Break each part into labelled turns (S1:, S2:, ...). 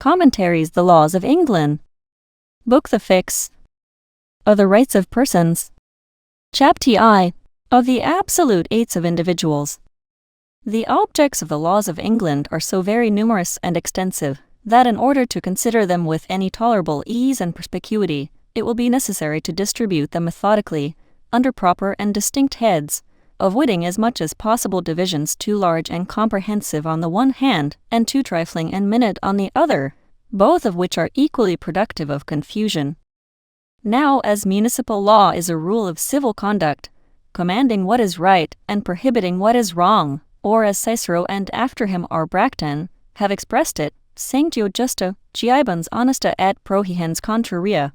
S1: Commentaries, the Laws of England. Book the Fix. Of the Rights of Persons. Chapter I. Of the Absolute Rights of Individuals. The objects of the laws of England are so very numerous and extensive, that in order to consider them with any tolerable ease and perspicuity, it will be necessary to distribute them methodically, under proper and distinct heads, avoiding as much as possible divisions too large and comprehensive on the one hand, and too trifling and minute on the other, both of which are equally productive of confusion. Now, as municipal law is a rule of civil conduct, commanding what is right and prohibiting what is wrong, or as Cicero and after him our Blackstone have expressed it, Sanctio justa, giebans honesta et prohihens contraria,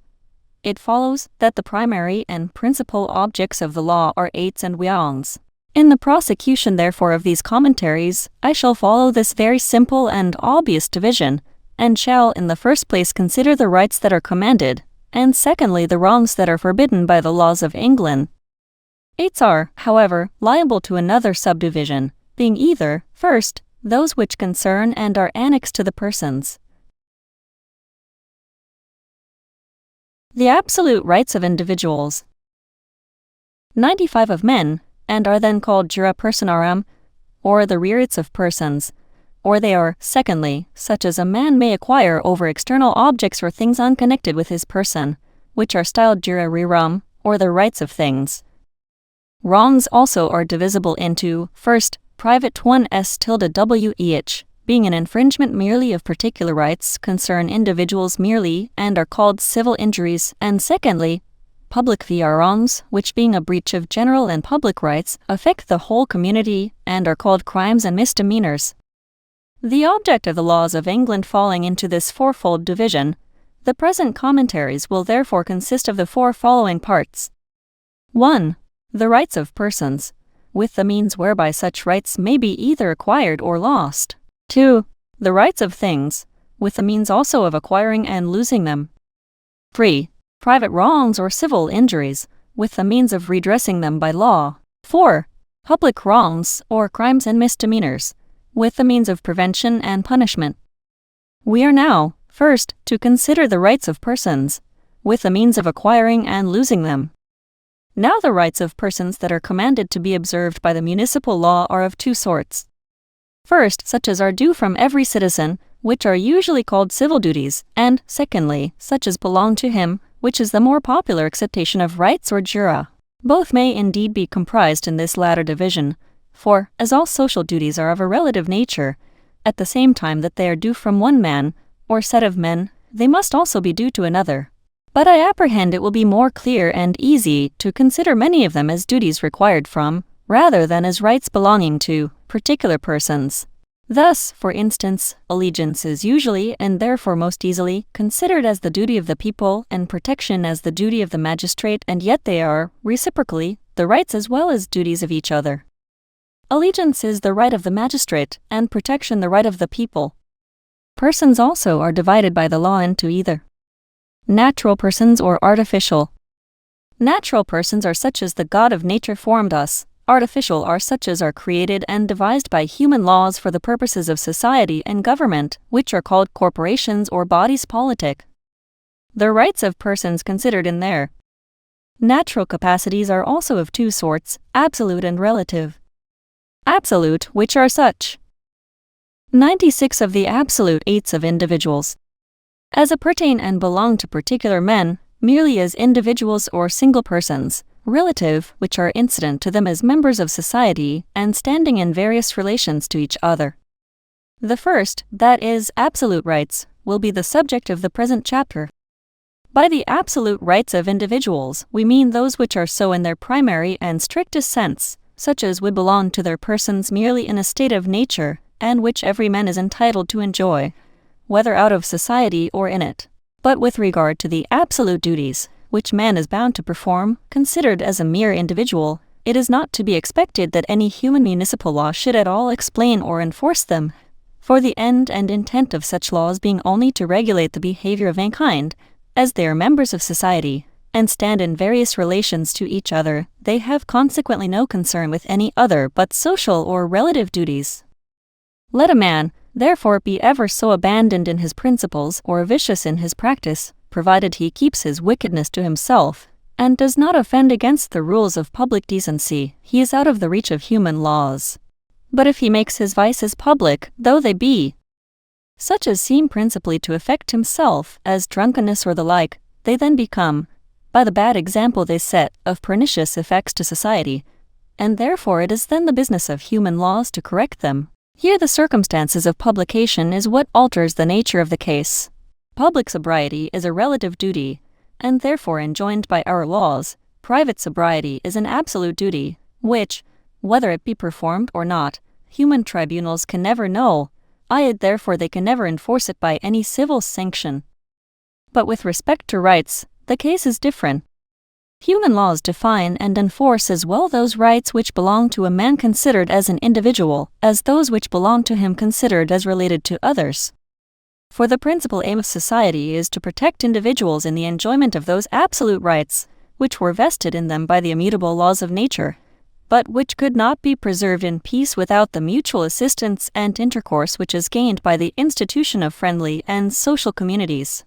S1: it follows that the primary and principal objects of the law are eights and wrongs. In the prosecution therefore of these commentaries, I shall follow this very simple and obvious division, and shall in the first place consider the rights that are commanded, and secondly the wrongs that are forbidden by the laws of England. Eights are, however, liable to another subdivision, being either, first, those which concern and are annexed to the persons. The absolute rights of individuals. 95 of men, and are then called jura personarum, or the rights of persons, or they are, secondly, such as a man may acquire over external objects or things unconnected with his person, which are styled jura rerum, or the rights of things. Wrongs also are divisible into, first, private 1 s tilde w each, being an infringement merely of particular rights, concern individuals merely, and are called civil injuries, and secondly, public wrongs, which being a breach of general and public rights, affect the whole community, and are called crimes and misdemeanors. The object of the laws of England falling into this fourfold division, the present commentaries will therefore consist of the four following parts. 1. The rights of persons, with the means whereby such rights may be either acquired or lost. 2. The rights of things, with the means also of acquiring and losing them. 3. Private wrongs or civil injuries, with the means of redressing them by law. 4. Public wrongs, or crimes and misdemeanors, with the means of prevention and punishment. We are now, first, to consider the rights of persons, with the means of acquiring and losing them. Now the rights of persons that are commanded to be observed by the municipal law are of two sorts. First, such as are due from every citizen, which are usually called civil duties, and, secondly, such as belong to him, which is the more popular acceptation of rights or jura. Both may indeed be comprised in this latter division, for, as all social duties are of a relative nature, at the same time that they are due from one man, or set of men, they must also be due to another. But I apprehend it will be more clear and easy to consider many of them as duties required from, rather than as rights belonging to, particular persons. Thus, for instance, allegiance is usually, and therefore most easily, considered as the duty of the people, and protection as the duty of the magistrate, and yet they are, reciprocally, the rights as well as duties of each other. Allegiance is the right of the magistrate, and protection the right of the people. Persons also are divided by the law into either natural persons or artificial. Natural persons are such as the God of nature formed us. Artificial are such as are created and devised by human laws for the purposes of society and government, which are called corporations or bodies politic. The rights of persons considered in their natural capacities are also of two sorts, absolute and relative. Absolute, which are such. 96 of the absolute rights of individuals, as appertain and belong to particular men, merely as individuals or single persons. Relative, which are incident to them as members of society, and standing in various relations to each other. The first, that is, absolute rights, will be the subject of the present chapter. By the absolute rights of individuals, we mean those which are so in their primary and strictest sense, such as would belong to their persons merely in a state of nature, and which every man is entitled to enjoy, whether out of society or in it. But with regard to the absolute duties, which man is bound to perform, considered as a mere individual, it is not to be expected that any human municipal law should at all explain or enforce them, for the end and intent of such laws being only to regulate the behavior of mankind, as they are members of society, and stand in various relations to each other, they have consequently no concern with any other but social or relative duties. Let a man, therefore be ever so abandoned in his principles or vicious in his practice, provided he keeps his wickedness to himself, and does not offend against the rules of public decency, he is out of the reach of human laws. But if he makes his vices public, though they be such as seem principally to affect himself, as drunkenness or the like, they then become, by the bad example they set, of pernicious effects to society, and therefore it is then the business of human laws to correct them. Here the circumstances of publication is what alters the nature of the case. Public sobriety is a relative duty, and therefore enjoined by our laws. Private sobriety is an absolute duty, which, whether it be performed or not, human tribunals can never know, therefore they can never enforce it by any civil sanction. But with respect to rights, the case is different. Human laws define and enforce as well those rights which belong to a man considered as an individual, as those which belong to him considered as related to others. For the principal aim of society is to protect individuals in the enjoyment of those absolute rights, which were vested in them by the immutable laws of nature, but which could not be preserved in peace without the mutual assistance and intercourse which is gained by the institution of friendly and social communities.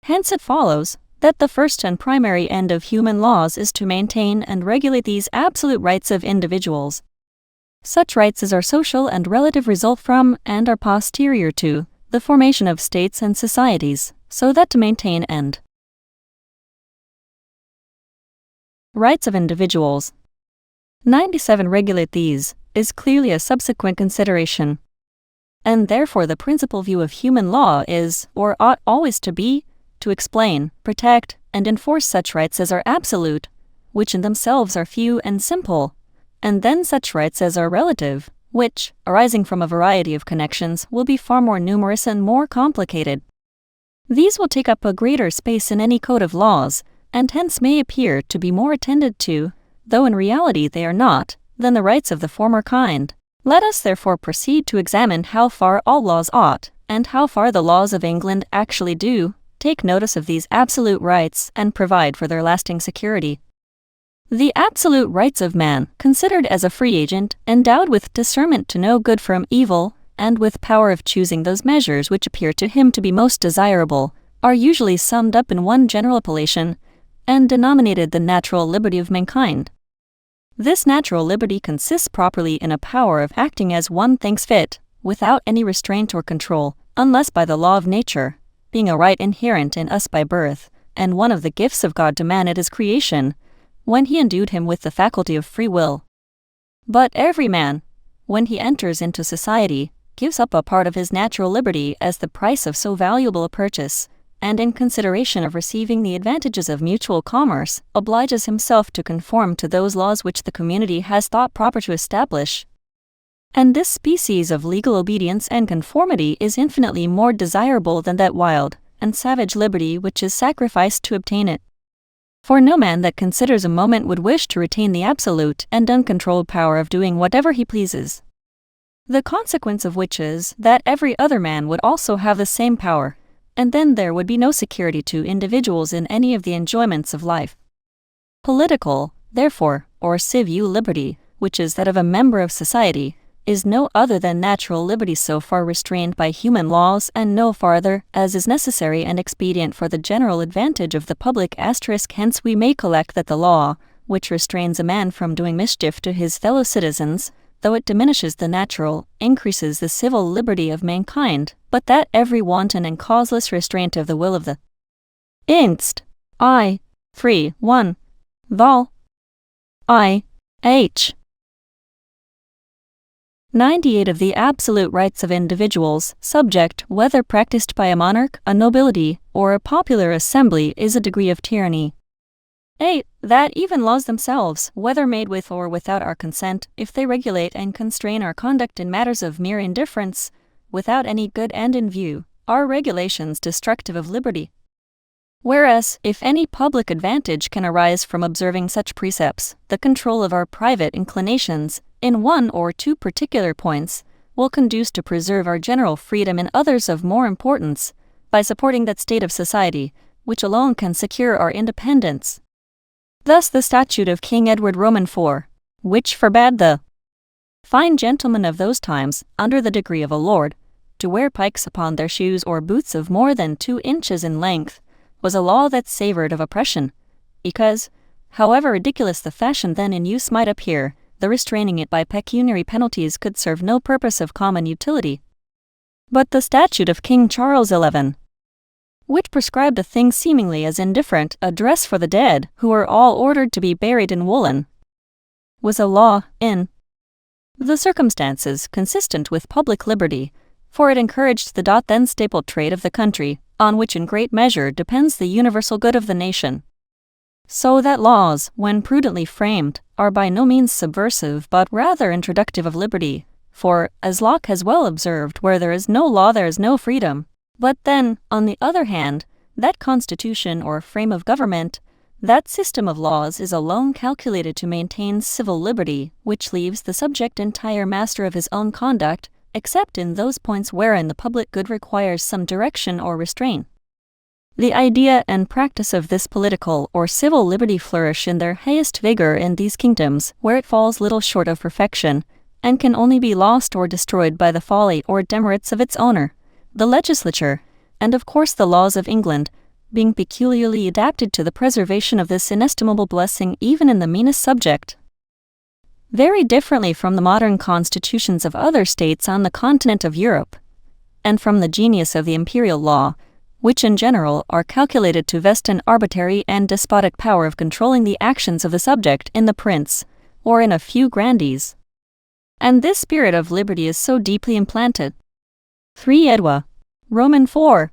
S1: Hence it follows that the first and primary end of human laws is to maintain and regulate these absolute rights of individuals. Such rights as are social and relative result from, and are posterior to, the formation of states and societies, so that to maintain and rights of individuals 97 regulate these, is clearly a subsequent consideration. And therefore the principal view of human law is, or ought always to be, to explain, protect, and enforce such rights as are absolute, which in themselves are few and simple, and then such rights as are relative, which, arising from a variety of connections, will be far more numerous and more complicated. These will take up a greater space in any code of laws, and hence may appear to be more attended to, though in reality they are not, than the rights of the former kind. Let us therefore proceed to examine how far all laws ought, and how far the laws of England actually do, take notice of these absolute rights and provide for their lasting security. The absolute rights of man, considered as a free agent, endowed with discernment to know good from evil, and with power of choosing those measures which appear to him to be most desirable, are usually summed up in one general appellation, and denominated the natural liberty of mankind. This natural liberty consists properly in a power of acting as one thinks fit, without any restraint or control, unless by the law of nature, being a right inherent in us by birth, and one of the gifts of God to man at his creation, when he endued him with the faculty of free will. But every man, when he enters into society, gives up a part of his natural liberty as the price of so valuable a purchase, and in consideration of receiving the advantages of mutual commerce, obliges himself to conform to those laws which the community has thought proper to establish. And this species of legal obedience and conformity is infinitely more desirable than that wild and savage liberty which is sacrificed to obtain it. For no man that considers a moment would wish to retain the absolute and uncontrolled power of doing whatever he pleases. The consequence of which is that every other man would also have the same power, and then there would be no security to individuals in any of the enjoyments of life. Political, therefore, or civil liberty, which is that of a member of society, is no other than natural liberty so far restrained by human laws and no farther, as is necessary and expedient for the general advantage of the public. Hence we may collect that the law, which restrains a man from doing mischief to his fellow citizens, though it diminishes the natural, increases the civil liberty of mankind, but that every wanton and causeless restraint of the will of the inst. 1. Vol. H. 98 of the absolute rights of individuals, subject, whether practiced by a monarch, a nobility, or a popular assembly, is a degree of tyranny. 8. That even laws themselves, whether made with or without our consent, if they regulate and constrain our conduct in matters of mere indifference, without any good end in view, are regulations destructive of liberty. Whereas, if any public advantage can arise from observing such precepts, the control of our private inclinations, in one or two particular points, will conduce to preserve our general freedom in others of more importance, by supporting that state of society, which alone can secure our independence. Thus the statute of King Edward Roman IV, which forbade the fine gentlemen of those times, under the degree of a lord, to wear pikes upon their shoes or boots of more than 2 inches in length, was a law that savored of oppression, because, however ridiculous the fashion then in use might appear, the restraining it by pecuniary penalties could serve no purpose of common utility. But the statute of King Charles XI, which prescribed a thing seemingly as indifferent, a dress for the dead, who were all ordered to be buried in woolen, was a law, in the circumstances, consistent with public liberty, for it encouraged the then staple trade of the country, on which in great measure depends the universal good of the nation. So that laws, when prudently framed, are by no means subversive but rather introductive of liberty, for, as Locke has well observed, where there is no law there is no freedom. But then, on the other hand, that constitution or frame of government, that system of laws is alone calculated to maintain civil liberty, which leaves the subject entire master of his own conduct, except in those points wherein the public good requires some direction or restraint. The idea and practice of this political or civil liberty flourish in their highest vigor in these kingdoms, where it falls little short of perfection, and can only be lost or destroyed by the folly or demerits of its owner, the legislature, and of course the laws of England, being peculiarly adapted to the preservation of this inestimable blessing even in the meanest subject. Very differently from the modern constitutions of other states on the continent of Europe, and from the genius of the imperial law, which in general are calculated to vest an arbitrary and despotic power of controlling the actions of the subject in the prince, or in a few grandees. And this spirit of liberty is so deeply implanted. 3 Edwa. Roman 4.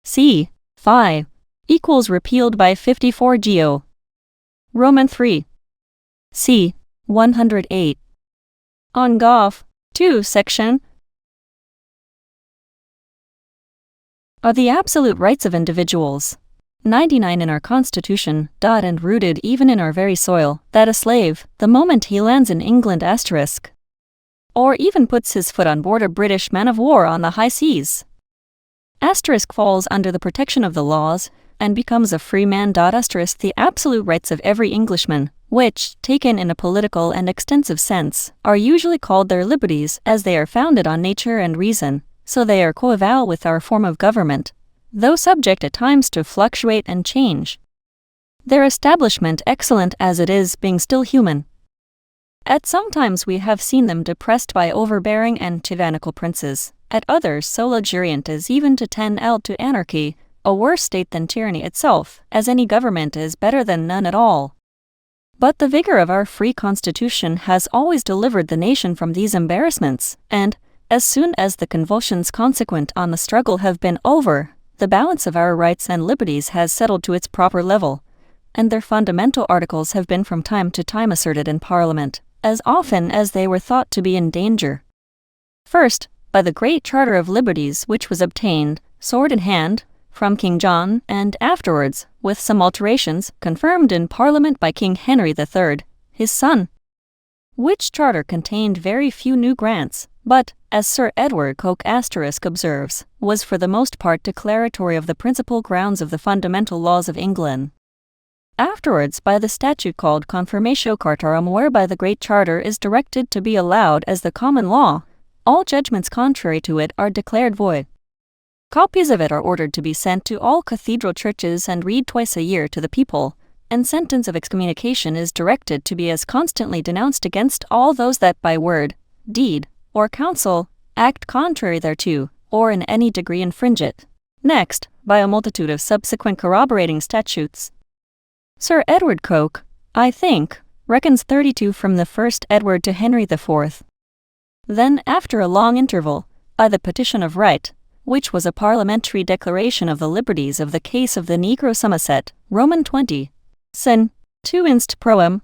S1: C. 5. Equals repealed by 54 Geo. Roman 3. C. 108. On Goff. 2 Section are the absolute rights of individuals. 99 in our Constitution, and rooted even in our very soil, that a slave, the moment he lands in England *, or even puts his foot on board a British man-of-war on the high seas, * falls under the protection of the laws, and becomes a free man. * The absolute rights of every Englishman, which, taken in a political and extensive sense, are usually called their liberties, as they are founded on nature and reason, so they are coeval with our form of government, though subject at times to fluctuate and change. Their establishment, excellent as it is, being still human. At some times we have seen them depressed by overbearing and tyrannical princes, at others so luxuriant as even to tend to anarchy, a worse state than tyranny itself, as any government is better than none at all. But the vigor of our free constitution has always delivered the nation from these embarrassments, and, as soon as the convulsions consequent on the struggle have been over, the balance of our rights and liberties has settled to its proper level, and their fundamental articles have been from time to time asserted in Parliament, as often as they were thought to be in danger. First, by the great Charter of Liberties which was obtained, sword in hand, from King John, and afterwards, with some alterations, confirmed in Parliament by King Henry III, his son, which charter contained very few new grants, but, as Sir Edward Coke * observes, was for the most part declaratory of the principal grounds of the fundamental laws of England. Afterwards, by the statute called Confirmatio Cartarum, whereby the Great Charter is directed to be allowed as the common law, all judgments contrary to it are declared void. Copies of it are ordered to be sent to all cathedral churches and read twice a year to the people, and sentence of excommunication is directed to be as constantly denounced against all those that by word, deed, or counsel, act contrary thereto, or in any degree infringe it. Next, by a multitude of subsequent corroborating statutes. Sir Edward Coke, I think, reckons 32 from the first Edward to Henry IV. Then, after a long interval, by the Petition of Right, which was a parliamentary declaration of the liberties of the case of the Negro Somerset, Roman 20, Sen. 2 Inst. Proem.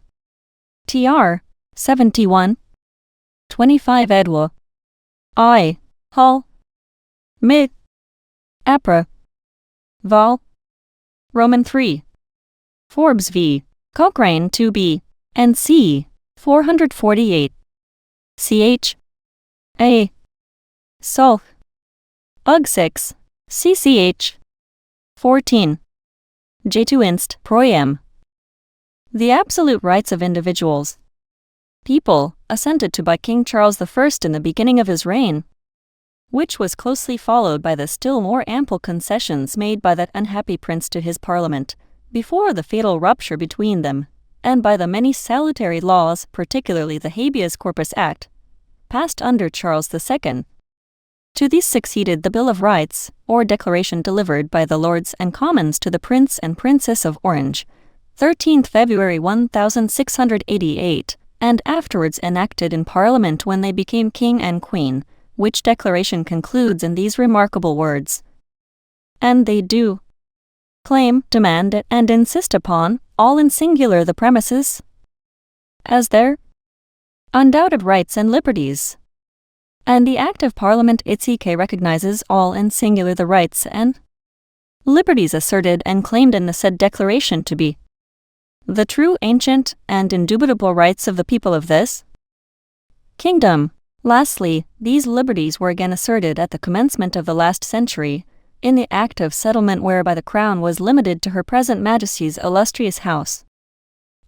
S1: Tr. 71. 25 Edwa. I. Hull. Mid. Apra. Vol. Roman 3. Forbes v. Cochrane 2b. and c. 448. Ch. A. Sulh. Ug 6. CCH. 14. J2 Inst. Proem. The absolute rights of individuals. People, assented to by King Charles I in the beginning of his reign. which was closely followed by the still more ample concessions made by that unhappy prince to his parliament, before the fatal rupture between them, and by the many salutary laws, particularly the Habeas Corpus Act, passed under Charles II. To these succeeded the Bill of Rights, or declaration delivered by the Lords and Commons to the Prince and Princess of Orange, 13th February 1688, and afterwards enacted in Parliament when they became King and Queen, which declaration concludes in these remarkable words: "And they do claim, demand, and insist upon, all in singular the premises, as their undoubted rights and liberties." And the Act of Parliament itself recognizes all in singular the rights and liberties asserted and claimed in the said declaration to be the true, ancient, and indubitable rights of the people of this kingdom. Lastly, these liberties were again asserted at the commencement of the last century, in the Act of Settlement whereby the Crown was limited to Her present Majesty's illustrious house.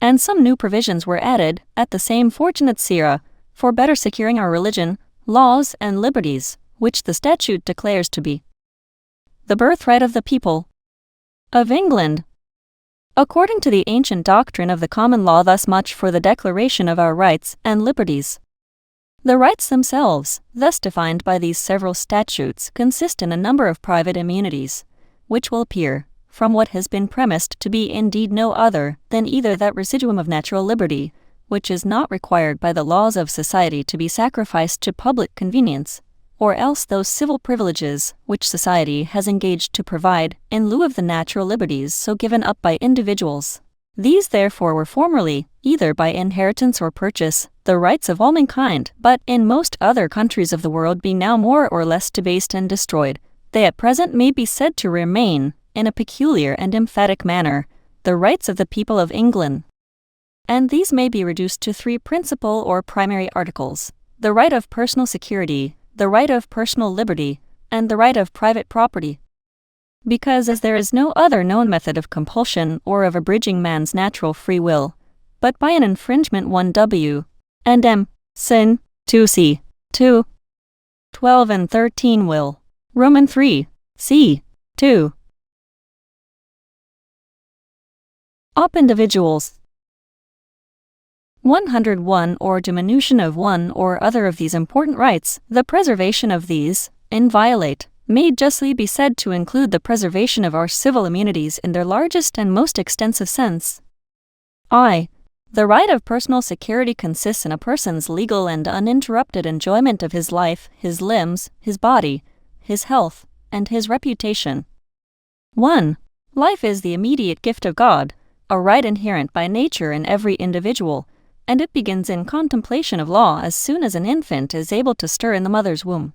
S1: And some new provisions were added, at the same fortunate era, for better securing our religion, laws, and liberties, which the statute declares to be the birthright of the people of England. According to the ancient doctrine of the common law, thus much for the declaration of our rights and liberties. The rights themselves, thus defined by these several statutes, consist in a number of private immunities, which will appear, from what has been premised, to be indeed no other than either that residuum of natural liberty, which is not required by the laws of society to be sacrificed to public convenience, or else those civil privileges which society has engaged to provide in lieu of the natural liberties so given up by individuals. These therefore were formerly, either by inheritance or purchase, the rights of all mankind, but in most other countries of the world being now more or less debased and destroyed, they at present may be said to remain, in a peculiar and emphatic manner, the rights of the people of England. And these may be reduced to three principal or primary articles: the right of personal security, the right of personal liberty, and the right of private property. Because as there is no other known method of compulsion or of abridging man's natural free will, but by an infringement 1 and m. sin, 2c. 2, 12 and 13 will. Roman 3, c. 2. Op individuals. 101 or diminution of one or other of these important rights, the preservation of these, inviolate, may justly be said to include the preservation of our civil immunities in their largest and most extensive sense. I. The right of personal security consists in a person's legal and uninterrupted enjoyment of his life, his limbs, his body, his health, and his reputation. 1. Life is the immediate gift of God, a right inherent by nature in every individual, and it begins in contemplation of law as soon as an infant is able to stir in the mother's womb.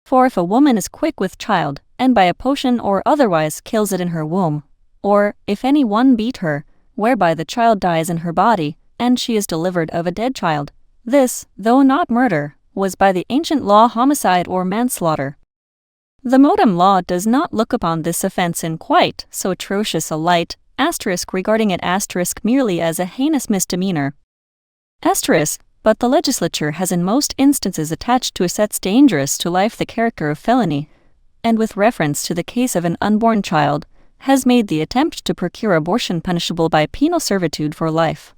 S1: For if a woman is quick with child, and by a potion or otherwise kills it in her womb, or if any one beat her, whereby the child dies in her body, and she is delivered of a dead child, this, though not murder, was by the ancient law homicide or manslaughter. The modern law does not look upon this offense in quite so atrocious a light, regarding it merely as a heinous misdemeanor. But the legislature has in most instances attached to offense dangerous to life the character of felony, and with reference to the case of an unborn child, has made the attempt to procure abortion punishable by penal servitude for life.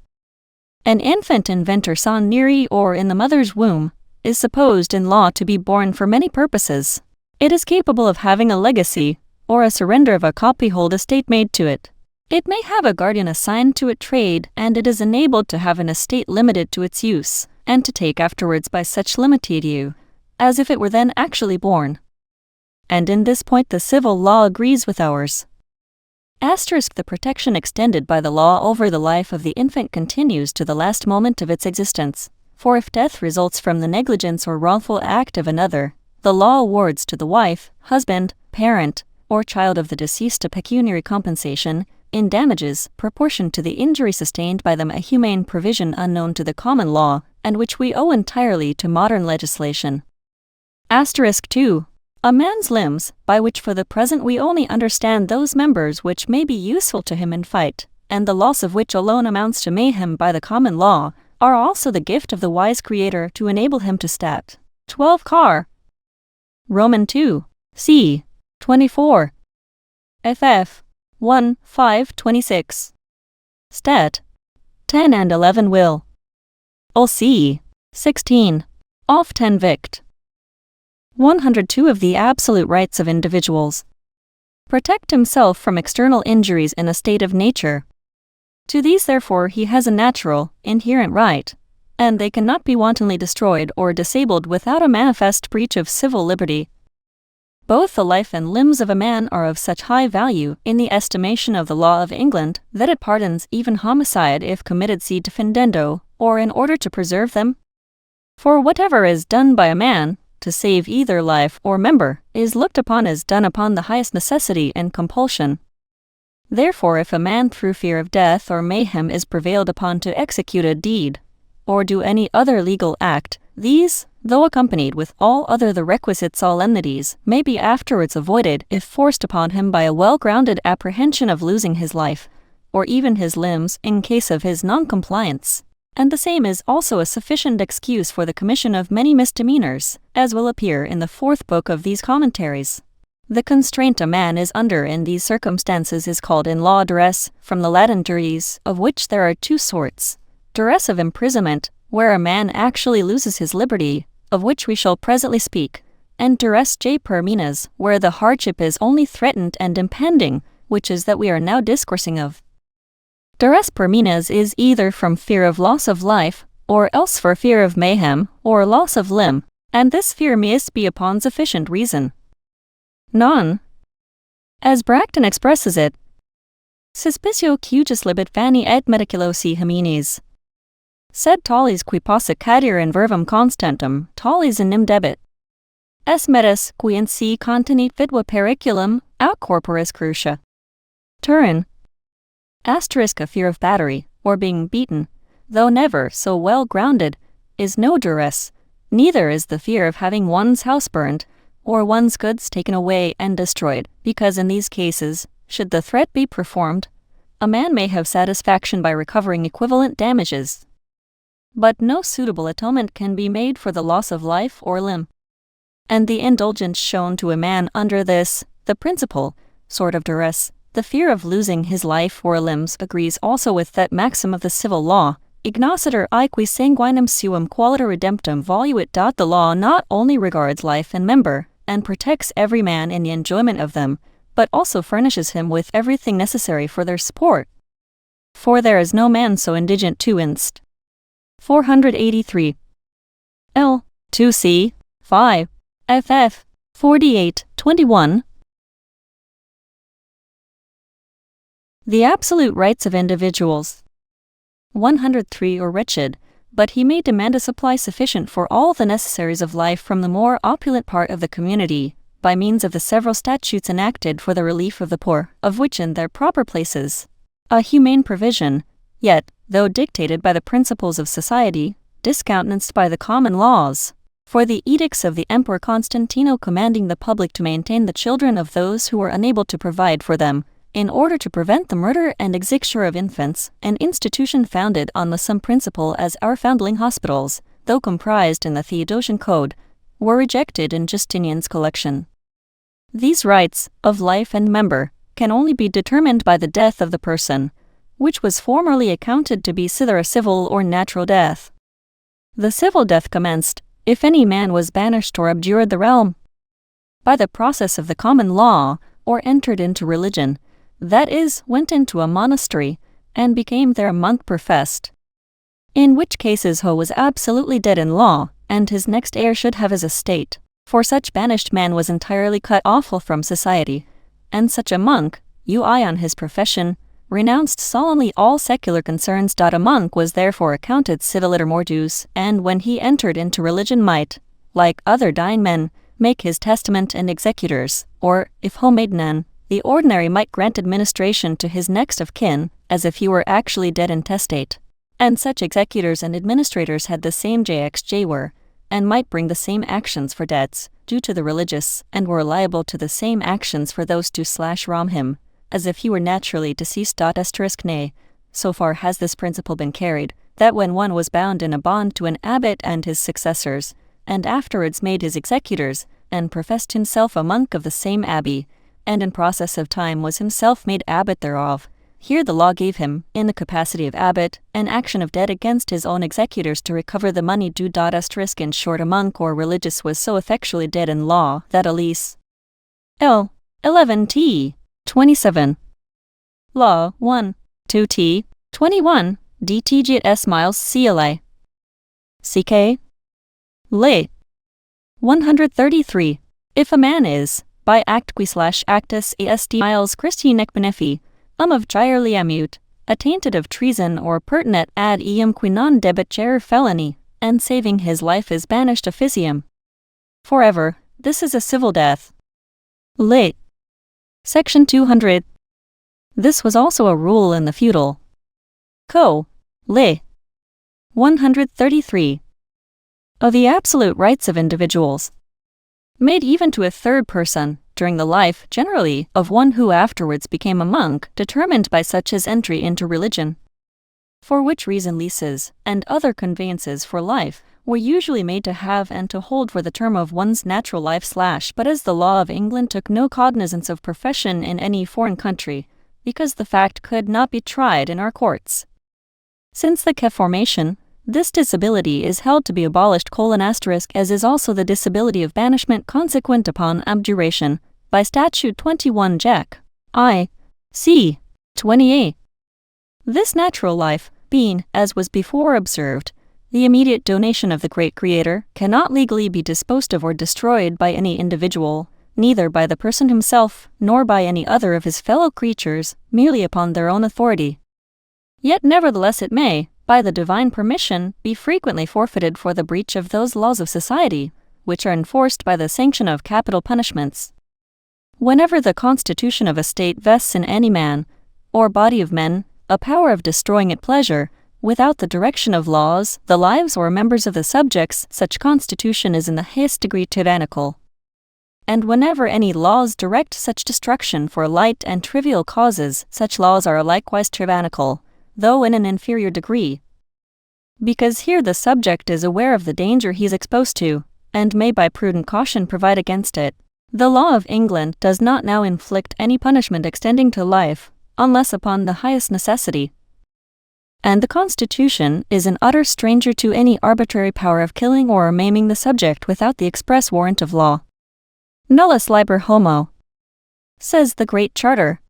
S1: An infant in ventre sans neri or in the mother's womb is supposed in law to be born for many purposes. It is capable of having a legacy, or a surrender of a copyhold estate made to it. It may have a guardian assigned to it trade, and it is enabled to have an estate limited to its use, and to take afterwards by such limited use, as if it were then actually born. And in this point the civil law agrees with ours. The protection extended by the law over the life of the infant continues to the last moment of its existence, for if death results from the negligence or wrongful act of another, the law awards to the wife, husband, parent, or child of the deceased a pecuniary compensation, in damages, proportioned to the injury sustained by them, a humane provision unknown to the common law, and which we owe entirely to modern legislation. 2. A man's limbs, by which for the present we only understand those members which may be useful to him in fight, and the loss of which alone amounts to mayhem by the common law, are also the gift of the wise Creator to enable him to stat. 12 Car. Roman 2, c. 24. ff. 1, 5, 26. Stat. 10 and 11 will. c. 16. Off 10 vict. 102 of the absolute rights of individuals. Protect himself from external injuries in a state of nature. To these therefore he has a natural, inherent right, and they cannot be wantonly destroyed or disabled without a manifest breach of civil liberty. Both the life and limbs of a man are of such high value in the estimation of the law of England that it pardons even homicide if committed si defendendo, or in order to preserve them. For whatever is done by a man, to save either life or member, is looked upon as done upon the highest necessity and compulsion. Therefore if a man through fear of death or mayhem is prevailed upon to execute a deed, or do any other legal act, these, though accompanied with all other the requisite solemnities, may be afterwards avoided if forced upon him by a well-grounded apprehension of losing his life, or even his limbs in case of his non-compliance. And the same is also a sufficient excuse for the commission of many misdemeanors, as will appear in the 4th book of these Commentaries. The constraint a man is under in these circumstances is called in law duress, from the Latin duries, of which there are 2 sorts. Duress of imprisonment, where a man actually loses his liberty, of which we shall presently speak, and duress per minas, where the hardship is only threatened and impending, which is that we are now discoursing of. Duress per minas is either from fear of loss of life, or else for fear of mayhem, or loss of limb, and this fear mayst be upon sufficient reason. Non. As Blackstone expresses it, suspicio cujus libet vani et mediculosi homines. Sed tales qui possit cadere in verbum constantem, tales enim debit. Es metus qui in si contenit vidua periculum, aut corporis crucia. Turin. Asterisk a fear of battery, or being beaten, though never so well grounded, is no duress, neither is the fear of having one's house burned, or one's goods taken away and destroyed, because in these cases, should the threat be performed, a man may have satisfaction by recovering equivalent damages. But no suitable atonement can be made for the loss of life or limb. And the indulgence shown to a man under this, the principal, sort of duress, the fear of losing his life or limbs, agrees also with that maxim of the civil law, ignoscitur aequi sanguinem suum qualiter redemptum voluit. The law not only regards life and member, and protects every man in the enjoyment of them, but also furnishes him with everything necessary for their support. For there is no man so indigent to inst. 483. L. 2c. 5. ff. 48, 21. The absolute rights of individuals. 103 or wretched, but he may demand a supply sufficient for all the necessaries of life from the more opulent part of the community, by means of the several statutes enacted for the relief of the poor, of which in their proper places, a humane provision, yet, though dictated by the principles of society, discountenanced by the common laws, for the edicts of the Emperor Constantino commanding the public to maintain the children of those who were unable to provide for them, in order to prevent the murder and execution of infants, an institution founded on the same principle as our foundling hospitals, though comprised in the Theodosian Code, were rejected in Justinian's collection. These rights, of life and member, can only be determined by the death of the person, which was formerly accounted to be either a civil or natural death. The civil death commenced, if any man was banished or abjured the realm by the process of the common law, or entered into religion, that is, went into a monastery, and became there a monk professed. In which cases he was absolutely dead in law, and his next heir should have his estate, for such banished man was entirely cut off from society, and such a monk, on his profession, renounced solemnly all secular concerns. A monk was therefore accounted civiliter mortuus, and when he entered into religion might, like other dying men, make his testament and executors, or, if homemaiden, the ordinary might grant administration to his next of kin, as if he were actually dead intestate. And such executors and administrators had the same jxj were, and might bring the same actions for debts, due to the religious, and were liable to the same actions for those to /rom him, as if he were naturally deceased. Nay, so far has this principle been carried, that when one was bound in a bond to an abbot and his successors, and afterwards made his executors, and professed himself a monk of the same abbey, and in process of time was himself made abbot thereof. Here the law gave him, in the capacity of abbot, an action of debt against his own executors to recover the money due. In short, a monk or religious was so effectually dead in law that a lease L. 11t. 27. Law 1. 2t. 21. DTG S miles CLA. CK. Lay. 133. If a man is, by actque/actus est miles Christi nec benefi, of liamut, attainted of treason or pertinet ad eum qui non debicere felony, and saving his life is banished officium forever, this is a civil death. Late. Section 200. This was also a rule in the feudal Co. Lay. 133. Of the absolute rights of individuals, made even to a third person, during the life, generally, of one who afterwards became a monk, determined by such as entry into religion. For which reason leases, and other conveyances for life, were usually made to have and to hold for the term of one's natural life / but as the law of England took no cognizance of profession in any foreign country, because the fact could not be tried in our courts. Since the formation, this disability is held to be abolished : as is also the disability of banishment consequent upon abjuration, by statute 21 Jac. I. C. 28. This natural life, being, as was before observed, the immediate donation of the great Creator, cannot legally be disposed of or destroyed by any individual, neither by the person himself, nor by any other of his fellow creatures, merely upon their own authority. Yet nevertheless it may, by the divine permission, be frequently forfeited for the breach of those laws of society, which are enforced by the sanction of capital punishments. Whenever the constitution of a state vests in any man, or body of men, a power of destroying at pleasure, without the direction of laws, the lives or members of the subjects, such constitution is in the highest degree tyrannical. And whenever any laws direct such destruction for light and trivial causes, such laws are likewise tyrannical, though in an inferior degree. Because here the subject is aware of the danger he is exposed to, and may by prudent caution provide against it. The law of England does not now inflict any punishment extending to life, unless upon the highest necessity. And the Constitution is an utter stranger to any arbitrary power of killing or maiming the subject without the express warrant of law. Nullus liber homo, says the Great Charter.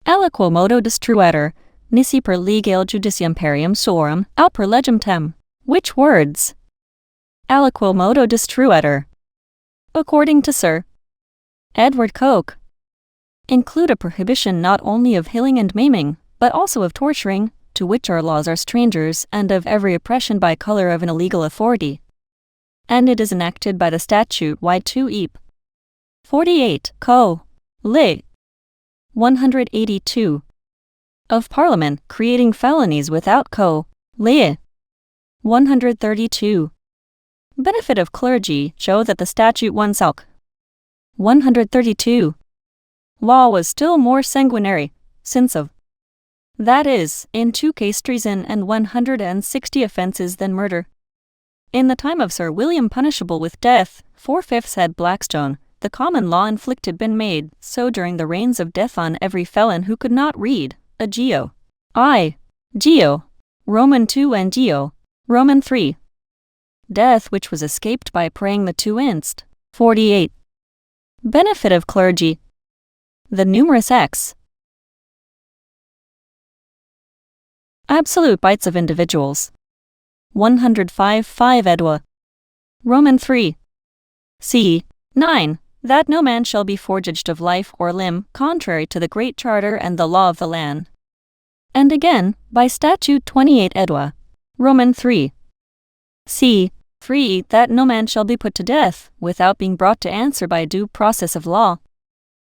S1: Aliquo modo destruetur, nisi per legale judicium perium suorum, aut per legem tem. Which words? Aliquo modo destruetur, according to Sir Edward Coke, include a prohibition not only of killing and maiming, but also of torturing, to which our laws are strangers, and of every oppression by color of an illegal authority. And it is enacted by the statute Y2 Ep. 48 Co. Lit. 182. Of Parliament creating felonies without Co. Lit. 132. Benefit of clergy show that the statute 1 Salc. 132. Law was still more sanguinary, since of, that is, in 2 cases treason and 160 offences than murder. In the time of Sir William punishable with death, 4/5 had Blackstone, the common law inflicted been made, so during the reigns of death on every felon who could not read, a geo. Geo. Roman 2 and geo. Roman 3. Death which was escaped by praying the 2 inst. 48. Benefit of clergy. The numerous X. Absolute rights of individuals. 105 Edwa. Roman 3. C. 9. That no man shall be forged of life or limb, contrary to the Great Charter and the law of the land. And again, by statute 28 Edwa. Roman 3. C. 3. That no man shall be put to death, without being brought to answer by due process of law.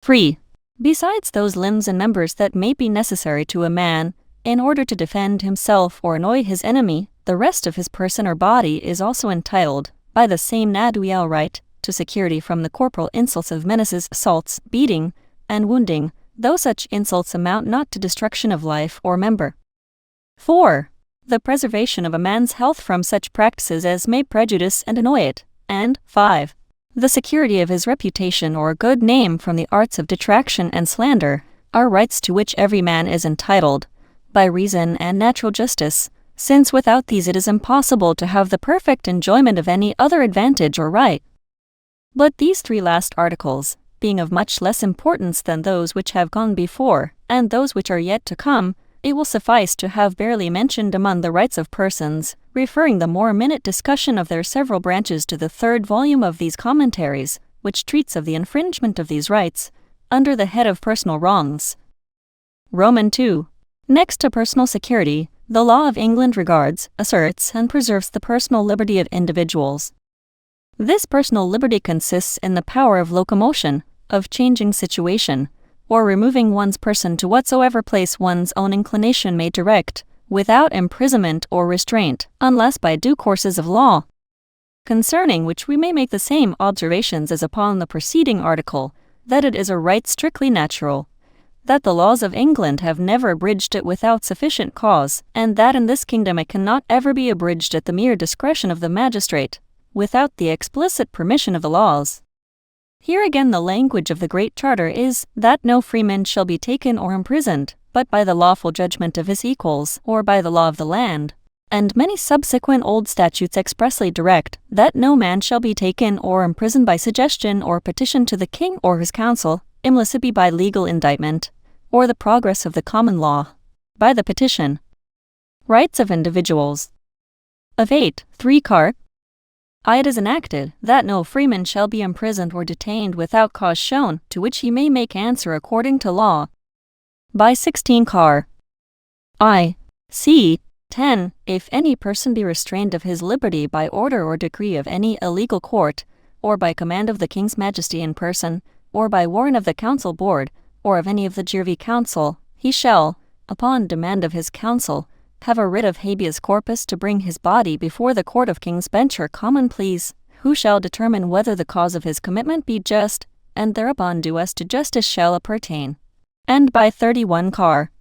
S1: 3. Besides those limbs and members that may be necessary to a man, in order to defend himself or annoy his enemy, the rest of his person or body is also entitled, by the same natural right, to security from the corporal insults of menaces, assaults, beating, and wounding, though such insults amount not to destruction of life or member. 4. The preservation of a man's health from such practices as may prejudice and annoy it, and 5. the security of his reputation or good name from the arts of detraction and slander, are rights to which every man is entitled, by reason and natural justice, since without these it is impossible to have the perfect enjoyment of any other advantage or right. But these three last articles, being of much less importance than those which have gone before, and those which are yet to come, it will suffice to have barely mentioned among the rights of persons, referring the more minute discussion of their several branches to the third volume of these Commentaries, which treats of the infringement of these rights, under the head of personal wrongs. Roman 2. Next to personal security, the law of England regards, asserts, and preserves the personal liberty of individuals. This personal liberty consists in the power of locomotion, of changing situation, or removing one's person to whatsoever place one's own inclination may direct, without imprisonment or restraint, unless by due courses of law. Concerning which we may make the same observations as upon the preceding article, that it is a right strictly natural, that the laws of England have never abridged it without sufficient cause, and that in this kingdom it cannot ever be abridged at the mere discretion of the magistrate, without the explicit permission of the laws. Here again the language of the Great Charter is, that no freeman shall be taken or imprisoned, but by the lawful judgment of his equals, or by the law of the land. And many subsequent old statutes expressly direct, that no man shall be taken or imprisoned by suggestion or petition to the king or his council, illicitly by legal indictment, or the progress of the common law, by the petition. Rights of individuals. Of 8, 3 Car. It is enacted, that no freeman shall be imprisoned or detained without cause shown, to which he may make answer according to law. By 16 Car. C. 10. If any person be restrained of his liberty by order or decree of any illegal court, or by command of the king's majesty in person, or by warrant of the council board, or of any of the jury council, he shall, upon demand of his council, have a writ of habeas corpus to bring his body before the court of king's bench or common pleas, who shall determine whether the cause of his commitment be just, and thereupon do as to justice shall appertain. And by 31 Car.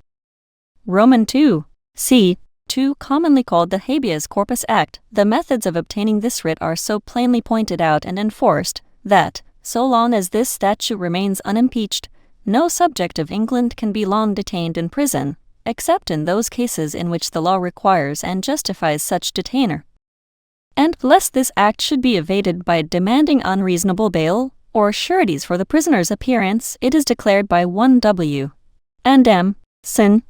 S1: Roman 2. C. 2. Commonly called the Habeas Corpus Act, the methods of obtaining this writ are so plainly pointed out and enforced, that, so long as this statute remains unimpeached, no subject of England can be long detained in prison, except in those cases in which the law requires and justifies such detainer. And lest this act should be evaded by demanding unreasonable bail, or sureties for the prisoner's appearance, it is declared by 1 W. and M. Sin.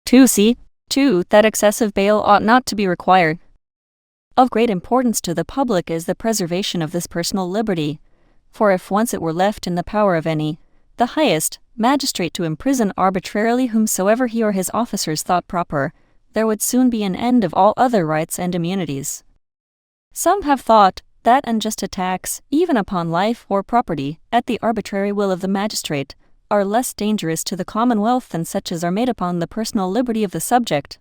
S1: 2 C. 2. That excessive bail ought not to be required. Of great importance to the public is the preservation of this personal liberty, for if once it were left in the power of any, the highest, magistrate to imprison arbitrarily whomsoever he or his officers thought proper, there would soon be an end of all other rights and immunities. Some have thought that unjust attacks, even upon life or property, at the arbitrary will of the magistrate, are less dangerous to the commonwealth than such as are made upon the personal liberty of the subject.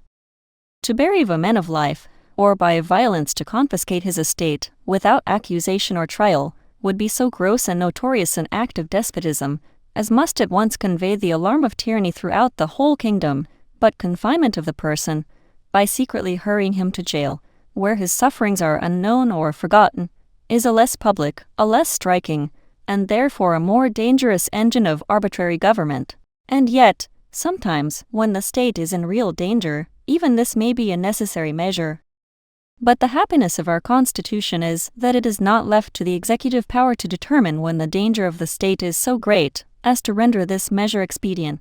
S1: To bereave a man of life, or by violence to confiscate his estate, without accusation or trial, would be so gross and notorious an act of despotism, as must at once convey the alarm of tyranny throughout the whole kingdom, but confinement of the person, by secretly hurrying him to jail, where his sufferings are unknown or forgotten, is a less public, a less striking, and therefore a more dangerous engine of arbitrary government. And yet, sometimes, when the state is in real danger, even this may be a necessary measure. But the happiness of our Constitution is that it is not left to the executive power to determine when the danger of the state is so great as to render this measure expedient.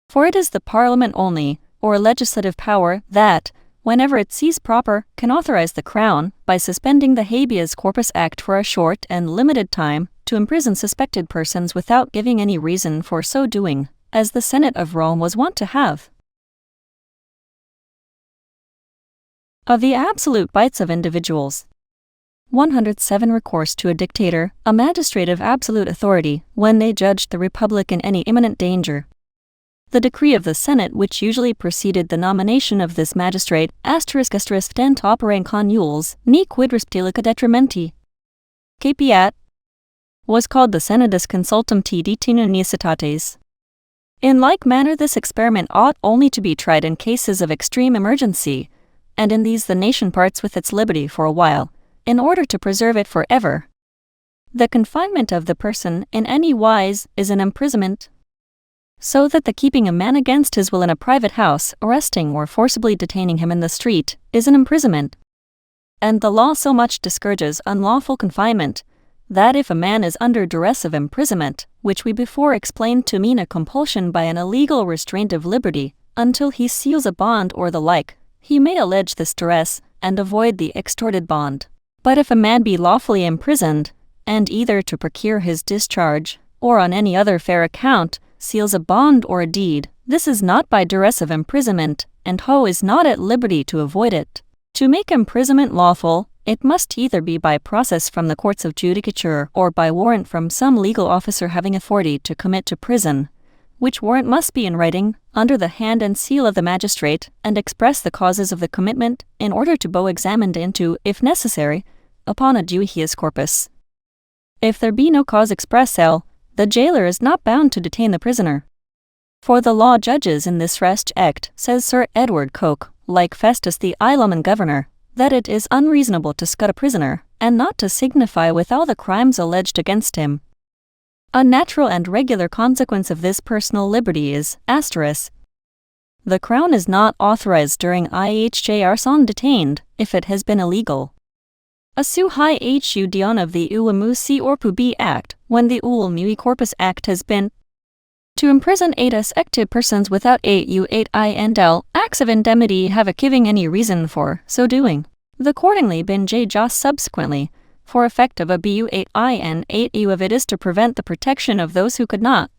S1: For it is the Parliament only, or legislative power, that, whenever it sees proper, can authorize the Crown, by suspending the Habeas Corpus Act for a short and limited time, to imprison suspected persons without giving any reason for so doing, as the Senate of Rome was wont to have. Of the absolute rights of individuals. 107 Recourse to a dictator, a magistrate of absolute authority, when they judged the republic in any imminent danger. The decree of the Senate which usually preceded the nomination of this magistrate, *** dent opere connules, ni quid resptilica detrimenti. Capiat, was called the Senatus Consultum T Detinu Necessitates. In like manner this experiment ought only to be tried in cases of extreme emergency, and in these the nation parts with its liberty for a while, in order to preserve it for ever. The confinement of the person in any wise is an imprisonment, so that the keeping a man against his will in a private house, arresting or forcibly detaining him in the street, is an imprisonment. And the law so much discourages unlawful confinement, that if a man is under duress of imprisonment, which we before explained to mean a compulsion by an illegal restraint of liberty, until he seals a bond or the like, he may allege this duress, and avoid the extorted bond. But if a man be lawfully imprisoned, and either to procure his discharge, or on any other fair account, seals a bond or a deed, this is not by duress of imprisonment, and ho is not at liberty to avoid it. To make imprisonment lawful, it must either be by process from the courts of judicature or by warrant from some legal officer having authority to commit to prison, which warrant must be in writing, under the hand and seal of the magistrate, and express the causes of the commitment, in order to be examined into, if necessary, upon a habeas corpus. If there be no cause expresse, the jailer is not bound to detain the prisoner. For the law judges in this respect, says Sir Edward Coke, like Festus the Iloman governor, that it is unreasonable to scud a prisoner, and not to signify with all the crimes alleged against him. A natural and regular consequence of this personal liberty is, the Crown is not authorized during IHJ arson detained, if it has been illegal. A su hi hu dion of the Uamu si Orpu B Act, when the Ul Mui Corpus Act has been to imprison 8 active persons without AU8 acts of indemnity have a giving any reason for so doing. The accordingly been j jos subsequently, for effect of a BU8 8U of it is to prevent the protection of those who could not.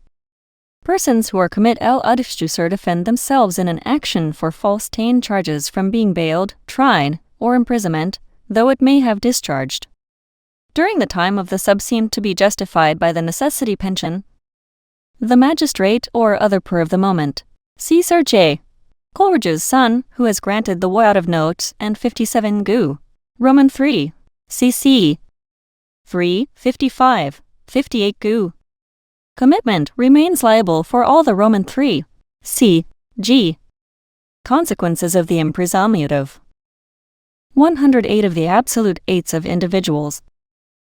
S1: Persons who are commit el udifstusur defend themselves in an action for false tain charges from being bailed, tried, or imprisonment, though it may have discharged. During the time of the sub seemed to be justified by the necessity pension, the magistrate or other per of the moment, see Sir J. Coleridge's son, who has granted the out of notes and 57 gu. Roman 3. CC 3, 55, 58 gu. Commitment remains liable for all the Roman 3. C. G. Consequences of the imprisamutive. 108 of the absolute eights of individuals.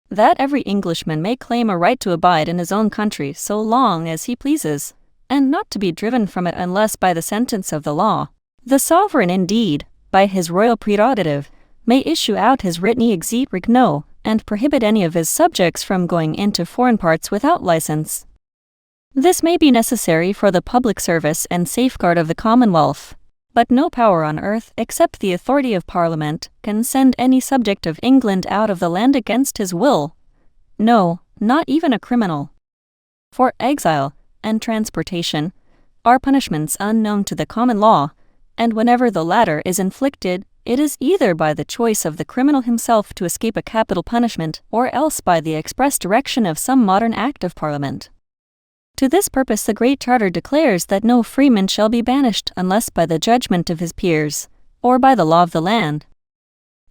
S1: That every Englishman may claim a right to abide in his own country so long as he pleases, and not to be driven from it unless by the sentence of the law. The sovereign indeed, by his royal prerogative, may issue out his written exit regno, and prohibit any of his subjects from going into foreign parts without license. This may be necessary for the public service and safeguard of the Commonwealth, but no power on earth except the authority of Parliament can send any subject of England out of the land against his will. No, not even a criminal. For exile and transportation are punishments unknown to the common law, and whenever the latter is inflicted, it is either by the choice of the criminal himself to escape a capital punishment, or else by the express direction of some modern act of Parliament. To this purpose the Great Charter declares that no freeman shall be banished unless by the judgment of his peers, or by the law of the land.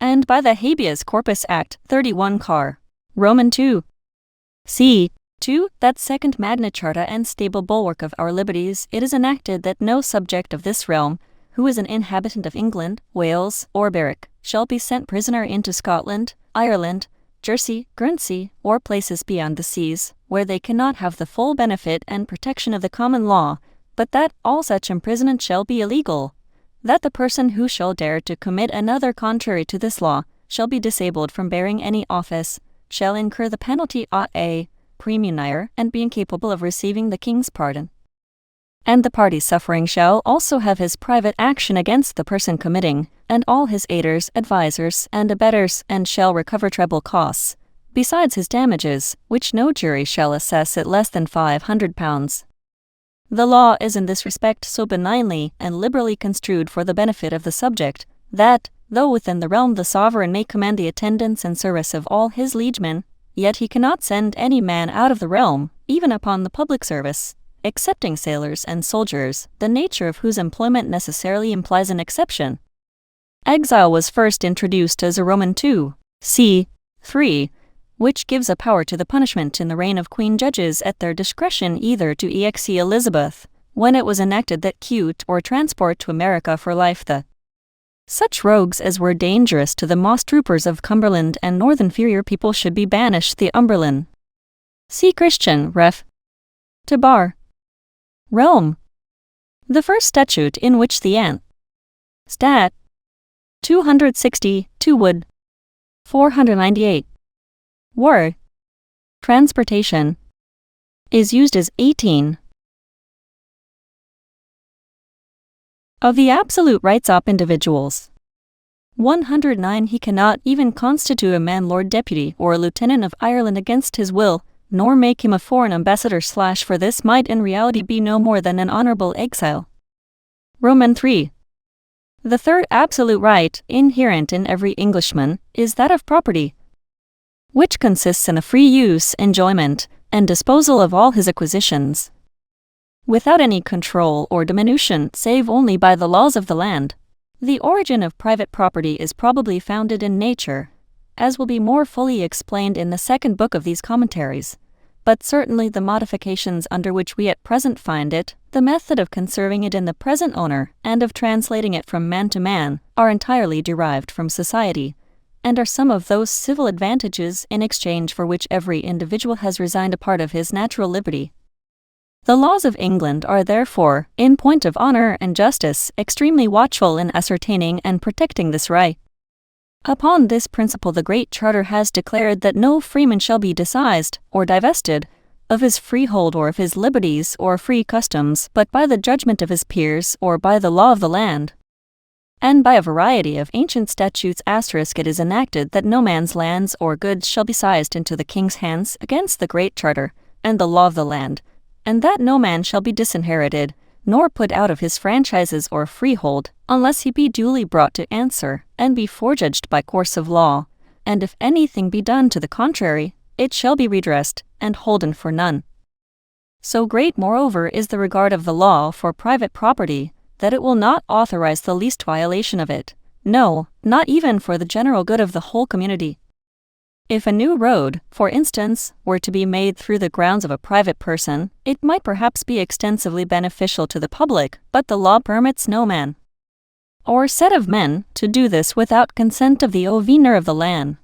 S1: And by the Habeas Corpus Act 31 Car. Roman 2. C. 2. That second Magna Charta and stable bulwark of our liberties, it is enacted that no subject of this realm, who is an inhabitant of England, Wales, or Berwick, shall be sent prisoner into Scotland, Ireland, Jersey, Guernsey, or places beyond the seas, where they cannot have the full benefit and protection of the common law, but that all such imprisonment shall be illegal, that the person who shall dare to commit another contrary to this law shall be disabled from bearing any office, shall incur the penalty a premunire, and be incapable of receiving the king's pardon. And the party suffering shall also have his private action against the person committing, and all his aiders, advisers, and abettors, and shall recover treble costs, besides his damages, which no jury shall assess at less than £500. The law is in this respect so benignly and liberally construed for the benefit of the subject, that, though within the realm the sovereign may command the attendance and service of all his liegemen, yet he cannot send any man out of the realm, even upon the public service, excepting sailors and soldiers, the nature of whose employment necessarily implies an exception. Exile was first introduced as a Roman 2. C. 3, which gives a power to the punishment in the reign of Queen Judges at their discretion either to exe Elizabeth, when it was enacted that cute or transport to America for life the Such rogues as were dangerous to the moss troopers of Cumberland and north inferior people should be banished the Umberland. See Christian, ref. To bar. Realm. The first statute in which the ant. Stat. 260, 2 wood. 498. War. Transportation. Is used as 18. Of the absolute rights of individuals. 109. He cannot even constitute a man Lord Deputy or a Lieutenant of Ireland against his will, nor make him a foreign ambassador / for this might in reality be no more than an honorable exile. Roman 3. The third absolute right, inherent in every Englishman, is that of property, which consists in the free use, enjoyment, and disposal of all his acquisitions, without any control or diminution save only by the laws of the land. The origin of private property is probably founded in nature, as will be more fully explained in the second book of these commentaries, but certainly the modifications under which we at present find it, the method of conserving it in the present owner, and of translating it from man to man, are entirely derived from society, and are some of those civil advantages in exchange for which every individual has resigned a part of his natural liberty. The laws of England are therefore, in point of honor and justice, extremely watchful in ascertaining and protecting this right. Upon this principle the Great Charter has declared that no freeman shall be disseised, or divested, of his freehold or of his liberties or free customs, but by the judgment of his peers or by the law of the land. And by a variety of ancient statutes it is enacted that no man's lands or goods shall be seized into the king's hands against the Great Charter and the law of the land, and that no man shall be disinherited, nor put out of his franchises or freehold, unless he be duly brought to answer, and be forejudged by course of law, and if anything be done to the contrary, it shall be redressed, and holden for none. So great moreover is the regard of the law for private property, that it will not authorize the least violation of it, no, not even for the general good of the whole community. If a new road, for instance, were to be made through the grounds of a private person, it might perhaps be extensively beneficial to the public, but the law permits no man, or set of men, to do this without consent of the owner of the land.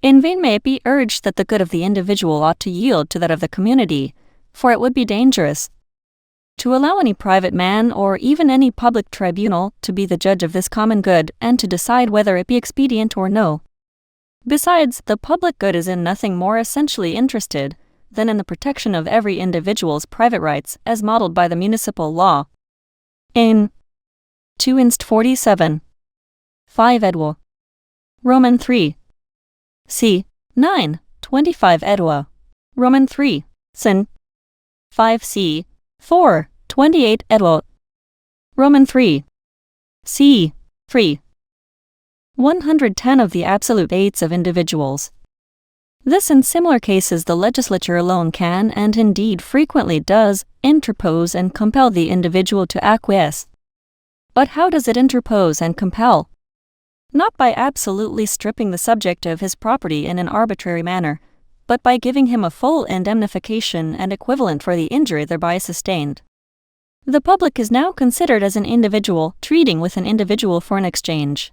S1: In vain may it be urged that the good of the individual ought to yield to that of the community, for it would be dangerous to allow any private man or even any public tribunal to be the judge of this common good and to decide whether it be expedient or no. Besides, the public good is in nothing more essentially interested than in the protection of every individual's private rights as modeled by the municipal law. In 2 Inst 47. 5 Edwa. Roman 3. C. 9. 25 Edwa. Roman 3. Sin. 5 C. 4. 28 Edwa. Roman 3. C. 3. 110 of the absolute rights of individuals. This and similar cases the legislature alone can, and indeed frequently does, interpose and compel the individual to acquiesce. But how does it interpose and compel? Not by absolutely stripping the subject of his property in an arbitrary manner, but by giving him a full indemnification and equivalent for the injury thereby sustained. The public is now considered as an individual treating with an individual for an exchange.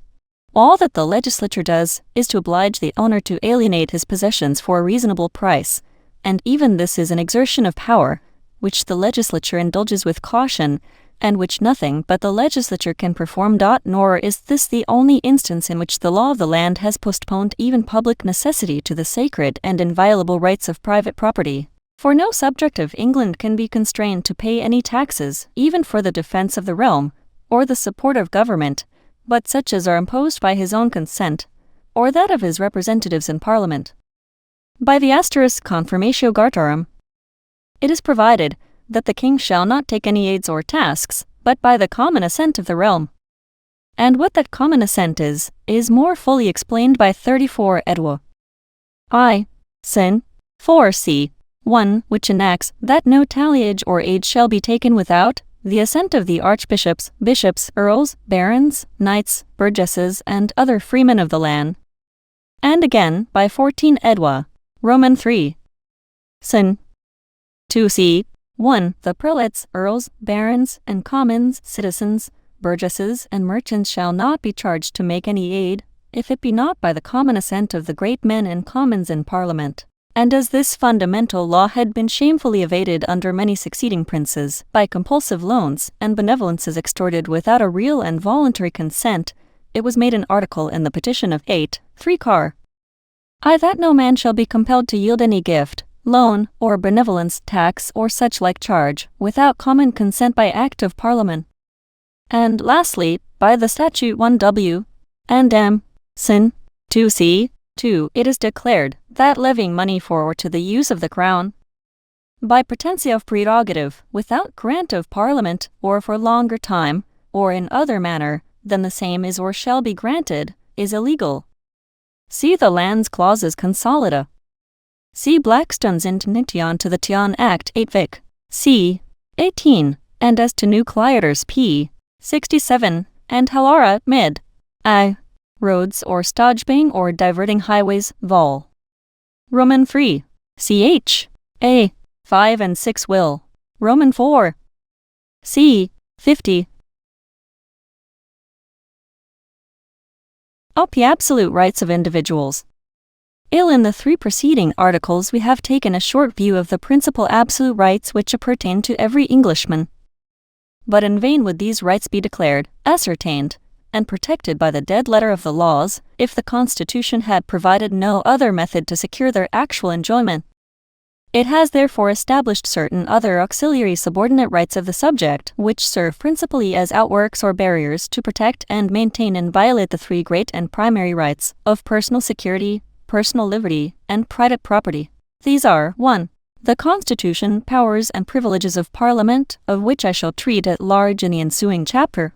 S1: All that the legislature does is to oblige the owner to alienate his possessions for a reasonable price, and even this is an exertion of power, which the legislature indulges with caution, and which nothing but the legislature can perform. Nor is this the only instance in which the law of the land has postponed even public necessity to the sacred and inviolable rights of private property. For no subject of England can be constrained to pay any taxes, even for the defence of the realm, or the support of government, but such as are imposed by his own consent, or that of his representatives in Parliament. By the Confirmatio Gartarum, it is provided that the king shall not take any aids or tasks, but by the common assent of the realm. And what that common assent is more fully explained by 34 Edwa. I. Sin. 4 C. 1, which enacts that no talliage or aid shall be taken without the assent of the archbishops, bishops, earls, barons, knights, burgesses, and other freemen of the land. And again, by 14 Edwa. Roman 3. Sin. 2 C. 1. The prelates, earls, barons, and commons, citizens, burgesses and merchants shall not be charged to make any aid, if it be not by the common assent of the great men and commons in Parliament. And as this fundamental law had been shamefully evaded under many succeeding princes, by compulsive loans and benevolences extorted without a real and voluntary consent, it was made an article in the petition of 8 Car. I that no man shall be compelled to yield any gift, loan, or benevolence, tax, or such like charge, without common consent by Act of Parliament. And lastly, by the statute 1W and M. Sin. 2c. 2, it is declared that levying money for or to the use of the crown, by potentia of prerogative, without grant of Parliament, or for longer time, or in other manner than the same is or shall be granted, is illegal. See the Lands Clauses Consolida. See Blackstone's Interdiction to the Tion Act 8 Vic. C. 18, and as to new Clyators p. 67, and Halara mid. I. Roads or stodgebing or diverting highways, vol. Roman 3. Ch. A. 5 and 6 will. Roman 4. C. 50. Up the absolute rights of individuals. In the 3 preceding articles we have taken a short view of the principal absolute rights which appertain to every Englishman. But in vain would these rights be declared, ascertained, and protected by the dead letter of the laws, if the Constitution had provided no other method to secure their actual enjoyment. It has therefore established certain other auxiliary subordinate rights of the subject, which serve principally as outworks or barriers to protect and maintain and violate the 3 great and primary rights of personal security, personal liberty, and private property. These are 1. The Constitution, powers, and privileges of Parliament, of which I shall treat at large in the ensuing chapter.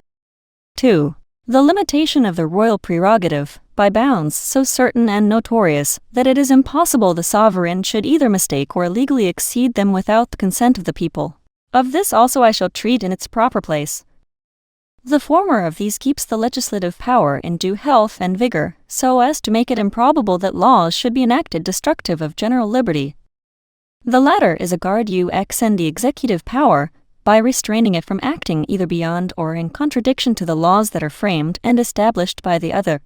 S1: 2. The limitation of the royal prerogative, by bounds so certain and notorious that it is impossible the sovereign should either mistake or illegally exceed them without the consent of the people. Of this also I shall treat in its proper place. The former of these keeps the legislative power in due health and vigor, so as to make it improbable that laws should be enacted destructive of general liberty. The latter is a guard and the executive power, by restraining it from acting either beyond or in contradiction to the laws that are framed and established by the other.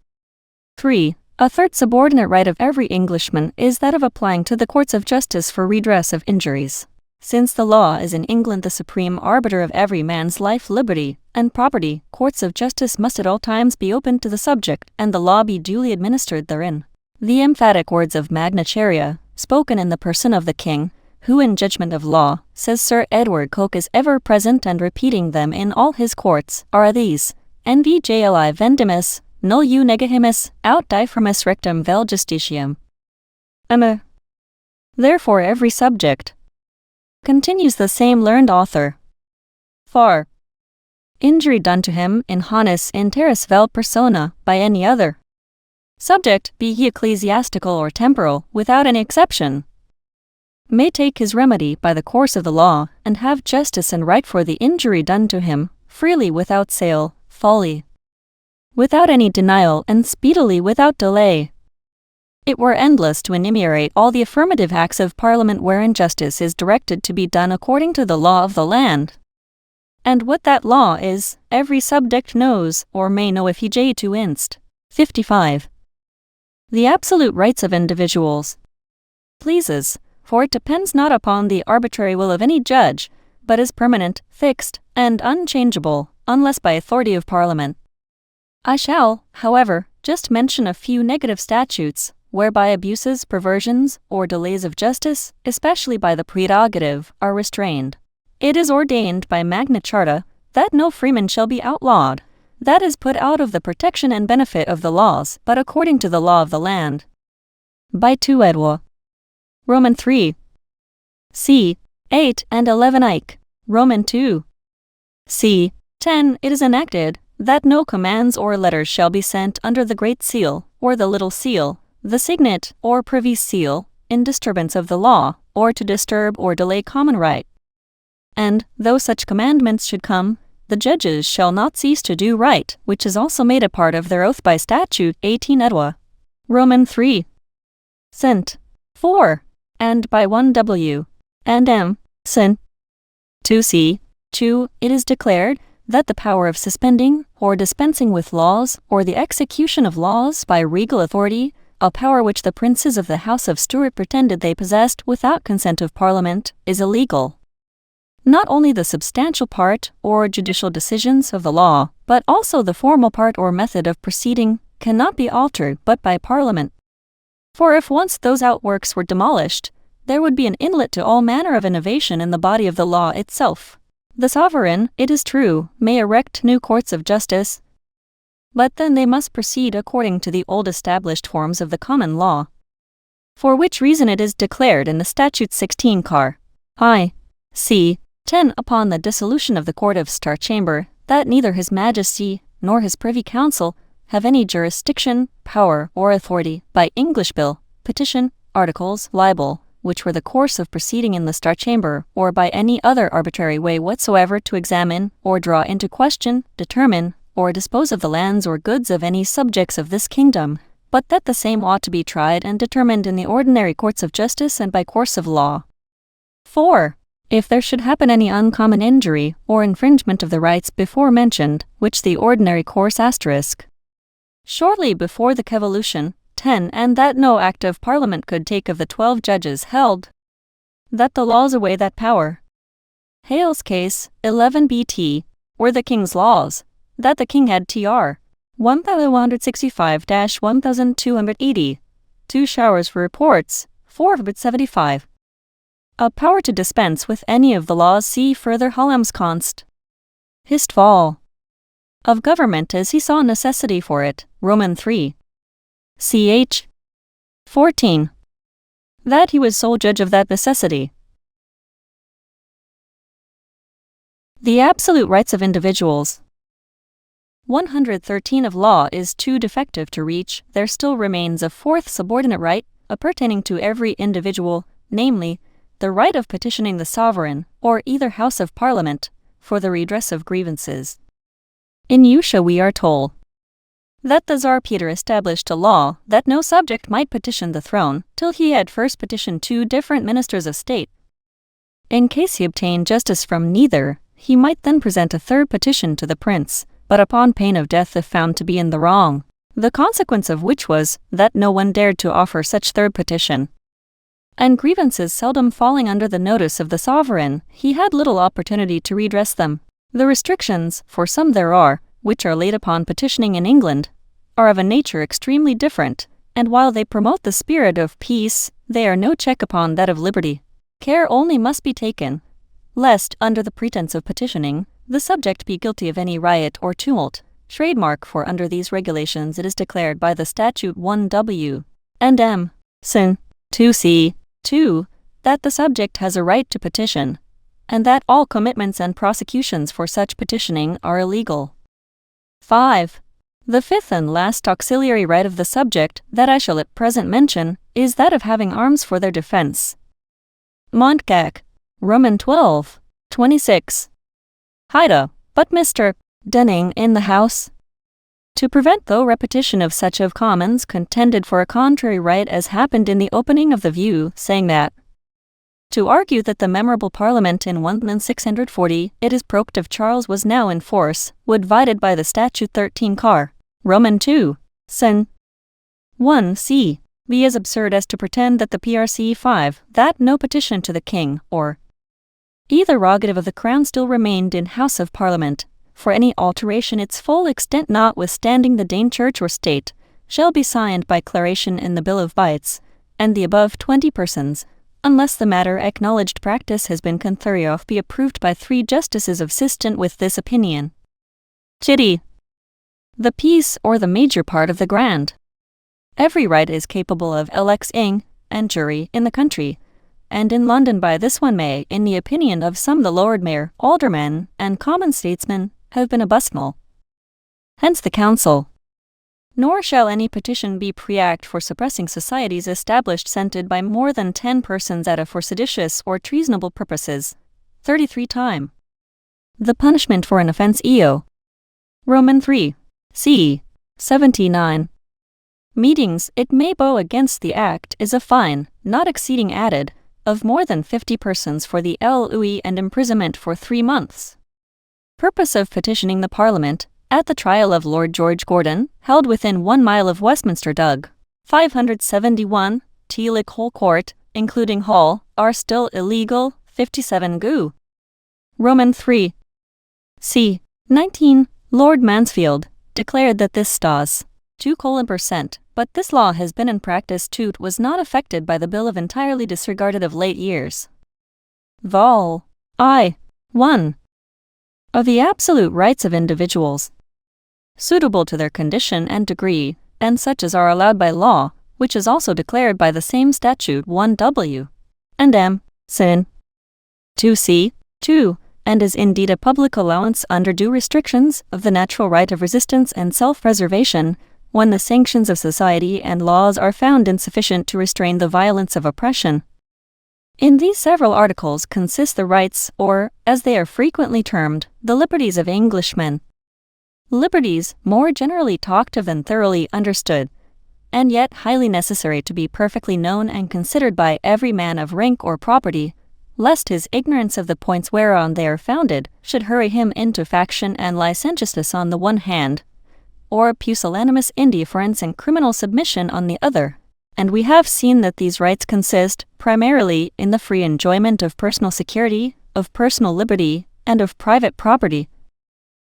S1: 3. A third subordinate right of every Englishman is that of applying to the courts of justice for redress of injuries. Since the law is in England the supreme arbiter of every man's life, liberty, and property, courts of justice must at all times be open to the subject, and the law be duly administered therein. The emphatic words of Magna Charta, spoken in the person of the King, who in judgment of law, says Sir Edward Coke, is ever present and repeating them in all his courts, are these: NVJLI vendimus, nul u negahimus, aut difframus rectum vel justitiam. Therefore every subject, continues the same learned author, far injury done to him in honis interis vel persona by any other subject, be he ecclesiastical or temporal, without any exception, may take his remedy by the course of the law, and have justice and right for the injury done to him, freely without sale, folly, without any denial, and speedily without delay. It were endless to enumerate all the affirmative acts of Parliament wherein justice is directed to be done according to the law of the land. And what that law is, every subject knows, or may know if he j to inst. 55. The absolute rights of individuals pleases, for it depends not upon the arbitrary will of any judge, but is permanent, fixed, and unchangeable, unless by authority of Parliament. I shall, however, just mention a few negative statutes, whereby abuses, perversions, or delays of justice, especially by the prerogative, are restrained. It is ordained by Magna Charta that no freeman shall be outlawed, that is put out of the protection and benefit of the laws, but according to the law of the land. By 2 Edwa. Roman 3. C. 8 and 11 Ike. Roman 2. C. 10. It is enacted that no commands or letters shall be sent under the Great Seal, or the Little Seal, the Signet, or Privy Seal, in disturbance of the law, or to disturb or delay common right. And, though such commandments should come, the judges shall not cease to do right, which is also made a part of their oath by statute 18 Edwa. Roman 3. Sent. 4. And by 1 W. and M. Sin. 2c. 2. It is declared that the power of suspending or dispensing with laws or the execution of laws by regal authority, a power which the princes of the House of Stuart pretended they possessed without consent of Parliament, is illegal. Not only the substantial part or judicial decisions of the law, but also the formal part or method of proceeding, cannot be altered but by Parliament. For if once those outworks were demolished, there would be an inlet to all manner of innovation in the body of the law itself. The sovereign, it is true, may erect new courts of justice, but then they must proceed according to the old established forms of the common law. For which reason it is declared in the Statute 16 Car. I. C. 10 upon the dissolution of the Court of Star Chamber, that neither His Majesty nor His Privy Council have any jurisdiction, power, or authority, by English bill, petition, articles, libel, which were the course of proceeding in the Star Chamber, or by any other arbitrary way whatsoever to examine, or draw into question, determine, or dispose of the lands or goods of any subjects of this kingdom, but that the same ought to be tried and determined in the ordinary courts of justice and by course of law. 4. If there should happen any uncommon injury or infringement of the rights before mentioned, which the ordinary course *, shortly before the Convolution, 10 and that no act of Parliament could take of the 12 judges held, that the laws away that power. Hale's case, 11 BT, were the King's laws, that the King had tr. 1165-1280, 2 showers for reports, 475. A power to dispense with any of the laws see further Hallam's const. Hist fall. Of government as he saw necessity for it, Roman 3. Ch. 14. That he was sole judge of that necessity. The absolute rights of individuals. 113 of law is too defective to reach. There still remains a fourth subordinate right, appertaining to every individual, namely, the right of petitioning the sovereign, or either House of Parliament, for the redress of grievances. In Usha we are told that the Tsar Peter established a law that no subject might petition the throne till he had first petitioned 2 different ministers of state. In case he obtained justice from neither, he might then present a third petition to the prince, but upon pain of death if found to be in the wrong, the consequence of which was that no one dared to offer such third petition. And grievances seldom falling under the notice of the sovereign, he had little opportunity to redress them. The restrictions, for some there are, which are laid upon petitioning in England, are of a nature extremely different, and while they promote the spirit of peace, they are no check upon that of liberty. Care only must be taken, lest, under the pretense of petitioning, the subject be guilty of any riot or tumult, trademark for under these regulations it is declared by the Statute 1W and M. Sin. 2c. 2, that the subject has a right to petition, and that all commitments and prosecutions for such petitioning are illegal. 5. The fifth and last auxiliary right of the subject that I shall at present mention is that of having arms for their defense. Montgac, Roman 12, 26. Haida, but Mr. Denning in the House. To prevent the repetition of such of Commons contended for a contrary right as happened in the opening of the view, saying that to argue that the memorable Parliament in 1640 it is proclaimed of Charles was now in force, would vited by the Statute 13 Car. Roman 2. Sen. 1 c. be as absurd as to pretend that the PRC 5, that no petition to the King, or either rogative of the Crown still remained in House of Parliament, for any alteration its full extent notwithstanding the Dane Church or State, shall be signed by declaration in the Bill of Bites, and the above 20 persons, unless the matter acknowledged practice has been conthuriof be approved by 3 justices consistent with this opinion. Chitty. The piece or the major part of the grand. Every right is capable of electing and jury in the country, and in London by this one may, in the opinion of some the Lord Mayor, aldermen, and common statesmen, have been abusnal. Hence the council. Nor shall any petition be preact for suppressing societies established scented by more than 10 persons at a for seditious or treasonable purposes. 33 time. The punishment for an offense eo. Roman 3. c. 79. Meetings it may bow against the act is a fine, not exceeding added, of more than 50 persons for the LUE and imprisonment for 3 months. Purpose of petitioning the Parliament, at the trial of Lord George Gordon, held within 1 mile of Westminster Dug. 571, Teelick Hall Court, including Hall, are still illegal, 57 Gu. Roman 3. c. 19, Lord Mansfield, declared that this stas 2%, but this law has been in practice too was not affected by the bill of entirely disregarded of late years. Vol. I. 1. Of the absolute rights of individuals, suitable to their condition and degree, and such as are allowed by law, which is also declared by the same statute 1W. and M. Sin. 2c. 2, and is indeed a public allowance under due restrictions of the natural right of resistance and self-preservation, when the sanctions of society and laws are found insufficient to restrain the violence of oppression. In these several articles consist the rights, or, as they are frequently termed, the liberties of Englishmen. Liberties, more generally talked of than thoroughly understood, and yet highly necessary to be perfectly known and considered by every man of rank or property, lest his ignorance of the points whereon they are founded should hurry him into faction and licentiousness on the one hand, or pusillanimous indifference and criminal submission on the other. And we have seen that these rights consist, primarily, in the free enjoyment of personal security, of personal liberty, and of private property.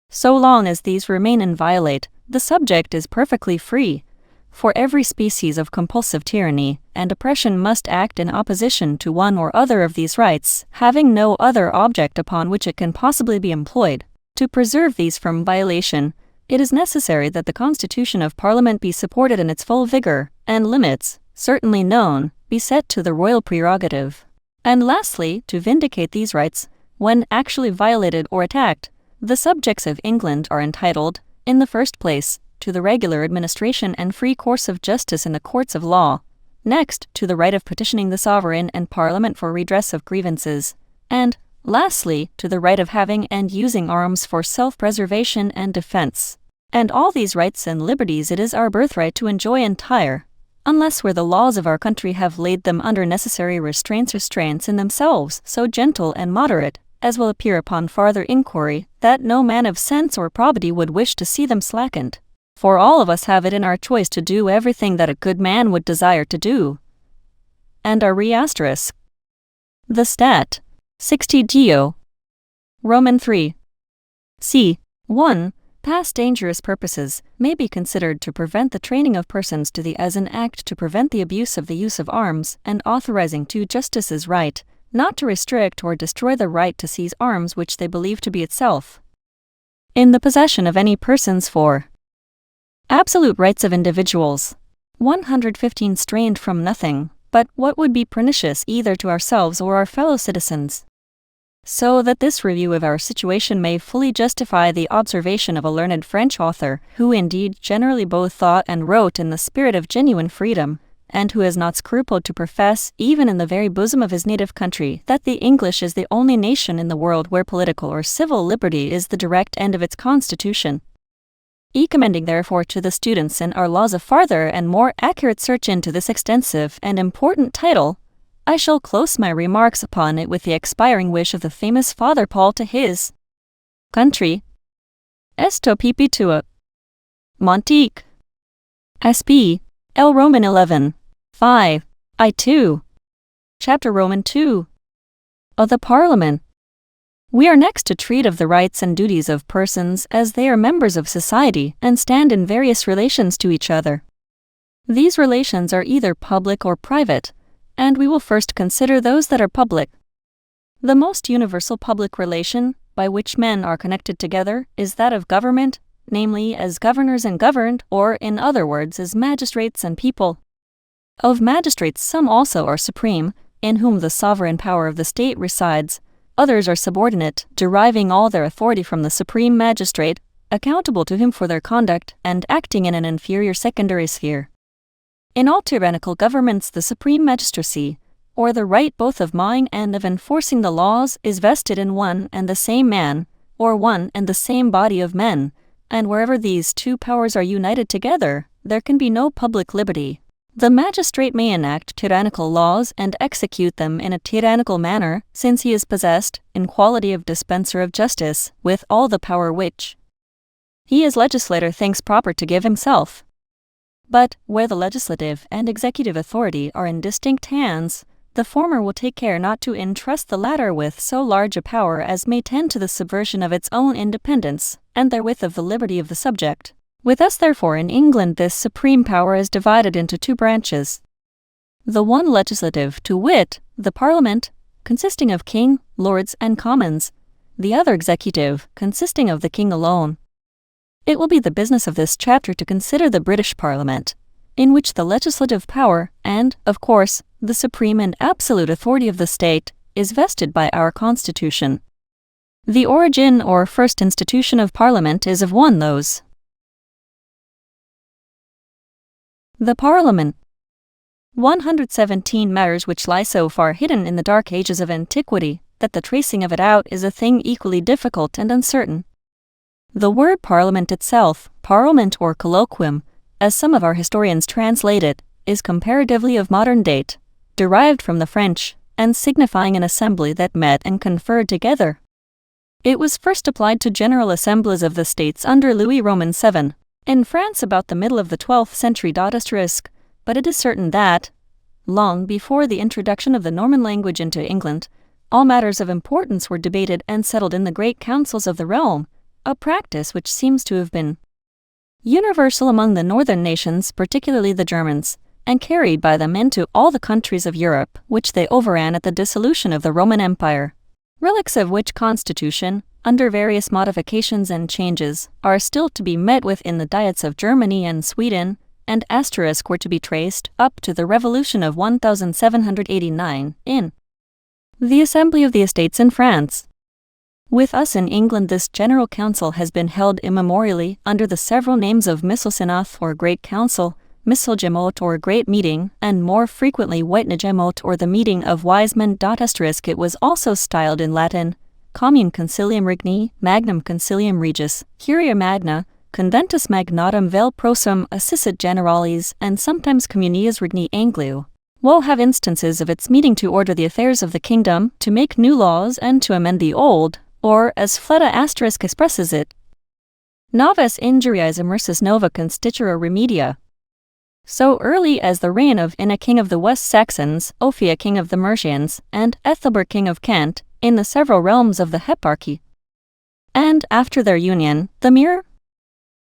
S1: So long as these remain inviolate, the subject is perfectly free, for every species of compulsive tyranny and oppression must act in opposition to one or other of these rights, having no other object upon which it can possibly be employed. To preserve these from violation, it is necessary that the Constitution of Parliament be supported in its full vigor, and limits, certainly known, be set to the royal prerogative. And lastly, to vindicate these rights, when actually violated or attacked, the subjects of England are entitled, in the first place, to the regular administration and free course of justice in the courts of law, next, to the right of petitioning the Sovereign and Parliament for redress of grievances, and, lastly, to the right of having and using arms for self-preservation and defense. And all these rights and liberties it is our birthright to enjoy entire, unless where the laws of our country have laid them under necessary restraints in themselves so gentle and moderate, as will appear upon farther inquiry, that no man of sense or probity would wish to see them slackened. For all of us have it in our choice to do everything that a good man would desire to do. And our re***. The Stat. 60 Geo. Roman 3. c. 1. Past dangerous purposes may be considered to prevent the training of persons to the as an act to prevent the abuse of the use of arms, and authorizing to justice's right, not to restrict or destroy the right to seize arms which they believe to be itself in the possession of any persons for absolute rights of individuals. 115 strained from nothing, but what would be pernicious either to ourselves or our fellow citizens. So that this review of our situation may fully justify the observation of a learned French author, who indeed generally both thought and wrote in the spirit of genuine freedom, and who has not scrupled to profess, even in the very bosom of his native country, that the English is the only nation in the world where political or civil liberty is the direct end of its constitution. Commending therefore to the students in our laws a farther and more accurate search into this extensive and important title, I shall close my remarks upon it with the expiring wish of the famous Father Paul to his country. Esto pipitua. Montique. Sp. L. Roman 11. 5. I2. Chapter Roman 2. Of the Parliament. We are next to treat of the rights and duties of persons as they are members of society and stand in various relations to each other. These relations are either public or private, and we will first consider those that are public. The most universal public relation, by which men are connected together, is that of government, namely as governors and governed, or in other words as magistrates and people. Of magistrates some also are supreme, in whom the sovereign power of the state resides. Others are subordinate, deriving all their authority from the supreme magistrate, accountable to him for their conduct, and acting in an inferior secondary sphere. In all tyrannical governments the supreme magistracy, or the right both of mowing and of enforcing the laws, is vested in one and the same man, or one and the same body of men, and wherever these two powers are united together, there can be no public liberty. The magistrate may enact tyrannical laws and execute them in a tyrannical manner, since he is possessed, in quality of dispenser of justice, with all the power which he as legislator thinks proper to give himself. But, where the legislative and executive authority are in distinct hands, the former will take care not to entrust the latter with so large a power as may tend to the subversion of its own independence, and therewith of the liberty of the subject. With us, therefore, in England, this supreme power is divided into two branches. The one legislative, to wit, the Parliament, consisting of King, Lords, and Commons; the other executive, consisting of the King alone. It will be the business of this chapter to consider the British Parliament, in which the legislative power, and, of course, the supreme and absolute authority of the state, is vested by our Constitution. The origin or first institution of Parliament is of those. The Parliament. 117 matters which lie so far hidden in the dark ages of antiquity, that the tracing of it out is a thing equally difficult and uncertain. The word Parliament itself, parlement or colloquium, as some of our historians translate it, is comparatively of modern date, derived from the French, and signifying an assembly that met and conferred together. It was first applied to general assemblies of the states under Louis Roman VII, in France about the middle of the 12th century. But it is certain that, long before the introduction of the Norman language into England, all matters of importance were debated and settled in the great councils of the realm, a practice which seems to have been universal among the northern nations, particularly the Germans, and carried by them into all the countries of Europe, which they overran at the dissolution of the Roman Empire. Relics of which constitution, under various modifications and changes, are still to be met with in the diets of Germany and Sweden, and asterisk were to be traced up to the Revolution of 1789 in the Assembly of the Estates in France. With us in England, this General Council has been held immemorially under the several names of Misselsynath or Great Council, Misselgemot or Great Meeting, and more frequently Witenagemot or the Meeting of Wise Men. It was also styled in Latin Commune Concilium Regni, Magnum Concilium Regis, Curia Magna, Conventus Magnatum Vel Prosum Assissit Generales, and sometimes Communias Regni Angliu. We'll have instances of its meeting to order the affairs of the kingdom, to make new laws, and to amend the old, or, as Fleta asterisk expresses it, Noves injuriae immersus nova constitura remedia. So early as the reign of Inna king of the West Saxons, Ophia king of the Mercians, and Ethelbert king of Kent, in the several realms of the Heptarchy. And after their union, the Mirror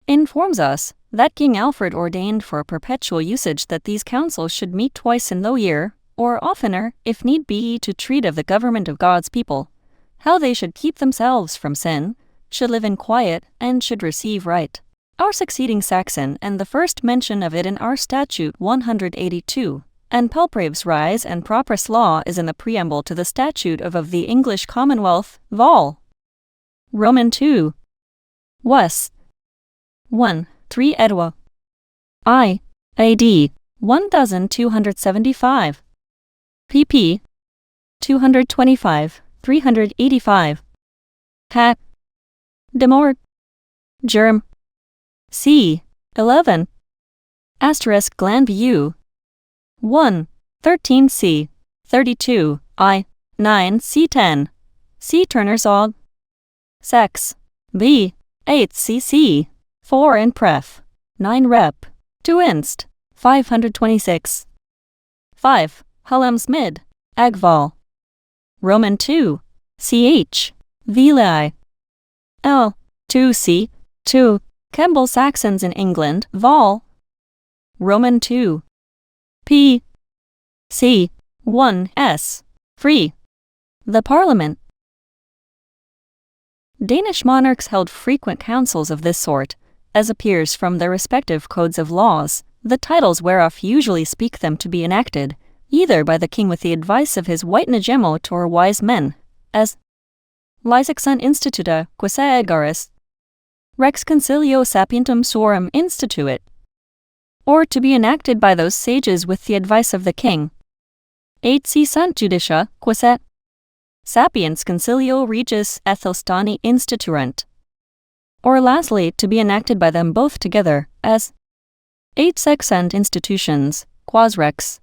S1: informs us that King Alfred ordained for perpetual usage that these councils should meet twice in the year, or oftener, if need be, to treat of the government of God's people, how they should keep themselves from sin, should live in quiet, and should receive right. Our succeeding Saxon, and the first mention of it in our Statute 182, and Palprave's rise and properest law is in the preamble to the Statute of the English Commonwealth, Vol. Roman 2. Was. 1. 3 Edwa. I. A.D. 1275. pp. 225, 385. Hat. Demort. Germ. C. 11. Asterisk Glanview. 1. 13c. 32. I. 9 c10. C. Turner's Og. Sex. B. 8 cc. 4 in pref. 9 rep. 2 inst. 526. 5. Hullam's mid. Agval. Roman 2. Ch. Vili. L. 2c. 2. Kemble Saxons in England, Vol. Roman 2. P. C. 1 s. Free. The Parliament. Danish monarchs held frequent councils of this sort, as appears from their respective codes of laws, the titles whereof usually speak them to be enacted, either by the king with the advice of his Witenagemot or wise men, as Lysaxun Instituta, quae Edgaris, Rex Concilio Sapientum Suorum Instituit, or to be enacted by those sages with the advice of the king. 8 si sunt judicia, quae Sapiens Concilio Regis Ethelstani Instituerant, or lastly to be enacted by them both together, as 8 sexant institutions, quas rex.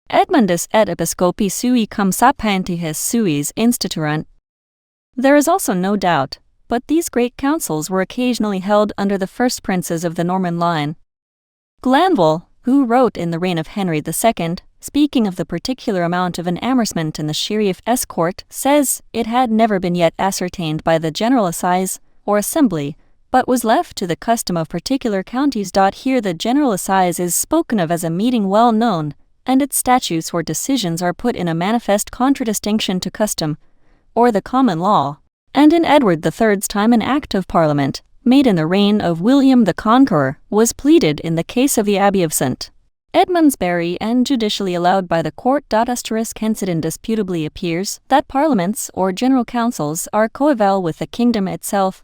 S1: Edmundus et episcopi sui cum sapientiis suis instituerant. There is also no doubt, but these great councils were occasionally held under the first princes of the Norman line. Glanville, who wrote in the reign of Henry II, speaking of the particular amount of an amercement in the sheriff's court, says, it had never been yet ascertained by the general assize, or assembly, but was left to the custom of particular counties. Here the general assize is spoken of as a meeting well known, and its statutes or decisions are put in a manifest contradistinction to custom, or the common law. And in Edward III's time an Act of Parliament, made in the reign of William the Conqueror, was pleaded in the case of the Abbey of St. Edmundsbury and judicially allowed by the court. Hence it indisputably appears that parliaments or general councils are coeval with the kingdom itself.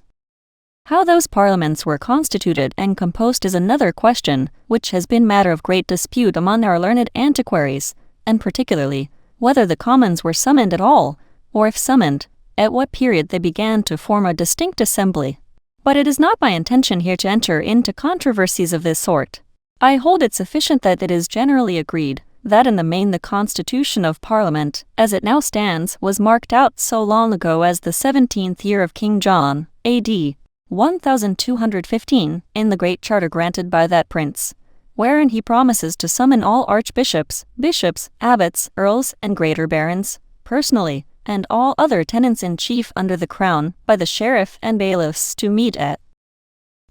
S1: How those parliaments were constituted and composed is another question, which has been matter of great dispute among our learned antiquaries, and particularly, whether the commons were summoned at all, or if summoned, at what period they began to form a distinct assembly. But it is not my intention here to enter into controversies of this sort. I hold it sufficient that it is generally agreed that in the main the constitution of Parliament, as it now stands, was marked out so long ago as the 17th year of King John, A.D. 1215, in the great charter granted by that prince, wherein he promises to summon all archbishops, bishops, abbots, earls, and greater barons, personally, and all other tenants-in-chief under the crown, by the sheriff and bailiffs, to meet at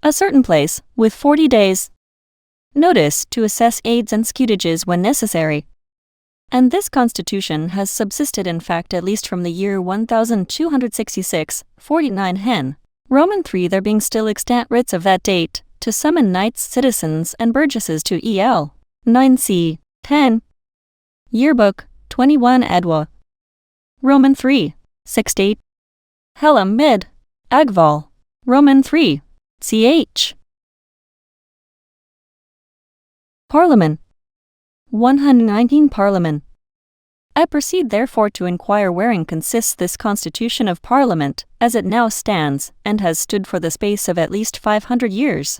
S1: a certain place, with 40 days' notice, to assess aids and scutages when necessary. And this constitution has subsisted in fact at least from the year 1266, 49 hen. Roman 3 there being still extant writs of that date, to summon knights, citizens, and burgesses to el. 9c. 10. Yearbook, 21 Adwa. Roman 3. 68. Hellam mid. Agval. Roman 3. ch. Parliament. 119 Parliament. I proceed therefore to inquire wherein consists this constitution of Parliament, as it now stands, and has stood for the space of at least 500 years.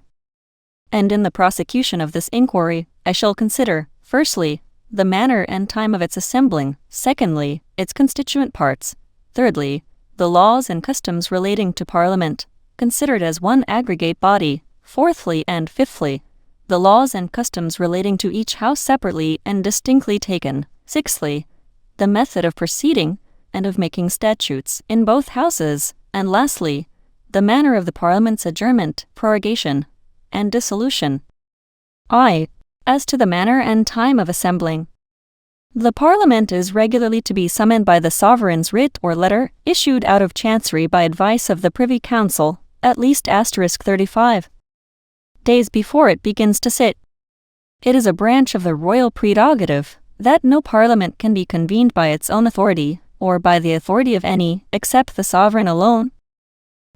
S1: And in the prosecution of this inquiry, I shall consider, firstly, the manner and time of its assembling, secondly, its constituent parts, thirdly, the laws and customs relating to Parliament, considered as one aggregate body, fourthly and fifthly, the laws and customs relating to each house separately and distinctly taken, sixthly, the method of proceeding and of making statutes in both houses, and lastly, the manner of the Parliament's adjournment, prorogation, and dissolution. As to the manner and time of assembling, the Parliament is regularly to be summoned by the sovereign's writ or letter, issued out of Chancery by advice of the Privy Council, at least *35 days before it begins to sit. It is a branch of the royal prerogative that no Parliament can be convened by its own authority, or by the authority of any, except the sovereign alone.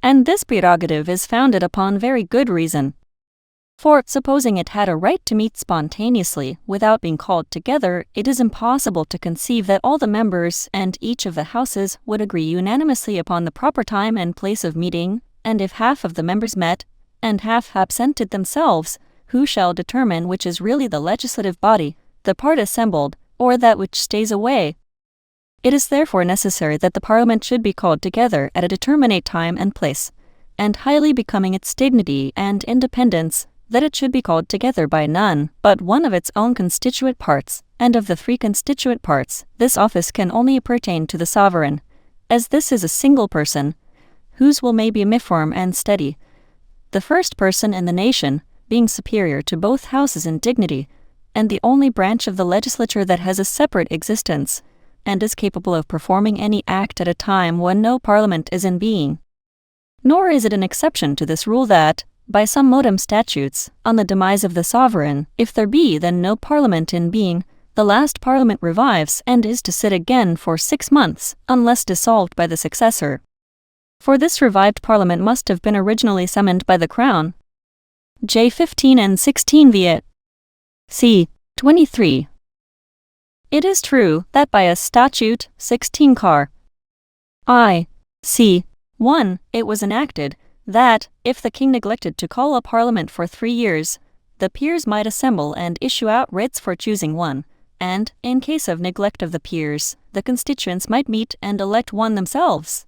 S1: And this prerogative is founded upon very good reason. For, supposing it had a right to meet spontaneously, without being called together, it is impossible to conceive that all the members and each of the houses would agree unanimously upon the proper time and place of meeting, and if half of the members met, and half absented themselves, who shall determine which is really the legislative body, the part assembled, or that which stays away? It is therefore necessary that the Parliament should be called together at a determinate time and place, and highly becoming its dignity and independence, that it should be called together by none but one of its own constituent parts, and of the 3 constituent parts, this office can only pertain to the sovereign, as this is a single person, whose will may be uniform and steady, the first person in the nation, being superior to both houses in dignity, and the only branch of the legislature that has a separate existence, and is capable of performing any act at a time when no Parliament is in being. Nor is it an exception to this rule that, by some modem statutes, on the demise of the sovereign, if there be then no Parliament in being, the last Parliament revives and is to sit again for 6 months, unless dissolved by the successor. For this revived Parliament must have been originally summoned by the Crown. J. 15 and 16 viet. C. 23. It is true that by a statute 16 Car. I. C. 1, it was enacted, that, if the king neglected to call a Parliament for 3 years, the peers might assemble and issue out writs for choosing one, and, in case of neglect of the peers, the constituents might meet and elect one themselves.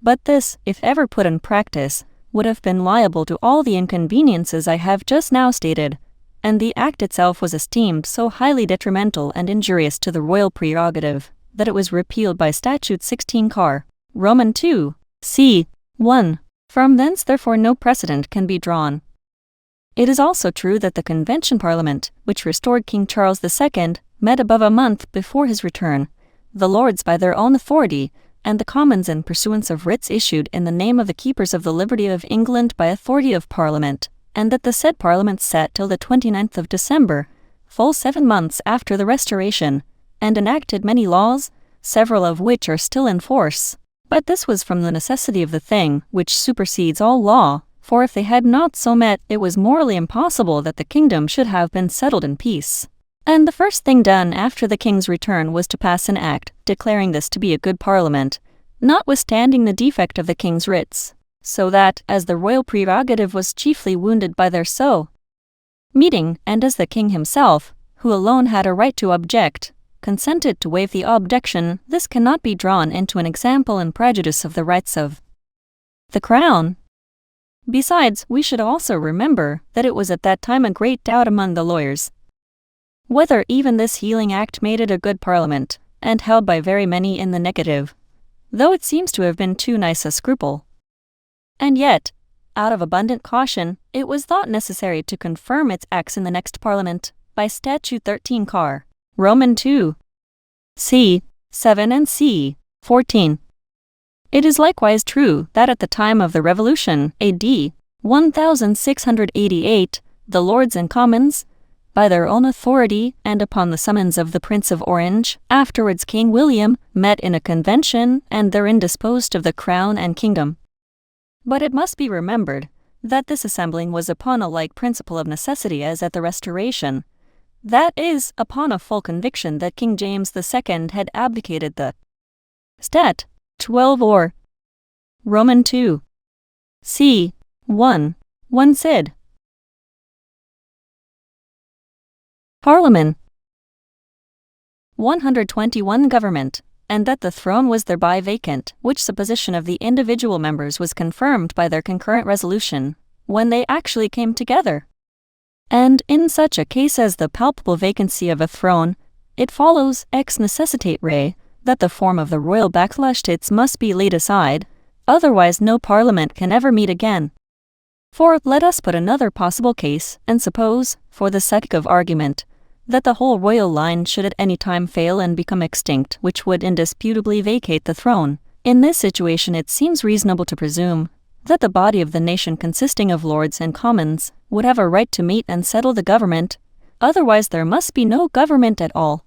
S1: But this, if ever put in practice, would have been liable to all the inconveniences I have just now stated, and the act itself was esteemed so highly detrimental and injurious to the royal prerogative, that it was repealed by Statute 16 Car. Roman 2, c. 1. From thence therefore no precedent can be drawn. It is also true that the Convention Parliament, which restored King Charles II, met above a month before his return, the Lords by their own authority, and the Commons in pursuance of writs issued in the name of the keepers of the liberty of England by authority of Parliament, and that the said Parliament sat till the 29th of December, full 7 months after the Restoration, and enacted many laws, several of which are still in force. But this was from the necessity of the thing, which supersedes all law, for if they had not so met, it was morally impossible that the kingdom should have been settled in peace. And the first thing done after the king's return was to pass an act, declaring this to be a good parliament, notwithstanding the defect of the king's writs, so that, as the royal prerogative was chiefly wounded by their so meeting, and as the king himself, who alone had a right to object, consented to waive the objection, this cannot be drawn into an example and prejudice of the rights of the crown. Besides, we should also remember that it was at that time a great doubt among the lawyers whether even this healing act made it a good parliament, and held by very many in the negative, though it seems to have been too nice a scruple. And yet, out of abundant caution, it was thought necessary to confirm its acts in the next parliament by Statute 13 Car. Roman 2, c. 7 and c. 14. It is likewise true that at the time of the Revolution, A.D. 1688, the Lords and Commons, by their own authority and upon the summons of the Prince of Orange, afterwards King William, met in a convention and therein disposed of the crown and kingdom. But it must be remembered that this assembling was upon a like principle of necessity as at the Restoration, that is, upon a full conviction that King James II had abdicated the Stat. 12 or Roman 2, c. 1 cid. Parliament 121 Government, and that the throne was thereby vacant, which supposition of the individual members was confirmed by their concurrent resolution, when they actually came together. And in such a case as the palpable vacancy of a throne, it follows ex necessitate re, that the form of the royal Backstone must be laid aside, otherwise no parliament can ever meet again. For let us put another possible case, and suppose, for the sake of argument, that the whole royal line should at any time fail and become extinct, which would indisputably vacate the throne. In this situation it seems reasonable to presume that the body of the nation consisting of Lords and Commons would have a right to meet and settle the government, otherwise there must be no government at all.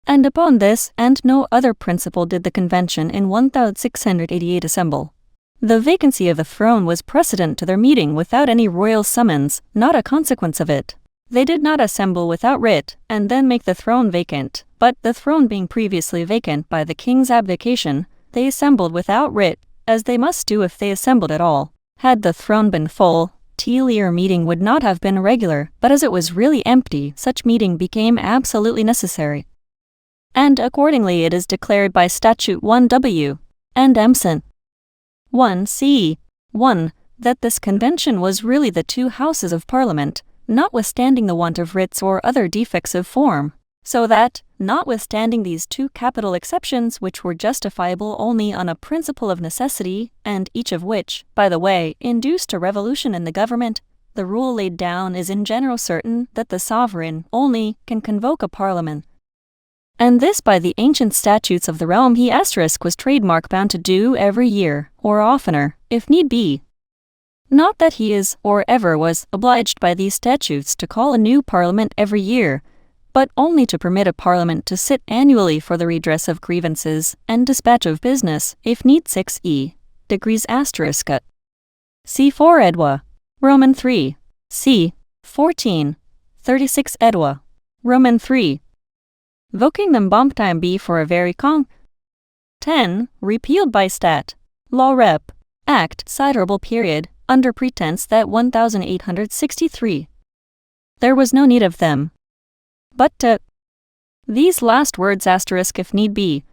S1: And upon this and no other principle did the Convention in 1688 assemble. The vacancy of the throne was precedent to their meeting without any royal summons, not a consequence of it. They did not assemble without writ, and then make the throne vacant, but the throne being previously vacant by the king's abdication, they assembled without writ, as they must do if they assembled at all. Had the throne been full, earlier meeting would not have been regular, but as it was really empty, such meeting became absolutely necessary. And accordingly it is declared by Statute 1W and Empson 1c. 1, that this convention was really the two houses of Parliament, notwithstanding the want of writs or other defects of form, so that, notwithstanding these two capital exceptions which were justifiable only on a principle of necessity, and each of which, by the way, induced a revolution in the government, the rule laid down is in general certain that the sovereign only can convoke a parliament. And this by the ancient statutes of the realm he was trademark bound to do every year, or oftener, if need be. Not that he is, or ever was, obliged by these statutes to call a new parliament every year, but only to permit a parliament to sit annually for the redress of grievances and dispatch of business, if need 6e. degrees asterisk. C4 edwa. Roman 3. C. 14. 36 edwa. Roman 3. Voking them bomptime be for a very 10. Repealed by Stat. Law Rep. Act. Ciderable period, under pretense that 1863. there was no need of them. But these last words asterisk if need be,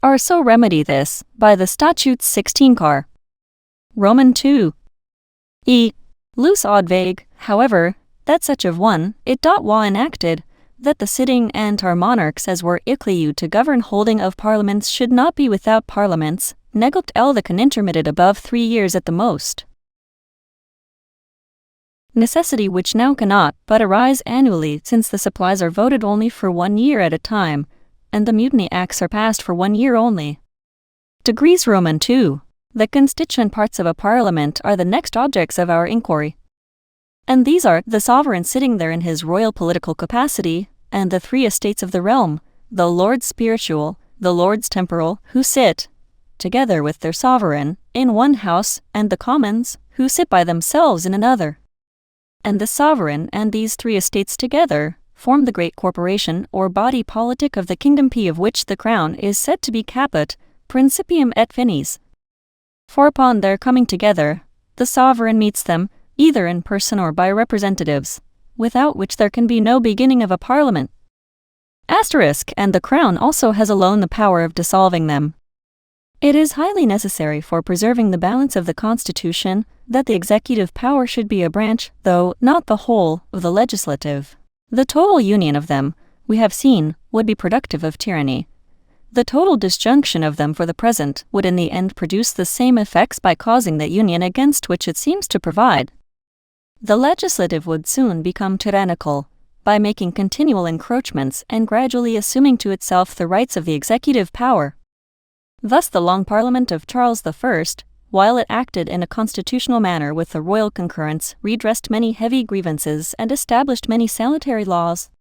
S1: are so remedy this, by the statutes 16 car. Roman 2. Loose odd vague, however, that such of one, it dot wa enacted, that the sitting and our monarchs as were icliu to govern holding of parliaments should not be without parliaments, neglect the can intermitted above 3 years at the most. Necessity which now cannot but arise annually, since the supplies are voted only for 1 year at a time, and the mutiny acts are passed for 1 year only. Degrees Roman 2. The constituent parts of a parliament are the next objects of our inquiry. And these are the sovereign sitting there in his royal political capacity, and the 3 estates of the realm, the lords spiritual, the lords temporal, who sit, together with their sovereign, in one house, and the commons, who sit by themselves in another. And the sovereign and these 3 estates together form the great corporation or body politic of the kingdom P, of which the crown is said to be caput, principium et finis. For upon their coming together, the sovereign meets them, either in person or by representatives, without which there can be no beginning of a parliament. Asterisk, and the crown also has alone the power of dissolving them. It is highly necessary for preserving the balance of the Constitution that the executive power should be a branch, though not the whole, of the legislative. The total union of them, we have seen, would be productive of tyranny. The total disjunction of them for the present would in the end produce the same effects by causing that union against which it seems to provide. The legislative would soon become tyrannical, by making continual encroachments and gradually assuming to itself the rights of the executive power. Thus the long Parliament of Charles I, while it acted in a constitutional manner with the royal concurrence, redressed many heavy grievances and established many salutary laws.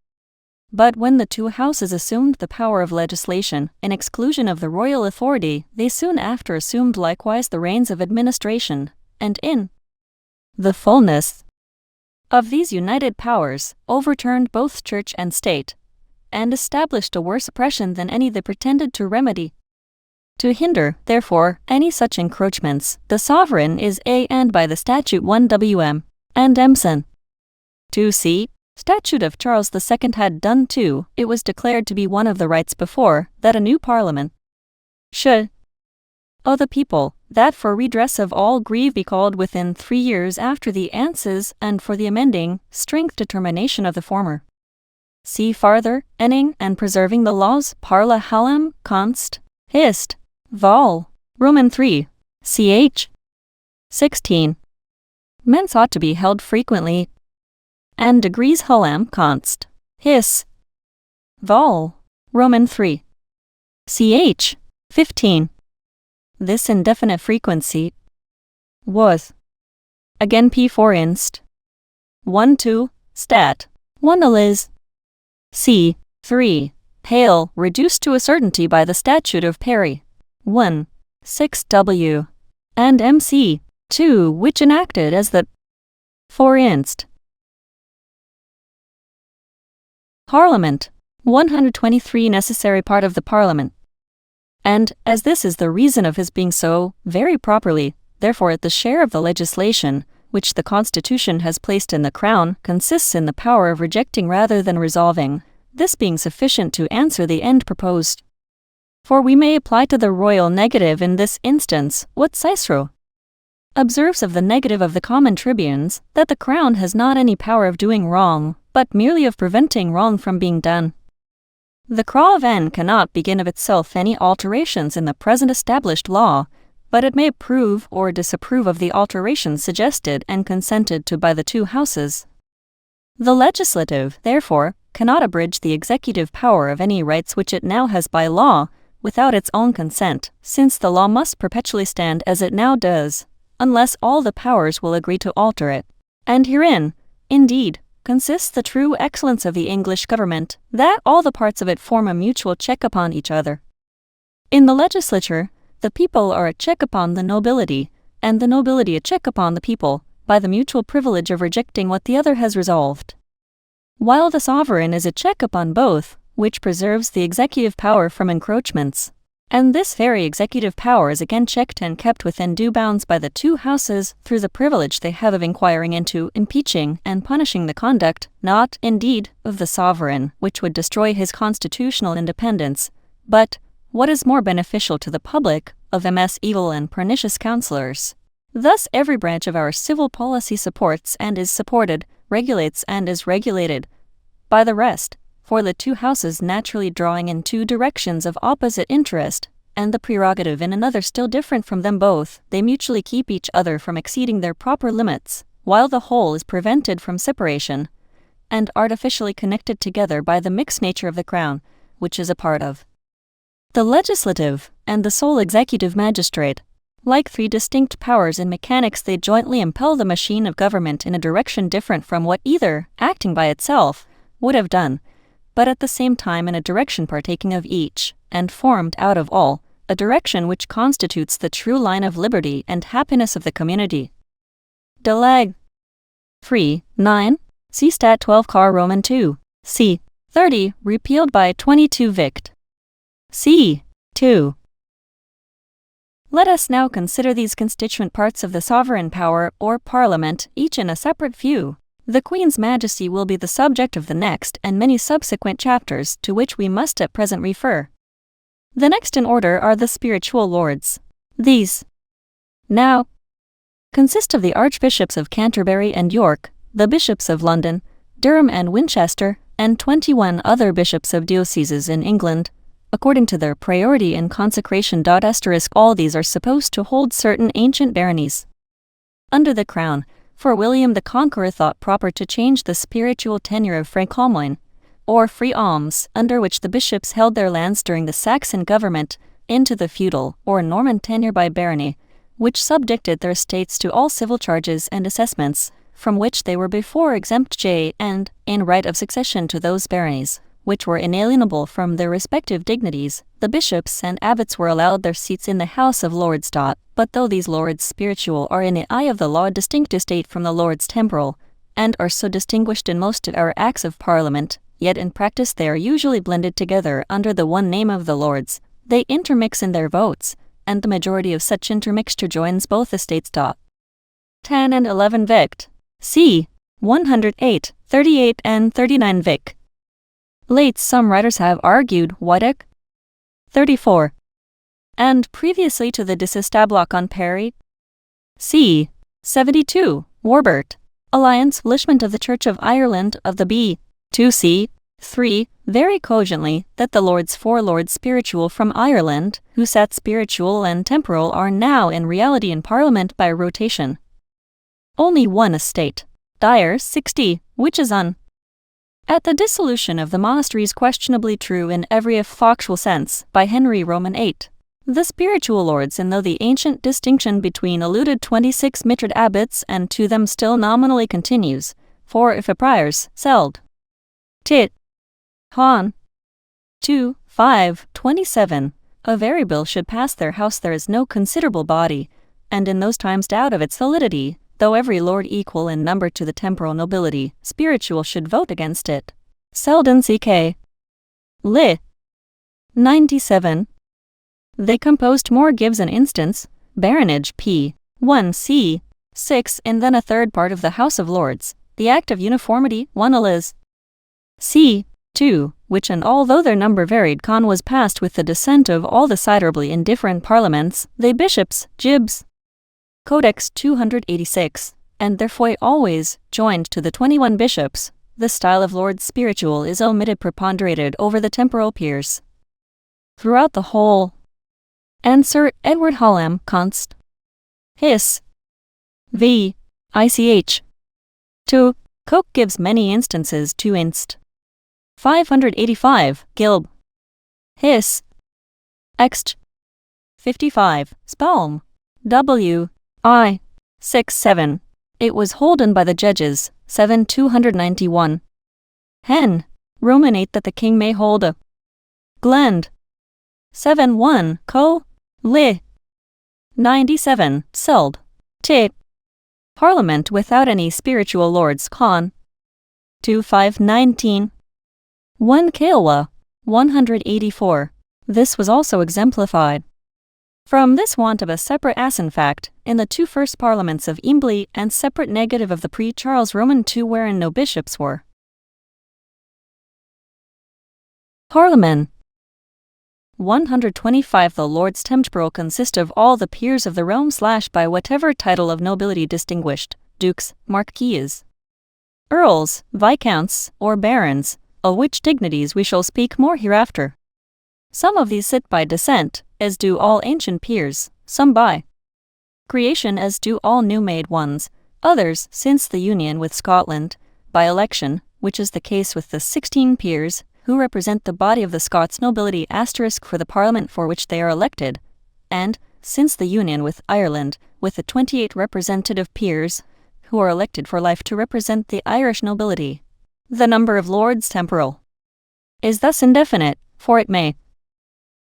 S1: But when the 2 houses assumed the power of legislation, in exclusion of the royal authority, they soon after assumed likewise the reins of administration, and in the fullness of these united powers, overturned both church and state, and established a worse oppression than any they pretended to remedy. To hinder, therefore, any such encroachments, the sovereign is and by the statute 1 Wm. and Emson. 2c. Statute of Charles II had done too, it was declared to be one of the rights before, that a new parliament should owe the people, that for redress of all grieve be called within 3 years after the anses, and for the amending, strength determination of the former. See farther, enning and preserving the laws, parla halem, const, hist, vol. Roman 3. Ch. 16. Men sought to be held frequently, and degrees halem const, his, vol. Roman 3. Ch. 15. This indefinite frequency was again P4 inst. 1 2 stat. 1 Eliz. C. 3. Hail, reduced to a certainty by the statute of Perry. 1. 6 W. And MC. 2, which enacted as the 4 inst. Parliament. 123 necessary part of the Parliament. And, as this is the reason of his being so, very properly, therefore the share of the legislation, which the Constitution has placed in the Crown, consists in the power of rejecting rather than resolving, this being sufficient to answer the end proposed. For we may apply to the royal negative in this instance what Cicero observes of the negative of the common tribunes, that the Crown has not any power of doing wrong, but merely of preventing wrong from being done. The Craw of N cannot begin of itself any alterations in the present established law, but it may approve or disapprove of the alterations suggested and consented to by the 2 houses. The legislative, therefore, cannot abridge the executive power of any rights which it now has by law, without its own consent, since the law must perpetually stand as it now does, unless all the powers will agree to alter it. And herein, indeed, consists the true excellence of the English government, that all the parts of it form a mutual check upon each other. In the legislature, the people are a check upon the nobility, and the nobility a check upon the people, by the mutual privilege of rejecting what the other has resolved. While the sovereign is a check upon both, which preserves the executive power from encroachments. And this very executive power is again checked and kept within due bounds by the two houses through the privilege they have of inquiring into, impeaching, and punishing the conduct, not, indeed, of the sovereign, which would destroy his constitutional independence, but, what is more beneficial to the public, of MS evil and pernicious counselors. Thus every branch of our civil policy supports and is supported, regulates and is regulated by the rest, for the two houses naturally drawing in two directions of opposite interest, and the prerogative in another still different from them both, they mutually keep each other from exceeding their proper limits, while the whole is prevented from separation, and artificially connected together by the mixed nature of the crown, which is a part of the legislative, and the sole executive magistrate. Like three distinct powers in mechanics, they jointly impel the machine of government in a direction different from what either, acting by itself, would have done, but at the same time in a direction partaking of each, and formed out of all, a direction which constitutes the true line of liberty and happiness of the community. Deleg. 3. 9. See Stat 12 Car Roman 2. C. 30, repealed by 22 Vict. C. 2. Let us now consider these constituent parts of the sovereign power, or parliament, each in a separate view. The Queen's Majesty will be the subject of the next and many subsequent chapters, to which we must at present refer. The next in order are the spiritual lords. These now consist of the Archbishops of Canterbury and York, the Bishops of London, Durham and Winchester, and 21 other bishops of dioceses in England, according to their priority and consecration. All these are supposed to hold certain ancient baronies under the crown, for William the Conqueror thought proper to change the spiritual tenure of Francomoine, or free alms, under which the bishops held their lands during the Saxon government, into the feudal, or Norman tenure by barony, which subjected their estates to all civil charges and assessments, from which they were before exempt, and, in right of succession to those baronies, which were inalienable from their respective dignities, the bishops and abbots were allowed their seats in the House of Lords. But though these lords spiritual are in the eye of the law a distinct estate from the lords temporal, and are so distinguished in most of our Acts of Parliament, yet in practice they are usually blended together under the one name of the lords. They intermix in their votes, and the majority of such intermixture joins both estates. 10 and 11 Vict. C. 108, 38 and 39 Vic. Late some writers have argued Waddick 34, and previously to the disestablishment on Perry C. 72, Warbert, Alliance Lishment of the Church of Ireland of the B. 2c. 3, very cogently, that the lords four lords spiritual from Ireland, who sat spiritual and temporal, are now in reality in Parliament by rotation. Only one estate, Dyer 60, which is on at the dissolution of the monasteries questionably true in every factual sense, by Henry Roman 8. The spiritual lords, and though the ancient distinction between alluded 26 mitred abbots and to them still nominally continues, for if a priors, seld. Tit. Hon. 2, 5, 27, a variable should pass their house, there is no considerable body, and in those times doubt of its validity, though every lord equal in number to the temporal nobility, spiritual should vote against it. Selden C.K. Lit. 97. They composed more gives an instance, baronage p. 1 c. 6 and then a third part of the House of Lords, the Act of Uniformity 1 Eliz. c. 2, which and although their number varied was passed with the dissent of all decidedly in different parliaments, they bishops, Gibbs, Codex 286, and therefore always joined to the 21 bishops. The style of lords spiritual is omitted, preponderated over the temporal peers throughout the whole. And Sir Edward Hallam, const. His. V. Ich. 2. Coke gives many instances to inst. 585, Gilb. His. Ext. 55, Spalm. W. I. 6 7. It was holden by the judges, 7 291. Hen. Ruminate that the king may hold a. Glend. 7 1, Co. Li. 97, Seld. Tit. Parliament without any spiritual lords. Con. 2 5 19. 1 Kailwa. 184. This was also exemplified from this want of a separate as in fact, in the two first parliaments of Embley and separate negative of the pre-Charles Roman II wherein no bishops were. Parliament 125. The Lords Temporal consist of all the peers of the realm / by whatever title of nobility distinguished, dukes, marquises, earls, viscounts, or barons, of which dignities we shall speak more hereafter. Some of these sit by descent, as do all ancient peers, some by creation as do all new-made ones, others, since the union with Scotland, by election, which is the case with the 16 peers, who represent the body of the Scots nobility * for the parliament for which they are elected, and, since the union with Ireland, with the 28 representative peers, who are elected for life to represent the Irish nobility. The number of Lords Temporal is thus indefinite, for it may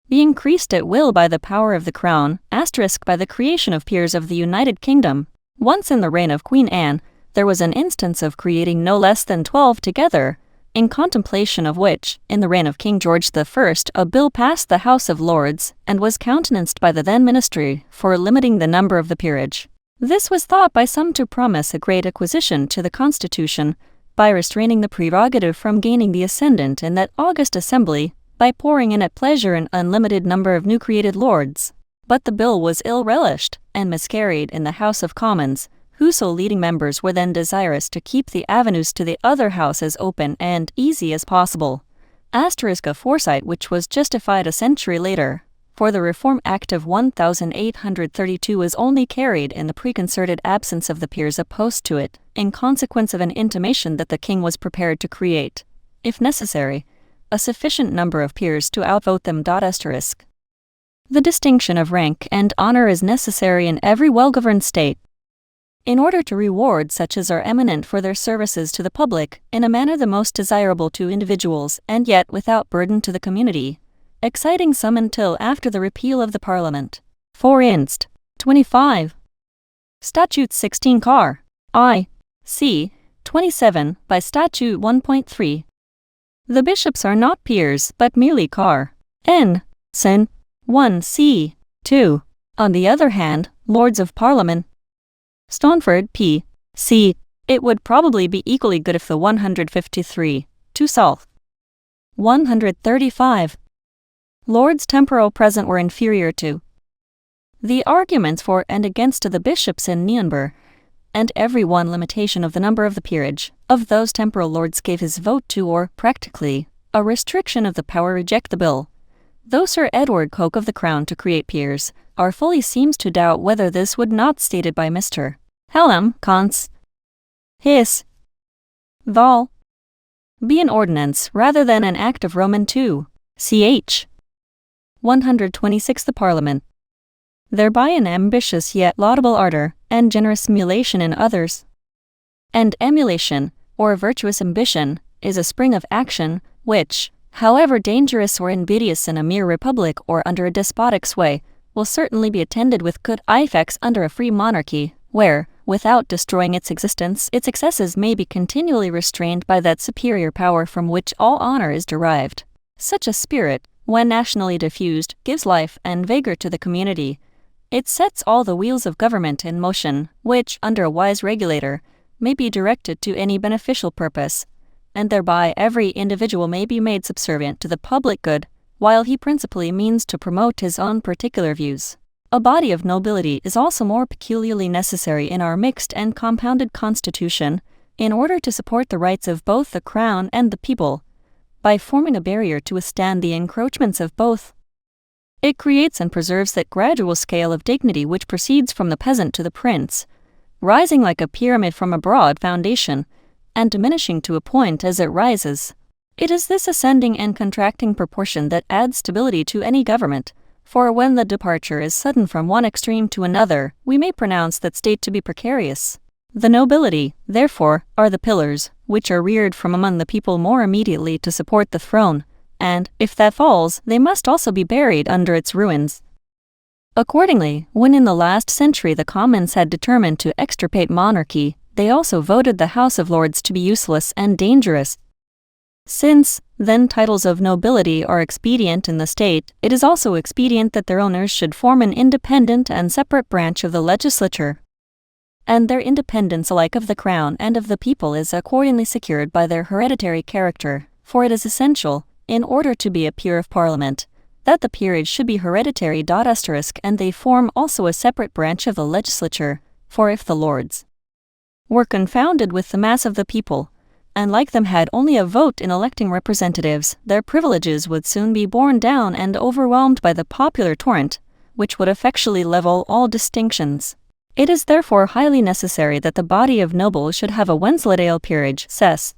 S1: be increased at will by the power of the Crown, * by the creation of peers of the United Kingdom. Once in the reign of Queen Anne, there was an instance of creating no less than 12 together, in contemplation of which, in the reign of King George I, a bill passed the House of Lords, and was countenanced by the then Ministry, for limiting the number of the peerage. This was thought by some to promise a great acquisition to the Constitution, by restraining the prerogative from gaining the ascendant in that august assembly, by pouring in at pleasure an unlimited number of new created lords. But the bill was ill relished, and miscarried in the House of Commons, whose so leading members were then desirous to keep the avenues to the other house as open and easy as possible. * A foresight which was justified a century later, for the Reform Act of 1832 was only carried in the preconcerted absence of the peers opposed to it, in consequence of an intimation that the king was prepared to create, if necessary, a sufficient number of peers to outvote them. The distinction of rank and honor is necessary in every well-governed state, in order to reward such as are eminent for their services to the public in a manner the most desirable to individuals and yet without burden to the community, exciting some until after the repeal of the Parliament. For inst. 25. Statute 16 Car. I. C. 27 by Statute 1.3. The bishops are not peers but merely car. N. Sen. 1 C. 2. On the other hand, Lords of Parliament. Staunford P. C. It would probably be equally good if the 153. 2 South. 135. Lords Temporal present were inferior to the arguments for and against the bishops in Nuremberg, and every one limitation of the number of the peerage of those temporal lords gave his vote to or, practically, a restriction of the power reject the bill. Though Sir Edward Coke of the Crown to create peers, our fully seems to doubt whether this would not stated by Mr. Hallam, Cons. His. Vol. be an ordinance rather than an act of Roman II. Ch. 126. The Parliament, thereby an ambitious yet laudable ardor, and generous emulation in others. And emulation, or virtuous ambition, is a spring of action, which, however dangerous or invidious in a mere republic or under a despotic sway, will certainly be attended with good effects under a free monarchy, where, without destroying its existence, its excesses may be continually restrained by that superior power from which all honor is derived. Such a spirit, when nationally diffused, gives life and vigor to the community. It sets all the wheels of government in motion, which, under a wise regulator, may be directed to any beneficial purpose, and thereby every individual may be made subservient to the public good, while he principally means to promote his own particular views. A body of nobility is also more peculiarly necessary in our mixed and compounded constitution, in order to support the rights of both the crown and the people, by forming a barrier to withstand the encroachments of both. It creates and preserves that gradual scale of dignity which proceeds from the peasant to the prince, rising like a pyramid from a broad foundation, and diminishing to a point as it rises. It is this ascending and contracting proportion that adds stability to any government, for when the departure is sudden from one extreme to another, we may pronounce that state to be precarious. The nobility, therefore, are the pillars, which are reared from among the people more immediately to support the throne, and, if that falls, they must also be buried under its ruins. Accordingly, when in the last century the Commons had determined to extirpate monarchy, they also voted the House of Lords to be useless and dangerous. Since, then, titles of nobility are expedient in the state, it is also expedient that their owners should form an independent and separate branch of the legislature. And their independence alike of the crown and of the people is accordingly secured by their hereditary character, for it is essential, in order to be a peer of Parliament, that the peerage should be hereditary. And they form also a separate branch of the legislature, for if the lords were confounded with the mass of the people, and like them had only a vote in electing representatives, their privileges would soon be borne down and overwhelmed by the popular torrent, which would effectually level all distinctions. It is therefore highly necessary that the body of nobles should have a Wensleydale peerage, says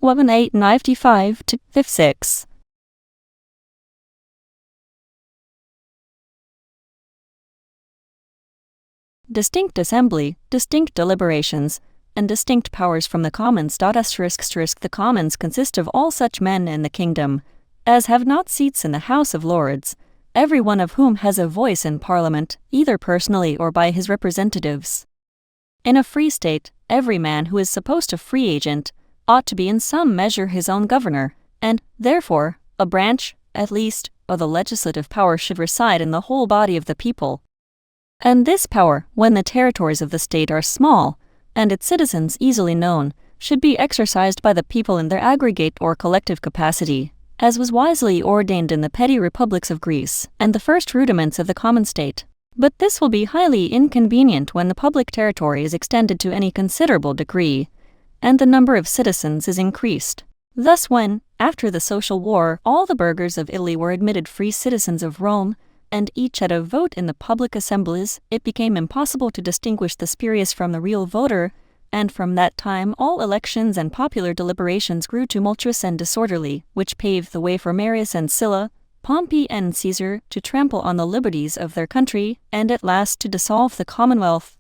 S1: 1895-56. Distinct assembly, distinct deliberations, and distinct powers from the Commons. The Commons consist of all such men in the kingdom as have not seats in the House of Lords, every one of whom has a voice in Parliament, either personally or by his representatives. In a free state, every man who is supposed a free agent ought to be in some measure his own governor, and, therefore, a branch, at least, of the legislative power should reside in the whole body of the people. And this power, when the territories of the state are small, and its citizens easily known, should be exercised by the people in their aggregate or collective capacity, as was wisely ordained in the petty republics of Greece and the first rudiments of the common state. But this will be highly inconvenient when the public territory is extended to any considerable degree, and the number of citizens is increased. Thus when, after the social war, all the burghers of Italy were admitted free citizens of Rome, and each had a vote in the public assemblies, it became impossible to distinguish the spurious from the real voter, and from that time all elections and popular deliberations grew tumultuous and disorderly, which paved the way for Marius and Sylla, Pompey and Caesar, to trample on the liberties of their country, and at last to dissolve the commonwealth.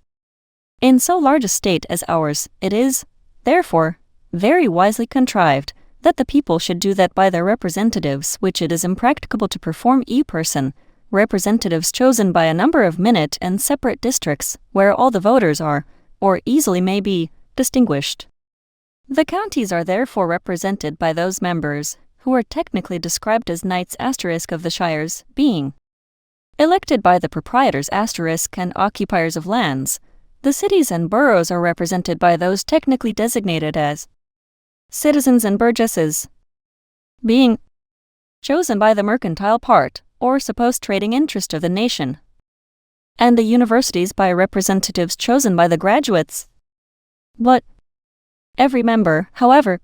S1: In so large a state as ours, it is, therefore, very wisely contrived, that the people should do that by their representatives which it is impracticable to perform person, representatives chosen by a number of minute and separate districts, where all the voters are, or easily may be, distinguished. The counties are therefore represented by those members, who are technically described as knights of the shires, being elected by the proprietors and occupiers of lands. The cities and boroughs are represented by those technically designated as citizens and burgesses, being chosen by the mercantile part, or supposed trading interest of the nation, and the universities by representatives chosen by the graduates. But every member, however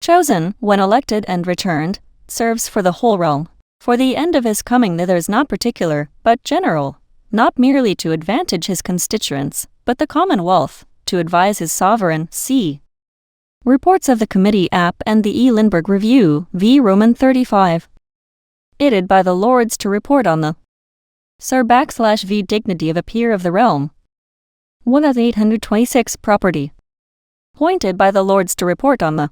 S1: chosen, when elected and returned, serves for the whole realm. For the end of his coming thither is not particular, but general, not merely to advantage his constituents, but the commonwealth, to advise his sovereign. See Reports of the Committee App and the E. Lindbergh Review, v. Roman 35. Itted by the Lords to report on the Sir/v dignity of a peer of the realm. 1826 property. Appointed by the Lords to report on the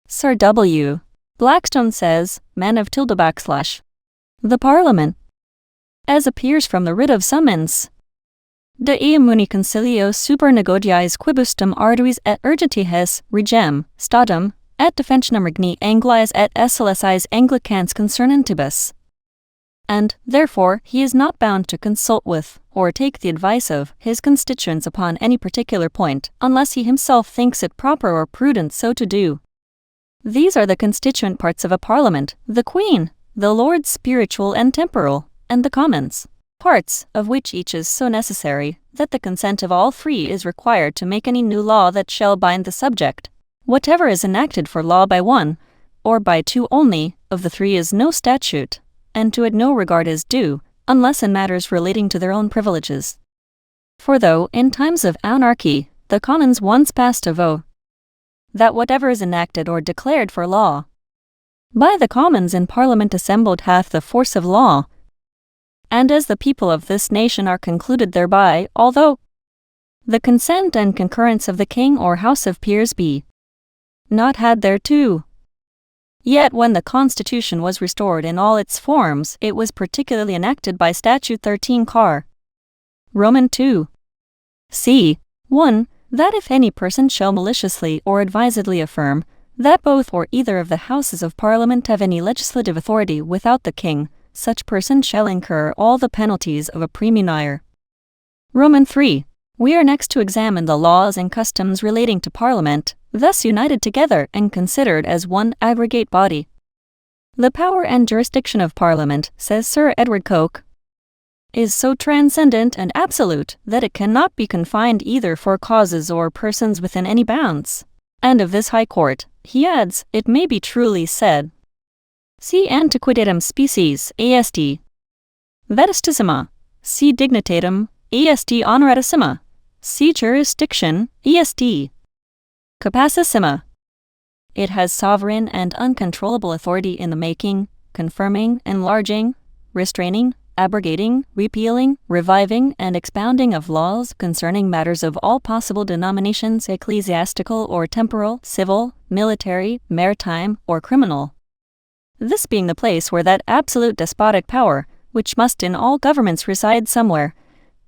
S1: Sir W. Blackstone says, men of the Parliament, as appears from the writ of summons. De eamuni concilio super negodiis quibustum arduis et urgentihes regem, statum, et defensionum regni Anglias et SLSIs Anglicans concernentibus. And, therefore, he is not bound to consult with, or take the advice of, his constituents upon any particular point, unless he himself thinks it proper or prudent so to do. These are the constituent parts of a parliament: the Queen, the Lords spiritual and temporal, and the Commons, parts of which each is so necessary, that the consent of all three is required to make any new law that shall bind the subject. Whatever is enacted for law by one, or by two only, of the three is no statute, and to it no regard is due, unless in matters relating to their own privileges. For though, in times of anarchy, the Commons once passed a vote, that whatever is enacted or declared for law, by the Commons in Parliament assembled hath the force of law, and as the people of this nation are concluded thereby, although the consent and concurrence of the King or House of Peers be not had thereto, yet when the Constitution was restored in all its forms, it was particularly enacted by Statute 13 Car. Roman 2. c. 1, that if any person shall maliciously or advisedly affirm that both or either of the houses of Parliament have any legislative authority without the king, such person shall incur all the penalties of a praemunire. Roman 3. We are next to examine the laws and customs relating to Parliament, thus united together and considered as one aggregate body. The power and jurisdiction of Parliament, says Sir Edward Coke, is so transcendent and absolute that it cannot be confined either for causes or persons within any bounds. And of this High Court, he adds, it may be truly said, si antiquitatem species, est vetustissima, si dignitatem, est honoratissima, si jurisdiction, est capacissima. It has sovereign and uncontrollable authority in the making, confirming, enlarging, restraining, abrogating, repealing, reviving, and expounding of laws concerning matters of all possible denominations, ecclesiastical or temporal, civil, military, maritime, or criminal. This being the place where that absolute despotic power, which must in all governments reside somewhere,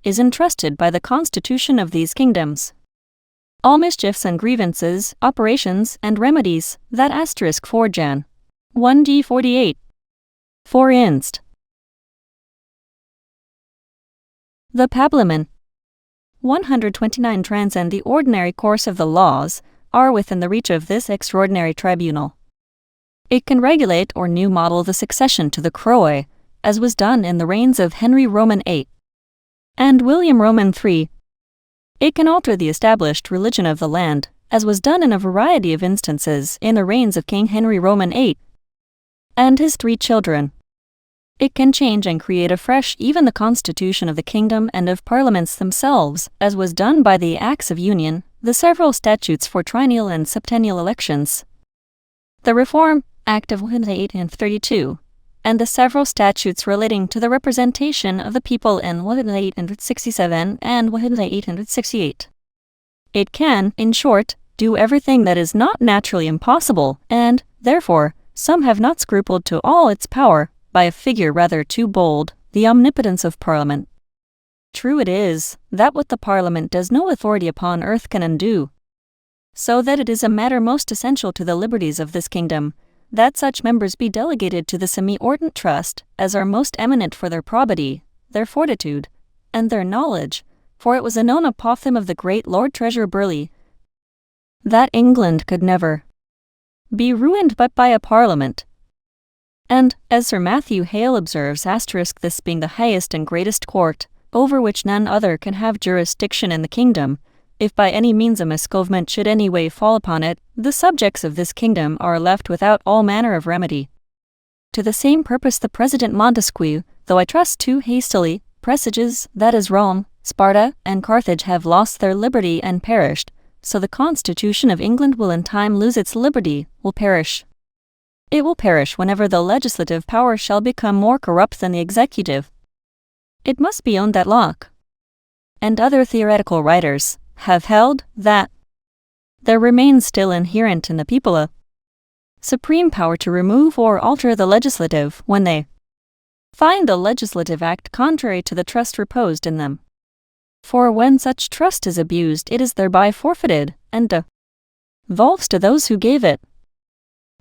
S1: is entrusted by the constitution of these kingdoms. All mischiefs and grievances, operations, and remedies, that asterisk 4 Jan. 1d 48. For inst. The Parliament 129 transcend the ordinary course of the laws, are within the reach of this extraordinary tribunal. It can regulate or new model the succession to the Crown, as was done in the reigns of Henry Roman VIII and William Roman III. It can alter the established religion of the land, as was done in a variety of instances in the reigns of King Henry Roman VIII and his 3 children. It can change and create afresh even the constitution of the kingdom and of parliaments themselves, as was done by the Acts of Union, the several statutes for triennial and septennial elections, the Reform Act of 1832, and the several statutes relating to the representation of the people in 1867 and 1868. It can, in short, do everything that is not naturally impossible, and, therefore, some have not scrupled to all its power, by a figure rather too bold, the omnipotence of Parliament. True it is, that what the Parliament does no authority upon earth can undo. So that it is a matter most essential to the liberties of this kingdom, that such members be delegated to the semi-ordinate trust, as are most eminent for their probity, their fortitude, and their knowledge, for it was a known apophthegm of the great Lord Treasurer Burleigh, that England could never be ruined but by a Parliament. And, as Sir Matthew Hale observes, this being the highest and greatest court, over which none other can have jurisdiction in the kingdom, if by any means a misgovernment should any way fall upon it, the subjects of this kingdom are left without all manner of remedy. To the same purpose the President Montesquieu, though I trust too hastily, presages that as Rome, Sparta, and Carthage have lost their liberty and perished, so the constitution of England will in time lose its liberty, will perish. It will perish whenever the legislative power shall become more corrupt than the executive. It must be owned that Locke and other theoretical writers have held that there remains still inherent in the people a supreme power to remove or alter the legislative when they find the legislative act contrary to the trust reposed in them. For when such trust is abused, it is thereby forfeited, and devolves to those who gave it.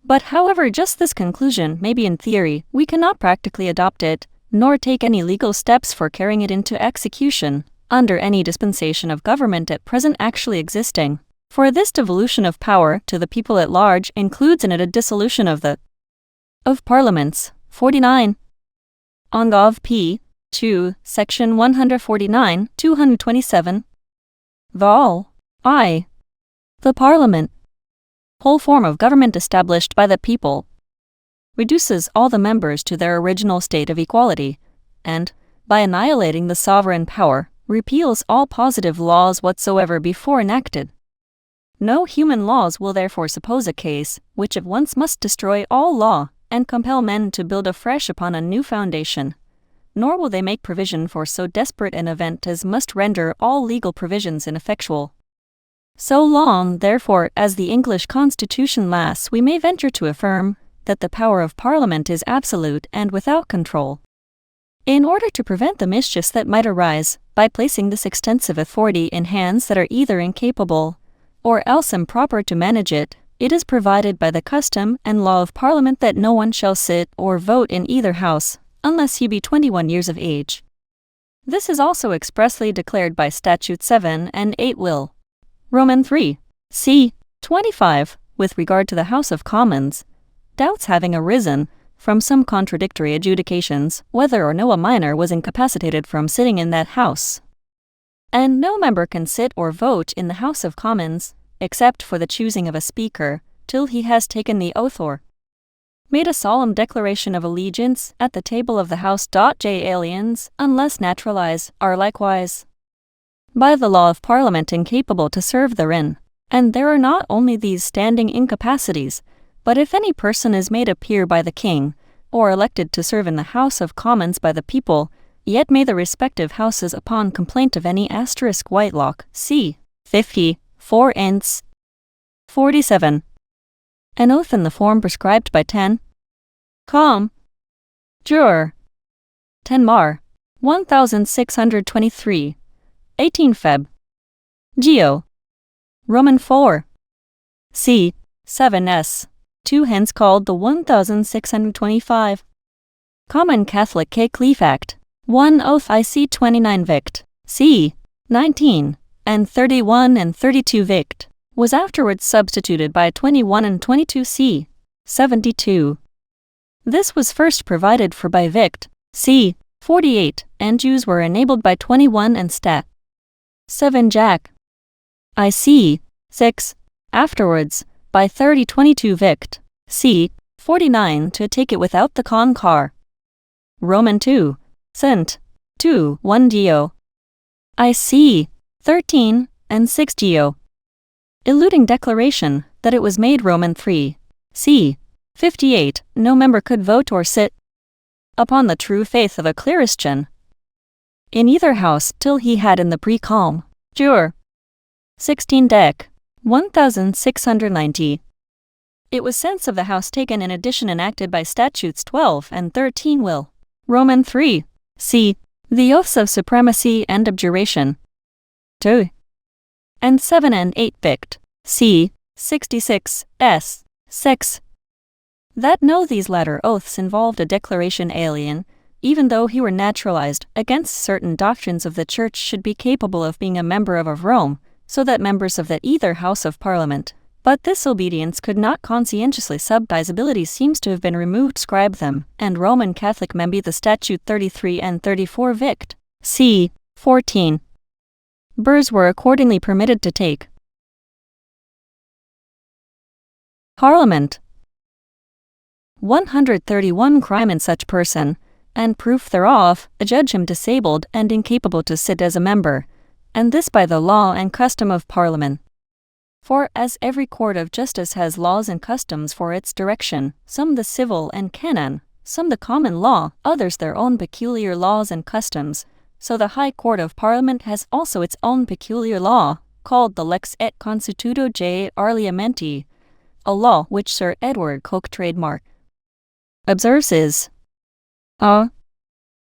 S1: But however just this conclusion may be in theory, we cannot practically adopt it, nor take any legal steps for carrying it into execution, under any dispensation of government at present actually existing. For this devolution of power to the people at large includes in it a dissolution of parliaments. 49. On Gov. P. 2, Section 149, 227. Vol. I. The Parliament, whole form of government established by the people, reduces all the members to their original state of equality, and, by annihilating the sovereign power, repeals all positive laws whatsoever before enacted. No human laws will therefore suppose a case which at once must destroy all law, and compel men to build afresh upon a new foundation, nor will they make provision for so desperate an event as must render all legal provisions ineffectual. So long, therefore, as the English Constitution lasts, we may venture to affirm that the power of Parliament is absolute and without control. In order to prevent the mischiefs that might arise, by placing this extensive authority in hands that are either incapable, or else improper to manage it, it is provided by the custom and law of Parliament that no one shall sit or vote in either house, unless he be 21 years of age. This is also expressly declared by Statute 7 and 8 Will. Roman 3. c. 25. With regard to the House of Commons, doubts having arisen from some contradictory adjudications whether or no a minor was incapacitated from sitting in that house. And no member can sit or vote in the House of Commons, except for the choosing of a speaker, till he has taken the oath or made a solemn declaration of allegiance at the table of the House. J. Aliens, unless naturalized, are likewise by the law of Parliament incapable to serve therein. And there are not only these standing incapacities, but if any person is made a peer by the king, or elected to serve in the House of Commons by the people, yet may the respective houses upon complaint of any Whitelock, c. 50, 4 ends. 47. An oath in the form prescribed by 10 Com. Juror. 10 Mar. 1623. 18 Feb. Geo. Roman 4. c. 7s. 2 hence called the 1625. Common Catholic Cleaf Act. 1 Oath IC 29 Vict. c. 19, and 31 and 32 Vict, was afterwards substituted by 21 and 22 c. 72. This was first provided for by Vict. c. 48, and Jews were enabled by 21 and Stat. 7 Jack. IC. 6. Afterwards, by 30-22 Vict. c. 49 to take it without the con-car. Roman 2. Cent. 2. 1 Geo. IC. 13 and 6 Geo. Eluding declaration that it was made Roman 3. c. 58, no member could vote or sit upon the true faith of a Christian in either house till he had in the pre-calm. Jur. 16 Dec. 1690. It was sense of the House taken in addition enacted by Statutes 12 and 13 Will. Roman 3. c. The oaths of supremacy and abjuration. 2. And 7 and 8 Vict. c. 66 s. 6. That no these latter oaths involved a declaration alien, even though he were naturalized, against certain doctrines of the Church should be capable of being a member of Rome, so that members of that either House of Parliament, but this obedience could not conscientiously subdise ability seems to have been removed scribe them, and Roman Catholic member the Statute 33 and 34 Vict. c. 14. Burrs were accordingly permitted to take Parliament. 131 Crime in such person, and proof thereof, adjudge him disabled and incapable to sit as a member, and this by the law and custom of Parliament. For as every court of justice has laws and customs for its direction, some the civil and canon, some the common law, others their own peculiar laws and customs, so the High Court of Parliament has also its own peculiar law, called the Lex et Consuetudo J. Parliamenti, a law which Sir Edward Coke trademark observes is a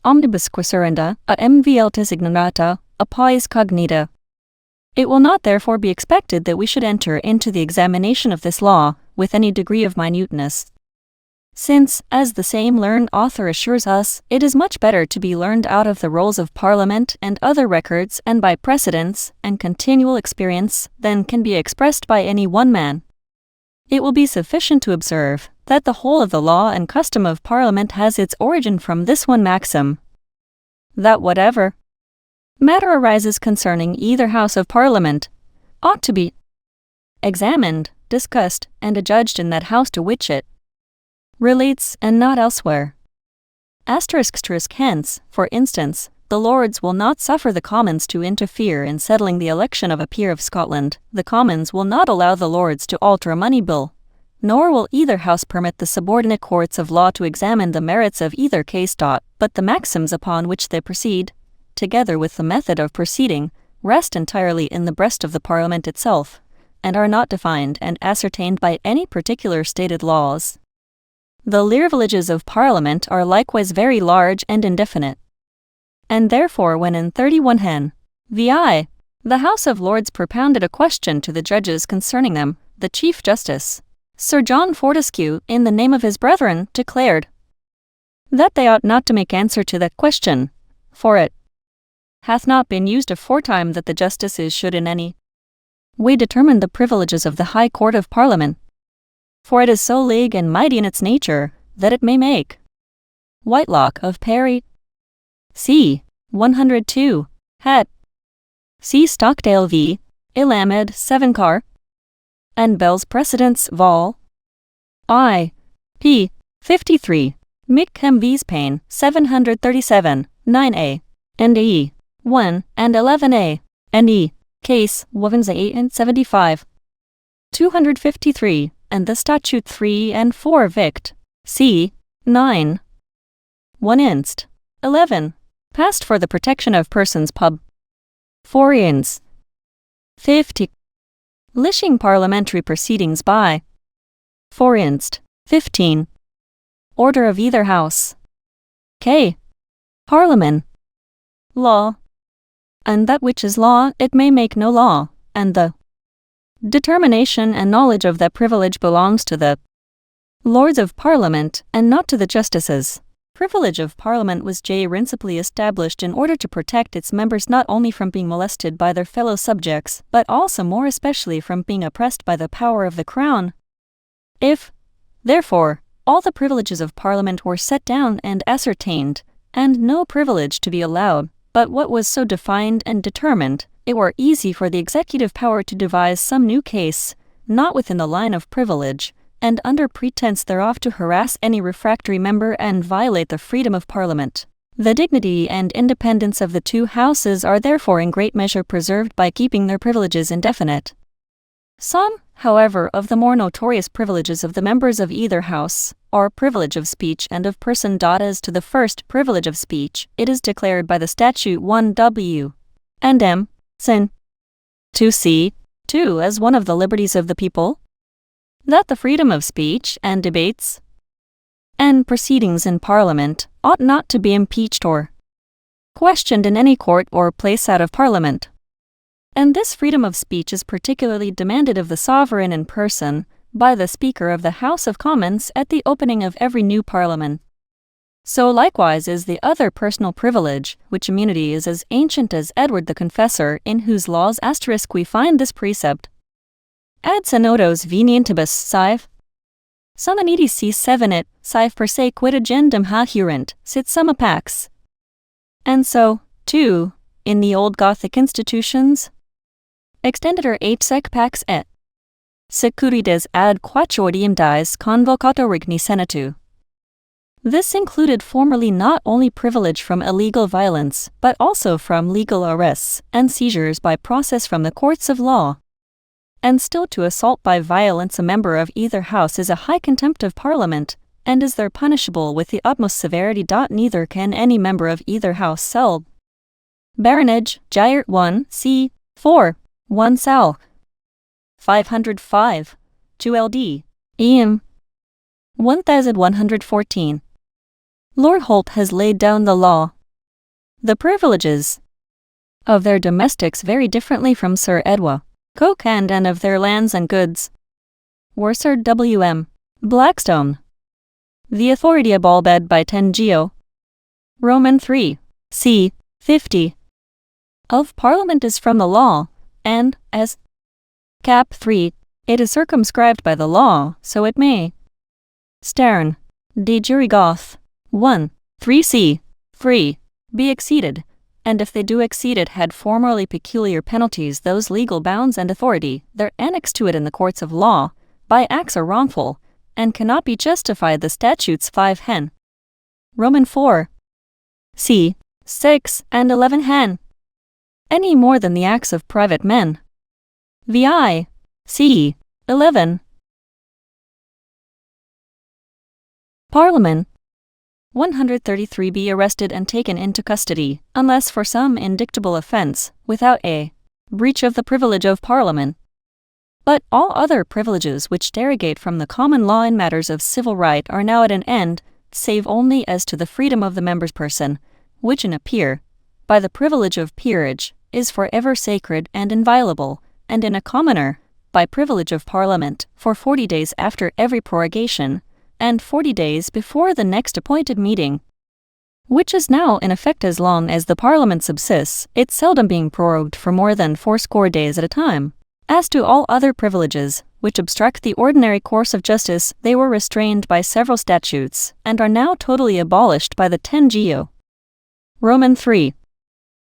S1: omnibus quaesarenda, a mvltis ignorata, a pais cognita. It will not therefore be expected that we should enter into the examination of this law with any degree of minuteness, since, as the same learned author assures us, it is much better to be learned out of the rolls of Parliament and other records and by precedents and continual experience than can be expressed by any one man. It will be sufficient to observe that the whole of the law and custom of Parliament has its origin from this one maxim, that whatever matter arises concerning either House of Parliament ought to be examined, discussed, and adjudged in that House to which it relates and not elsewhere. Hence, for instance, the Lords will not suffer the Commons to interfere in settling the election of a peer of Scotland, the Commons will not allow the Lords to alter a money bill, nor will either House permit the subordinate courts of law to examine the merits of either case. But the maxims upon which they proceed, together with the method of proceeding, rest entirely in the breast of the Parliament itself, and are not defined and ascertained by any particular stated laws. The privileges of Parliament are likewise very large and indefinite, and therefore when in 31 Hen. Vi. the House of Lords propounded a question to the judges concerning them, the Chief Justice, Sir John Fortescue, in the name of his brethren, declared that they ought not to make answer to that question, for it hath not been used aforetime that the justices should in any way determine the privileges of the High Court of Parliament. For it is so lig and mighty in its nature, that it may make Whitelock of Parry c. 102, het. C. Stockdale v. Ilamed 7 Car. And Bell's Precedents vol. I. p. 53. McChem v's Payne 737, 9a, and e. 1 and 11a, and e. Case Wovens 8 and 75. 253, and the Statute 3 and 4 Vict. c. 9. 1 inst. 11. Passed for the protection of persons pub. 4 inst. 50. Lishing parliamentary proceedings by 4 inst. 15. Order of either House. K. Parliament. Law. And that which is law it may make no law, and the determination and knowledge of that privilege belongs to the Lords of Parliament, and not to the Justices. Privilege of Parliament was principally established in order to protect its members not only from being molested by their fellow subjects, but also more especially from being oppressed by the power of the Crown. If, therefore, all the privileges of Parliament were set down and ascertained, and no privilege to be allowed, but what was so defined and determined, it were easy for the executive power to devise some new case, not within the line of privilege, and under pretense thereof to harass any refractory member and violate the freedom of Parliament. The dignity and independence of the two Houses are therefore in great measure preserved by keeping their privileges indefinite. Some, however, of the more notorious privileges of the members of either House, are privilege of speech and of person. As to the first, privilege of speech, it is declared by the Statute 1 W. and M. Sin. 2c. 2 as one of the liberties of the people, that the freedom of speech and debates and proceedings in Parliament ought not to be impeached or questioned in any court or place out of Parliament. And this freedom of speech is particularly demanded of the Sovereign in person by the Speaker of the House of Commons at the opening of every new Parliament. So likewise is the other personal privilege, which immunity is as ancient as Edward the Confessor, in whose laws * we find this precept. Ad senatos venientibus sive. Summanitis c7 it, sive per se quid agendum hahurent, sit summa pax. And so, too, in the old Gothic institutions, extenditer h sec pax et securides ad quattuordium dies convocato regni senatu. This included formerly not only privilege from illegal violence, but also from legal arrests and seizures by process from the courts of law. And still to assault by violence a member of either House is a high contempt of Parliament, and is there punishable with the utmost severity. Neither can any member of either House sell baronage, Gyert 1, c. 4, 1 Sal. 505, 2 LD, Eam. 1114. Lord Holt has laid down the law. The privileges of their domestics vary differently from Sir Edward Coke and of their lands and goods were Sir W.M. Blackstone. The authority aballed by 10 Geo. Roman 3, c. 50. Of Parliament is from the law, and, as Cap 3, it is circumscribed by the law, so it may. Stern, de jure Goth, 1, 3c. Free, be exceeded, and if they do exceed it had formerly peculiar penalties. Those legal bounds and authority, they're annexed to it in the courts of law, by acts are wrongful, and cannot be justified. The statutes 5 hen. Roman 4, c. 6 and 11 hen. Any more than the acts of private men. Vi. c. 11. Parliament. 133 be arrested and taken into custody, unless for some indictable offence, without a breach of the privilege of Parliament. But all other privileges which derogate from the common law in matters of civil right are now at an end, save only as to the freedom of the member's person, which in a peer, by the privilege of peerage, is for ever sacred and inviolable, and in a commoner, by privilege of Parliament, for 40 days after every prorogation, and 40 days before the next appointed meeting, which is now in effect as long as the Parliament subsists, it seldom being prorogued for more than 80 days at a time. As to all other privileges, which obstruct the ordinary course of justice, they were restrained by several statutes, and are now totally abolished by the 10 Geo. Roman 3.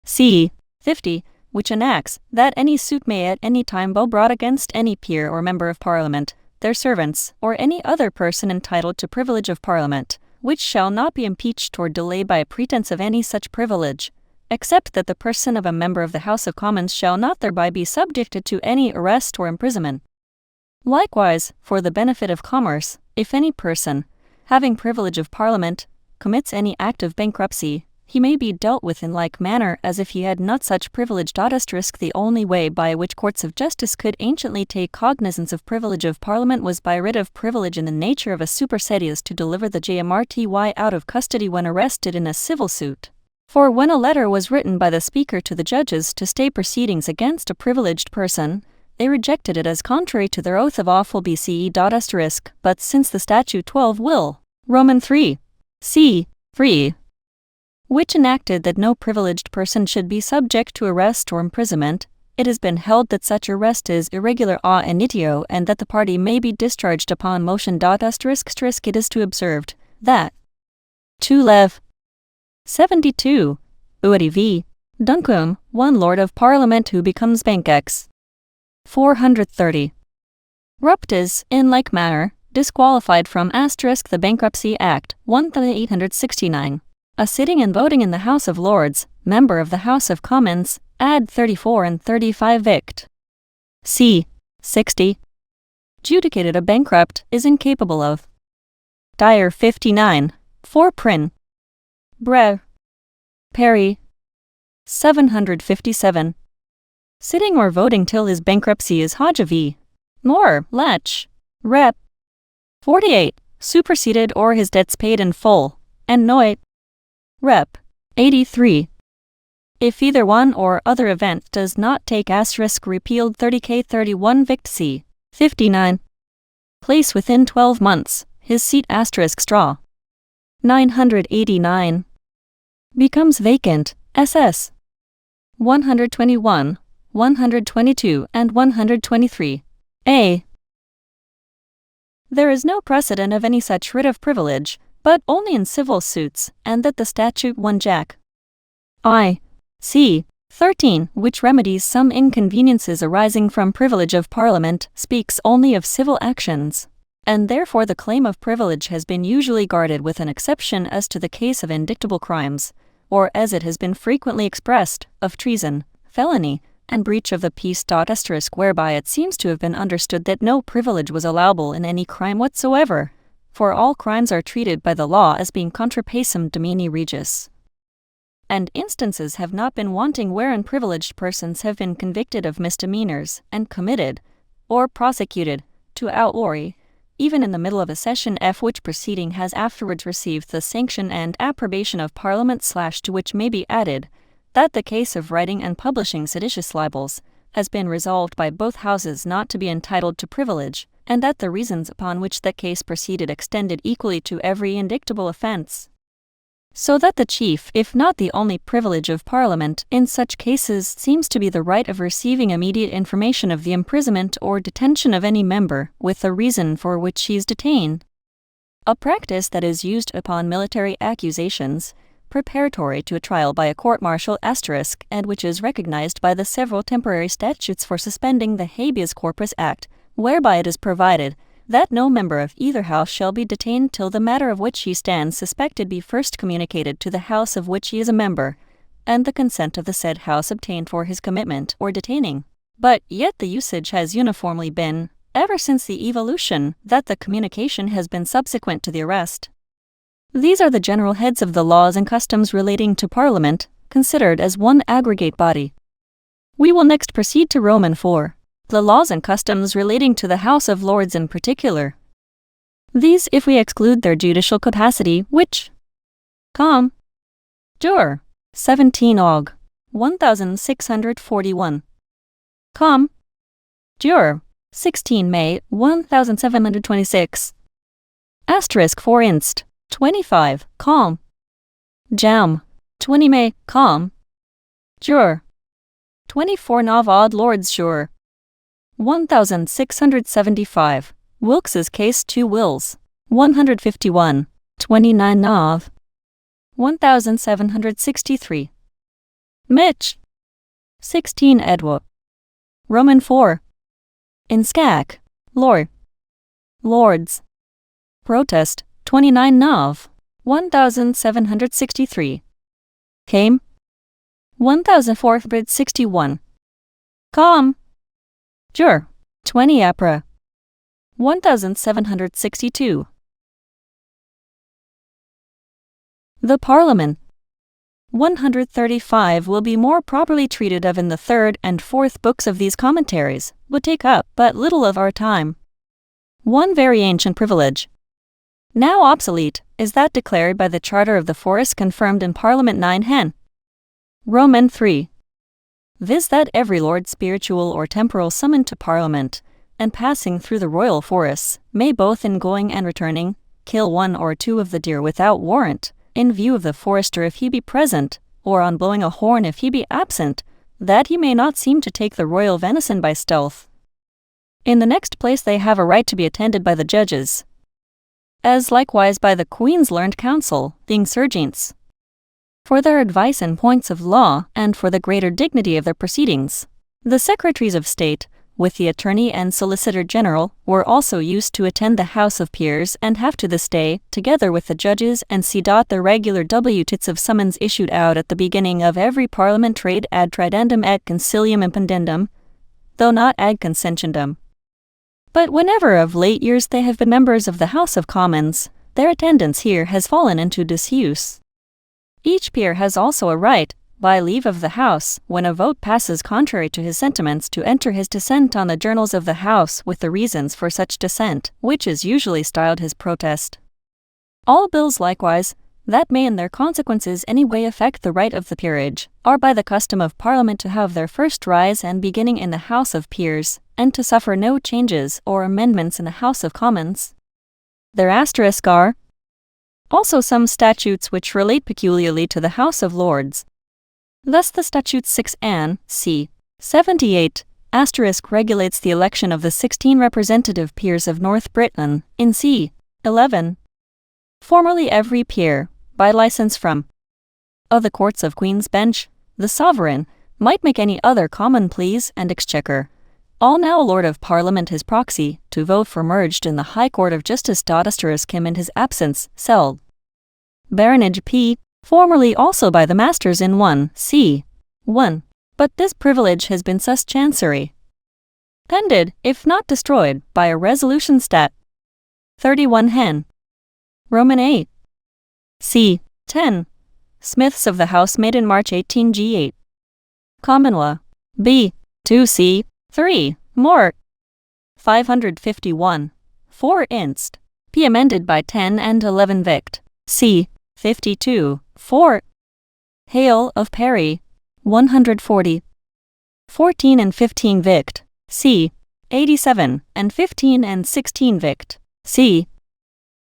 S1: c. 50, which enacts that any suit may at any time be brought against any peer or member of Parliament, their servants, or any other person entitled to privilege of Parliament, which shall not be impeached or delayed by a pretence of any such privilege, except that the person of a member of the House of Commons shall not thereby be subjected to any arrest or imprisonment. Likewise, for the benefit of commerce, if any person, having privilege of Parliament, commits any act of bankruptcy, he may be dealt with in like manner as if he had not such privilege. The only way by which courts of justice could anciently take cognizance of privilege of Parliament was by writ of privilege in the nature of a supersedious to deliver the JMRTY out of custody when arrested in a civil suit. For when a letter was written by the Speaker to the judges to stay proceedings against a privileged person, they rejected it as contrary to their oath of awful BCE. But since the Statute 12 will, Roman 3. c. 3, which enacted that no privileged person should be subject to arrest or imprisonment, it has been held that such arrest is irregular a initio and that the party may be discharged upon motion. It is to observed that 2 Lev. 72, Uedi v. Duncombe, one Lord of Parliament who becomes Bankex. 430. Rupt is, in like manner, disqualified from the Bankruptcy Act, 1869. A sitting and voting in the House of Lords, member of the House of Commons, add 34 and 35 vict. c. 60. Judicated a bankrupt is incapable of. Dyer 59, 4 Prin. Bre. Perry. 757. Sitting or voting till his bankruptcy is Hodge nor Lech. Rep. 48. Superseded or his debts paid in full, and Noit. Rep. 83. If either one or other event does not take repealed 30k 31 vict c. 59. Place within 12 months, his seat straw. 989. Becomes vacant, SS. 121, 122 and 123. A. There is no precedent of any such writ of privilege, but only in civil suits, and that the Statute 1 Jac. I. c. 13, which remedies some inconveniences arising from privilege of Parliament, speaks only of civil actions, and therefore the claim of privilege has been usually guarded with an exception as to the case of indictable crimes, or as it has been frequently expressed, of treason, felony, and breach of the peace. Whereby it seems to have been understood that no privilege was allowable in any crime whatsoever, for all crimes are treated by the law as being contra pacem domini regis. And instances have not been wanting wherein privileged persons have been convicted of misdemeanors and committed, or prosecuted, to outlawry, even in the middle of a session which proceeding has afterwards received the sanction and approbation of Parliament. To which may be added, that the case of writing and publishing seditious libels has been resolved by both houses not to be entitled to privilege, and that the reasons upon which that case proceeded extended equally to every indictable offence. So that the chief, if not the only privilege of Parliament in such cases seems to be the right of receiving immediate information of the imprisonment or detention of any member, with the reason for which he is detained. A practice that is used upon military accusations, preparatory to a trial by a court-martial *, and which is recognized by the several temporary statutes for suspending the Habeas Corpus Act, whereby it is provided that no member of either house shall be detained till the matter of which he stands suspected be first communicated to the house of which he is a member, and the consent of the said house obtained for his commitment or detaining. But yet the usage has uniformly been, ever since the evolution, that the communication has been subsequent to the arrest. These are the general heads of the laws and customs relating to Parliament, considered as one aggregate body. We will next proceed to Roman 4. The laws and customs relating to the House of Lords in particular. These, if we exclude their judicial capacity, which Com. Jur. 17 Aug. 1641. Com. Jur. 16 May 1726. Asterisk 4 inst. 25, calm. Jam. 20 May, calm. Jur. 24 Nov odd lords sure. 1675. Wilkes's case 2 wills. 151. 29 Nov. 1763. Mitch. 16 Edwa. Roman 4. In Skak. Lord. Lords. Protest. 29 Nov. 1763. Came. 1461. Com. Jur. 20 Apra. 1762. The Parliament. 135 will be more properly treated of in the third and fourth books of these commentaries, would take up but little of our time. One very ancient privilege, now obsolete, is that declared by the Charter of the Forest confirmed in Parliament 9 Hen. Roman 3. Viz. That every lord spiritual or temporal summoned to Parliament, and passing through the royal forests, may both in going and returning, kill 1 or 2 of the deer without warrant, in view of the forester if he be present, or on blowing a horn if he be absent, that he may not seem to take the royal venison by stealth. In the next place they have a right to be attended by the judges, as likewise by the Queen's learned counsel, being serjeants, for their advice in points of law and for the greater dignity of their proceedings. The secretaries of state, with the attorney and solicitor general, were also used to attend the House of Peers and have to this day, together with the judges and the regular wtits of summons issued out at the beginning of every Parliament trade ad tridendum et concilium impendendum, though not ad consentiendum. But whenever of late years they have been members of the House of Commons, their attendance here has fallen into disuse. Each peer has also a right, by leave of the House, when a vote passes contrary to his sentiments, to enter his dissent on the journals of the House with the reasons for such dissent, which is usually styled his protest. All bills likewise, that may in their consequences any way affect the right of the peerage, are by the custom of Parliament to have their first rise and beginning in the House of Peers, and to suffer no changes or amendments in the House of Commons. Their asterisk are also some statutes which relate peculiarly to the House of Lords. Thus the Statute 6 Ann. c. 78 regulates the election of the 16 representative peers of North Britain, in c. 11. Formerly every peer, by license from of the Courts of Queen's Bench, the Sovereign, might make any other common pleas and exchequer. All now Lord of Parliament his proxy, to vote for merged in the High Court of Justice him in his absence, seld. Baronage p. Formerly also by the masters in 1 c. 1. But this privilege has been sus chancery ended, if not destroyed, by a resolution stat. 31 Hen. Roman 8. c. 10. Smiths of the House made in March 18 G8. Common Law. b. 2 c. 3. Mort. 551. 4 inst. P. Amended by 10 and 11 Vict. c. 52. 4. Hale of Perry. 140. 14 and 15 Vict. c. 87 and 15 and 16 Vict. c.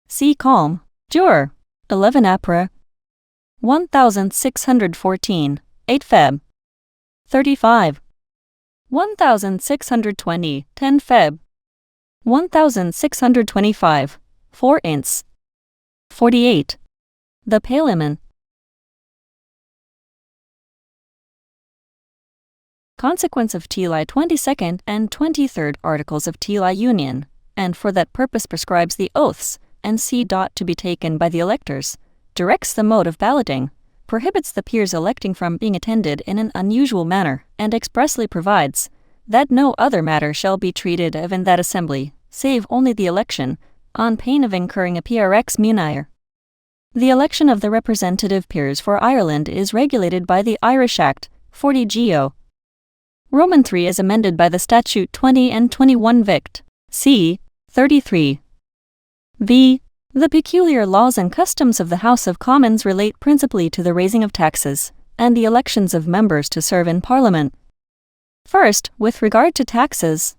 S1: C. Calm. Jur. 11 Apra. 1614. 8 Feb. 35. 1620. 10 Feb. 1625. 4 ints. 48. The Parliament. Consequence of Tili 22nd and 23rd Articles of Tili Union, and for that purpose prescribes the oaths, and c. to be taken by the electors, directs the mode of balloting, prohibits the peers electing from being attended in an unusual manner, and expressly provides that no other matter shall be treated of in that assembly, save only the election, on pain of incurring a PRX munire. The election of the representative peers for Ireland is regulated by the Irish Act, 40 Geo. Roman 3 is amended by the Statute 20 and 21 Vict. c. 33. v. The peculiar laws and customs of the House of Commons relate principally to the raising of taxes, and the elections of members to serve in Parliament. First, with regard to taxes.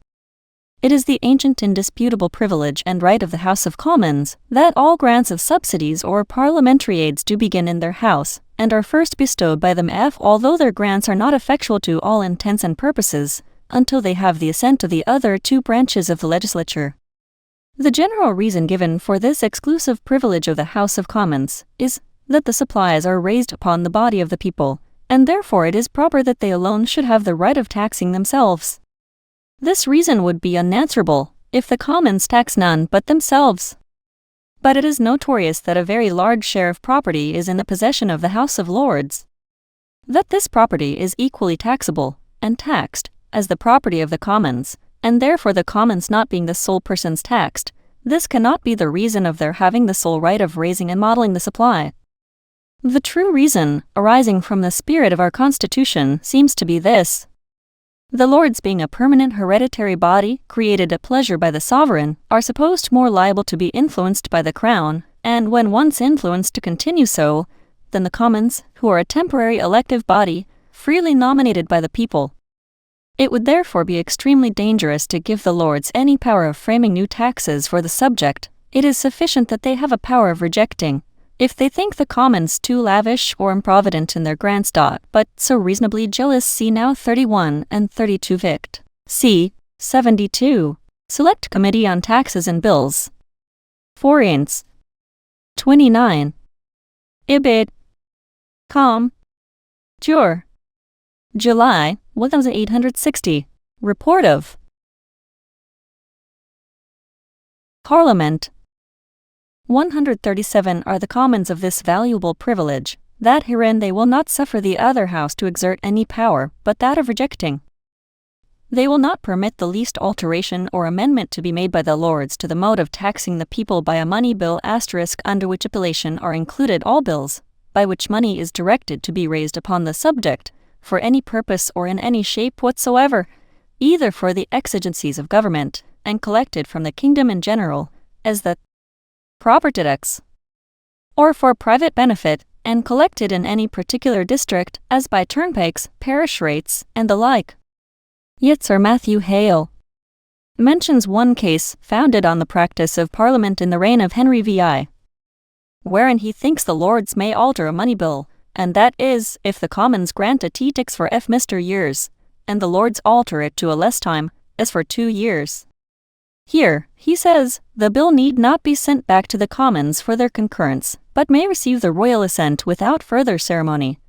S1: It is the ancient indisputable privilege and right of the House of Commons that all grants of subsidies or parliamentary aids do begin in their House, and are first bestowed by them although their grants are not effectual to all intents and purposes, until they have the assent of the other two branches of the legislature. The general reason given for this exclusive privilege of the House of Commons is that the supplies are raised upon the body of the people, and therefore it is proper that they alone should have the right of taxing themselves. This reason would be unanswerable if the Commons tax none but themselves. But it is notorious that a very large share of property is in the possession of the House of Lords. That this property is equally taxable and taxed as the property of the Commons, and therefore the Commons not being the sole persons taxed, this cannot be the reason of their having the sole right of raising and modeling the supply. The true reason, arising from the spirit of our Constitution, seems to be this. The Lords, being a permanent hereditary body created at pleasure by the sovereign, are supposed more liable to be influenced by the Crown, and when once influenced to continue so, than the Commons, who are a temporary elective body, freely nominated by the people. It would therefore be extremely dangerous to give the Lords any power of framing new taxes for the subject. It is sufficient that they have a power of rejecting, if they think the Commons too lavish or improvident in their grants. But so reasonably jealous. See now 31 and 32 Vict. C. 72. Select Committee on Taxes and Bills. 4 Ints. 29. Ibid. Com. Jur. July 1860. Report of Parliament. 137 are the Commons of this valuable privilege, that herein they will not suffer the other House to exert any power but that of rejecting. They will not permit the least alteration or amendment to be made by the Lords to the mode of taxing the people by a money bill *, under which appellation are included all bills, by which money is directed to be raised upon the subject, for any purpose or in any shape whatsoever, either for the exigencies of government, and collected from the kingdom in general, as the property tax, or for private benefit, and collected in any particular district, as by turnpikes, parish rates, and the like. Yet Sir Matthew Hale mentions one case founded on the practice of Parliament in the reign of Henry VI, wherein he thinks the Lords may alter a money bill, and that is, if the Commons grant a tax for Mr. years, and the Lords alter it to a less time, as for 2 years. Here, he says, the bill need not be sent back to the Commons for their concurrence, but may receive the royal assent without further ceremony,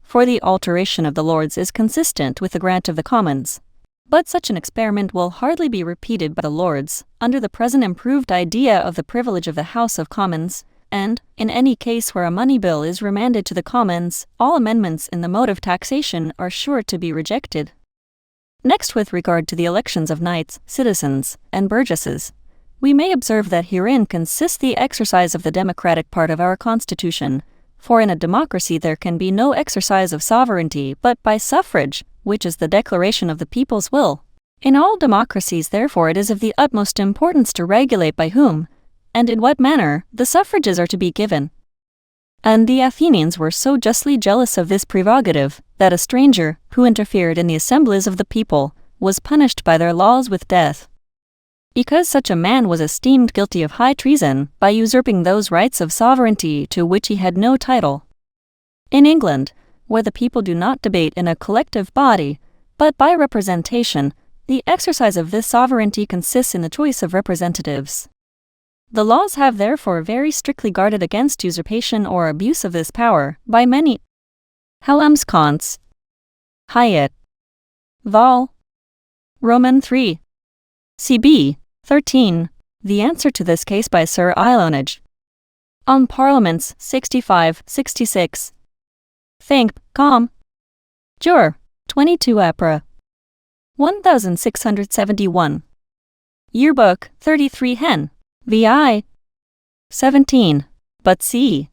S1: for the alteration of the Lords is consistent with the grant of the Commons. But such an experiment will hardly be repeated by the Lords, under the present improved idea of the privilege of the House of Commons, and, in any case where a money bill is remanded to the Commons, all amendments in the mode of taxation are sure to be rejected. Next, with regard to the elections of knights, citizens, and burgesses, we may observe that herein consists the exercise of the democratic part of our Constitution, for in a democracy there can be no exercise of sovereignty but by suffrage, which is the declaration of the people's will. In all democracies, therefore, it is of the utmost importance to regulate by whom, and in what manner, the suffrages are to be given. And the Athenians were so justly jealous of this prerogative, that a stranger, who interfered in the assemblies of the people, was punished by their laws with death, because such a man was esteemed guilty of high treason by usurping those rights of sovereignty to which he had no title. In England, where the people do not debate in a collective body, but by representation, the exercise of this sovereignty consists in the choice of representatives. The laws have therefore very strictly guarded against usurpation or abuse of this power by many. Helmskonts. Hyatt. Vol. Roman 3. CB. 13. The answer to this case by Sir Ilonage. On Parliaments 65-66. Think, Com. Jur. 22 Apra. 1671. Yearbook 33 Hen. VI. 17. But c.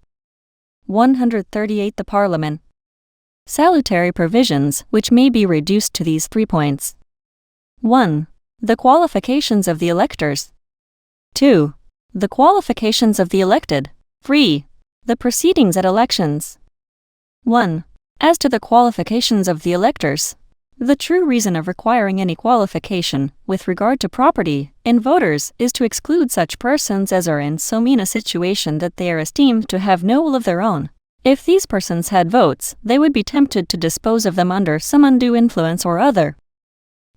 S1: 138 The Parliament. Salutary provisions which may be reduced to these 3 points. 1. The qualifications of the electors. 2. The qualifications of the elected. 3. The proceedings at elections. 1. As to the qualifications of the electors, The true reason of requiring any qualification with regard to property in voters is to exclude such persons as are in so mean a situation that they are esteemed to have no will of their own. If these persons had votes, they would be tempted to dispose of them under some undue influence or other.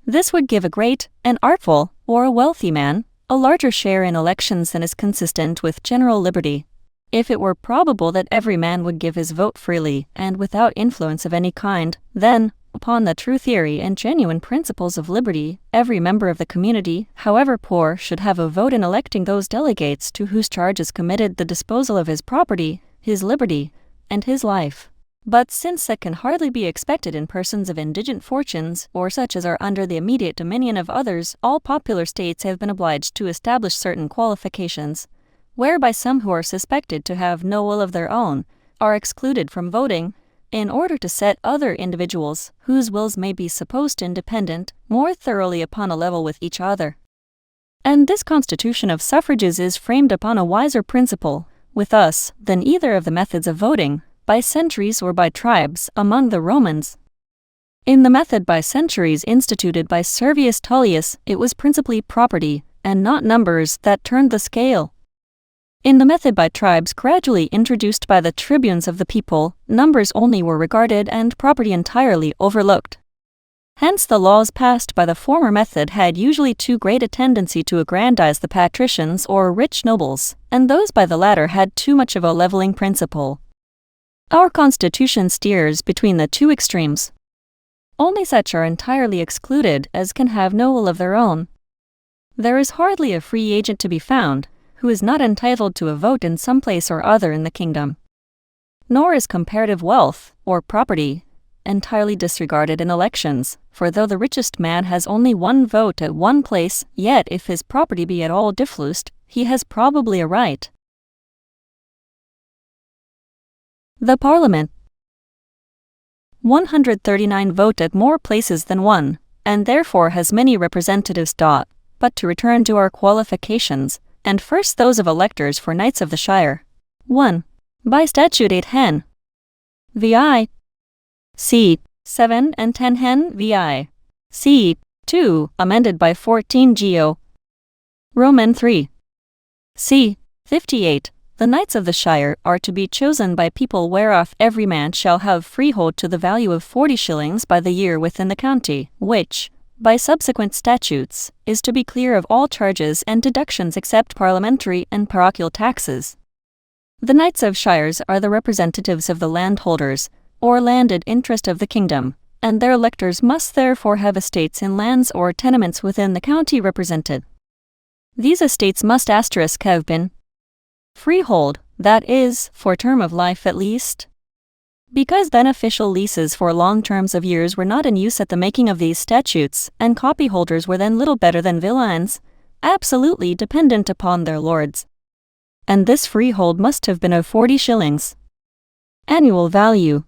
S1: This would give a great, an artful, or a wealthy man a larger share in elections than is consistent with general liberty. If it were probable that every man would give his vote freely and without influence of any kind, then, upon the true theory and genuine principles of liberty, every member of the community, however poor, should have a vote in electing those delegates to whose charge is committed the disposal of his property, his liberty, and his life. But since that can hardly be expected in persons of indigent fortunes, or such as are under the immediate dominion of others, all popular states have been obliged to establish certain qualifications, whereby some who are suspected to have no will of their own are excluded from voting, in order to set other individuals, whose wills may be supposed independent, more thoroughly upon a level with each other. And this constitution of suffrages is framed upon a wiser principle, with us, than either of the methods of voting, by centuries or by tribes, among the Romans. In the method by centuries instituted by Servius Tullius, it was principally property, and not numbers, that turned the scale. In the method by tribes gradually introduced by the tribunes of the people, numbers only were regarded and property entirely overlooked. Hence the laws passed by the former method had usually too great a tendency to aggrandize the patricians or rich nobles, and those by the latter had too much of a leveling principle. Our constitution steers between the two extremes. Only such are entirely excluded as can have no will of their own. There is hardly a free agent to be found who is not entitled to a vote in some place or other in the kingdom. Nor is comparative wealth, or property, entirely disregarded in elections, for though the richest man has only one vote at one place, yet if his property be at all diffused, he has probably a right. The Parliament. 139 vote at more places than one, and therefore has many representatives. But to return to our qualifications, and first those of electors for knights of the shire. 1. By statute 8 hen. Vi. C. 7 and 10 hen vi. C. 2, amended by 14 Geo. Roman 3. C. 58. The knights of the shire are to be chosen by people whereof every man shall have freehold to the value of 40 shillings by the year within the county, which, by subsequent statutes, is to be clear of all charges and deductions except parliamentary and parochial taxes. The knights of shires are the representatives of the landholders, or landed interest of the kingdom, and their electors must therefore have estates in lands or tenements within the county represented. These estates must have been freehold, that is, for term of life at least. Because beneficial leases for long terms of years were not in use at the making of these statutes, and copyholders were then little better than villeins, absolutely dependent upon their lords. And this freehold must have been of 40 shillings. Annual value.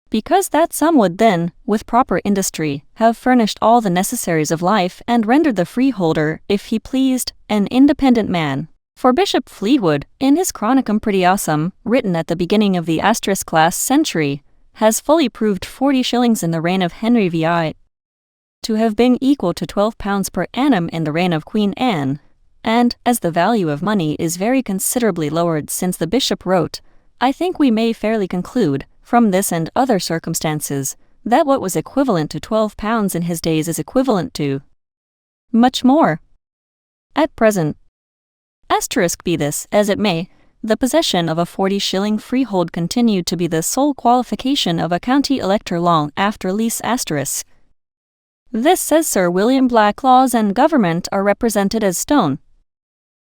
S1: Because that sum would then, with proper industry, have furnished all the necessaries of life and rendered the freeholder, if he pleased, an independent man. For Bishop Fleetwood, in his Chronicum Prettiosum, written at the beginning of the last century, has fully proved 40 shillings in the reign of Henry VI to have been equal to £12 per annum in the reign of Queen Anne, and, as the value of money is very considerably lowered since the bishop wrote, I think we may fairly conclude, from this and other circumstances, that what was equivalent to £12 in his days is equivalent to much more. At present, be this as it may, the possession of a 40-shilling freehold continued to be the sole qualification of a county elector long after lease *. This, says Sir William Black, laws and government are represented as stone.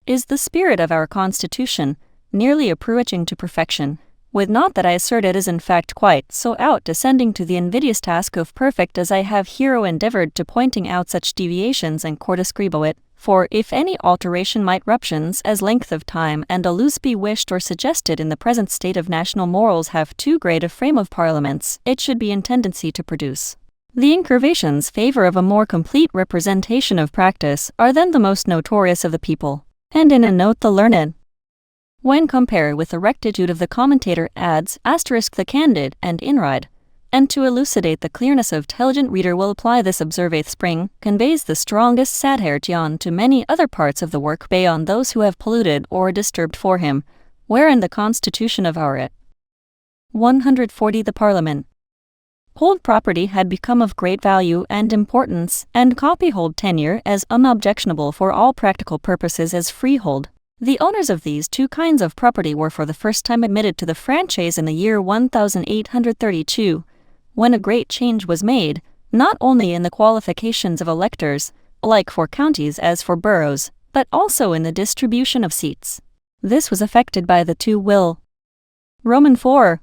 S1: Is the spirit of our constitution, nearly approaching to perfection, with not that I assert it is in fact quite so out descending to the invidious task of perfect as I have here endeavored to pointing out such deviations and cortiscribo it. For if any alteration might ruptions as length of time and a loose be wished or suggested in the present state of national morals have too great a frame of parliaments, it should be in tendency to produce. The incurvations favor of a more complete representation of practice are then the most notorious of the people, and in a note the learned, when compared with the rectitude of the commentator adds *, the candid and inride, and to elucidate the clearness of intelligent reader will apply this observeth spring, conveys the strongest satire to many other parts of the work beyond those who have polluted or disturbed for him, wherein the constitution of our 140 the Parliament. Hold property had become of great value and importance, and copyhold tenure as unobjectionable for all practical purposes as freehold. The owners of these two kinds of property were for the first time admitted to the franchise in the year 1832, when a great change was made, not only in the qualifications of electors, alike for counties as for boroughs, but also in the distribution of seats. This was effected by the two will. Roman 4.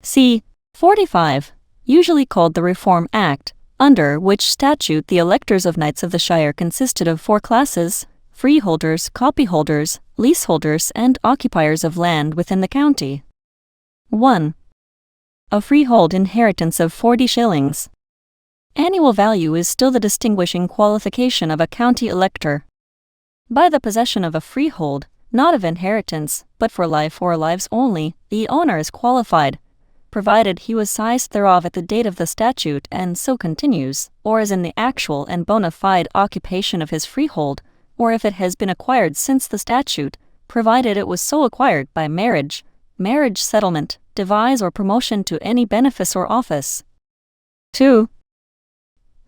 S1: c. 45, usually called the Reform Act, under which statute the electors of knights of the shire consisted of four classes: freeholders, copyholders, leaseholders, and occupiers of land within the county. 1. A freehold inheritance of 40 shillings. Annual value is still the distinguishing qualification of a county elector. By the possession of a freehold, not of inheritance, but for life or lives only, the owner is qualified, provided he was seized thereof at the date of the statute and so continues, or is in the actual and bona fide occupation of his freehold, or if it has been acquired since the statute, provided it was so acquired by marriage, settlement, devise or promotion to any benefice or office. 2.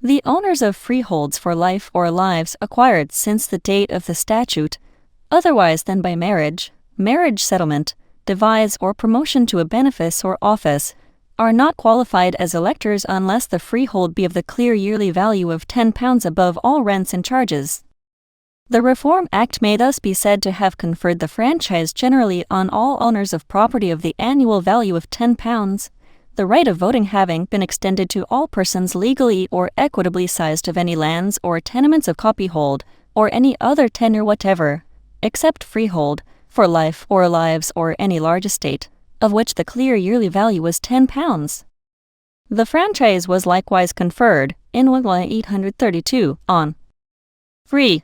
S1: The owners of freeholds for life or lives acquired since the date of the statute, otherwise than by marriage, settlement, devise or promotion to a benefice or office, are not qualified as electors unless the freehold be of the clear yearly value of £10 above all rents and charges. The Reform Act may thus be said to have conferred the franchise generally on all owners of property of the annual value of £10, the right of voting having been extended to all persons legally or equitably seized of any lands or tenements of copyhold, or any other tenure whatever, except freehold, for life or lives or any large estate, of which the clear yearly value was £10. The franchise was likewise conferred, in 1832, on free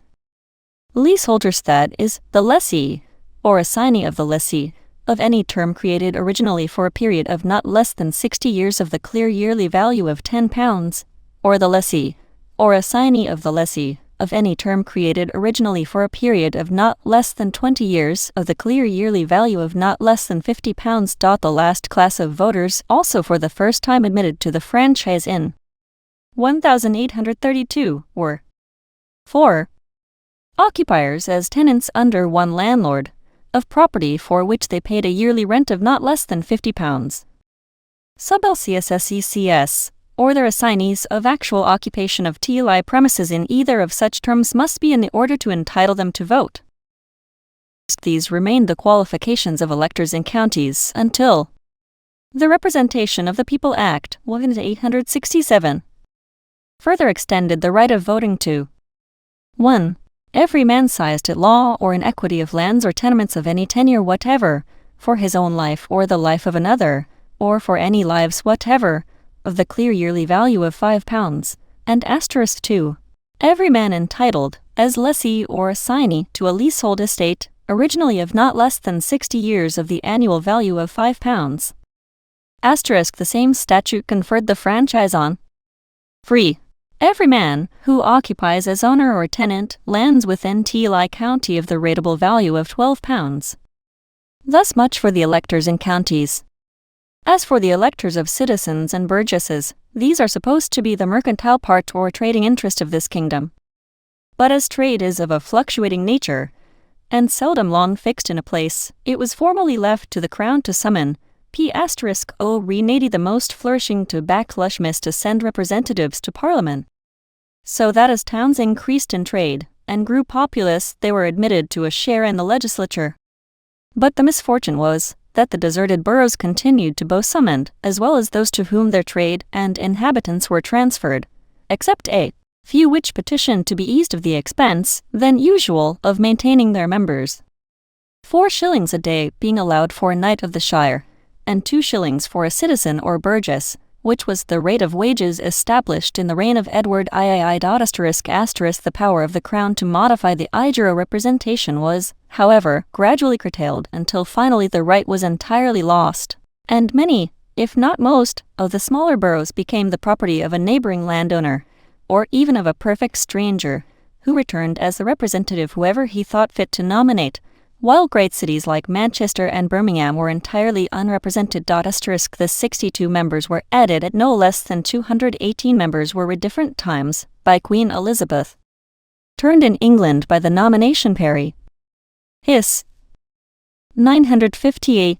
S1: leaseholders, that is, the lessee, or assignee of the lessee, of any term created originally for a period of not less than 60 years of the clear yearly value of £10, or the lessee, or assignee of the lessee, of any term created originally for a period of not less than 20 years of the clear yearly value of not less than £50. The last class of voters also for the first time admitted to the franchise in 1832 were 4. Occupiers as tenants under one landlord, of property for which they paid a yearly rent of not less than £50. Sub LCSSECS, or their assignees of actual occupation of TLI premises in either of such terms must be in the order to entitle them to vote. These remained the qualifications of electors in counties until the Representation of the People Act, 1867, further extended the right of voting to 1. Every man seized at law or in equity of lands or tenements of any tenure whatever, for his own life or the life of another, or for any lives whatever, of the clear yearly value of £5, and asterisk 2. Every man entitled, as lessee or assignee to a leasehold estate, originally of not less than 60 years of the annual value of £5. Asterisk the same statute conferred the franchise on free every man who occupies as owner or tenant lands within TLI county of the rateable value of £12. Thus much for the electors in counties. As for the electors of citizens and burgesses, these are supposed to be the mercantile part or trading interest of this kingdom. But as trade is of a fluctuating nature, and seldom long fixed in a place, it was formerly left to the crown to summon P*O Renati the most flourishing to Blackstone to send representatives to Parliament. So that as towns increased in trade, and grew populous, they were admitted to a share in the legislature. But the misfortune was, that the deserted boroughs continued to be summoned, as well as those to whom their trade and inhabitants were transferred, except a few which petitioned to be eased of the expense, than usual, of maintaining their members. 4 shillings a day being allowed for a knight of the shire, and 2 shillings for a citizen or burgess, which was the rate of wages established in the reign of Edward III. The power of the crown to modify the Igero representation was, however, gradually curtailed until finally the right was entirely lost, and many, if not most, of the smaller boroughs became the property of a neighboring landowner, or even of a perfect stranger, who returned as the representative whoever he thought fit to nominate, while great cities like Manchester and Birmingham were entirely unrepresented. The 62 members were added at no less than 218 members were at different times by Queen Elizabeth. Turned in England by the nomination pari. His 958.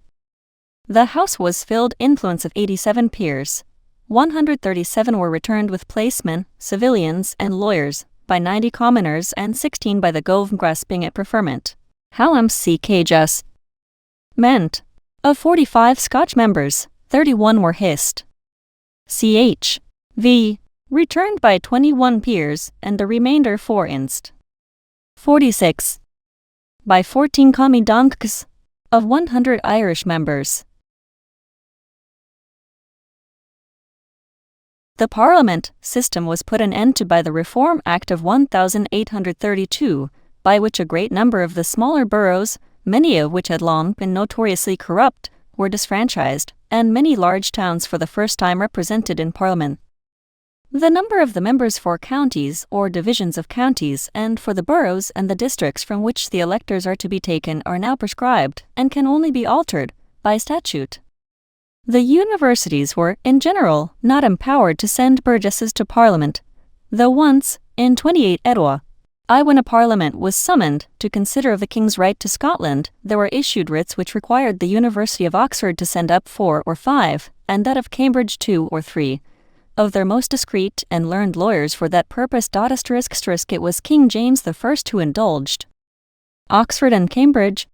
S1: The House was filled influence of 87 peers. 137 were returned with placemen, civilians, and lawyers, by 90 commoners and 16 by the Gov grasping at preferment. Hallam CKJS meant. Of 45 Scotch members, 31 were hissed. Ch.V. returned by 21 peers, and the remainder 4 inst. 46. By 14 Commie of 100 Irish members. The Parliament system was put an end to by the Reform Act of 1832, by which a great number of the smaller boroughs, many of which had long been notoriously corrupt, were disfranchised, and many large towns for the first time represented in Parliament. The number of the members for counties or divisions of counties and for the boroughs and the districts from which the electors are to be taken are now prescribed and can only be altered by statute. The universities were, in general, not empowered to send burgesses to Parliament, though once, in 28 Edwa, when a Parliament was summoned to consider of the King's right to Scotland, there were issued writs which required the University of Oxford to send up 4 or 5, and that of Cambridge 2 or 3, of their most discreet and learned lawyers for that purpose. It was King James I who indulged Oxford and Cambridge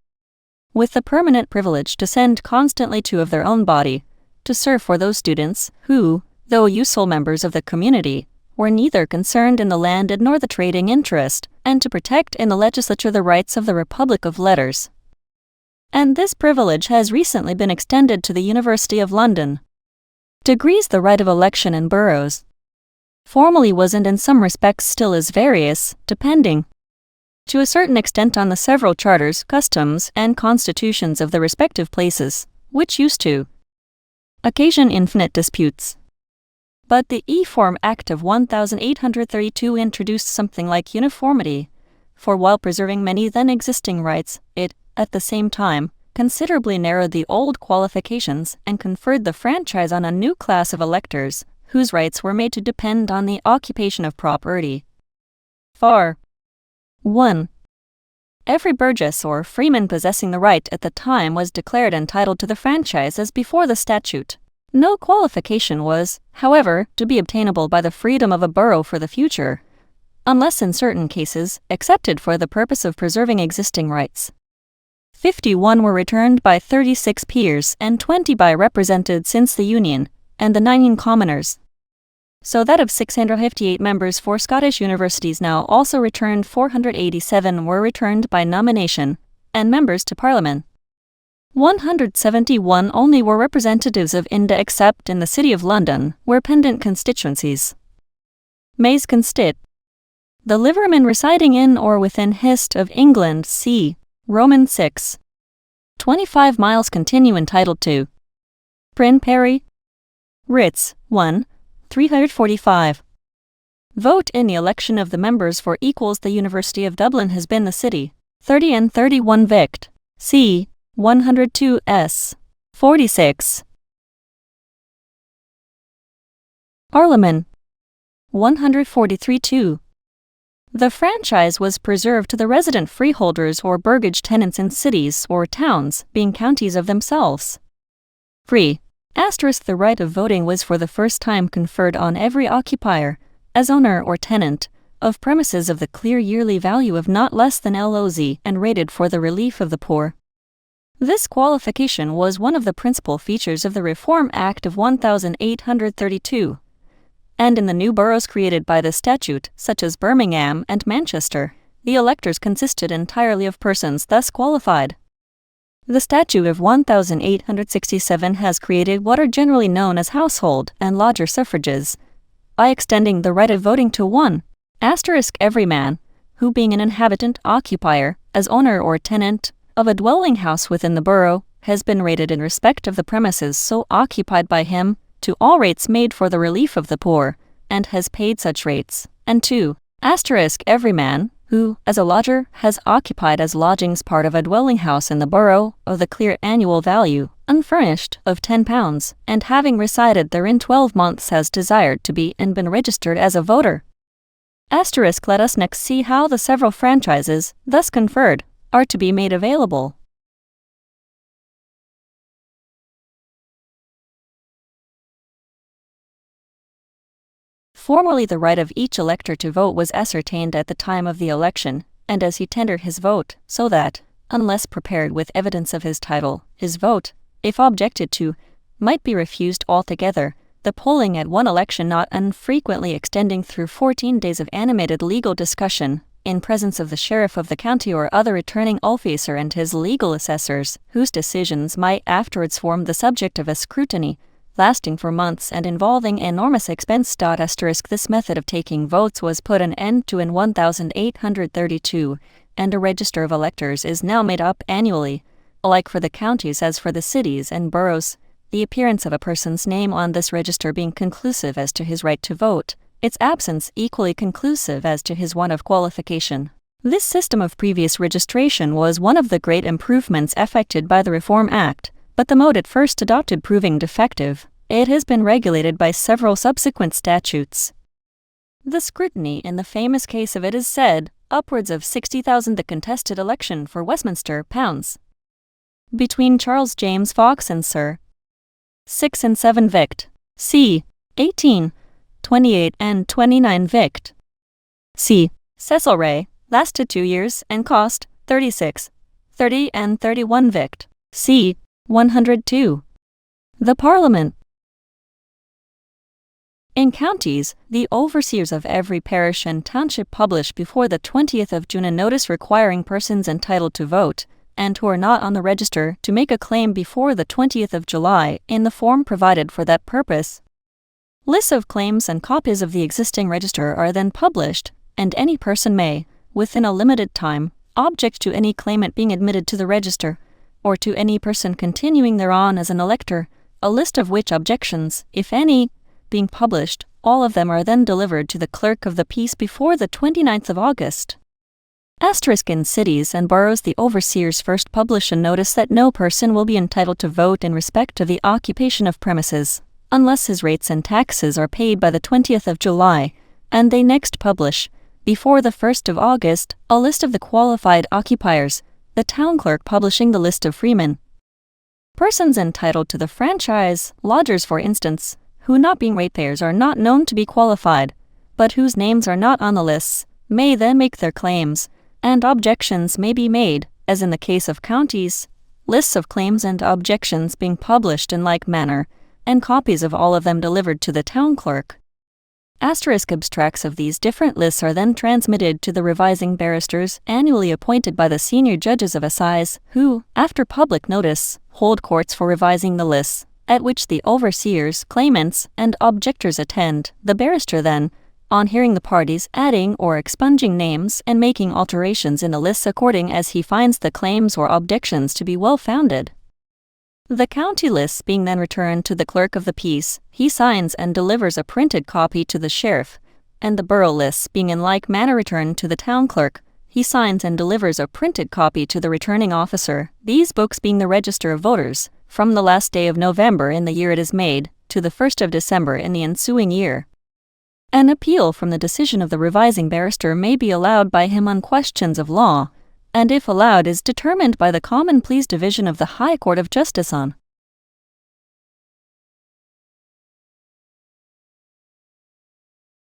S1: with the permanent privilege to send constantly 2 of their own body, to serve for those students who, though useful members of the community, were neither concerned in the landed nor the trading interest, and to protect in the legislature the rights of the Republic of Letters. And this privilege has recently been extended to the University of London. Degrees. The right of election in boroughs formerly was and in some respects still is various, depending to a certain extent on the several charters, customs, and constitutions of the respective places, which used to occasion infinite disputes. But the Reform Act of 1832 introduced something like uniformity, for while preserving many then existing rights, it, at the same time, considerably narrowed the old qualifications and conferred the franchise on a new class of electors, whose rights were made to depend on the occupation of property. For 1. Every burgess or freeman possessing the right at the time was declared entitled to the franchise as before the statute. No qualification was, however, to be obtainable by the freedom of a borough for the future, unless in certain cases excepted for the purpose of preserving existing rights. 51 were returned by 36 peers and 20 by represented since the Union, and the 19 commoners. So that of 658 members for Scottish universities now also returned, 487 were returned by nomination, and members to Parliament. 171 only were representatives of India except in the City of London, where pendant constituencies. Mays Constit. The livermen residing in or within Hist of England c. Roman 6. 25 miles continue entitled to Prin Peri. Writs, 1. 345. Vote in the election of the members for equals. The University of Dublin has been the city. 30 and 31 Vict. c. 102 s. 46. Parliament. 143-2. The franchise was preserved to the resident freeholders or burgage tenants in cities or towns, being counties of themselves. Free. The right of voting was for the first time conferred on every occupier, as owner or tenant, of premises of the clear yearly value of not less than LOZ and rated for the relief of the poor. This qualification was one of the principal features of the Reform Act of 1832. And in the new boroughs created by the statute, such as Birmingham and Manchester, the electors consisted entirely of persons thus qualified. The Statute of 1867 has created what are generally known as household and lodger suffrages, by extending the right of voting to 1 every man, who being an inhabitant occupier, as owner or tenant, of a dwelling house within the borough, has been rated in respect of the premises so occupied by him, to all rates made for the relief of the poor, and has paid such rates. And 2. Every man, who, as a lodger, has occupied as lodgings part of a dwelling house in the borough of the clear annual value, unfurnished, of £10, and having resided therein 12 months has desired to be and been registered as a voter. Let us next see how the several franchises, thus conferred, are to be made available. Formerly the right of each elector to vote was ascertained at the time of the election, and as he tendered his vote, so that, unless prepared with evidence of his title, his vote, if objected to, might be refused altogether, the polling at one election not unfrequently extending through 14 days of animated legal discussion, in presence of the sheriff of the county or other returning officer and his legal assessors, whose decisions might afterwards form the subject of a scrutiny, lasting for months and involving enormous expense. This method of taking votes was put an end to in 1832, and a register of electors is now made up annually, alike for the counties as for the cities and boroughs, the appearance of a person's name on this register being conclusive as to his right to vote, its absence equally conclusive as to his want of qualification. This system of previous registration was one of the great improvements effected by the Reform Act, but the mode at first adopted proving defective, it has been regulated by several subsequent statutes. The scrutiny in the famous case of it is said, upwards of 60,000. The contested election for Westminster, pounds. Between Charles James Fox and Sir 6 and 7 Vict. C. 18, 28 and 29 Vict. C. Cecil Ray, lasted 2 years and cost 36, 30 and 31 Vict. C. 102. The Parliament. In counties, the overseers of every parish and township publish before the 20th of June a notice requiring persons entitled to vote, and who are not on the register, to make a claim before the 20th of July in the form provided for that purpose. Lists of claims and copies of the existing register are then published, and any person may, within a limited time, object to any claimant being admitted to the register, or to any person continuing thereon as an elector, a list of which objections, if any, being published, all of them are then delivered to the clerk of the peace before the 29th of August. In cities and boroughs, the overseers first publish a notice that no person will be entitled to vote in respect of the occupation of premises, unless his rates and taxes are paid by the 20th of July, and they next publish, before the 1st of August, a list of the qualified occupiers, the town clerk publishing the list of freemen. Persons entitled to the franchise, lodgers for instance, who not being ratepayers are not known to be qualified, but whose names are not on the lists, may then make their claims, and objections may be made, as in the case of counties, lists of claims and objections being published in like manner, and copies of all of them delivered to the town clerk. Abstracts of these different lists are then transmitted to the revising barristers annually appointed by the senior judges of assize, who, after public notice, hold courts for revising the lists, at which the overseers, claimants, and objectors attend. The barrister then, on hearing the parties adding or expunging names and making alterations in the lists according as he finds the claims or objections to be well-founded. The county lists being then returned to the clerk of the peace, he signs and delivers a printed copy to the sheriff, and the borough lists being in like manner returned to the town clerk, he signs and delivers a printed copy to the returning officer, these books being the register of voters, from the last day of November in the year it is made, to the 1st of December in the ensuing year. An appeal from the decision of the revising barrister may be allowed by him on questions of law, and if allowed is determined by the Common Pleas Division of the High Court of Justice on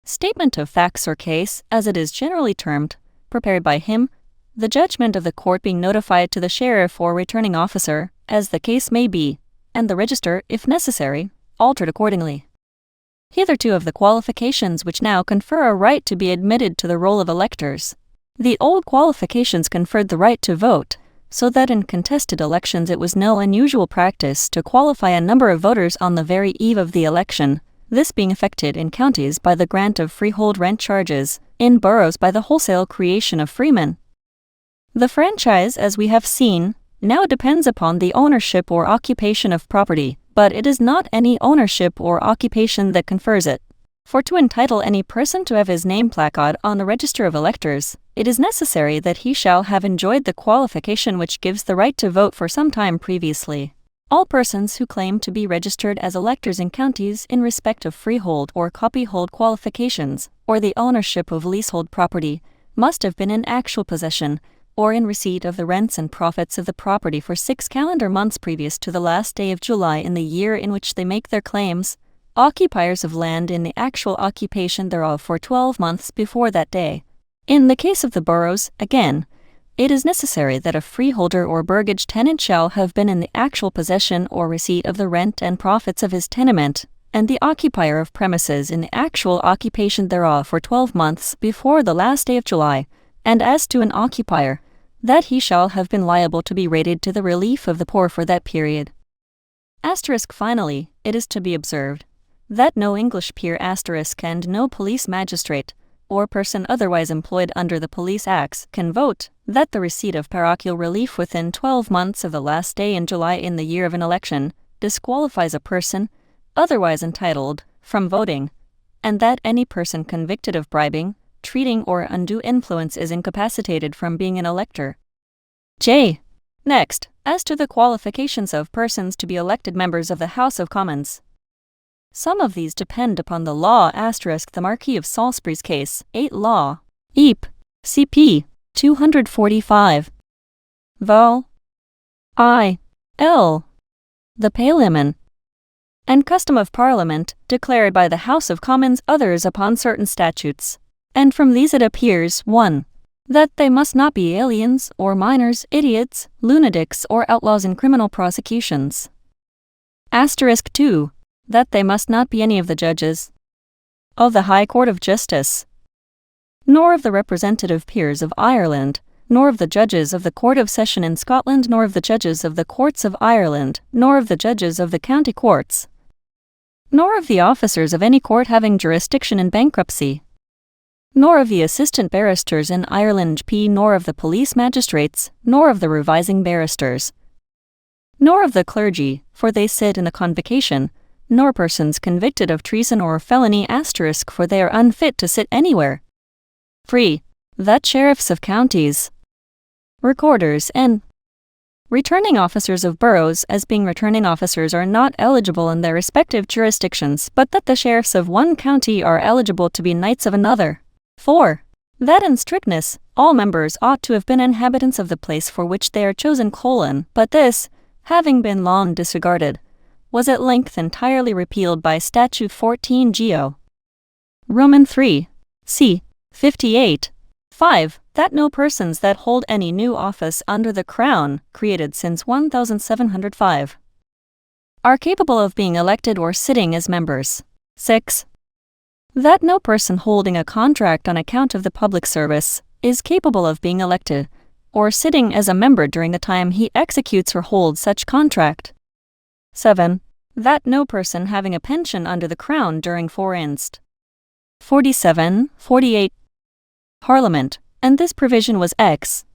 S1: statement of facts or case, as it is generally termed, prepared by him, the judgment of the court being notified to the sheriff or returning officer, as the case may be, and the register, if necessary, altered accordingly. Hitherto of the qualifications which now confer a right to be admitted to the roll of electors. The old qualifications conferred the right to vote, so that in contested elections it was no unusual practice to qualify a number of voters on the very eve of the election, this being effected in counties by the grant of freehold rent charges, in boroughs by the wholesale creation of freemen. The franchise, as we have seen, now depends upon the ownership or occupation of property, but it is not any ownership or occupation that confers it. For to entitle any person to have his name placard on the register of electors, it is necessary that he shall have enjoyed the qualification which gives the right to vote for some time previously. All persons who claim to be registered as electors in counties in respect of freehold or copyhold qualifications, or the ownership of leasehold property, must have been in actual possession, or in receipt of the rents and profits of the property for 6 calendar months previous to the last day of July in the year in which they make their claims, occupiers of land in the actual occupation thereof for 12 months before that day. In the case of the boroughs, again, it is necessary that a freeholder or burgage tenant shall have been in the actual possession or receipt of the rent and profits of his tenement, and the occupier of premises in the actual occupation thereof for 12 months before the last day of July, and as to an occupier, that he shall have been liable to be rated to the relief of the poor for that period. Finally, it is to be observed that no English peer and no police magistrate, or person otherwise employed under the Police Acts, can vote, that the receipt of parochial relief within 12 months of the last day in July in the year of an election disqualifies a person, otherwise entitled, from voting, and that any person convicted of bribing, treating, or undue influence is incapacitated from being an elector. J. Next, as to the qualifications of persons to be elected members of the House of Commons. Some of these depend upon the law the Marquis of Salisbury's case, 8 Law, Ep. CP. 245. Vol. I. L. The Parliament and custom of Parliament, declared by the House of Commons, others upon certain statutes. And from these it appears, 1. That they must not be aliens, or minors, idiots, lunatics, or outlaws in criminal prosecutions. 2. That they must not be any of the judges of the High Court of Justice, nor of the representative peers of Ireland, nor of the judges of the Court of Session in Scotland, nor of the judges of the courts of Ireland, nor of the judges of the county courts, nor of the officers of any court having jurisdiction in bankruptcy, nor of the assistant barristers in Ireland nor of the police magistrates, nor of the revising barristers, nor of the clergy, for they sit in the convocation, nor persons convicted of treason or felony *, for they are unfit to sit anywhere. 3. That sheriffs of counties, recorders, and returning officers of boroughs as being returning officers are not eligible in their respective jurisdictions, but that the sheriffs of one county are eligible to be knights of another. 4. That in strictness, all members ought to have been inhabitants of the place for which they are chosen : but this, having been long disregarded, was at length entirely repealed by Statute 14 Geo. Roman 3. C. 58. 5. That no persons that hold any new office under the Crown, created since 1705, are capable of being elected or sitting as members. 6. That no person holding a contract on account of the public service is capable of being elected or sitting as a member during the time he executes or holds such contract. 7. That no person having a pension under the Crown during 4 inst. 47, 48. Parliament, and this provision was ex.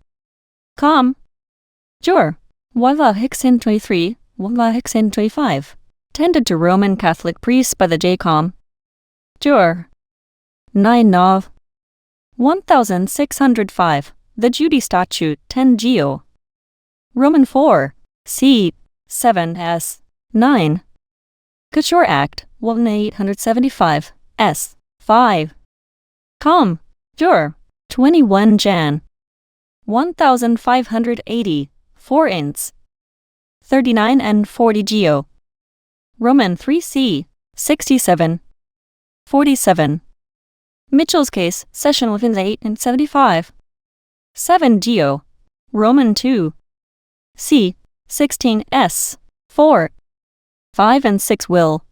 S1: Com. Jur. 1/23, 1/25. Tended to Roman Catholic priests by the J-Com. Jur. 9 Nov. 1605. The Judy Statute 10 Geo. Roman 4. C. 7 S. 9. Couture Act 1875 S. 5. Com. Jur. 21 Jan. 1580. 4 ints. 39 and 40 Geo. Roman 3 C. 67. 47. Mitchell's case, session within 8 and 75. 7 Geo. Roman 2. C. 16 S. 4. 5 and 6 Will.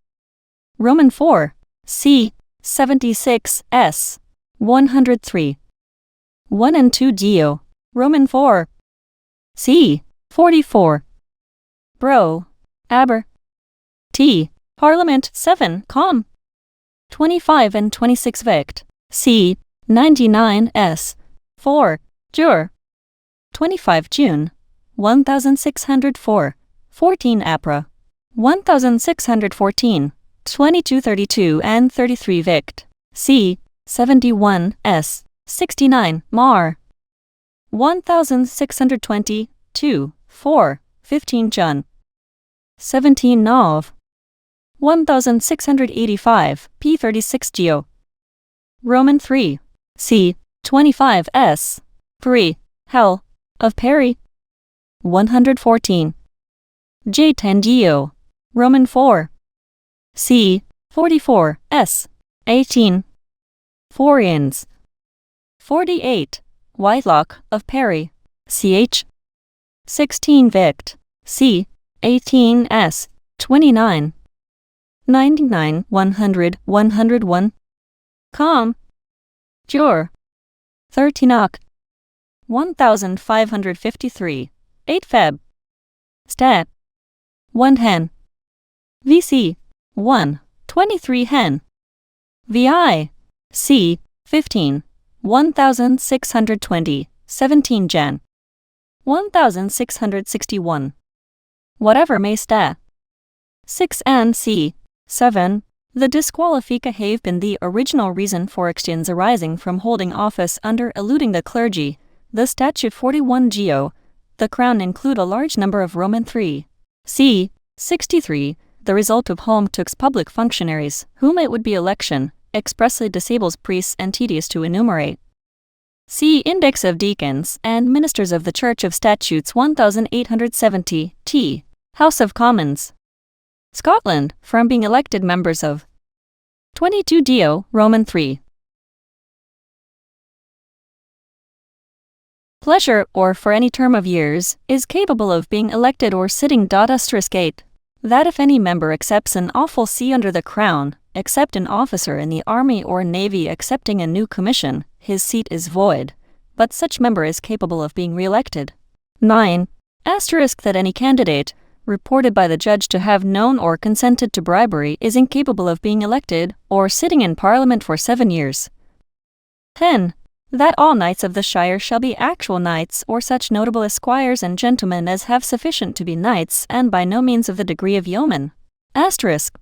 S1: Roman 4. C. 76 S. 103. 1 and 2 Geo. Roman 4. C. 44. Bro. Aber. T. Parliament 7 Com. 25 and 26 Vict. C. 99 S. 4. Jur. 25 June. 1604, 14 APRA, 1614, 2232 and 33 Vict, C. 71 S. 69 Mar, 1620, 2, 4, 15 Jun, 17 Nov, 1685 P 36 Geo, Roman 3, C. 25 S. 3, Hell, of Perry, 114, J 10 Geo, Roman 4, C. 44 S. 18, 4 Inns, 48, Whitelock, of Perry, ch. 16 Vict, c. 18 S. 29, 99 100 101, Com. Jur. 13 Oc. 1553, 8 Feb. Stat. 1 Hen. VC. 1, 23 Hen. VI. C. 15, 1620, 17 Jan. 1661. Whatever may sta. 6 and C. 7. The disqualifica have been the original reason for extions arising from holding office under eluding the clergy, the statute 41 Geo, the crown include a large number of Roman 3. C. 63. The result of home tux public functionaries, whom it would be election, expressly disables priests and tedious to enumerate. See Index of Deacons and Ministers of the Church of Statutes 1870, T. House of Commons. Scotland, from being elected members of 22 Dio, Roman 3. Pleasure, or for any term of years, is capable of being elected or sitting. *8. That if any member accepts an awful see under the crown, except an officer in the army or navy accepting a new commission, his seat is void, but such member is capable of being re-elected. 9. That any candidate, reported by the judge to have known or consented to bribery, is incapable of being elected or sitting in Parliament for 7 years. 10. That all knights of the shire shall be actual knights or such notable esquires and gentlemen as have sufficient to be knights and by no means of the degree of yeomen.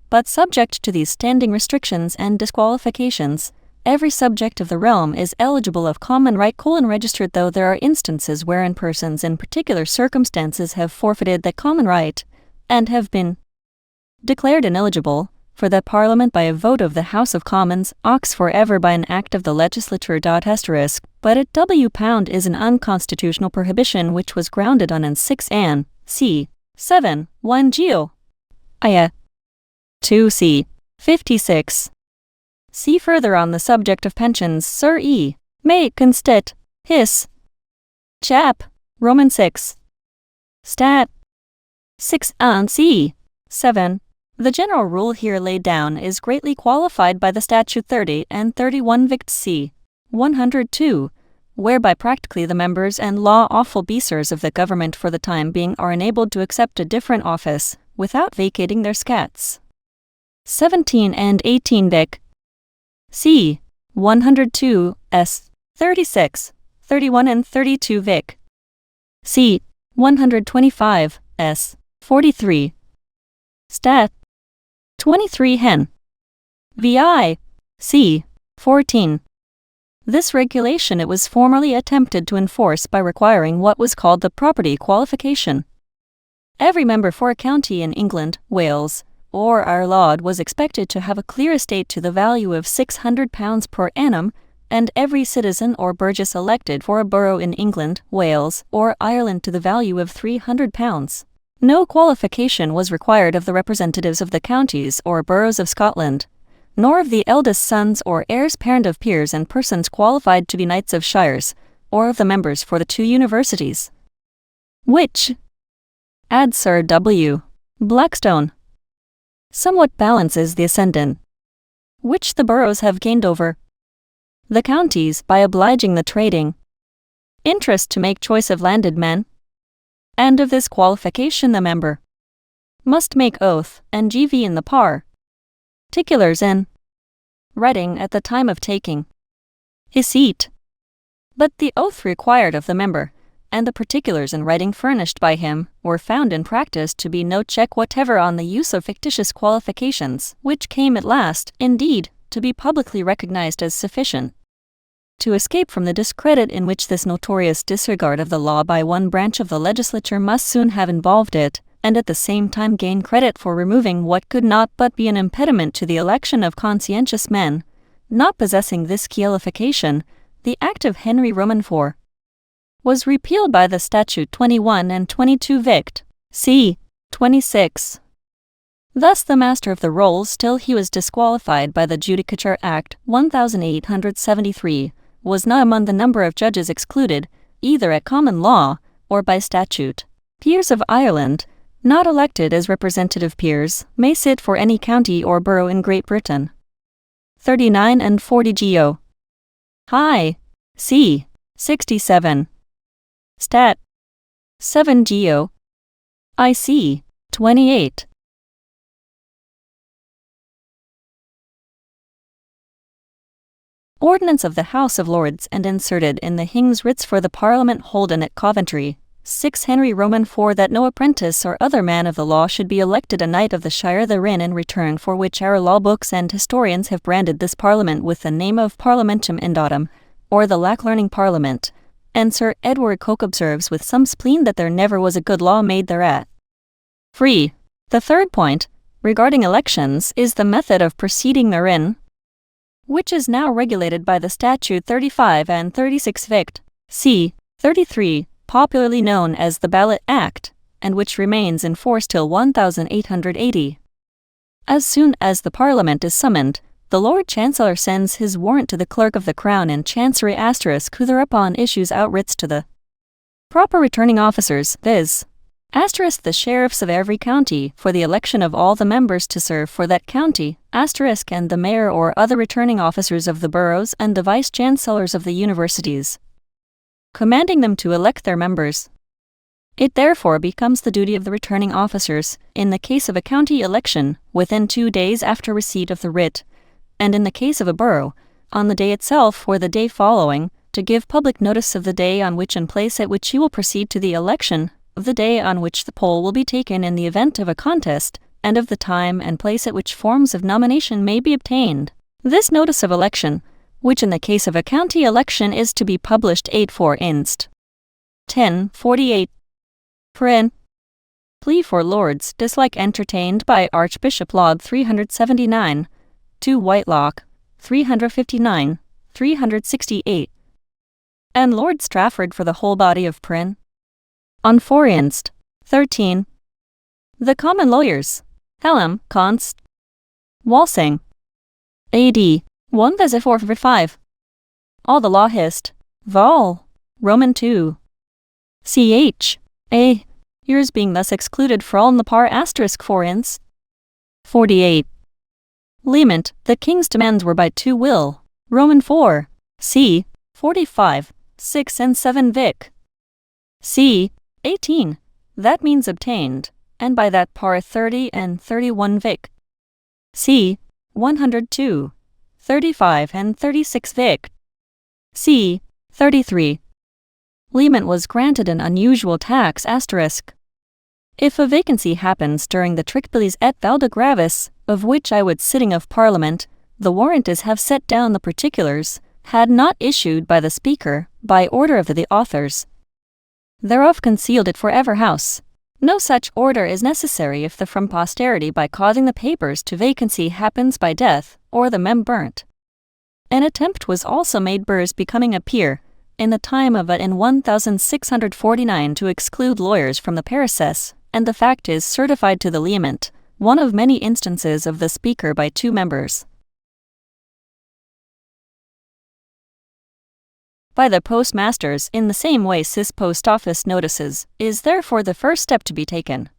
S1: But subject to these standing restrictions and disqualifications, every subject of the realm is eligible of common right registered, though there are instances wherein persons in particular circumstances have forfeited that common right, and have been declared ineligible for that Parliament by a vote of the House of Commons, ox for ever by an act of the legislature. But at W. Pound is an unconstitutional prohibition which was grounded on an 6 Ann, c. 7, 1 Geo. Ia. 2 c. 56. See further on the subject of pensions, Sir E. May constit. His. Chap. Roman 6. Stat. 6 and c. 7. The general rule here laid down is greatly qualified by the statute 30 and 31 Vict c. 102, whereby practically the members and law-awful beasers of the government for the time being are enabled to accept a different office, without vacating their scats. 17 and 18 Vic. C. 102 S. 36, 31 and 32 Vic. C. 125 S. 43. Stat. 23 Hen. VI. C. 14. This regulation it was formerly attempted to enforce by requiring what was called the property qualification. Every member for a county in England, Wales, or Ireland was expected to have a clear estate to the value of £600 per annum, and every citizen or burgess elected for a borough in England, Wales, or Ireland to the value of £300. No qualification was required of the representatives of the counties or boroughs of Scotland, nor of the eldest sons or heirs apparent of peers and persons qualified to be knights of shires, or of the members for the 2 universities. Which, add Sir W. Blackstone, somewhat balances the ascendant which the boroughs have gained over the counties by obliging the trading interest to make choice of landed men, and of this qualification the member must make oath and GV in the particulars in writing at the time of taking his seat. But the oath required of the member and the particulars in writing furnished by him were found in practice to be no check whatever on the use of fictitious qualifications, which came at last, indeed, to be publicly recognized as sufficient. To escape from the discredit in which this notorious disregard of the law by one branch of the legislature must soon have involved it, and at the same time gain credit for removing what could not but be an impediment to the election of conscientious men, not possessing this qualification, the Act of Henry Roman IV was repealed by the Statute 21 and 22 Vict. c. 26. Thus the Master of the Rolls, till he was disqualified by the Judicature Act 1873, was not among the number of judges excluded, either at common law or by statute. Peers of Ireland, not elected as representative peers, may sit for any county or borough in Great Britain. 39 and 40 Geo. High. c. 67. Stat. 7 Geo. IC. 28. Ordinance of the House of Lords and inserted in the King's writs for the Parliament holden at Coventry, 6 Henry Roman IV, that no apprentice or other man of the law should be elected a knight of the shire therein, in return for which our law books and historians have branded this Parliament with the name of Parliamentum Indatum, or the lack-learning Parliament, and Sir Edward Coke observes with some spleen that there never was a good law made thereat. Free. The third point, regarding elections, is the method of proceeding therein, which is now regulated by the Statute 35 and 36 Vict. c. 33, popularly known as the Ballot Act, and which remains in force till 1880. As soon as the Parliament is summoned, the Lord Chancellor sends his warrant to the Clerk of the Crown in Chancery *, who thereupon issues out writs to the proper returning officers, viz. * the sheriffs of every county, for the election of all the members to serve for that county, *, and the mayor or other returning officers of the boroughs and the vice-chancellors of the universities, commanding them to elect their members. It therefore becomes the duty of the returning officers, in the case of a county election, within 2 days after receipt of the writ, and in the case of a borough, on the day itself or the day following, to give public notice of the day on which and place at which he will proceed to the election, of the day on which the poll will be taken in the event of a contest, and of the time and place at which forms of nomination may be obtained. This notice of election, which in the case of a county election is to be published 8 inst. 1048. Prin. Plea for Lords, dislike entertained by Archbishop Laud 379, 2 Whitelock, 359, 368, and Lord Strafford for the whole body of Prin. On 4 inst. 13. The common lawyers, Helm, Const. Walsing. A.D. 1:4-5. All the law hist. Vol. Roman 2. Ch. A. Yours being thus excluded for all in the par * 4 inst. 48. Lement, the king's demands were by 2 will. Roman 4. c. 45, 6 and 7 Vic. c. 18. That means obtained, and by that par 30 and 31 Vic. c. 102, 35 and 36 Vic. c. 33. Lement was granted an unusual tax *. If a vacancy happens during the Tricbilis et Valda Gravis, of which I would sitting of Parliament, the warrant is have set down the particulars, had not issued by the Speaker, by order of the authors thereof concealed it for ever house. No such order is necessary if the from posterity by causing the papers to vacancy happens by death, or the mem burnt. An attempt was also made burrs becoming a peer, in the time of it in 1649 to exclude lawyers from the parisess, and the fact is certified to the liament, one of many instances of the Speaker by 2 members. By the postmasters in the same way cis post office notices, is therefore the first step to be taken.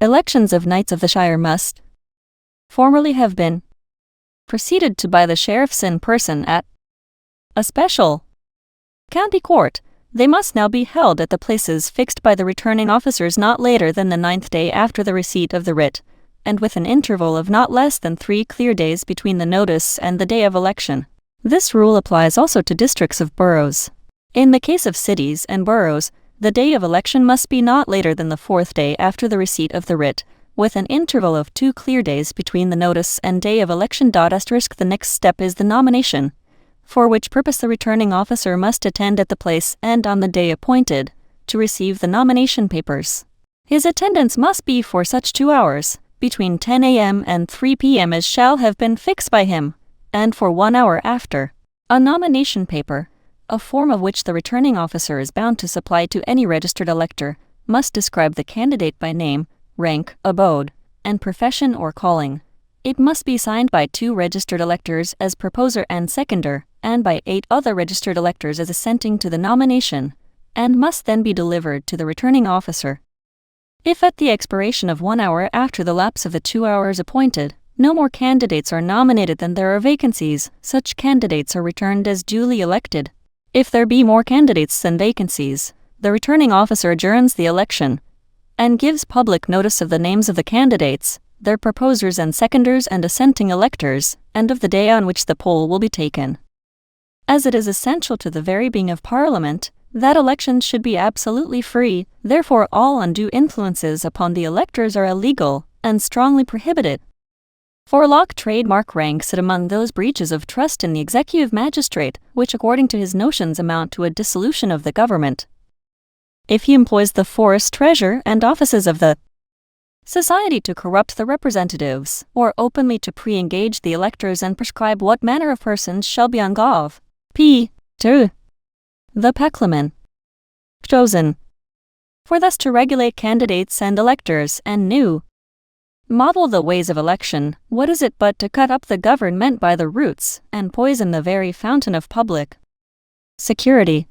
S1: Elections of knights of the shire must formerly have been proceeded to by the sheriffs in person at a special county court. They must now be held at the places fixed by the returning officers not later than the 9th day after the receipt of the writ, and with an interval of not less than 3 clear days between the notice and the day of election. This rule applies also to districts of boroughs. In the case of cities and boroughs, The day of election must be not later than the 4th day after the receipt of the writ, with an interval of 2 clear days between the notice and day of election. The next step is the nomination, for which purpose the returning officer must attend at the place and on the day appointed, to receive the nomination papers. His attendance must be for such 2 hours, between 10 a.m. and 3 p.m. as shall have been fixed by him, and for 1 hour after. A nomination paper, a form of which the returning officer is bound to supply to any registered elector, must describe the candidate by name, rank, abode, and profession or calling. It must be signed by 2 registered electors as proposer and seconder, and by 8 other registered electors as assenting to the nomination, and must then be delivered to the returning officer. If at the expiration of 1 hour after the lapse of the 2 hours appointed, no more candidates are nominated than there are vacancies, such candidates are returned as duly elected. If there be more candidates than vacancies, the returning officer adjourns the election, and gives public notice of the names of the candidates, their proposers and seconders and assenting electors, and of the day on which the poll will be taken. As it is essential to the very being of Parliament that elections should be absolutely free, therefore all undue influences upon the electors are illegal and strongly prohibited. For Locke trademark ranks it among those breaches of trust in the executive magistrate which according to his notions amount to a dissolution of the government. If he employs the force, treasure, and offices of the society to corrupt the representatives, or openly to pre-engage the electors and prescribe what manner of persons shall be on gov. p. 2. The Parliament chosen, for thus to regulate candidates and electors, and new model the ways of election, what is it but to cut up the government by the roots, and poison the very fountain of public security?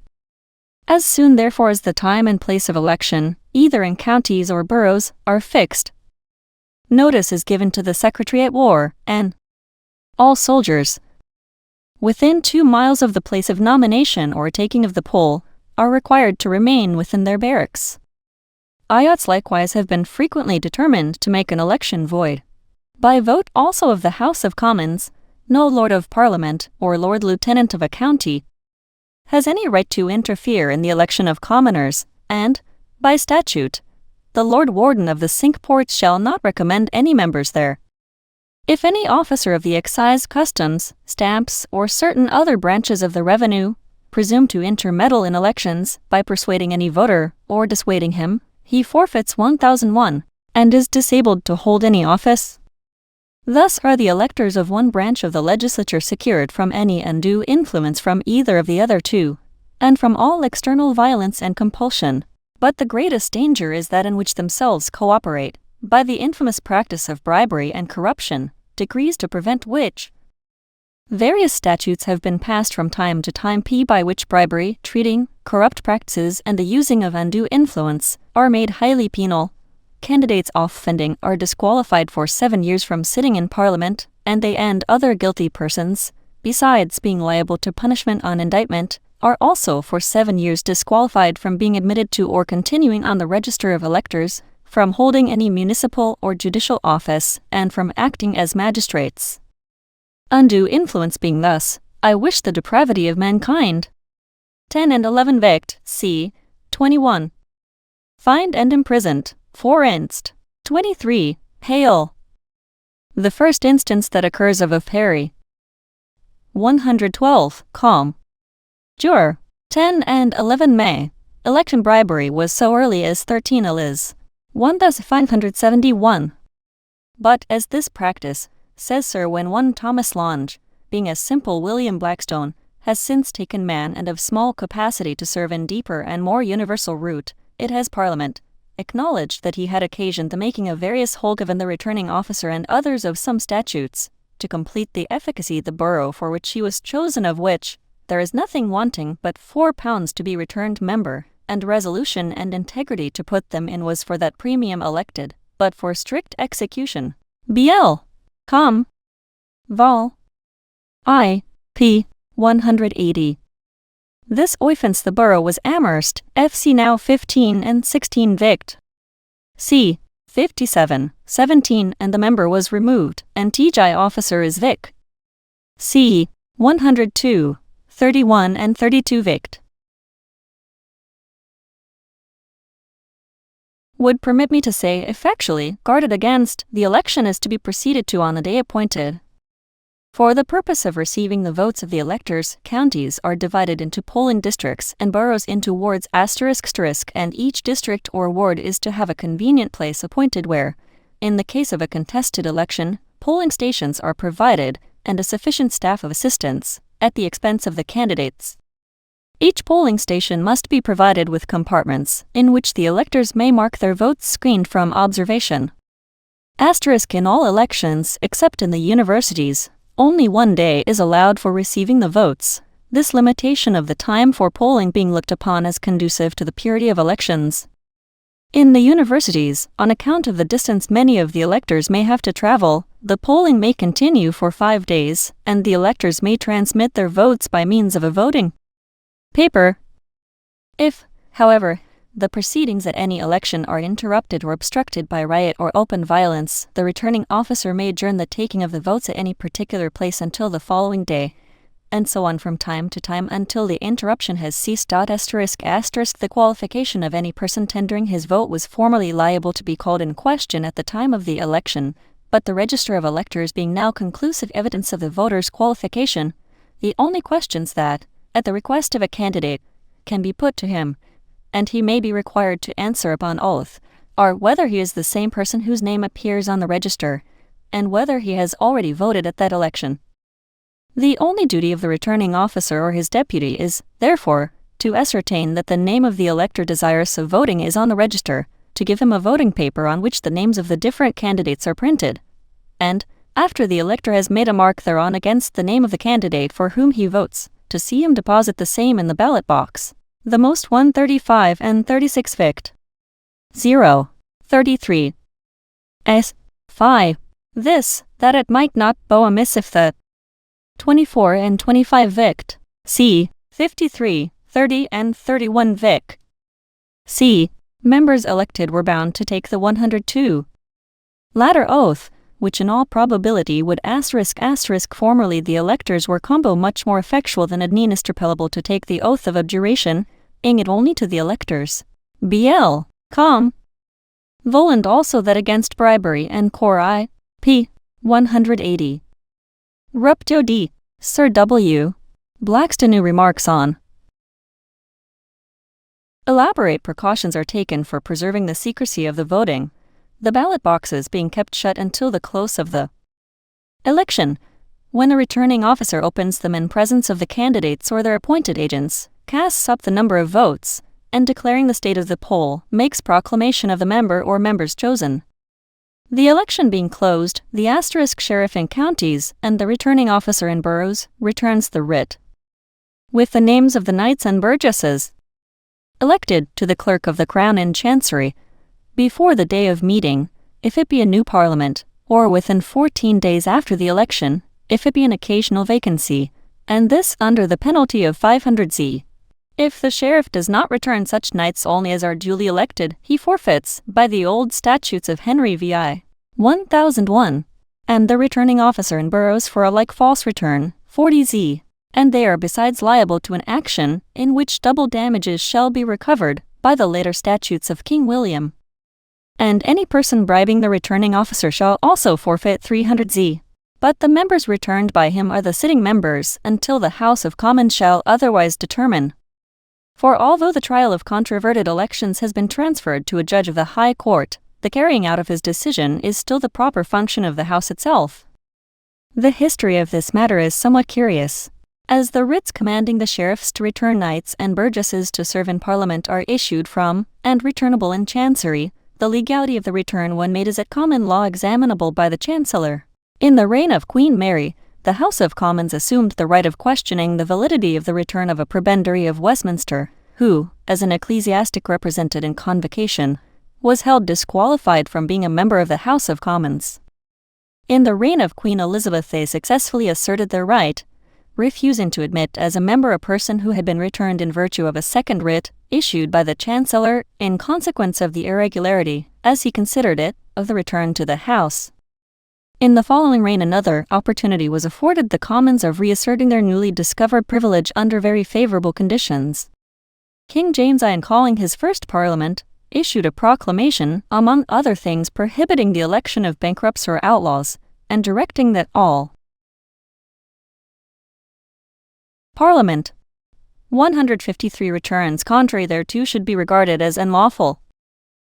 S1: As soon therefore as the time and place of election, either in counties or boroughs, are fixed, notice is given to the Secretary at War, and all soldiers within 2 miles of the place of nomination or taking of the poll are required to remain within their barracks. Iots likewise have been frequently determined to make an election void. By vote also of the House of Commons, no Lord of Parliament or Lord Lieutenant of a county has any right to interfere in the election of commoners, and, by statute, the Lord Warden of the Cinque Ports shall not recommend any members there. If any officer of the excise, customs, stamps, or certain other branches of the revenue presume to intermeddle in elections by persuading any voter or dissuading him, he forfeits 1,001, and is disabled to hold any office. Thus are the electors of one branch of the legislature secured from any undue influence from either of the other 2, and from all external violence and compulsion. But the greatest danger is that in which themselves cooperate, by the infamous practice of bribery and corruption, decrees to prevent which various statutes have been passed from time to time by which bribery, treating, corrupt practices, and the using of undue influence are made highly penal. Candidates offending are disqualified for 7 years from sitting in Parliament, and they and other guilty persons, besides being liable to punishment on indictment, are also for 7 years disqualified from being admitted to or continuing on the register of electors, from holding any municipal or judicial office, and from acting as magistrates. Undue influence being thus, I wish the depravity of mankind. 10 and 11 Vict. c. 21. Fined and imprisoned. 4 inst. 23. Hail. The first instance that occurs of Perry. 112. Calm. Jur. 10 and 11 May. Election bribery was so early as 13 Eliz. 1571. But as this practice, says Sir when one Thomas Lange, being a simple William Blackstone, has since taken man and of small capacity to serve in deeper and more universal root, it has Parliament acknowledged that he had occasioned the making of various whole given the returning officer and others of some statutes, to complete the efficacy the borough for which he was chosen, of which there is nothing wanting but £4 to be returned member, and resolution and integrity to put them in was for that premium elected, but for strict execution. BL. Com. Vol. I. P. 180. This offence the borough was Amherst, FC now 15 and 16 Vict. C. 57, 17 and the member was removed, and TGI officer is Vic. C. 102, 31 and 32 Vict. would permit me to say, effectually guarded against, the election is to be proceeded to on the day appointed. For the purpose of receiving the votes of the electors, counties are divided into polling districts and boroughs into wards ***, and each district or ward is to have a convenient place appointed where, in the case of a contested election, polling stations are provided and a sufficient staff of assistants, at the expense of the candidates. Each polling station must be provided with compartments in which the electors may mark their votes screened from observation. In all elections, except in the universities, only 1 day is allowed for receiving the votes, this limitation of the time for polling being looked upon as conducive to the purity of elections. In the universities, on account of the distance many of the electors may have to travel, the polling may continue for 5 days, and the electors may transmit their votes by means of a voting paper. If, however, the proceedings at any election are interrupted or obstructed by riot or open violence, the returning officer may adjourn the taking of the votes at any particular place until the following day, and so on from time to time until the interruption has ceased. The qualification of any person tendering his vote was formerly liable to be called in question at the time of the election, but the register of electors being now conclusive evidence of the voter's qualification, the only questions that, at the request of a candidate, can be put to him, and he may be required to answer upon oath, are whether he is the same person whose name appears on the register, and whether he has already voted at that election. The only duty of the returning officer or his deputy is, therefore, to ascertain that the name of the elector desirous of voting is on the register, to give him a voting paper on which the names of the different candidates are printed, and, after the elector has made a mark thereon against the name of the candidate for whom he votes, to see him deposit the same in the ballot box. The most 135 and 36 vict. 0. 33. S. 5. This, that it might not bo amiss if the 24 and 25 vict. C. 53, 30 and 31 vic. C. Members elected were bound to take the 102. Latter oath, which in all probability would ***. Formerly the electors were combo much more effectual than administrable to take the oath of abjuration, ing it only to the electors. BL. Com. Voland also that against bribery and cor I. P. 180. Ruptio D. Sir W. Blackstone remarks on. Elaborate precautions are taken for preserving the secrecy of the voting, the ballot boxes being kept shut until the close of the election, when the returning officer opens them in presence of the candidates or their appointed agents, casts up the number of votes, and declaring the state of the poll, makes proclamation of the member or members chosen. The election being closed, the * sheriff in counties and the returning officer in boroughs returns the writ, with the names of the knights and burgesses elected, to the clerk of the crown in chancery, before the day of meeting, if it be a new parliament, or within 14 days after the election, if it be an occasional vacancy, and this under the penalty of 500 z. If the sheriff does not return such knights only as are duly elected, he forfeits, by the old statutes of Henry vi. 1001, and the returning officer in boroughs for a like false return, 40 z, and they are besides liable to an action, in which double damages shall be recovered, by the later statutes of King William. And any person bribing the returning officer shall also forfeit 300 z. But the members returned by him are the sitting members until the House of Commons shall otherwise determine. For although the trial of controverted elections has been transferred to a judge of the High Court, the carrying out of his decision is still the proper function of the House itself. The history of this matter is somewhat curious. As the writs commanding the sheriffs to return knights and burgesses to serve in Parliament are issued from, and returnable in Chancery, the legality of the return when made is at common law examinable by the Chancellor. In the reign of Queen Mary, the House of Commons assumed the right of questioning the validity of the return of a prebendary of Westminster, who, as an ecclesiastic represented in convocation, was held disqualified from being a member of the House of Commons. In the reign of Queen Elizabeth they successfully asserted their right, refusing to admit as a member a person who had been returned in virtue of a second writ, issued by the Chancellor in consequence of the irregularity, as he considered it, of the return to the House. In the following reign another opportunity was afforded the Commons of reasserting their newly discovered privilege under very favourable conditions. King James I, in calling his first Parliament, issued a proclamation, among other things, prohibiting the election of bankrupts or outlaws, and directing that all Parliament 153 returns contrary thereto should be regarded as unlawful.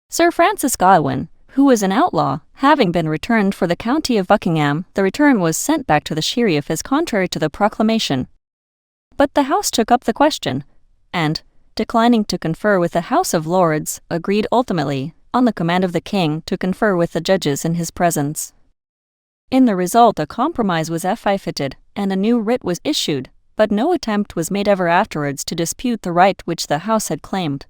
S1: Sir Francis Godwin, who was an outlaw, having been returned for the county of Buckingham, the return was sent back to the sheriff as contrary to the proclamation. But the House took up the question, and, declining to confer with the House of Lords, agreed ultimately, on the command of the King, to confer with the judges in his presence. In the result, a compromise was effected, and a new writ was issued, but no attempt was made ever afterwards to dispute the right which the House had claimed.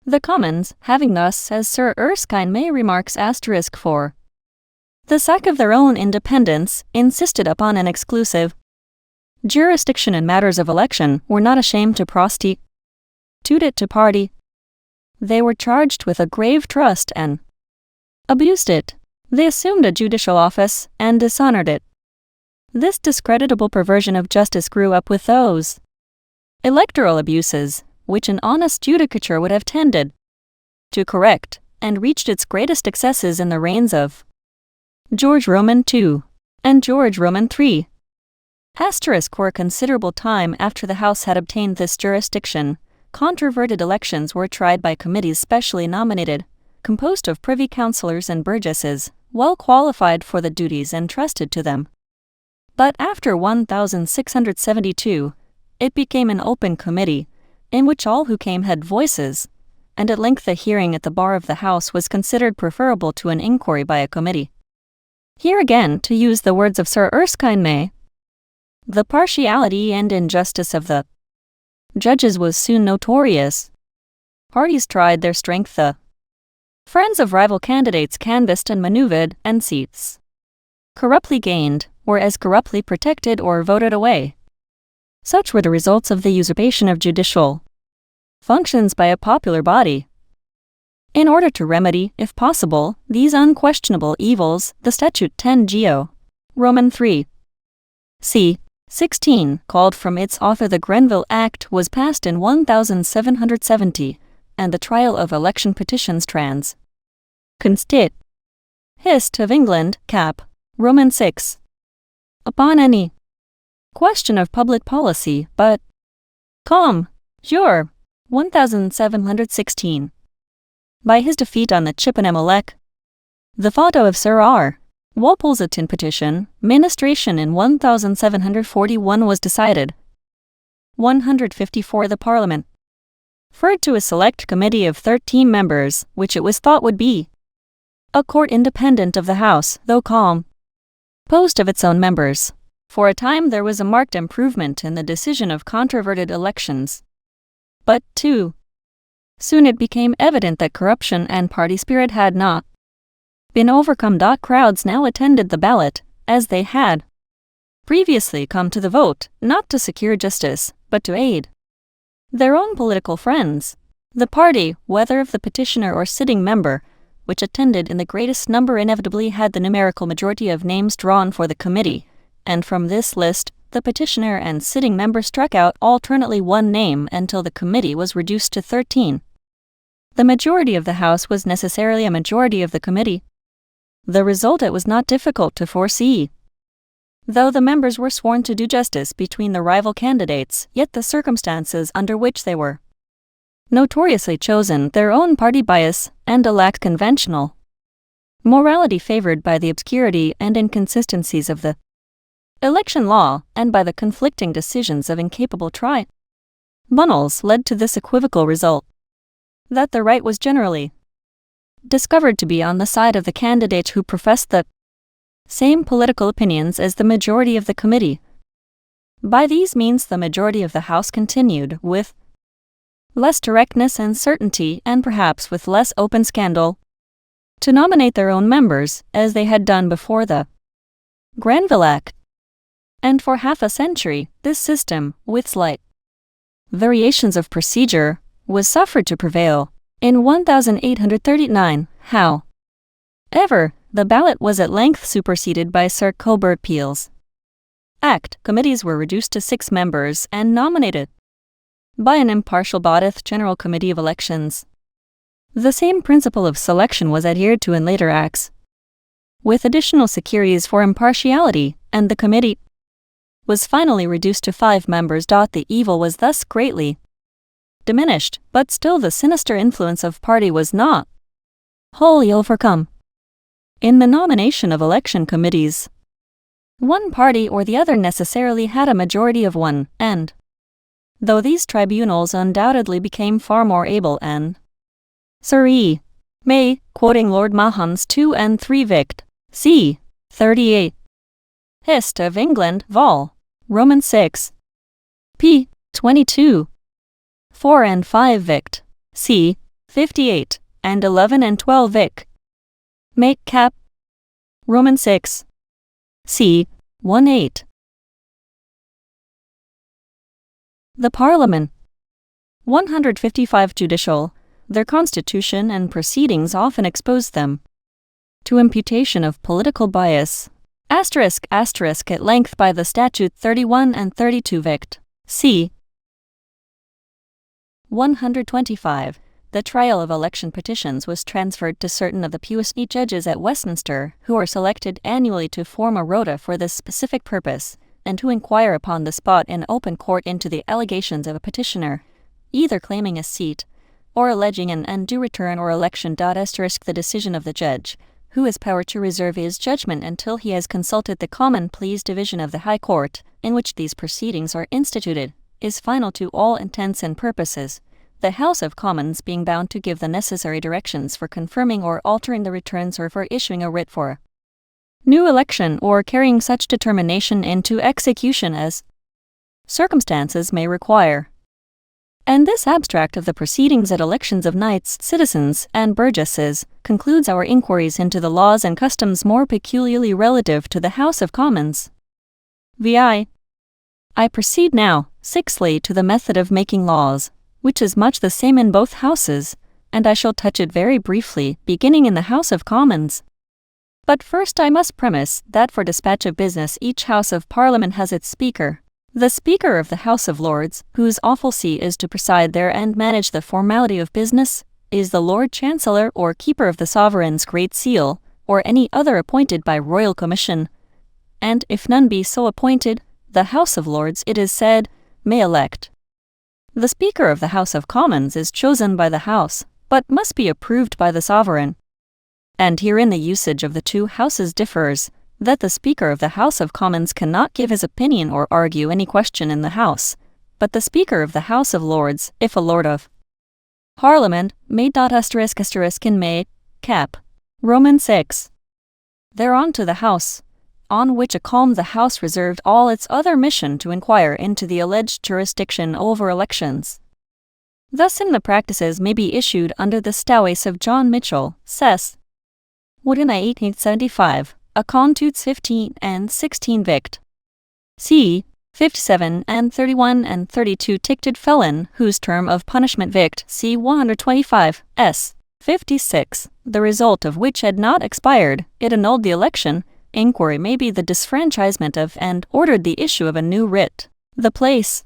S1: The Commons, having thus, as Sir Erskine May remarks *4, the sake of their own independence, insisted upon an exclusive jurisdiction in matters of election, were not ashamed to prostitute it to party. They were charged with a grave trust and abused it. They assumed a judicial office and dishonored it. This discreditable perversion of justice grew up with those electoral abuses, which an honest judicature would have tended to correct, and reached its greatest excesses in the reigns of George Roman II and George Roman III. For a considerable time after the House had obtained this jurisdiction, controverted elections were tried by committees specially nominated, composed of privy councillors and burgesses, well qualified for the duties entrusted to them. But after 1672, it became an open committee, in which all who came had voices, and at length a hearing at the bar of the House was considered preferable to an inquiry by a committee. Here again, to use the words of Sir Erskine May, the partiality and injustice of the judges was soon notorious. Parties tried their strength, the friends of rival candidates canvassed and manoeuvred, and seats corruptly gained, were as corruptly protected or voted away. Such were the results of the usurpation of judicial functions by a popular body. In order to remedy, if possible, these unquestionable evils, the Statute 10 Geo. Roman 3. c. 16, called from its author the Grenville Act, was passed in 1770, and the trial of election petitions trans. Constit. Hist of England, cap. Roman 6. Upon any question of public policy, but jure. 1716. By his defeat on the Chippenham the photo of Sir R. Walpole's Atin petition, ministration in 1741 was decided. 154. The Parliament referred to a select committee of 13 members, which it was thought would be a court independent of the House, though composed of its own members. For a time there was a marked improvement in the decision of controverted elections. But, too soon it became evident that corruption and party spirit had not been overcome. Crowds now attended the ballot, as they had previously come to the vote, not to secure justice, but to aid their own political friends. The party, whether of the petitioner or sitting member, which attended in the greatest number inevitably had the numerical majority of names drawn for the committee, and from this list, the petitioner and sitting member struck out alternately one name until the committee was reduced to 13. The majority of the House was necessarily a majority of the committee. The result it was not difficult to foresee. Though the members were sworn to do justice between the rival candidates, yet the circumstances under which they were notoriously chosen, their own party bias, and a lax conventional morality favored by the obscurity and inconsistencies of the election law, and by the conflicting decisions of incapable tribunals, led to this equivocal result: that the right was generally discovered to be on the side of the candidate who professed the same political opinions as the majority of the committee. By these means the majority of the House continued, with less directness and certainty, and perhaps with less open scandal, to nominate their own members, as they had done before the Grenville Act. And for half a century, this system, with slight variations of procedure, was suffered to prevail. In 1839, however, the ballot was at length superseded by Sir Colbert Peel's Act. Committees were reduced to 6 members and nominated by an impartial General Committee of Elections. The same principle of selection was adhered to in later acts, with additional securities for impartiality, and the committee was finally reduced to 5 members. The evil was thus greatly diminished, but still the sinister influence of party was not wholly overcome. In the nomination of election committees, one party or the other necessarily had a majority of one, and though these tribunals undoubtedly became far more able and Sir E. May, quoting Lord Mahon's 2 and 3 Vict. c. 38. Hist of England, Vol. Roman 6. p. 22. 4 and 5 Vict. c. 58, and 11 and 12 Vic. Make cap. Roman 6. c. 1-8. The Parliament. 155 Judicial. Their constitution and proceedings often exposed them to imputation of political bias. At length by the Statute 31 and 32 Vict. c. 125. The trial of election petitions was transferred to certain of the puisne judges at Westminster, who are selected annually to form a rota for this specific purpose, and to inquire upon the spot in open court into the allegations of a petitioner, either claiming a seat, or alleging an undue return or election. The decision of the judge, who has power to reserve his judgment until he has consulted the Common Pleas Division of the High Court, in which these proceedings are instituted, is final to all intents and purposes, the House of Commons being bound to give the necessary directions for confirming or altering the returns or for issuing a writ for new election or carrying such determination into execution as circumstances may require. And this abstract of the proceedings at elections of knights, citizens, and burgesses concludes our inquiries into the laws and customs more peculiarly relative to the House of Commons. Vi. I proceed now, sixthly, to the method of making laws, which is much the same in both houses, and I shall touch it very briefly, beginning in the House of Commons. But first I must premise that for dispatch of business each House of Parliament has its Speaker. The Speaker of the House of Lords, whose awful see is to preside there and manage the formality of business, is the Lord Chancellor or Keeper of the Sovereign's Great Seal, or any other appointed by Royal Commission. And if none be so appointed, the House of Lords, it is said, may elect. The Speaker of the House of Commons is chosen by the House, but must be approved by the Sovereign. And herein the usage of the two Houses differs, that the Speaker of the House of Commons cannot give his opinion or argue any question in the House, but the Speaker of the House of Lords, if a Lord of Parliament, may. In May, cap. Roman 6. Thereon to the House, on which accalm the House reserved all its other mission to inquire into the alleged jurisdiction over elections. Thus in the practices may be issued under the stowase of John Mitchell, Sess. Woodin 1875, a Contutes 15 and 16 Vict. c. 57 and 31 and 32 ticted felon, whose term of punishment Vict. c. 125, s. 56, the result of which had not expired, it annulled the election. Inquiry may be the disfranchisement of and ordered the issue of a new writ. The place.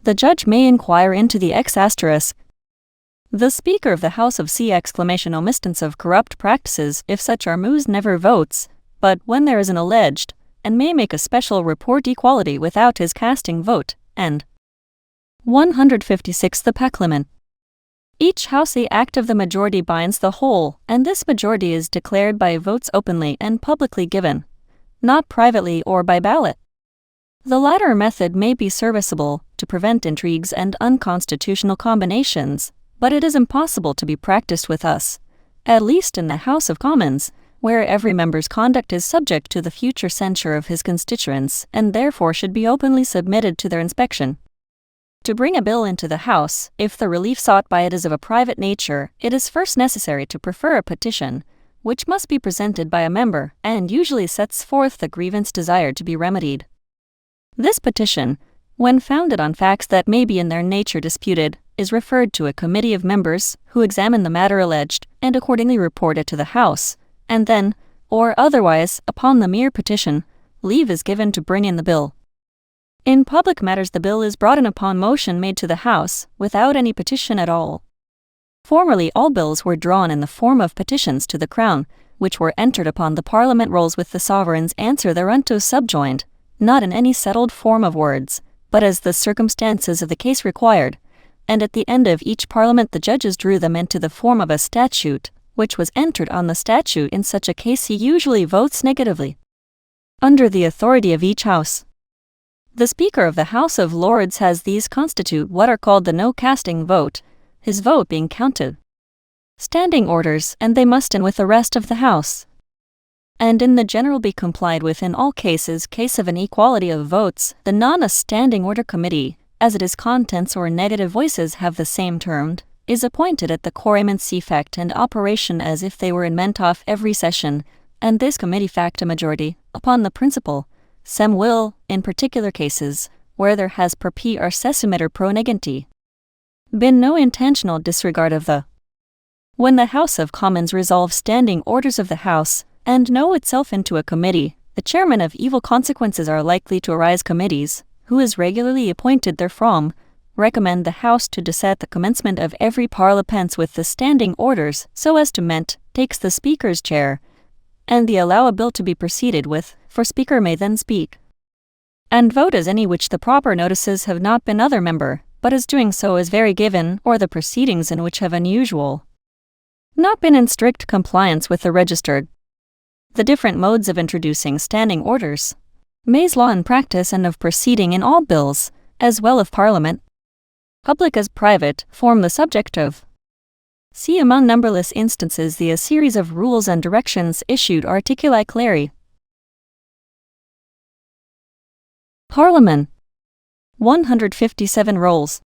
S1: The judge may inquire into the ex asterisk. The Speaker of the House of C! Omisstance of corrupt practices, if such are moved, never votes, but when there is an alleged, and may make a special report equality without his casting vote, and 156 the Parliament. Each House the act of the majority binds the whole, and this majority is declared by votes openly and publicly given, not privately or by ballot. The latter method may be serviceable to prevent intrigues and unconstitutional combinations, but it is impossible to be practiced with us, at least in the House of Commons, where every member's conduct is subject to the future censure of his constituents and therefore should be openly submitted to their inspection. To bring a bill into the House, if the relief sought by it is of a private nature, it is first necessary to prefer a petition, which must be presented by a member, and usually sets forth the grievance desired to be remedied. This petition, when founded on facts that may be in their nature disputed, is referred to a committee of members, who examine the matter alleged, and accordingly report it to the House, and then, or otherwise, upon the mere petition, leave is given to bring in the bill. In public matters the bill is brought in upon motion made to the House, without any petition at all. Formerly all bills were drawn in the form of petitions to the Crown, which were entered upon the Parliament rolls with the sovereign's answer thereunto subjoined, not in any settled form of words, but as the circumstances of the case required, and at the end of each Parliament the judges drew them into the form of a statute, which was entered on the statute. In such a case he usually votes negatively. Under the authority of each House. The Speaker of the House of Lords has these constitute what are called the no-casting vote, his vote being counted. Standing orders, and they must in with the rest of the House. And in the general be complied with in all cases. Case of an equality of votes, the non-a standing order committee, as it is contents or negative voices have the same termed, is appointed at the quorum and effect and operation as if they were in mentoff every session, and this committee fact a majority, upon the principle, sem will, in particular cases, where there has per p or sesumeter pro negenti, been no intentional disregard of the. When the House of Commons resolves standing orders of the House, and know itself into a committee, the chairman of evil consequences are likely to arise. Committees, who is regularly appointed therefrom, recommend the House to decide the commencement of every parliament with the standing orders, so as to ment, takes the Speaker's chair, and the allow a bill to be proceeded with, for Speaker may then speak, and vote as any which the proper notices have not been other member, but as doing so is very given, or the proceedings in which have unusual not been in strict compliance with the registered. The different modes of introducing standing orders, May's law in practice and of proceeding in all bills, as well of Parliament, public as private, form the subject of. See among numberless instances the a series of rules and directions issued articuli clari. Parliament. 157 rolls.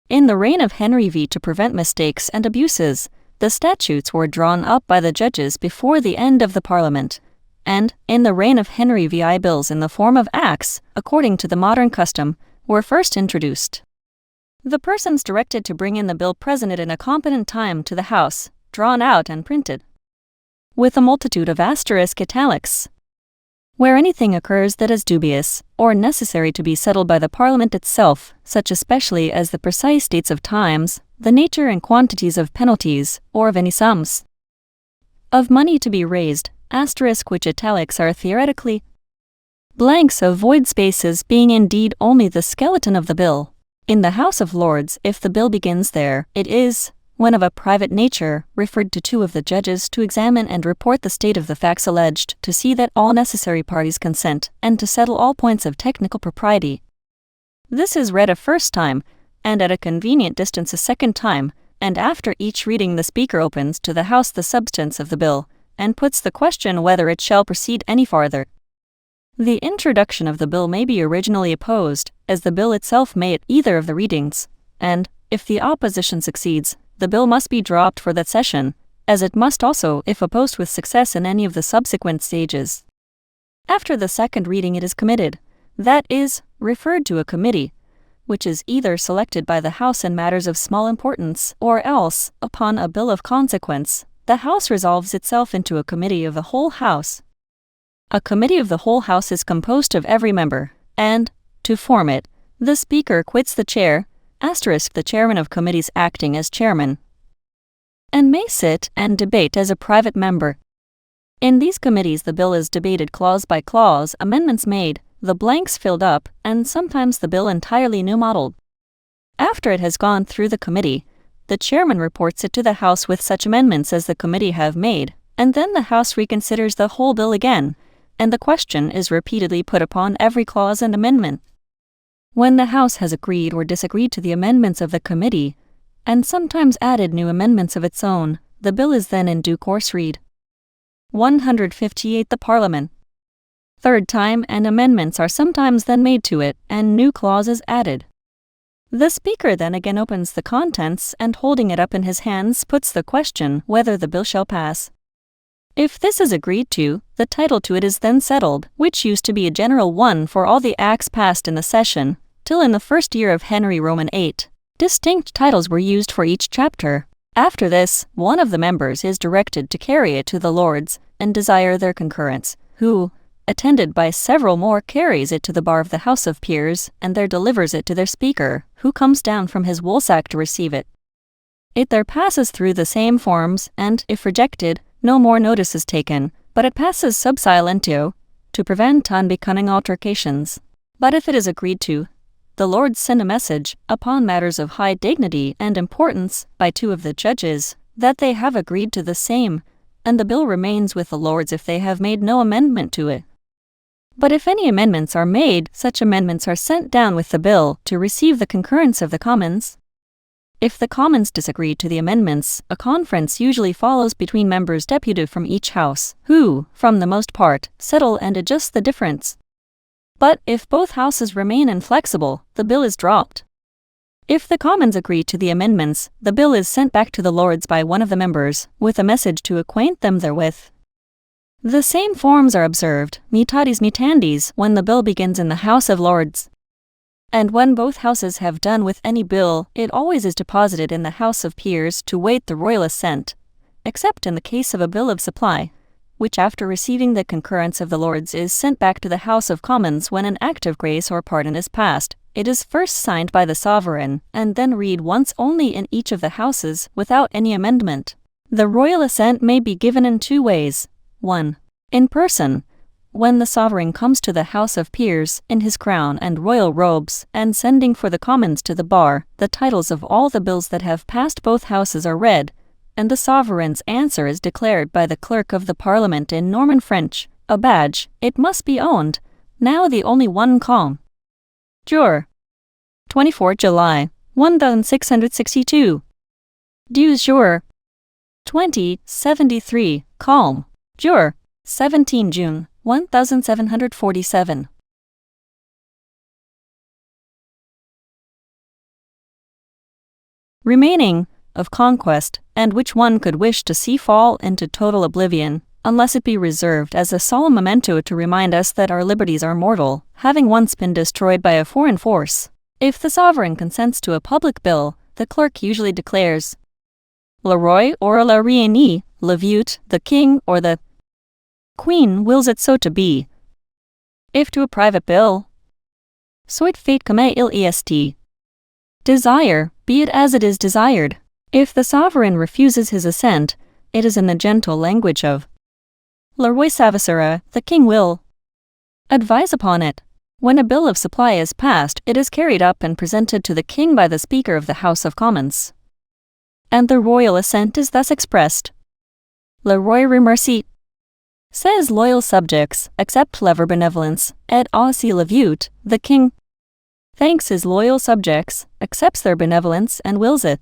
S1: In the reign of Henry V, to prevent mistakes and abuses, the statutes were drawn up by the judges before the end of the Parliament, and, in the reign of Henry VI, bills in the form of acts, according to the modern custom, were first introduced. The persons directed to bring in the bill presented in a competent time to the House, drawn out and printed, with a multitude of asterisk italics. Where anything occurs that is dubious, or necessary to be settled by the Parliament itself, such especially as the precise dates of times, the nature and quantities of penalties, or of any sums of money to be raised, asterisk which italics are theoretically blanks of void spaces, being indeed only the skeleton of the bill. In the House of Lords, if the bill begins there, it is, when of a private nature, referred to two of the judges to examine and report the state of the facts alleged, to see that all necessary parties consent, and to settle all points of technical propriety. This is read a first time, and at a convenient distance a second time, and after each reading the Speaker opens to the House the substance of the bill, and puts the question whether it shall proceed any farther. The introduction of the bill may be originally opposed, as the bill itself may at either of the readings, and, if the opposition succeeds, the bill must be dropped for that session, as it must also if opposed with success in any of the subsequent stages. After the second reading it is committed, that is, referred to a committee, which is either selected by the House in matters of small importance, or else, upon a bill of consequence, the House resolves itself into a committee of the whole House. A committee of the whole House is composed of every member, and, to form it, the Speaker quits the chair, asterisk the chairman of committees acting as chairman, and may sit and debate as a private member. In these committees the bill is debated clause by clause, amendments made, the blanks filled up, and sometimes the bill entirely new modeled. After it has gone through the committee, the chairman reports it to the House with such amendments as the committee have made, and then the House reconsiders the whole bill again, and the question is repeatedly put upon every clause and amendment. When the House has agreed or disagreed to the amendments of the committee, and sometimes added new amendments of its own, the bill is then in due course read. 158 The Parliament. Third time, and amendments are sometimes then made to it, and new clauses added. The Speaker then again opens the contents, and holding it up in his hands puts the question whether the bill shall pass. If this is agreed to, the title to it is then settled, which used to be a general one for all the acts passed in the session, till in the first year of Henry Roman VIII, distinct titles were used for each chapter. After this, one of the members is directed to carry it to the Lords, and desire their concurrence, who, attended by several more, carries it to the bar of the House of Peers, and there delivers it to their Speaker, who comes down from his woolsack to receive it. It there passes through the same forms, and, if rejected, no more notice is taken, but it passes sub silentio, to prevent unbecoming altercations. But if it is agreed to, the Lords send a message, upon matters of high dignity and importance, by 2 of the judges, that they have agreed to the same, and the bill remains with the Lords if they have made no amendment to it. But if any amendments are made, such amendments are sent down with the bill to receive the concurrence of the Commons. If the Commons disagree to the amendments, a conference usually follows between members deputed from each House, who, from the most part, settle and adjust the difference. But if both Houses remain inflexible, the bill is dropped. If the Commons agree to the amendments, the bill is sent back to the Lords by one of the members, with a message to acquaint them therewith. The same forms are observed, mutatis mutandis, when the bill begins in the House of Lords. And when both Houses have done with any bill, it always is deposited in the House of Peers to wait the royal assent, except in the case of a bill of supply, which after receiving the concurrence of the Lords is sent back to the House of Commons when an act of grace or pardon is passed. It is first signed by the sovereign, and then read once only in each of the Houses, without any amendment. The royal assent may be given in 2 ways. 1. In person, when the sovereign comes to the House of Peers, in his crown and royal robes, and sending for the Commons to the bar, the titles of all the bills that have passed both Houses are read, and the sovereign's answer is declared by the clerk of the Parliament in Norman French, a badge, it must be owned, now the only one calm. Jure. 24 July, 1662. Dues jure. 2073, calm. Jure. 17 June, 1747. Remaining, of conquest, and which one could wish to see fall into total oblivion, unless it be reserved as a solemn memento to remind us that our liberties are mortal, having once been destroyed by a foreign force. If the sovereign consents to a public bill, the clerk usually declares, Le Roi or la Reine, le Vieux, the King or the Queen wills it so to be. If to a private bill, soit fait comme il est. Desire, be it as it is desired. If the sovereign refuses his assent, it is in the gentle language of Le Roi s'avisera, the King will advise upon it. When a bill of supply is passed, it is carried up and presented to the King by the Speaker of the House of Commons, and the royal assent is thus expressed. Le Roi remercie ses loyal subjects, accept leur benevolence, et aussi le Vieux, the King thanks his loyal subjects, accepts their benevolence and wills it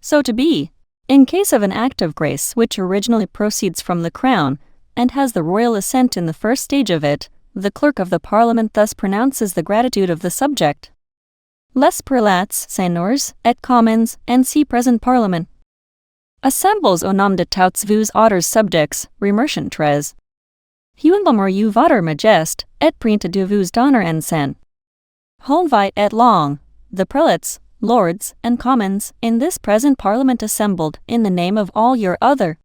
S1: so to be. In case of an act of grace which originally proceeds from the Crown, and has the royal assent in the first stage of it, the clerk of the Parliament thus pronounces the gratitude of the subject. Les prelats, seigneurs, et commons, and si present Parliament assembles au nom de tous vos auteurs subjects, remerciant très. Humblement you votre majeste, et printe de vos donner and sen. Honvite et long, the prelates, lords, and commons, in this present Parliament assembled, in the name of all your other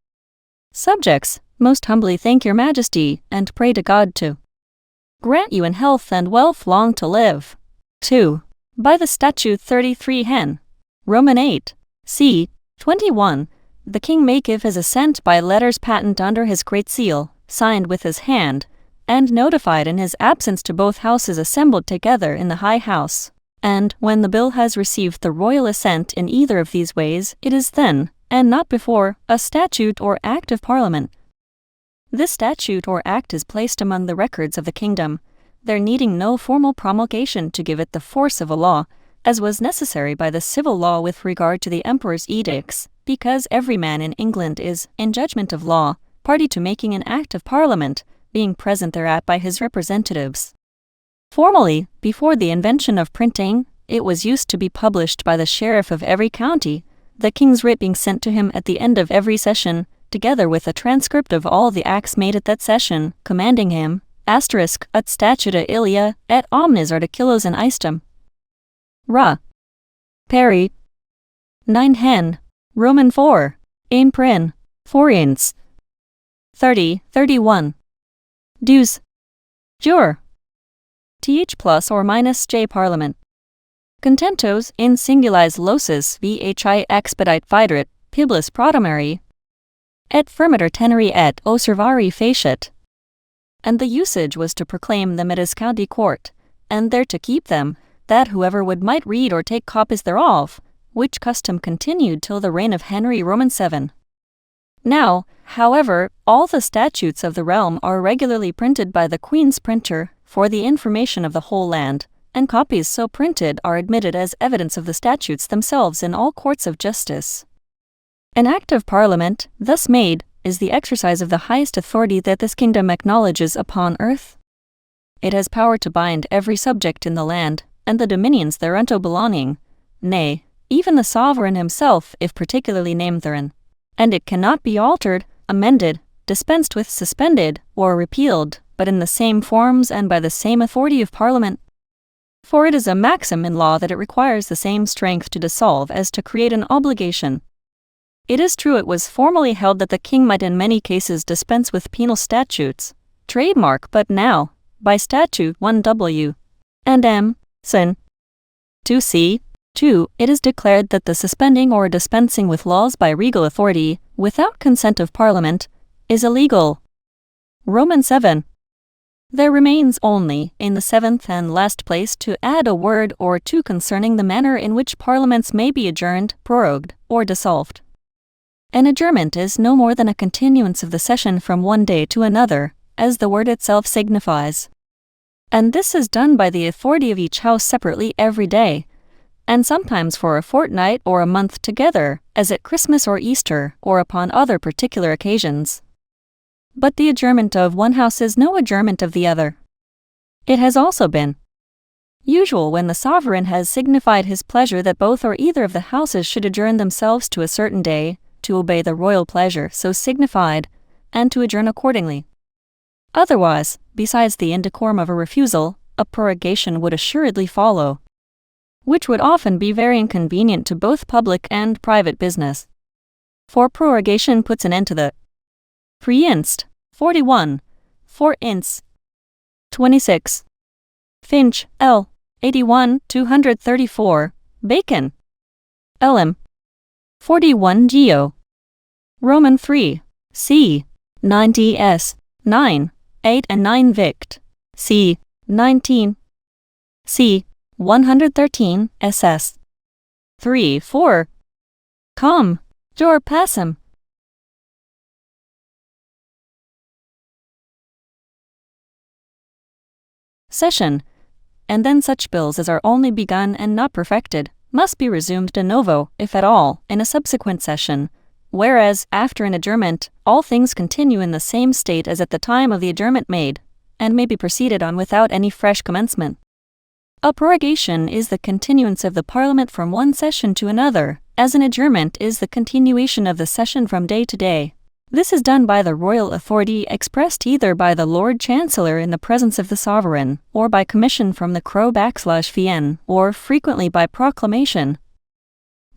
S1: subjects, most humbly thank your Majesty, and pray to God to grant you in health and wealth long to live. 2. By the Statute 33 Hen. Roman 8. c. 21, the King may give his assent by letters patent under his great seal, signed with his hand, and notified in his absence to both Houses assembled together in the High House. And, when the bill has received the royal assent in either of these ways, it is then, and not before, a statute or act of Parliament. This statute or act is placed among the records of the kingdom, there needing no formal promulgation to give it the force of a law, as was necessary by the civil law with regard to the emperor's edicts, because every man in England is, in judgment of law, party to making an act of Parliament, being present thereat by his representatives. Formerly, before the invention of printing, it was used to be published by the sheriff of every county, the King's writ being sent to him at the end of every session, together with a transcript of all the acts made at that session, commanding him, *ut statuta ilia, et omnes articulos in aestum. Ra. Peri. 9 Hen. Roman 4. Ein Prin. Foriens. 30-31. Dues. Jure. Th plus or minus J Parliament. Contemptos in singulis locis vhi expedite viderit, piblis prodomeri, et firmiter teneri et observari facit. And the usage was to proclaim them at his county court, and there to keep them, that whoever would might read or take copies thereof, which custom continued till the reign of Henry Roman VII. Now, however, all the statutes of the realm are regularly printed by the Queen's printer, for the information of the whole land, and copies so printed are admitted as evidence of the statutes themselves in all courts of justice. An act of Parliament, thus made, is the exercise of the highest authority that this kingdom acknowledges upon earth. It has power to bind every subject in the land, and the dominions thereunto belonging, nay, even the sovereign himself if particularly named therein, and it cannot be altered, amended, dispensed with, suspended, or repealed, but in the same forms and by the same authority of Parliament. For it is a maxim in law that it requires the same strength to dissolve as to create an obligation. It is true it was formerly held that the king might in many cases dispense with penal statutes, trademark, but now, by statute 1W and M. Sin. 2c. 2. It is declared that the suspending or dispensing with laws by regal authority, without consent of Parliament, is illegal. Roman 7. There remains only, in the seventh and last place, to add a word or two concerning the manner in which parliaments may be adjourned, prorogued, or dissolved. An adjournment is no more than a continuance of the session from one day to another, as the word itself signifies. And this is done by the authority of each house separately every day, and sometimes for a fortnight or a month together, as at Christmas or Easter, or upon other particular occasions. But the adjournment of one house is no adjournment of the other. It has also been usual when the sovereign has signified his pleasure that both or either of the houses should adjourn themselves to a certain day, to obey the royal pleasure so signified, and to adjourn accordingly. Otherwise, besides the indecorum of a refusal, a prorogation would assuredly follow, which would often be very inconvenient to both public and private business. For prorogation puts an end to the Pre-inst. 41. For inst. 26. Finch, L. 81, 234. Bacon. Lm. 41 Geo. Roman 3. C. 90 S. 9. 8 and 9 Vict. C. 19. C. 113 SS. 3. 4. Com. Jor Passum. Session, and then such bills as are only begun and not perfected must be resumed de novo, if at all, in a subsequent session, whereas, after an adjournment, all things continue in the same state as at the time of the adjournment made, and may be proceeded on without any fresh commencement. A prorogation is the continuance of the Parliament from one session to another, as an adjournment is the continuation of the session from day to day. This is done by the royal authority expressed either by the Lord Chancellor in the presence of the sovereign, or by commission from the Crow/Fien, or frequently by proclamation.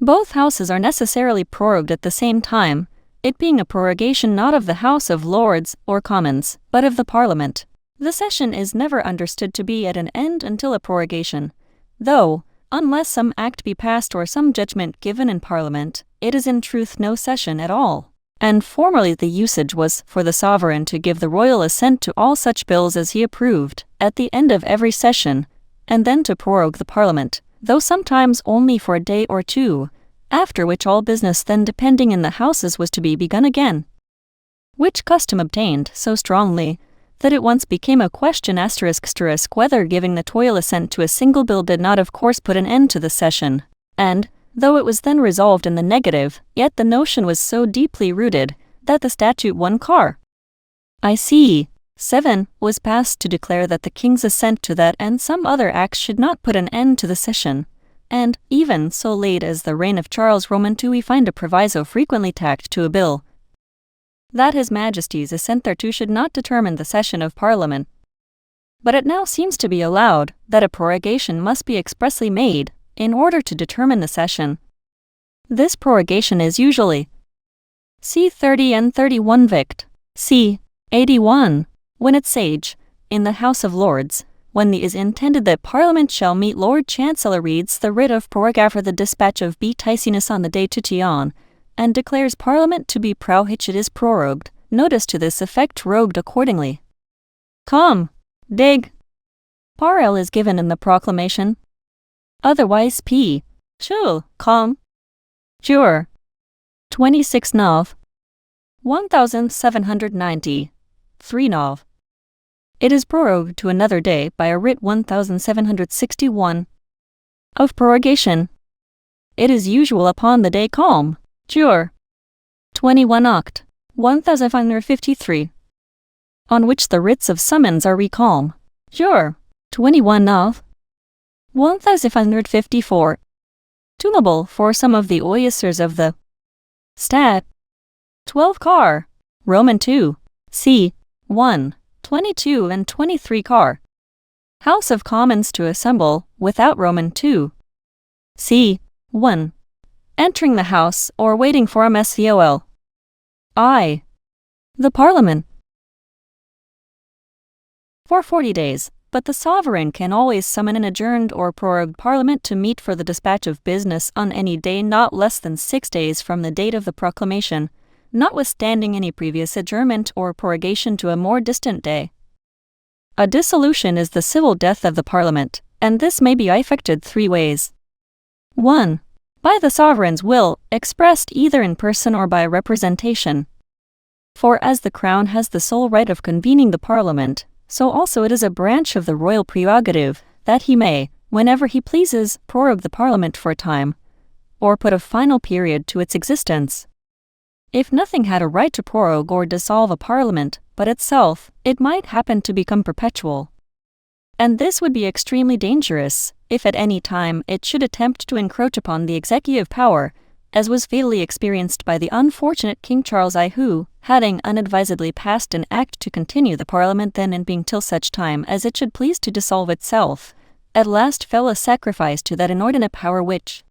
S1: Both houses are necessarily prorogued at the same time, it being a prorogation not of the House of Lords or Commons, but of the Parliament. The session is never understood to be at an end until a prorogation, though, unless some act be passed or some judgment given in Parliament, it is in truth no session at all. And formerly the usage was for the sovereign to give the royal assent to all such bills as he approved, at the end of every session, and then to prorogue the Parliament, though sometimes only for a day or two, after which all business then depending in the houses was to be begun again. Which custom obtained so strongly, that it once became a question ** whether giving the toil assent to a single bill did not of course put an end to the session, and, though it was then resolved in the negative, yet the notion was so deeply rooted, that the statute 1 Car. IC. 7 was passed to declare that the king's assent to that and some other acts should not put an end to the session, and, even so late as the reign of Charles Roman II we find a proviso frequently tacked to a bill, that His Majesty's assent thereto should not determine the session of Parliament. But it now seems to be allowed that a prorogation must be expressly made, in order to determine the session. This prorogation is usually C. 30 and 31 Vict. C. 81, when at Sage, in the House of Lords, when the is intended that Parliament shall meet, Lord Chancellor reads the writ of prorogue after the dispatch of B. Ticinus on the day to Tion, and declares Parliament to be prohich it is prorogued. Notice to this effect rogued accordingly. Com. Dig. Parl is given in the proclamation. Otherwise p. Shul. Com. Jure. 26 Nov. 1790. 3 Nov. It is prorogued to another day by a writ 1761. Of prorogation. It is usual upon the day calm. Jure. 21 Oct. 1553. On which the writs of summons are recalm. Jure. 21 Nov. 1554. Toomable for some of the oisers of the Stat. 12 Car. Roman 2. C. 1. 22 and 23 Car. House of Commons to assemble, without Roman 2. C. 1. Entering the House or waiting for MSCOL. I. The Parliament. For 40 days, but the Sovereign can always summon an adjourned or prorogued Parliament to meet for the dispatch of business on any day not less than 6 days from the date of the proclamation, notwithstanding any previous adjournment or prorogation to a more distant day. A dissolution is the civil death of the Parliament, and this may be effected 3 ways. 1. By the Sovereign's will, expressed either in person or by representation. For as the Crown has the sole right of convening the Parliament, so also it is a branch of the royal prerogative that he may, whenever he pleases, prorogue the Parliament for a time, or put a final period to its existence. If nothing had a right to prorogue or dissolve a Parliament but itself, it might happen to become perpetual. And this would be extremely dangerous, if at any time it should attempt to encroach upon the executive power, as was fatally experienced by the unfortunate King Charles I, who, having unadvisedly passed an act to continue the Parliament then and being till such time as it should please to dissolve itself, at last fell a sacrifice to that inordinate power which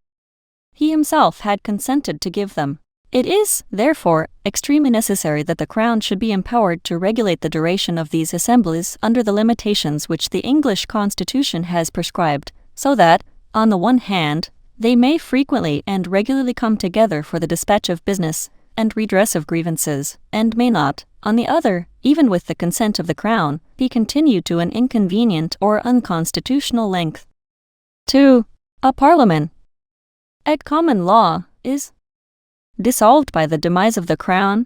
S1: he himself had consented to give them. It is, therefore, extremely necessary that the Crown should be empowered to regulate the duration of these assemblies under the limitations which the English Constitution has prescribed, so that, on the one hand, they may frequently and regularly come together for the dispatch of business and redress of grievances, and may not, on the other, even with the consent of the Crown, be continued to an inconvenient or unconstitutional length. 2. A Parliament, at common law, is dissolved by the demise of the Crown.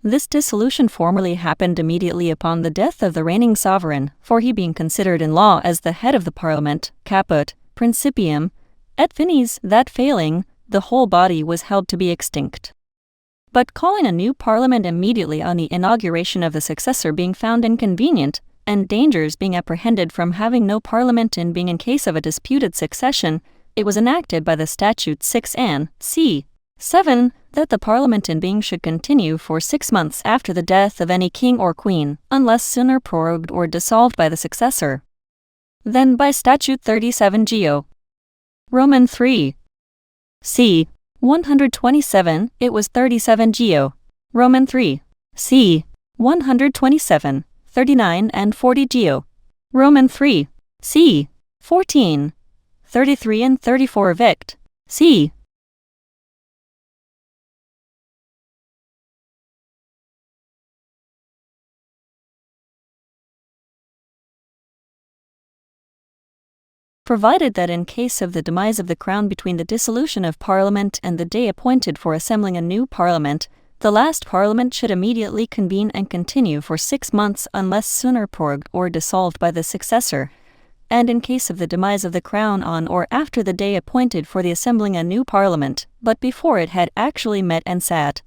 S1: This dissolution formerly happened immediately upon the death of the reigning sovereign, for he being considered in law as the head of the Parliament, caput principium, et finis, that failing, the whole body was held to be extinct. But calling a new Parliament immediately on the inauguration of the successor being found inconvenient, and dangers being apprehended from having no Parliament and being in case of a disputed succession, it was enacted by the Statute 6 Ann. C. 7, that the Parliament in being should continue for 6 months after the death of any king or queen, unless sooner prorogued or dissolved by the successor. Then by Statute 37 Geo. Roman 3. C. 127, it was 37 Geo. Roman 3. C. 127, 39 and 40 Geo. Roman 3. C. 14, 33 and 34 Vict. C. Provided that in case of the demise of the Crown between the dissolution of Parliament and the day appointed for assembling a new Parliament, the last Parliament should immediately convene and continue for 6 months unless sooner prorogued or dissolved by the successor, and in case of the demise of the Crown on or after the day appointed for the assembling a new Parliament, but before it had actually met and sat,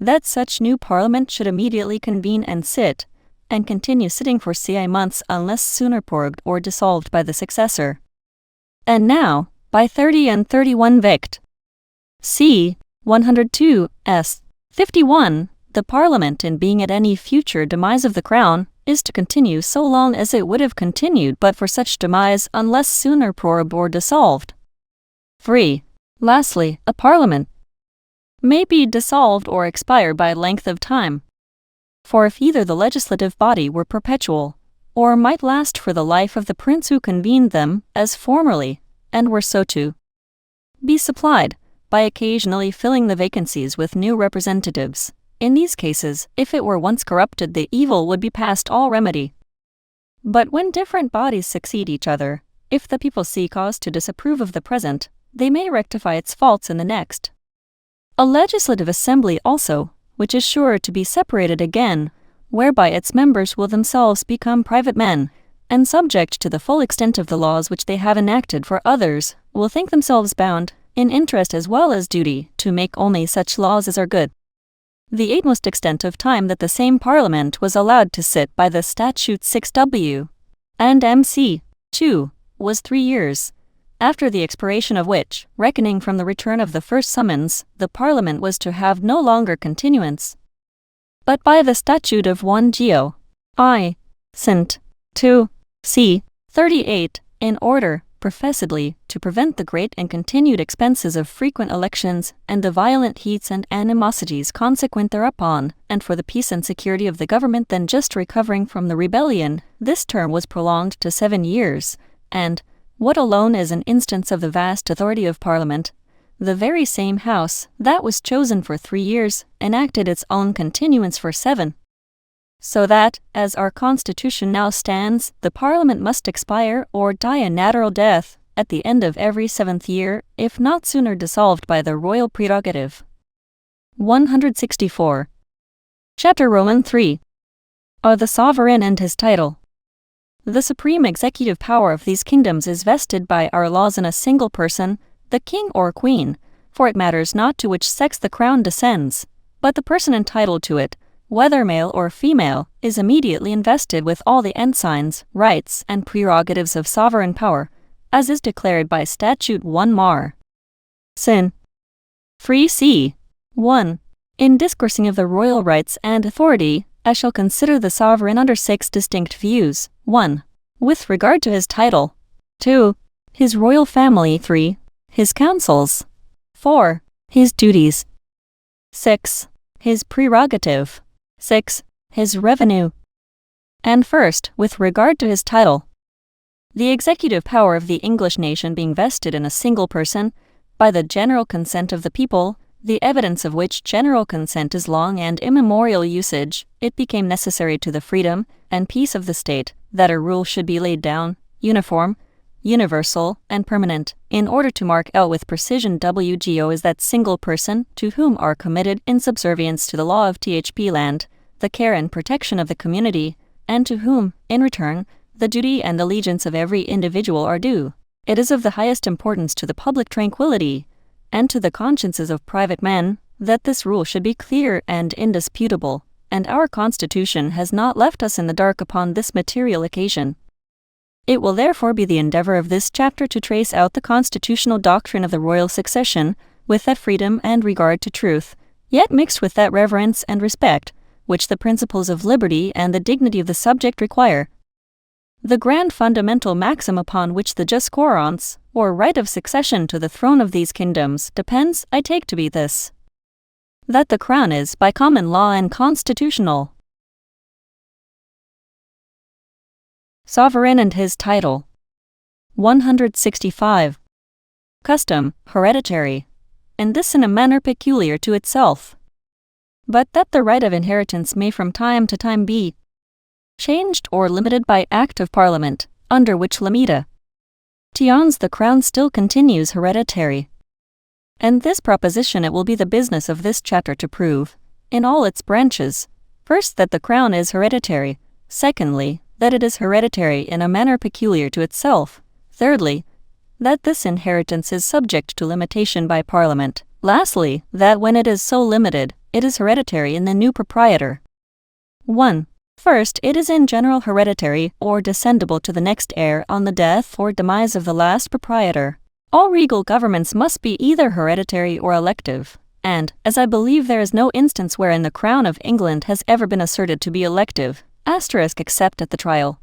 S1: that such new Parliament should immediately convene and sit, and continue sitting for 6 months unless sooner prorogued or dissolved by the successor. And now, by 30 and 31 Vict. C. 102 S. 51, the Parliament in being at any future demise of the Crown, is to continue so long as it would have continued but for such demise unless sooner prorogued or dissolved. 3. Lastly, a Parliament may be dissolved or expire by length of time. For if either the legislative body were perpetual, or might last for the life of the prince who convened them, as formerly, and were so to be supplied, by occasionally filling the vacancies with new representatives. In these cases, if it were once corrupted, the evil would be past all remedy. But when different bodies succeed each other, if the people see cause to disapprove of the present, they may rectify its faults in the next. A legislative assembly also, which is sure to be separated again, whereby its members will themselves become private men, and subject to the full extent of the laws which they have enacted for others, will think themselves bound, in interest as well as duty, to make only such laws as are good. The utmost extent of time that the same Parliament was allowed to sit by the Statute 6W and MC 2 was 3 years, after the expiration of which, reckoning from the return of the first summons, the Parliament was to have no longer continuance. But by the Statute of 1 Geo. I. St. 2. C. 38, in order, professedly, to prevent the great and continued expenses of frequent elections, and the violent heats and animosities consequent thereupon, and for the peace and security of the government then just recovering from the rebellion, this term was prolonged to 7 years, and, what alone is an instance of the vast authority of Parliament, the very same House, that was chosen for 3 years, enacted its own continuance for 7. So that, as our Constitution now stands, the Parliament must expire or die a natural death at the end of every 7th year, if not sooner dissolved by the royal prerogative. 164. Chapter Roman 3. Are the sovereign and his title. The supreme executive power of these kingdoms is vested by our laws in a single person, the king or queen, for it matters not to which sex the crown descends, but the person entitled to it, whether male or female, is immediately invested with all the ensigns, rights, and prerogatives of sovereign power, as is declared by Statute 1 Mar. Sin. Free c. 1. In discoursing of the royal rights and authority, I shall consider the sovereign under 6 distinct views. 1. With regard to his title. 2. His royal family. 3. His councils. 4. His duties. 6. His prerogative. 6. His revenue. And first, with regard to his title. The executive power of the English nation being vested in a single person, by the general consent of the people, the evidence of which general consent is long and immemorial usage, it became necessary to the freedom and peace of the state that a rule should be laid down, uniform, universal, and permanent, in order to mark out with precision WGO as that single person to whom are committed, in subservience to the law of THP land, the care and protection of the community, and to whom, in return, the duty and allegiance of every individual are due. It is of the highest importance to the public tranquility, and to the consciences of private men, that this rule should be clear and indisputable, and our Constitution has not left us in the dark upon this material occasion. It will therefore be the endeavor of this chapter to trace out the constitutional doctrine of the royal succession, with that freedom and regard to truth, yet mixed with that reverence and respect, which the principles of liberty and the dignity of the subject require. The grand fundamental maxim upon which the discourse, or right of succession to the throne of these kingdoms, depends, I take to be this: that the crown is by common law and constitutional. Sovereign and his title. 165. Custom, hereditary, and this in a manner peculiar to itself. But that the right of inheritance may from time to time be changed or limited by Act of Parliament, under which limita tions the crown still continues hereditary. And this proposition it will be the business of this chapter to prove, in all its branches: first, that the crown is hereditary; secondly, that it is hereditary in a manner peculiar to itself; thirdly, that this inheritance is subject to limitation by Parliament; lastly, that when it is so limited, it is hereditary in the new proprietor. 1. First, it is in general hereditary or descendable to the next heir on the death or demise of the last proprietor. All regal governments must be either hereditary or elective, and, as I believe there is no instance wherein the crown of England has ever been asserted to be elective, except at the trial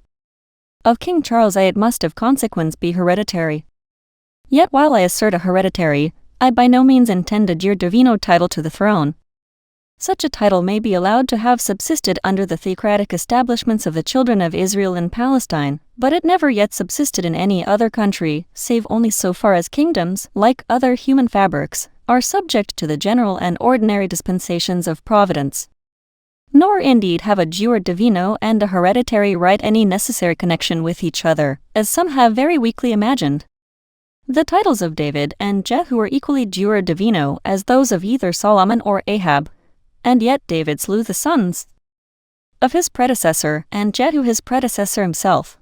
S1: of King Charles it must of consequence be hereditary. Yet while I assert a hereditary, I by no means intend a jure divino title to the throne. Such a title may be allowed to have subsisted under the theocratic establishments of the children of Israel in Palestine, but it never yet subsisted in any other country, save only so far as kingdoms, like other human fabrics, are subject to the general and ordinary dispensations of providence. Nor indeed have a jure divino and a hereditary right any necessary connection with each other, as some have very weakly imagined. The titles of David and Jehu are equally jure divino as those of either Solomon or Ahab, and yet David slew the sons of his predecessor, and Jehu his predecessor himself.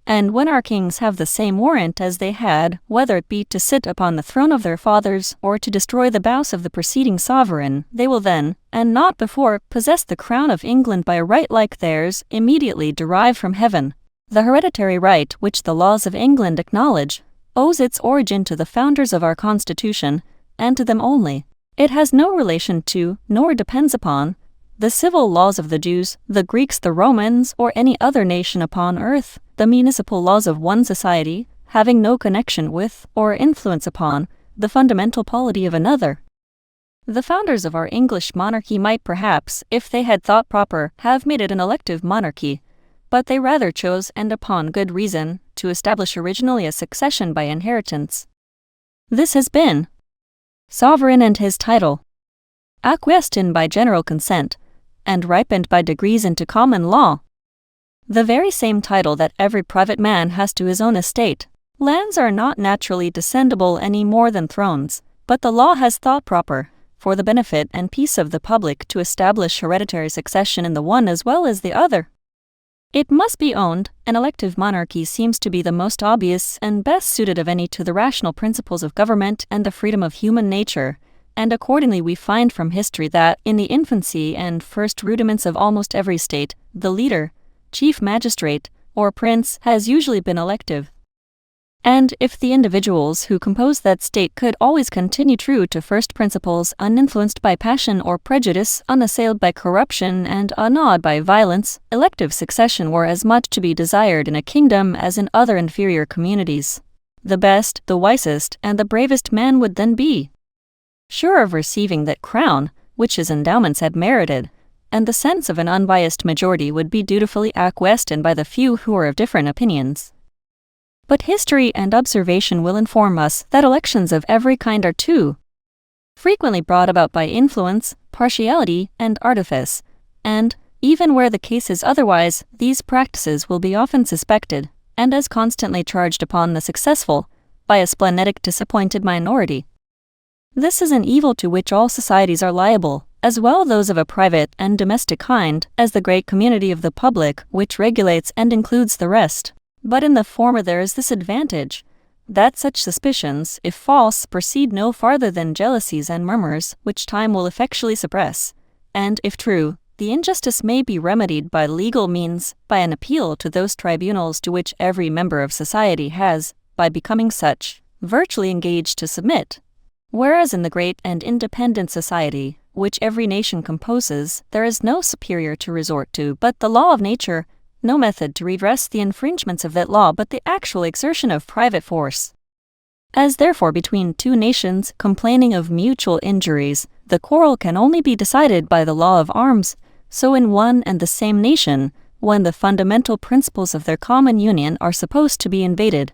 S1: And when our kings have the same warrant as they had, whether it be to sit upon the throne of their fathers or to destroy the spouse of the preceding sovereign, they will then, and not before, possess the crown of England by a right like theirs, immediately derived from heaven. The hereditary right which the laws of England acknowledge owes its origin to the founders of our Constitution, and to them only. It has no relation to, nor depends upon, the civil laws of the Jews, the Greeks, the Romans, or any other nation upon earth, the municipal laws of one society, having no connection with, or influence upon, the fundamental polity of another. The founders of our English monarchy might perhaps, if they had thought proper, have made it an elective monarchy, but they rather chose, and upon good reason, to establish originally a succession by inheritance. This has been sovereign and his title, acquiesced in by general consent, and ripened by degrees into common law. The very same title that every private man has to his own estate. Lands are not naturally descendable any more than thrones, but the law has thought proper, for the benefit and peace of the public, to establish hereditary succession in the one as well as the other. It must be owned, an elective monarchy seems to be the most obvious and best suited of any to the rational principles of government and the freedom of human nature, and accordingly we find from history that, in the infancy and first rudiments of almost every state, the leader, chief magistrate, or prince has usually been elective. And if the individuals who compose that state could always continue true to first principles, uninfluenced by passion or prejudice, unassailed by corruption, and unawed by violence, elective succession were as much to be desired in a kingdom as in other inferior communities. The best, the wisest, and the bravest man would then be sure of receiving that crown which his endowments had merited, and the sense of an unbiased majority would be dutifully acquiesced in by the few who are of different opinions. But history and observation will inform us that elections of every kind are too frequently brought about by influence, partiality, and artifice, and, even where the case is otherwise, these practices will be often suspected, and as constantly charged upon the successful, by a splenetic disappointed minority. This is an evil to which all societies are liable, as well those of a private and domestic kind as the great community of the public, which regulates and includes the rest. But in the former there is this advantage, that such suspicions, if false, proceed no farther than jealousies and murmurs, which time will effectually suppress, and, if true, the injustice may be remedied by legal means, by an appeal to those tribunals to which every member of society has, by becoming such, virtually engaged to submit. Whereas in the great and independent society, which every nation composes, there is no superior to resort to but the law of nature, no method to redress the infringements of that law but the actual exertion of private force. As therefore between two nations complaining of mutual injuries, the quarrel can only be decided by the law of arms, so in one and the same nation, when the fundamental principles of their common union are supposed to be invaded,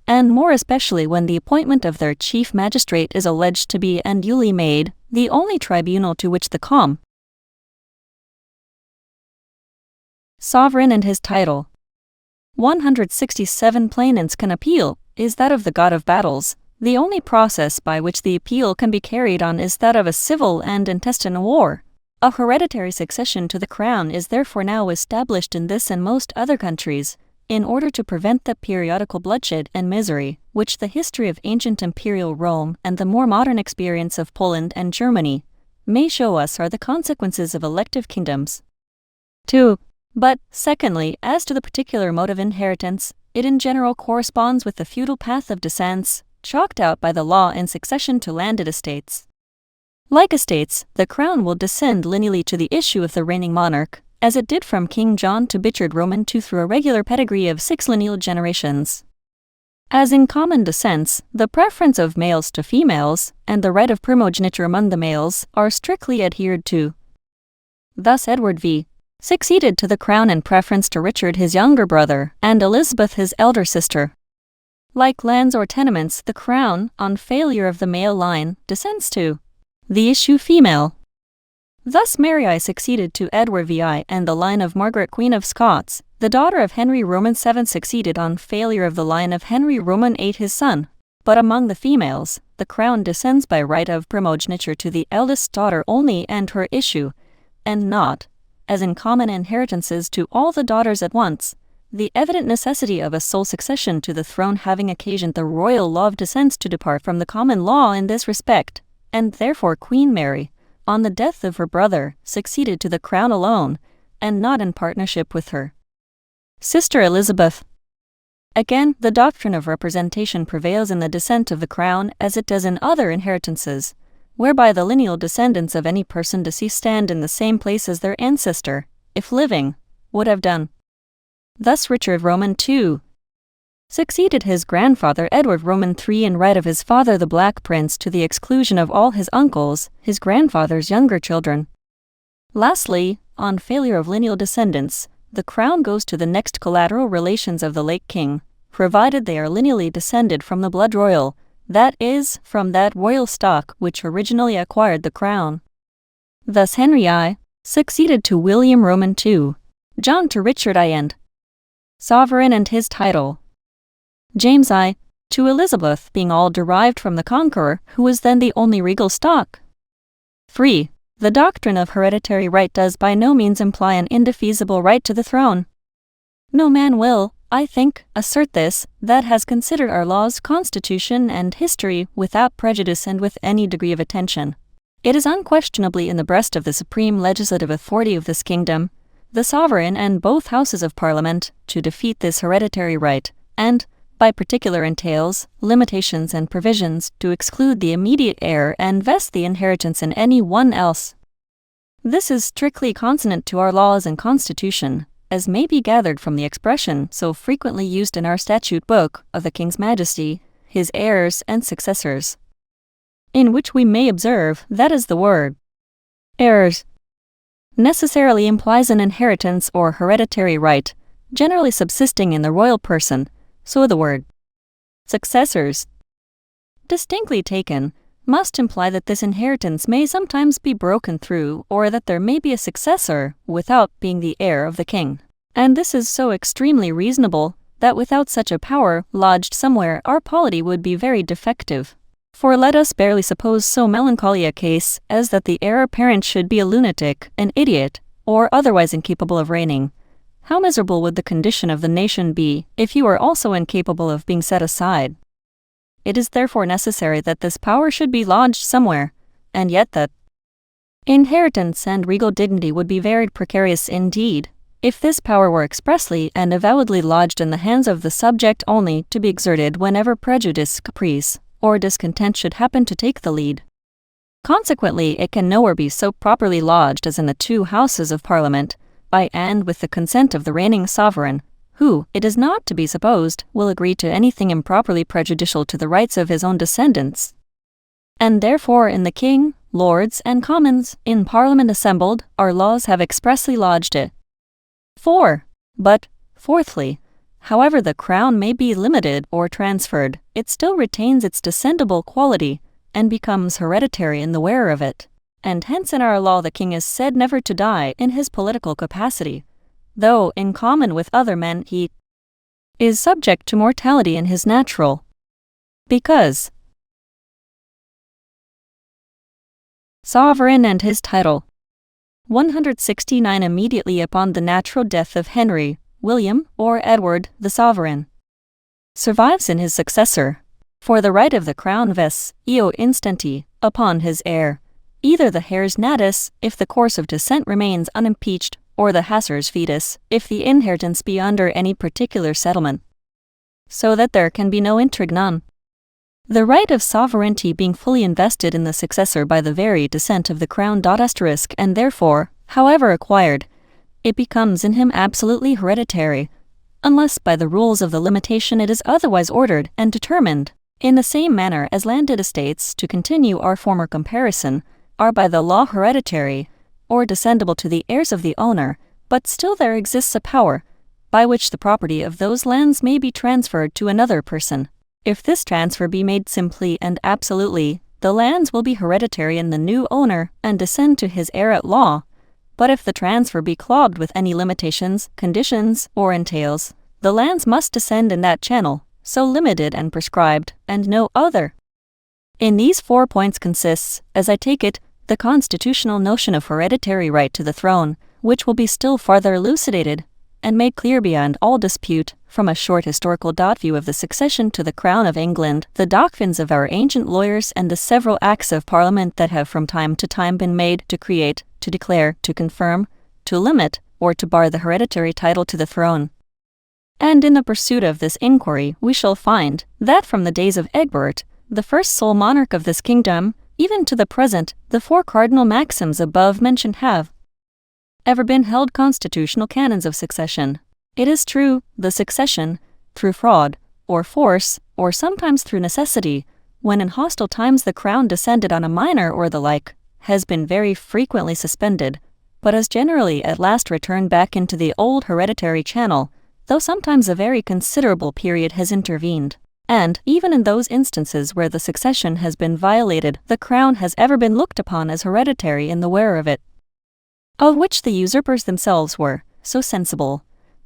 S1: and more especially when the appointment of their chief magistrate is alleged to be and duly made, the only tribunal to which the sovereign and his title 167 plainants can appeal, is that of the God of battles. The only process by which the appeal can be carried on is that of a civil and intestine war. A hereditary succession to the crown is therefore now established in this and most other countries, in order to prevent the periodical bloodshed and misery, which the history of ancient imperial Rome and the more modern experience of Poland and Germany may show us are the consequences of elective kingdoms. 2. But, secondly, as to the particular mode of inheritance, it in general corresponds with the feudal path of descents, chalked out by the law in succession to landed estates. Like estates, the crown will descend lineally to the issue of the reigning monarch, as it did from King John to Bichard Roman II through a regular pedigree of 6 lineal generations. As in common descents, the preference of males to females and the right of primogeniture among the males are strictly adhered to. Thus Edward V. succeeded to the crown in preference to Richard his younger brother and Elizabeth his elder sister. Like lands or tenements, the crown, on failure of the male line, descends to the issue female. Thus Mary I succeeded to Edward VI, and the line of Margaret Queen of Scots, the daughter of Henry Roman VII, succeeded on failure of the line of Henry Roman VIII his son. But among the females, the crown descends by right of primogeniture to the eldest daughter only and her issue, and not, as in common inheritances, to all the daughters at once, the evident necessity of a sole succession to the throne having occasioned the royal law of descents to depart from the common law in this respect, and therefore Queen Mary, on the death of her brother, succeeded to the crown alone, and not in partnership with her sister Elizabeth. Again, the doctrine of representation prevails in the descent of the crown as it does in other inheritances, whereby the lineal descendants of any person deceased stand in the same place as their ancestor, if living, would have done. Thus Richard Roman II succeeded his grandfather Edward Roman III in right of his father the Black Prince, to the exclusion of all his uncles, his grandfather's younger children. Lastly, on failure of lineal descendants, the crown goes to the next collateral relations of the late king, provided they are lineally descended from the blood royal, that is, from that royal stock which originally acquired the crown. Thus Henry I succeeded to William Roman II, John to Richard I and sovereign and his title, James I to Elizabeth, being all derived from the Conqueror, who was then the only regal stock. 3. The doctrine of hereditary right does by no means imply an indefeasible right to the throne. No man will, I think, assert this, that has considered our laws, constitution, and history without prejudice and with any degree of attention. It is unquestionably in the breast of the supreme legislative authority of this kingdom, the sovereign and both houses of Parliament, to defeat this hereditary right, and, by particular entails, limitations, and provisions, to exclude the immediate heir and vest the inheritance in any one else. This is strictly consonant to our laws and constitution, as may be gathered from the expression so frequently used in our statute book of the King's Majesty, his heirs and successors, in which we may observe that as the word heirs necessarily implies an inheritance or hereditary right, generally subsisting in the royal person, so the word successors, distinctly taken, must imply that this inheritance may sometimes be broken through, or that there may be a successor without being the heir of the king. And this is so extremely reasonable that without such a power lodged somewhere our polity would be very defective. For let us barely suppose so melancholy a case as that the heir apparent should be a lunatic, an idiot, or otherwise incapable of reigning. How miserable would the condition of the nation be if he were also incapable of being set aside? It is therefore necessary that this power should be lodged somewhere, and yet that inheritance and regal dignity would be very precarious indeed, if this power were expressly and avowedly lodged in the hands of the subject only, to be exerted whenever prejudice, caprice, or discontent should happen to take the lead. Consequently, it can nowhere be so properly lodged as in the two houses of Parliament, by and with the consent of the reigning sovereign, who, it is not to be supposed, will agree to anything improperly prejudicial to the rights of his own descendants. And therefore in the King, Lords, and Commons, in Parliament assembled, our laws have expressly lodged it. 4. But, fourthly, however the crown may be limited or transferred, it still retains its descendable quality, and becomes hereditary in the wearer of it. And hence in our law the king is said never to die in his political capacity, though, in common with other men, he is subject to mortality in his natural. Because sovereign and his title. 169 Immediately upon the natural death of Henry, William, or Edward, the sovereign survives in his successor, for the right of the crown vests, eo instanti, upon his heir, either the heirs natus, if the course of descent remains unimpeached, or the hasers fetus, if the inheritance be under any particular settlement, so that there can be no intrigue none. The right of sovereignty being fully invested in the successor by the very descent of the crown ***, and therefore, however acquired, it becomes in him absolutely hereditary, unless by the rules of the limitation it is otherwise ordered and determined. In the same manner as landed estates, to continue our former comparison, are by the law hereditary, or descendable to the heirs of the owner, but still there exists a power by which the property of those lands may be transferred to another person. If this transfer be made simply and absolutely, the lands will be hereditary in the new owner and descend to his heir at law. But if the transfer be clogged with any limitations, conditions, or entails, the lands must descend in that channel, so limited and prescribed, and no other. In these 4 points consists, as I take it, the constitutional notion of hereditary right to the throne, which will be still farther elucidated and made clear beyond all dispute from a short historical view of the succession to the crown of England, the doctrines of our ancient lawyers, and the several acts of Parliament that have from time to time been made to create, to declare, to confirm, to limit, or to bar the hereditary title to the throne. And in the pursuit of this inquiry we shall find that from the days of Egbert, the first sole monarch of this kingdom, even to the present, the 4 cardinal maxims above mentioned have ever been held constitutional canons of succession. It is true, the succession, through fraud, or force, or sometimes through necessity, when in hostile times the crown descended on a minor or the like, has been very frequently suspended, but has generally at last returned back into the old hereditary channel, though sometimes a very considerable period has intervened. And, even in those instances where the succession has been violated, the crown has ever been looked upon as hereditary in the wearer of it, of which the usurpers themselves were so sensible,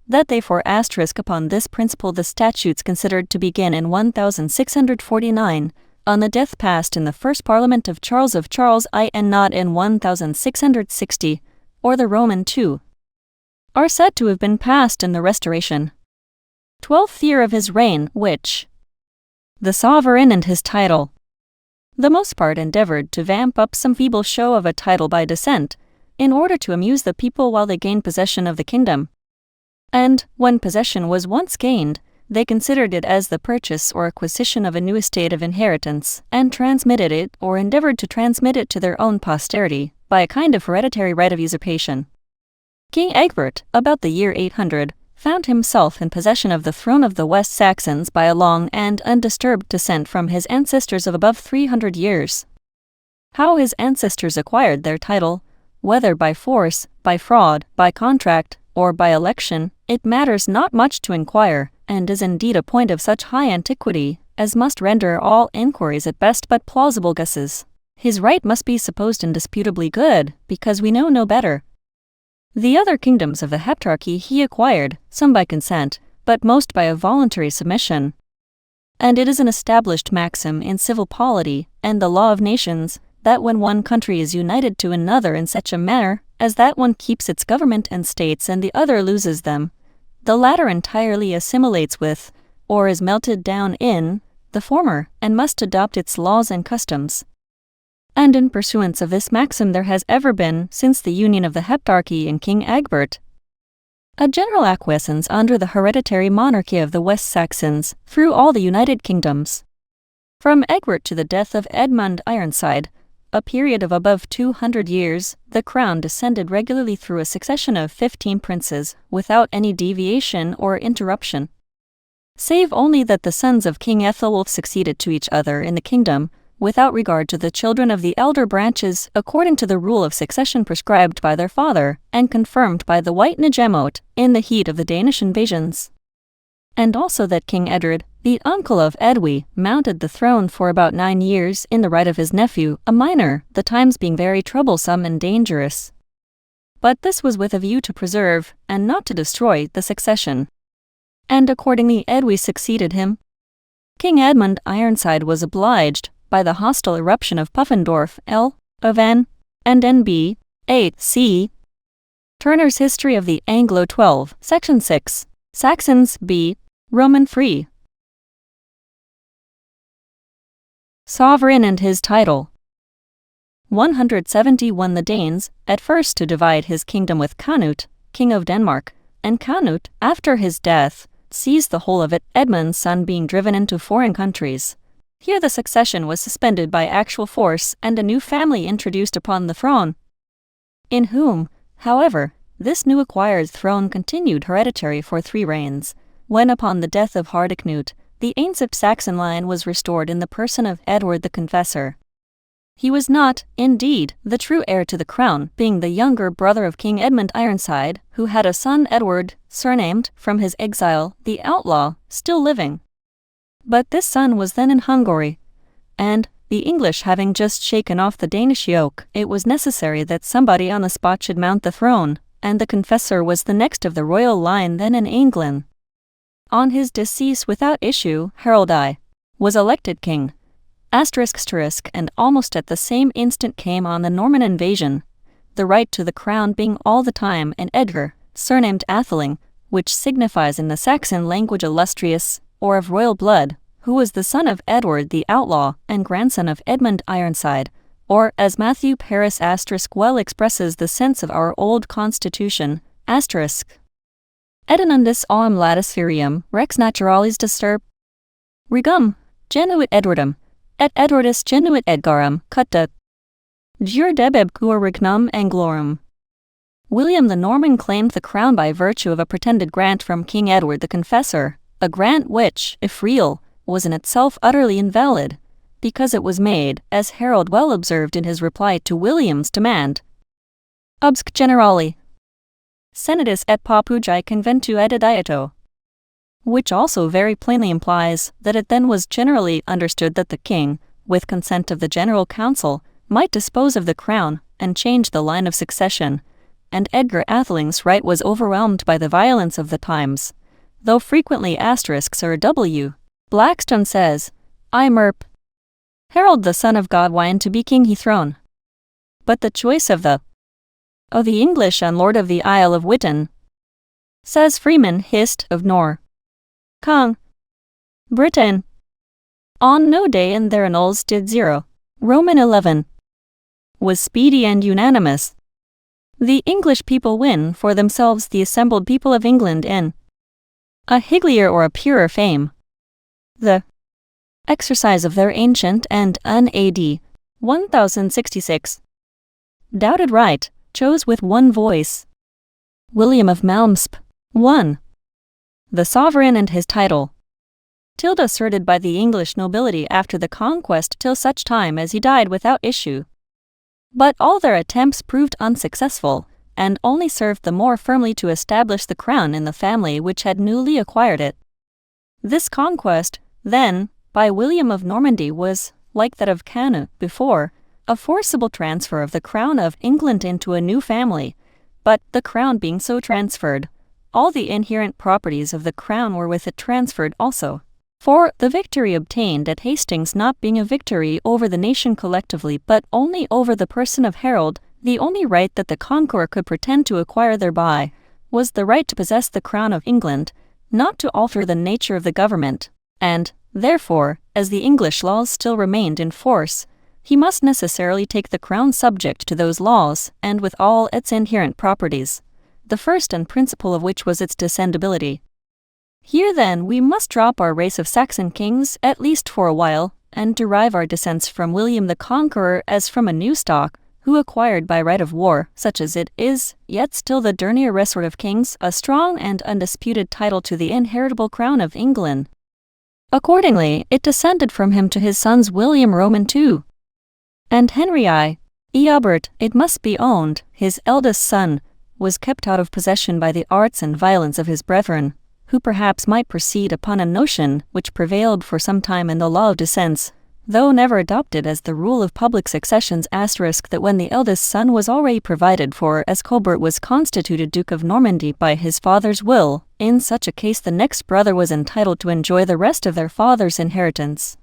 S1: that they upon this principle the statutes considered to begin in 1649, on the death passed in the first Parliament of Charles I and not in 1660, or the Roman II, are said to have been passed in the Restoration, 12th year of his reign, which the sovereign and his title, the most part endeavored to vamp up some feeble show of a title by descent, in order to amuse the people while they gained possession of the kingdom. And, when possession was once gained, they considered it as the purchase or acquisition of a new estate of inheritance, and transmitted it or endeavored to transmit it to their own posterity, by a kind of hereditary right of usurpation. King Egbert, about the year 800, found himself in possession of the throne of the West Saxons by a long and undisturbed descent from his ancestors of above 300 years. How his ancestors acquired their title, whether by force, by fraud, by contract, or by election, it matters not much to inquire, and is indeed a point of such high antiquity as must render all inquiries at best but plausible guesses. His right must be supposed indisputably good, because we know no better. The other kingdoms of the Heptarchy he acquired, some by consent, but most by a voluntary submission. And it is an established maxim in civil polity and the law of nations, that when one country is united to another in such a manner as that one keeps its government and states and the other loses them, the latter entirely assimilates with, or is melted down in, the former, and must adopt its laws and customs. And in pursuance of this maxim there has ever been, since the union of the Heptarchy and King Egbert, a general acquiescence under the hereditary monarchy of the West Saxons through all the united kingdoms. From Egbert to the death of Edmund Ironside, a period of above 200 years, the crown descended regularly through a succession of 15 princes, without any deviation or interruption, save only that the sons of King Ethelwulf succeeded to each other in the kingdom, without regard to the children of the elder branches, according to the rule of succession prescribed by their father, and confirmed by the White Nigemote in the heat of the Danish invasions. And also that King Edred, the uncle of Edwy, mounted the throne for about 9 years in the right of his nephew, a minor, the times being very troublesome and dangerous. But this was with a view to preserve, and not to destroy, the succession. And accordingly Edwy succeeded him. King Edmund Ironside was obliged, by the hostile eruption of Puffendorf, L. of N. and N.B. 8 c. Turner's History of the Anglo 12, Section 6, Saxons b. Roman free. Sovereign and his title. 171 The Danes, at first to divide his kingdom with Canute, king of Denmark, and Canute, after his death, seized the whole of it, Edmund's son being driven into foreign countries. Here the succession was suspended by actual force and a new family introduced upon the throne, in whom, however, this new acquired throne continued hereditary for 3 reigns, when upon the death of Hardicanute, the ancient Saxon line was restored in the person of Edward the Confessor. He was not, indeed, the true heir to the crown, being the younger brother of King Edmund Ironside, who had a son Edward, surnamed, from his exile, the Outlaw, still living. But this son was then in Hungary, and, the English having just shaken off the Danish yoke, it was necessary that somebody on the spot should mount the throne, and the Confessor was the next of the royal line then in England. On his decease without issue, Harold I was elected king. And almost at the same instant came on the Norman invasion, the right to the crown being all the time an Edgar, surnamed Atheling, which signifies in the Saxon language illustrious, or of royal blood, who was the son of Edward the Outlaw and grandson of Edmund Ironside, or as Matthew Paris * well expresses the sense of our old constitution, *. Edinundus auam latisferium rex naturalis disturb regum, genuit Edwardum, et Edwardus genuit Edgarum, cutta jure debeb cur regnum anglorum. William the Norman claimed the crown by virtue of a pretended grant from King Edward the Confessor, a grant which, if real, was in itself utterly invalid, because it was made, as Harold well observed in his reply to William's demand, obsc generali senatus et popugi conventu edidieto, which also very plainly implies that it then was generally understood that the king, with consent of the General Council, might dispose of the crown and change the line of succession, and Edgar Atheling's right was overwhelmed by the violence of the times, though frequently asterisks are W. Blackstone says, I merp Harold the son of Godwine to be king he throne. But the choice of the English and Lord of the Isle of Witan, says Freeman Hist of Nor. Kong. Britain. On no day in their annals did 0. Roman 11. Was speedy and unanimous. The English people win for themselves the assembled people of England in a higglier or a purer fame. The exercise of their ancient and un-AD 1066 doubted right, chose with one voice. William of Malmsp. 1. The sovereign and his title. Tilde asserted by the English nobility after the conquest till such time as he died without issue. But all their attempts proved unsuccessful, and only served the more firmly to establish the crown in the family which had newly acquired it. This conquest, then, by William of Normandy was, like that of Canute before, a forcible transfer of the crown of England into a new family, but the crown being so transferred, all the inherent properties of the crown were with it transferred also. For the victory obtained at Hastings not being a victory over the nation collectively but only over the person of Harold, the only right that the conqueror could pretend to acquire thereby was the right to possess the crown of England, not to alter the nature of the government, and, therefore, as the English laws still remained in force, he must necessarily take the crown subject to those laws and with all its inherent properties, the first and principal of which was its descendability. Here then we must drop our race of Saxon kings at least for a while, and derive our descents from William the Conqueror as from a new stock, who acquired by right of war, such as it is, yet still the dernier resort of kings, a strong and undisputed title to the inheritable crown of England. Accordingly, it descended from him to his sons William Roman II and Henry I. Eobert, it must be owned, his eldest son, was kept out of possession by the arts and violence of his brethren, who perhaps might proceed upon a notion which prevailed for some time in the law of descents, though never adopted as the rule of public successions *, that when the eldest son was already provided for as Colbert was constituted Duke of Normandy by his father's will, in such a case the next brother was entitled to enjoy the rest of their father's inheritance.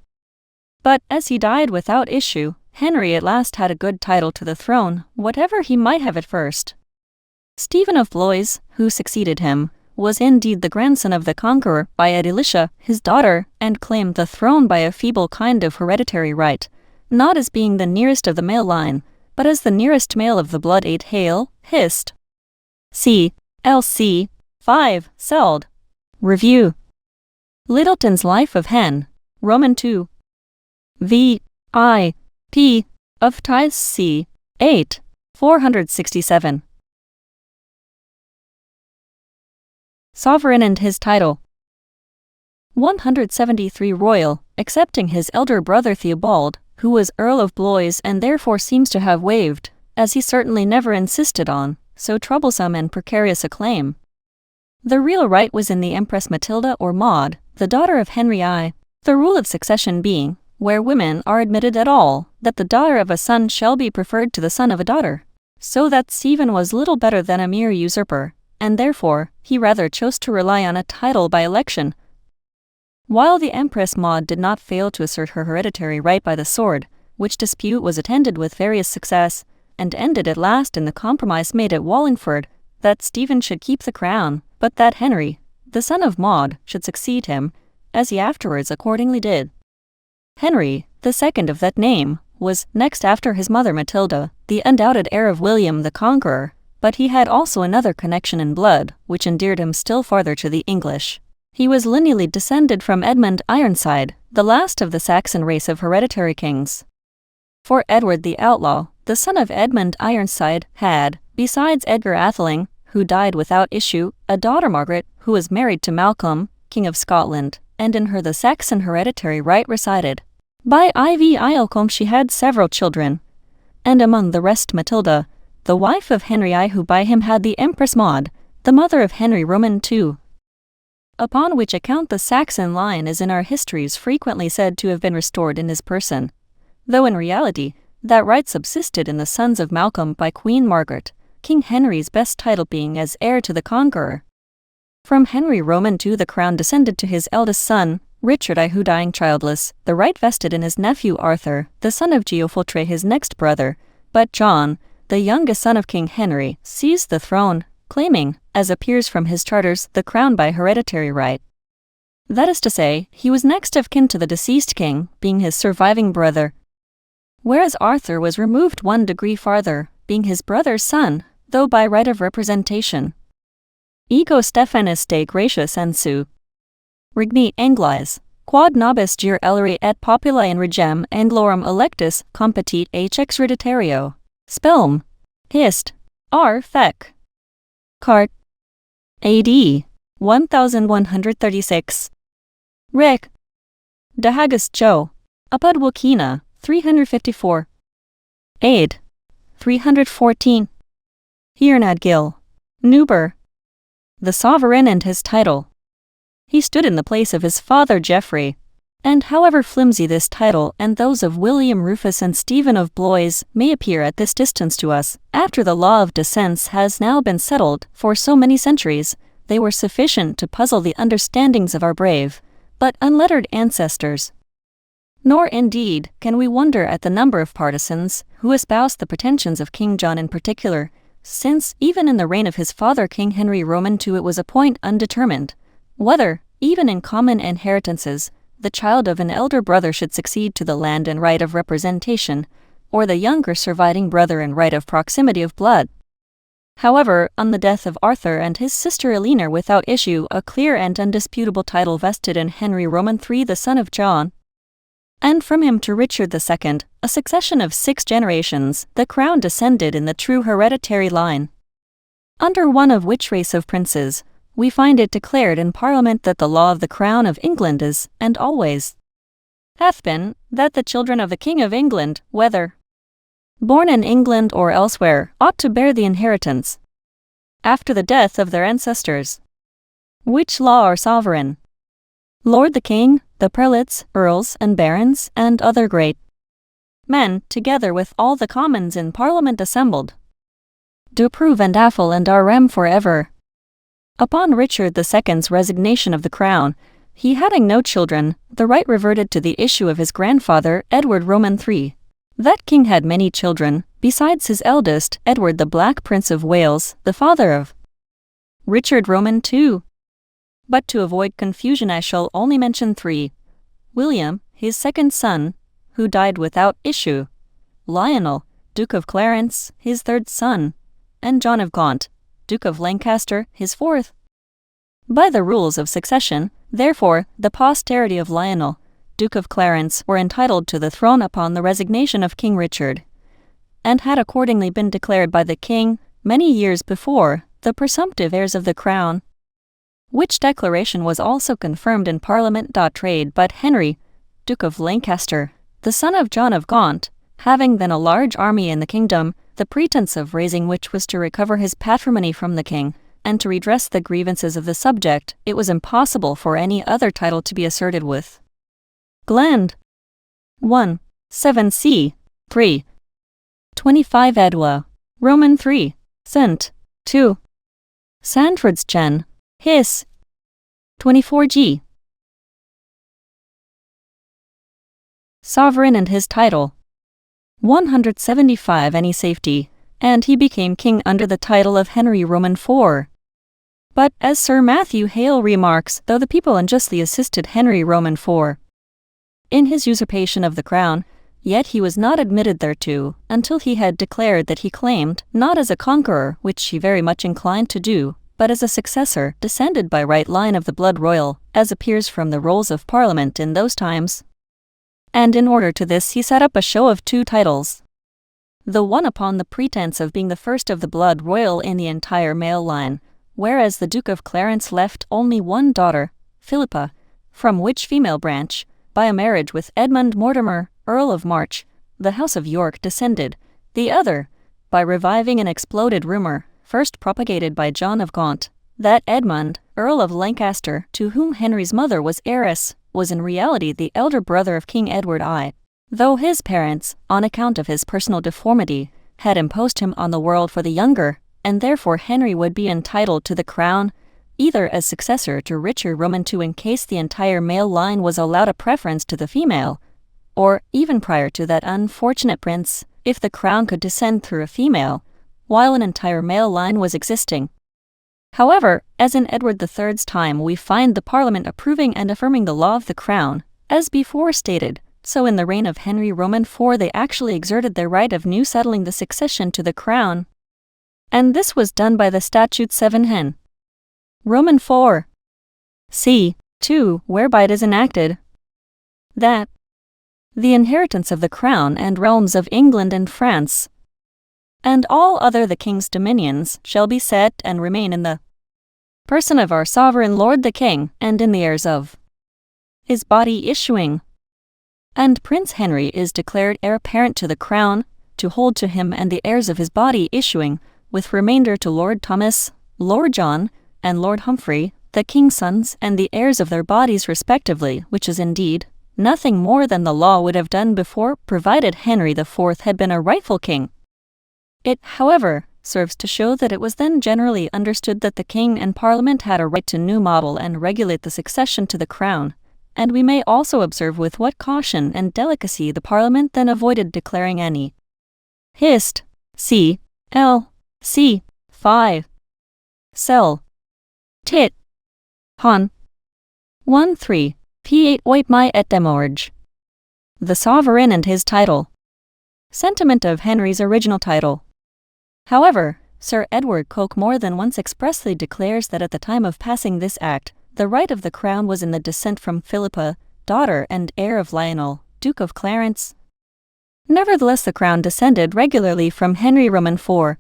S1: But as he died without issue, Henry at last had a good title to the throne, whatever he might have at first. Stephen of Blois, who succeeded him, was indeed the grandson of the Conqueror by Adelicia, his daughter, and claimed the throne by a feeble kind of hereditary right, not as being the nearest of the male line, but as the nearest male of the blood 8 Hale, Hist. C. L.C. 5. Seld. Review. Littleton's Life of Hen, Roman 2. V. I. P. of Tithes C. 8. 467. Sovereign and his title. 173 royal, excepting his elder brother Theobald, who was Earl of Blois and therefore seems to have waived, as he certainly never insisted on, so troublesome and precarious a claim. The real right was in the Empress Matilda or Maud, the daughter of Henry I, the rule of succession being, where women are admitted at all, that the daughter of a son shall be preferred to the son of a daughter. So that Stephen was little better than a mere usurper, and therefore he rather chose to rely on a title by election. While the Empress Maud did not fail to assert her hereditary right by the sword, which dispute was attended with various success, and ended at last in the compromise made at Wallingford, that Stephen should keep the crown, but that Henry, the son of Maud, should succeed him, as he afterwards accordingly did. Henry, the second of that name, was next after his mother Matilda, the undoubted heir of William the Conqueror, but he had also another connection in blood, which endeared him still farther to the English. He was lineally descended from Edmund Ironside, the last of the Saxon race of hereditary kings. For Edward the Outlaw, the son of Edmund Ironside, had, besides Edgar Atheling, who died without issue, a daughter Margaret, who was married to Malcolm, King of Scotland, and in her the Saxon hereditary right resided. By Ivy Iolcombe she had several children, and among the rest Matilda, the wife of Henry I, who by him had the Empress Maud, the mother of Henry Roman II. Upon which account the Saxon line is in our histories frequently said to have been restored in his person, though in reality that right subsisted in the sons of Malcolm by Queen Margaret, King Henry's best title being as heir to the Conqueror. From Henry Roman II the crown descended to his eldest son, Richard I, who dying childless, the right vested in his nephew Arthur, the son of Geoffrey his next brother, but John, the youngest son of King Henry, seized the throne, claiming, as appears from his charters, the crown by hereditary right. That is to say, he was next of kin to the deceased king, being his surviving brother, whereas Arthur was removed one degree farther, being his brother's son, though by right of representation. Ego Stephanus de gratias ensu. Rigni Anglias, quod nobis gir elleri et populi in regem Anglorum electus competit ex hereditario. Spelm. Hist. R. Fec. Cart. A.D. 1136. Rick. De Haggis Joe. Apud Wilkina, 354. Aid. 314. Hiernad Gil. Newber. The sovereign and his title. He stood in the place of his father Geoffrey, and however flimsy this title and those of William Rufus and Stephen of Blois may appear at this distance to us, after the law of descents has now been settled for so many centuries, they were sufficient to puzzle the understandings of our brave, but unlettered ancestors. Nor indeed can we wonder at the number of partisans who espoused the pretensions of King John in particular, since even in the reign of his father King Henry Roman II it was a point undetermined, whether, even in common inheritances, the child of an elder brother should succeed to the land in right of representation, or the younger surviving brother in right of proximity of blood. However, on the death of Arthur and his sister Eleanor without issue, a clear and undisputable title vested in Henry Roman III the son of John, and from him to Richard II, a succession of 6 generations, the crown descended in the true hereditary line. Under one of which race of princes, we find it declared in Parliament that the law of the Crown of England is, and always hath been, that the children of the King of England, whether born in England or elsewhere, ought to bear the inheritance after the death of their ancestors. Which law are sovereign Lord the King, the prelates, earls and barons, and other great men, together with all the commons in Parliament assembled, do approve and affle and are rem for ever. Upon Richard II's resignation of the crown, he having no children, the right reverted to the issue of his grandfather, Edward Roman III. That king had many children, besides his eldest, Edward the Black Prince of Wales, the father of Richard Roman II. But to avoid confusion I shall only mention 3. William, his second son, who died without issue, Lionel, Duke of Clarence, his third son, and John of Gaunt, Duke of Lancaster, his fourth. By the rules of succession, therefore, the posterity of Lionel, Duke of Clarence, were entitled to the throne upon the resignation of King Richard, and had accordingly been declared by the king, many years before, the presumptive heirs of the crown. which declaration was also confirmed in Parliament. Trade. But Henry, Duke of Lancaster, the son of John of Gaunt, having then a large army in the kingdom, the pretence of raising which was to recover his patrimony from the king, and to redress the grievances of the subject, it was impossible for any other title to be asserted with. Gland 1. 7c. 3. 25 Edwa. Roman 3. Cent. 2. Sandford's Gen. His. 24g. Sovereign and his title. 175 Any safety, and he became king under the title of Henry Roman IV. But, as Sir Matthew Hale remarks, though the people unjustly assisted Henry Roman IV in his usurpation of the crown, yet he was not admitted thereto until he had declared that he claimed, not as a conqueror, which he very much inclined to do, but as a successor, descended by right line of the blood royal, as appears from the rolls of Parliament in those times. And in order to this he set up a show of 2 titles. The one upon the pretence of being the first of the blood royal in the entire male line, whereas the Duke of Clarence left only one daughter, Philippa, from which female branch, by a marriage with Edmund Mortimer, Earl of March, the House of York descended, the other, by reviving an exploded rumor, first propagated by John of Gaunt, that Edmund, Earl of Lancaster, to whom Henry's mother was heiress, was in reality the elder brother of King Edward I, though his parents, on account of his personal deformity, had imposed him on the world for the younger, and therefore Henry would be entitled to the crown, either as successor to Richard Roman II in case the entire male line was allowed a preference to the female, or, even prior to that unfortunate prince, if the crown could descend through a female, while an entire male line was existing. However, as in Edward III's time we find the Parliament approving and affirming the law of the crown, as before stated, so in the reign of Henry Roman IV they actually exerted their right of new settling the succession to the crown. And this was done by the Statute 7 Hen. Roman 4. c. 2, whereby it is enacted that the inheritance of the crown and realms of England and France, and all other the king's dominions, shall be set and remain in the person of our sovereign lord the king, and in the heirs of his body issuing. And Prince Henry is declared heir apparent to the crown, to hold to him and the heirs of his body issuing, with remainder to Lord Thomas, Lord John, and Lord Humphrey, the king's sons, and the heirs of their bodies respectively, which is indeed nothing more than the law would have done before, provided Henry IV had been a rightful king. It, however, serves to show that it was then generally understood that the king and Parliament had a right to new model and regulate the succession to the crown, and we may also observe with what caution and delicacy the Parliament then avoided declaring any hist, c. l. c. 5. cell. tit. hon. 1 3. p8 oitmi et demorge. The sovereign and his title. Sentiment of Henry's original title. However, Sir Edward Coke more than once expressly declares that at the time of passing this act, the right of the crown was in the descent from Philippa, daughter and heir of Lionel, Duke of Clarence. Nevertheless, the crown descended regularly from Henry Roman IV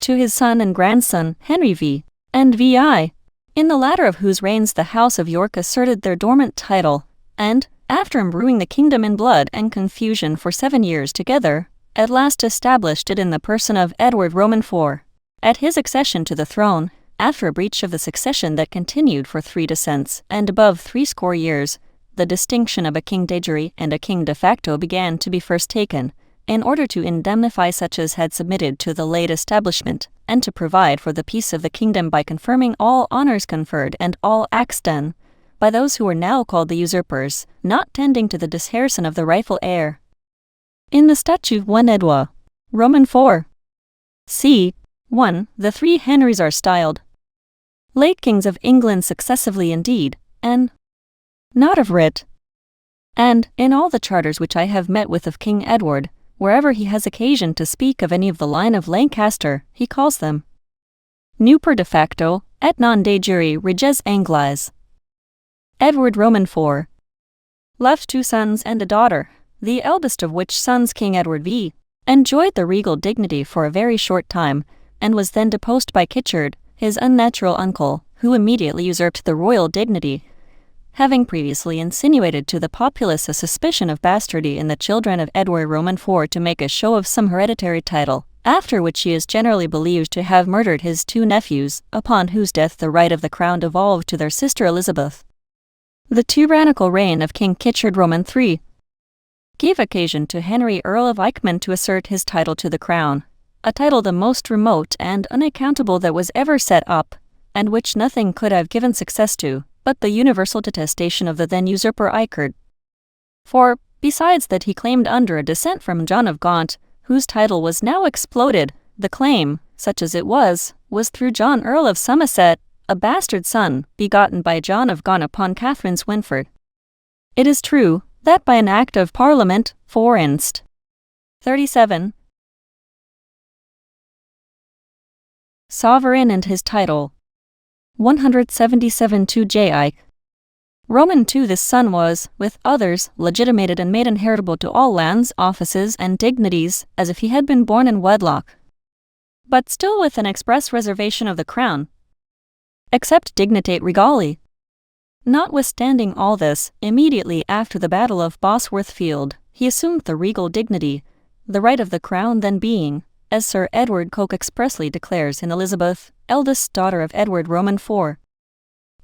S1: to his son and grandson, Henry V. and VI, in the latter of whose reigns the House of York asserted their dormant title, and, after imbruing the kingdom in blood and confusion for 7 years together, at last established it in the person of Edward Roman IV. At his accession to the throne, after a breach of the succession that continued for 3 descents and above 60 years, the distinction of a king de jure and a king de facto began to be first taken, in order to indemnify such as had submitted to the late establishment, and to provide for the peace of the kingdom by confirming all honors conferred and all acts done by those who were now called the usurpers, not tending to the dishearson of the rightful heir. In the Statute 1 Edwa, Roman 4. c. 1, the 3 Henrys are styled late kings of England successively indeed, and not of writ. And, in all the charters which I have met with of King Edward, wherever he has occasion to speak of any of the line of Lancaster, he calls them Nuper de facto, et non de jure reges Anglis. Edward Roman IV left 2 sons and a daughter, the eldest of which sons, King Edward V, enjoyed the regal dignity for a very short time, and was then deposed by Kitchard, his unnatural uncle, who immediately usurped the royal dignity, having previously insinuated to the populace a suspicion of bastardy in the children of Edward Roman IV to make a show of some hereditary title, after which he is generally believed to have murdered his two nephews, upon whose death the right of the crown devolved to their sister Elizabeth. The tyrannical reign of King Richard Roman III gave occasion to Henry Earl of Eichmann to assert his title to the crown, a title the most remote and unaccountable that was ever set up, and which nothing could have given success to, but the universal detestation of the then usurper Eichard. For, besides that he claimed under a descent from John of Gaunt, whose title was now exploded, the claim, such as it was through John Earl of Somerset, a bastard son, begotten by John of Gaunt upon Catherine Swynford. It is true that by an Act of Parliament, for inst. 37, Sovereign and his title. 177 to J. Roman II this son was, with others, legitimated and made inheritable to all lands, offices, and dignities, as if he had been born in wedlock. But still with an express reservation of the crown, except dignitate regali. Notwithstanding all this, immediately after the Battle of Bosworth Field, he assumed the regal dignity, the right of the crown then being, as Sir Edward Coke expressly declares in Elizabeth, eldest daughter of Edward Roman IV.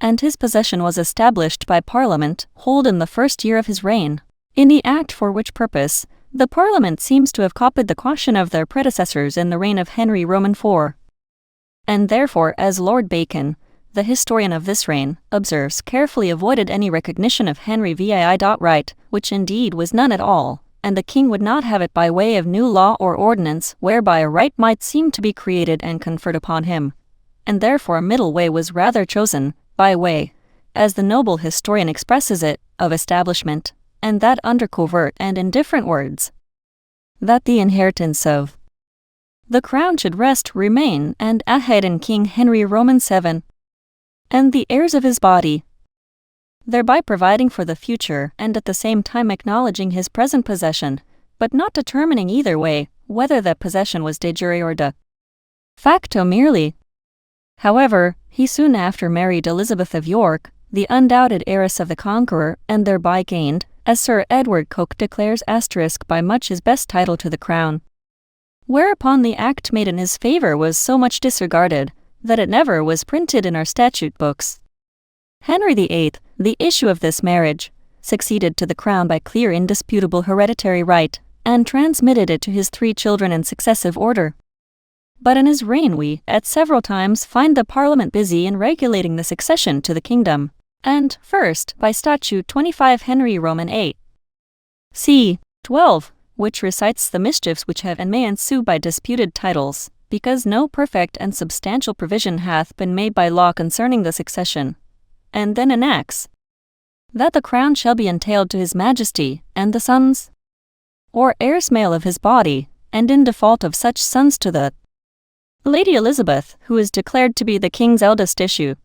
S1: And his possession was established by Parliament, hold in the first year of his reign, in the act for which purpose, the Parliament seems to have copied the caution of their predecessors in the reign of Henry Roman IV. And therefore, as Lord Bacon, the historian of this reign, observes, carefully avoided any recognition of Henry VII. Right, which indeed was none at all, and the king would not have it by way of new law or ordinance, whereby a right might seem to be created and conferred upon him. And therefore a middle way was rather chosen, by way, as the noble historian expresses it, of establishment, and that under covert and indifferent words, that the inheritance of the crown should remain and abide in King Henry Roman VII, and the heirs of his body, thereby providing for the future and at the same time acknowledging his present possession, but not determining either way whether that possession was de jure or de facto merely. However, he soon after married Elizabeth of York, the undoubted heiress of the Conqueror, and thereby gained, as Sir Edward Coke declares by much his best title to the crown. Whereupon the act made in his favour was so much disregarded, that it never was printed in our statute books. Henry VIII, the issue of this marriage, succeeded to the crown by clear indisputable hereditary right, and transmitted it to his 3 children in successive order. But in his reign we, at several times, find the Parliament busy in regulating the succession to the kingdom, and, first, by Statute 25 Henry Roman VIII. c. 12, which recites the mischiefs which have and may ensue by disputed titles, because no perfect and substantial provision hath been made by law concerning the succession, and then enacts that the crown shall be entailed to his majesty, and the sons, or heirs male of his body, and in default of such sons to the Lady Elizabeth, who is declared to be the king's eldest issue,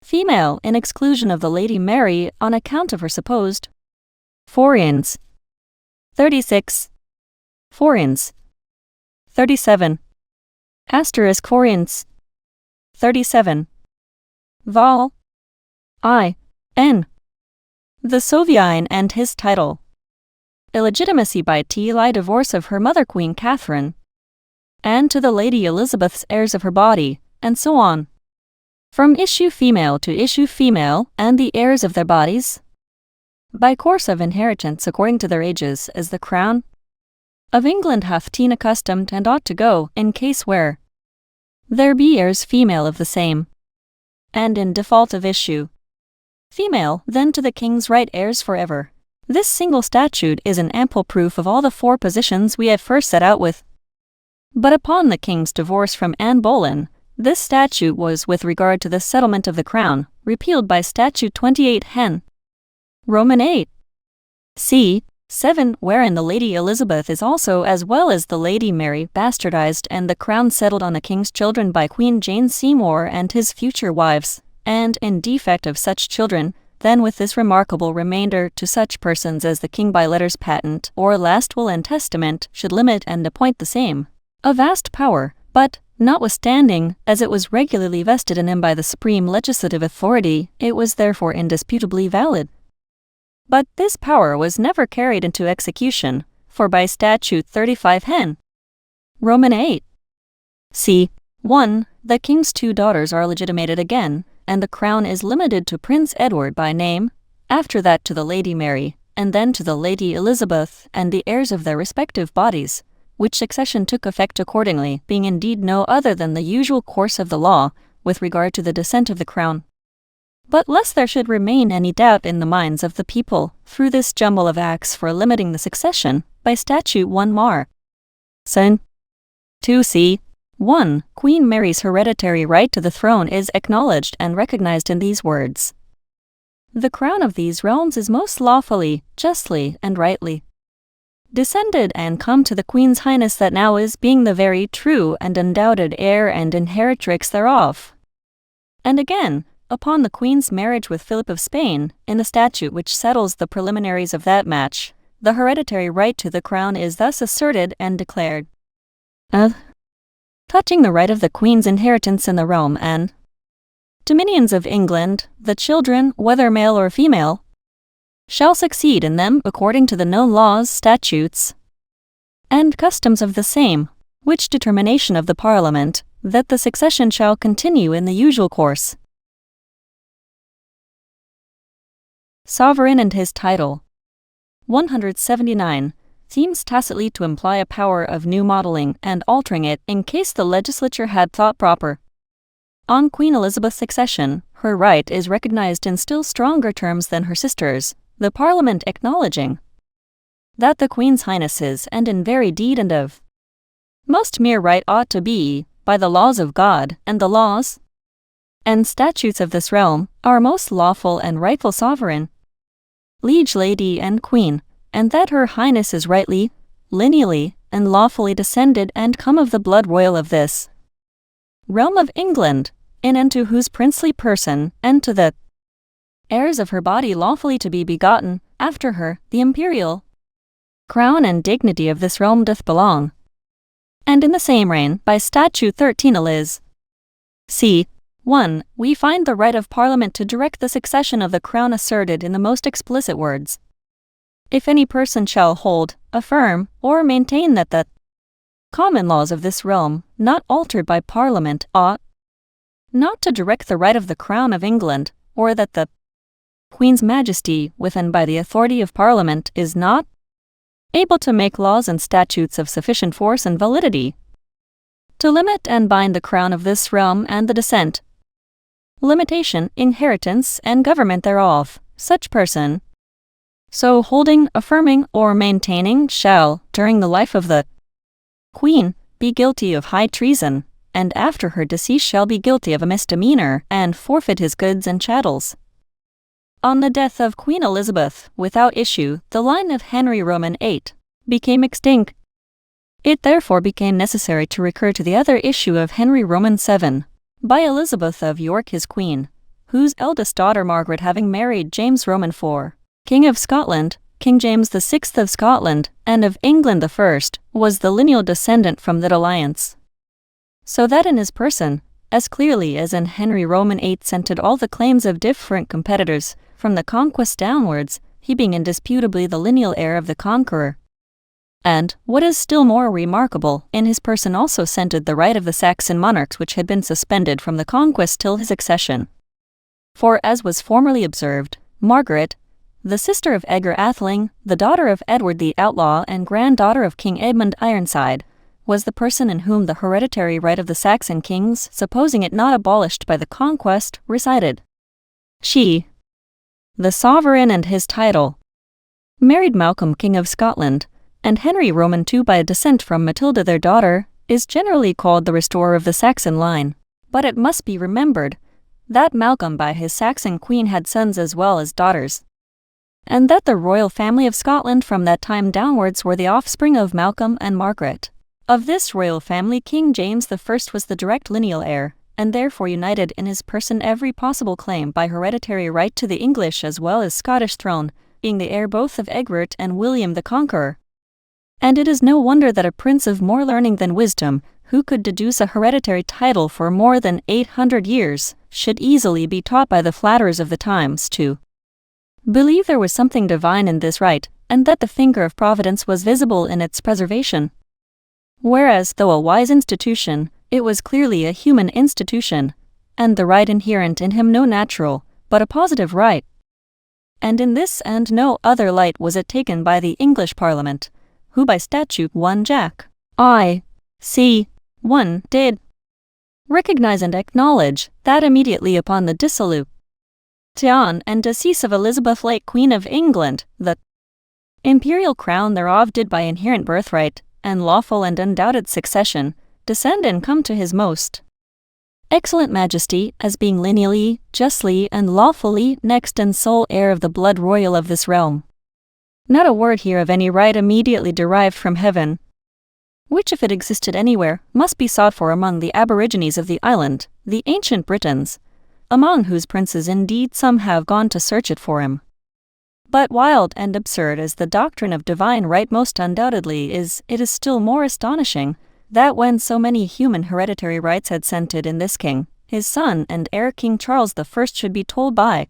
S1: female, in exclusion of the Lady Mary on account of her supposed foreigns. 36. Foreigns. 37. Asterisk foreigns. 37. Vol. I. N. The Sovereign and his title. Illegitimacy by T. divorce of her mother Queen Catherine, and to the Lady Elizabeth's heirs of her body, and so on. From issue female to issue female, and the heirs of their bodies, by course of inheritance according to their ages, as the crown of England hath been accustomed and ought to go, in case where there be heirs female of the same, and in default of issue female, then to the king's right heirs forever. This single statute is an ample proof of all the 4 positions we have first set out with. But upon the king's divorce from Anne Boleyn, this statute was, with regard to the settlement of the crown, repealed by Statute 28 Hen. Roman 8. c. 7, wherein the Lady Elizabeth is also, as well as the Lady Mary, bastardized, and the crown settled on the king's children by Queen Jane Seymour and his future wives, and, in defect of such children, then with this remarkable remainder to such persons as the king by letters patent or last will and testament should limit and appoint the same. A vast power, but, Notwithstanding, as it was regularly vested in him by the supreme legislative authority, it was therefore indisputably valid. But this power was never carried into execution, for by Statute 35 Hen. Roman 8. c. 1. The king's 2 daughters are legitimated again, and the crown is limited to Prince Edward by name, after that to the Lady Mary, and then to the Lady Elizabeth and the heirs of their respective bodies, which succession took effect accordingly, being indeed no other than the usual course of the law with regard to the descent of the crown. But lest there should remain any doubt in the minds of the people through this jumble of acts for limiting the succession, by Statute 1 Mar. Sen. 2c. 1. Queen Mary's hereditary right to the throne is acknowledged and recognized in these words. The crown of these realms is most lawfully, justly, and rightly descended and come to the Queen's Highness that now is, being the very true and undoubted heir and inheritrix thereof. And again, upon the Queen's marriage with Philip of Spain, in the statute which settles the preliminaries of that match, the hereditary right to the crown is thus asserted and declared. Touching the right of the Queen's inheritance in the realm and dominions of England, the children, whether male or female, shall succeed in them according to the known laws, statutes, and customs of the same, which determination of the Parliament, that the succession shall continue in the usual course. Sovereign and his title. 179. Seems tacitly to imply a power of new modeling and altering it in case the legislature had thought proper. On Queen Elizabeth's accession, her right is recognized in still stronger terms than her sister's, the Parliament acknowledging that the Queen's Highnesses, and in very deed and of most mere right ought to be, by the laws of God, and the laws and statutes of this realm, our most lawful and rightful sovereign, liege lady and queen, and that her Highness is rightly, lineally, and lawfully descended and come of the blood royal of this realm of England, in and to whose princely person, and to the heirs of her body lawfully to be begotten, after her, the imperial crown and dignity of this realm doth belong. And in the same reign, by Statute 13 Eliz. c. 1. We find the right of Parliament to direct the succession of the crown asserted in the most explicit words. If any person shall hold, affirm, or maintain that the common laws of this realm, not altered by Parliament, ought not to direct the right of the crown of England, or that the Queen's Majesty, with and by the authority of Parliament, is not able to make laws and statutes of sufficient force and validity to limit and bind the crown of this realm and the descent, limitation, inheritance, and government thereof, such person, so holding, affirming, or maintaining, shall, during the life of the Queen, be guilty of high treason, and after her decease shall be guilty of a misdemeanor, and forfeit his goods and chattels. On the death of Queen Elizabeth, without issue, the line of Henry Roman 8 became extinct. It therefore became necessary to recur to the other issue of Henry Roman 7, by Elizabeth of York his queen, whose eldest daughter Margaret having married James Roman 4, King of Scotland, King James VI of Scotland, and of England I, was the lineal descendant from that alliance. So that in his person, as clearly as in Henry Roman 8 scented all the claims of different competitors, from the conquest downwards, he being indisputably the lineal heir of the conqueror. And, what is still more remarkable, in his person also scented the right of the Saxon monarchs which had been suspended from the conquest till his accession. For as was formerly observed, Margaret, the sister of Edgar Atheling, the daughter of Edward the Outlaw and granddaughter of King Edmund Ironside, was the person in whom the hereditary right of the Saxon kings, supposing it not abolished by the conquest, resided. She, the sovereign and his title, married Malcolm King of Scotland, and Henry Roman II by descent from Matilda their daughter, is generally called the restorer of the Saxon line. But it must be remembered that Malcolm by his Saxon queen had sons as well as daughters, and that the royal family of Scotland from that time downwards were the offspring of Malcolm and Margaret. Of this royal family King James I was the direct lineal heir, and therefore united in his person every possible claim by hereditary right to the English as well as Scottish throne, being the heir both of Egbert and William the Conqueror. And it is no wonder that a prince of more learning than wisdom, who could deduce a hereditary title for more than 800 years, should easily be taught by the flatterers of the times to believe there was something divine in this right, and that the finger of Providence was visible in its preservation. Whereas, though a wise institution, it was clearly a human institution, and the right inherent in him no natural, but a positive right. And in this and no other light was it taken by the English Parliament, who by statute 1 Jac. I. C. 1 did recognize and acknowledge that immediately upon the dissolution and decease of Elizabeth late Queen of England, the imperial crown thereof did by inherent birthright, and lawful and undoubted succession, descend and come to his most excellent majesty, as being lineally, justly, and lawfully next and sole heir of the blood royal of this realm. Not a word here of any right immediately derived from heaven, which if it existed anywhere, must be sought for among the aborigines of the island, the ancient Britons, among whose princes indeed some have gone to search it for him. But wild and absurd as the doctrine of divine right most undoubtedly is, it is still more astonishing that when so many human hereditary rights had centered in this king, his son and heir King Charles I should be told by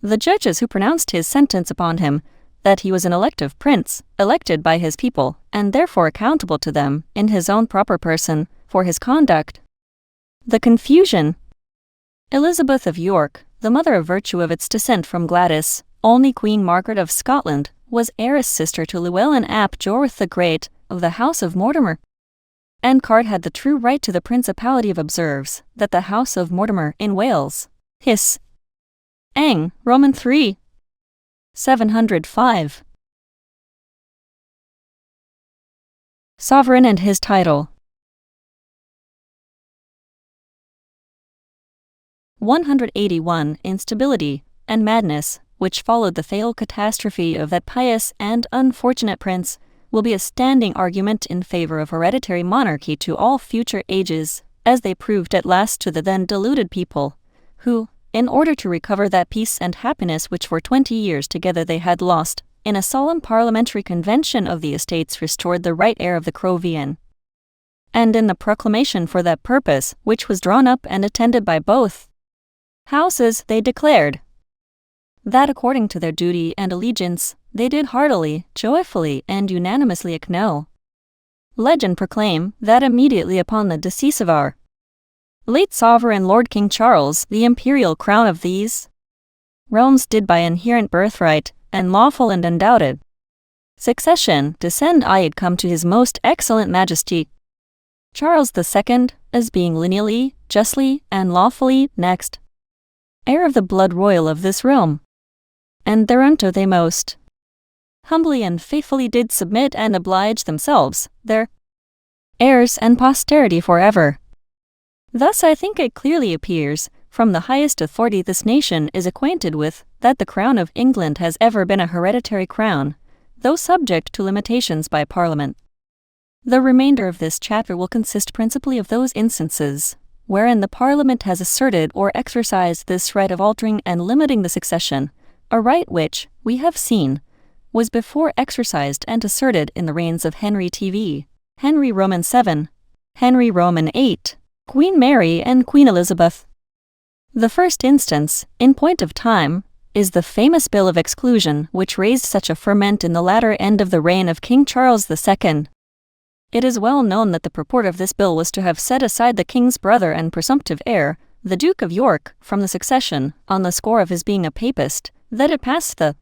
S1: the judges who pronounced his sentence upon him, that he was an elective prince, elected by his people, and therefore accountable to them, in his own proper person, for his conduct. The confusion. Elizabeth of York, the mother of virtue of its descent from Gladys, only Queen Margaret of Scotland, was heiress sister to Llewellyn ap Jorwerth the Great, of the house of Mortimer. And Card had the true right to the principality of observes, that the house of Mortimer in Wales, his Ang, Roman 3. 705. Sovereign and his title. 181. Instability and madness, which followed the fatal catastrophe of that pious and unfortunate prince, will be a standing argument in favor of hereditary monarchy to all future ages, as they proved at last to the then deluded people, who, in order to recover that peace and happiness which for 20 years together they had lost, in a solemn parliamentary convention of the estates restored the right heir of the Crovian. And in the proclamation for that purpose, which was drawn up and attended by both houses, they declared that according to their duty and allegiance, they did heartily, joyfully, and unanimously acknowledge legend proclaim that immediately upon the decease of our late sovereign Lord King Charles, the imperial crown of these realms did by inherent birthright, and lawful and undoubted succession, descend and come to his most excellent majesty, Charles II, as being lineally, justly, and lawfully next heir of the blood royal of this realm. And thereunto they most humbly and faithfully did submit and oblige themselves, their heirs and posterity forever. Thus I think it clearly appears, from the highest authority this nation is acquainted with, that the crown of England has ever been a hereditary crown, though subject to limitations by Parliament. The remainder of this chapter will consist principally of those instances wherein the Parliament has asserted or exercised this right of altering and limiting the succession, a right which, we have seen, was before exercised and asserted in the reigns of Henry TV, Henry Roman VII, Henry Roman VIII, Queen Mary and Queen Elizabeth. The first instance, in point of time, is the famous Bill of Exclusion which raised such a ferment in the latter end of the reign of King Charles II. It is well known that the purport of this bill was to have set aside the king's brother and presumptive heir, the Duke of York, from the succession, on the score of his being a papist, that it passed the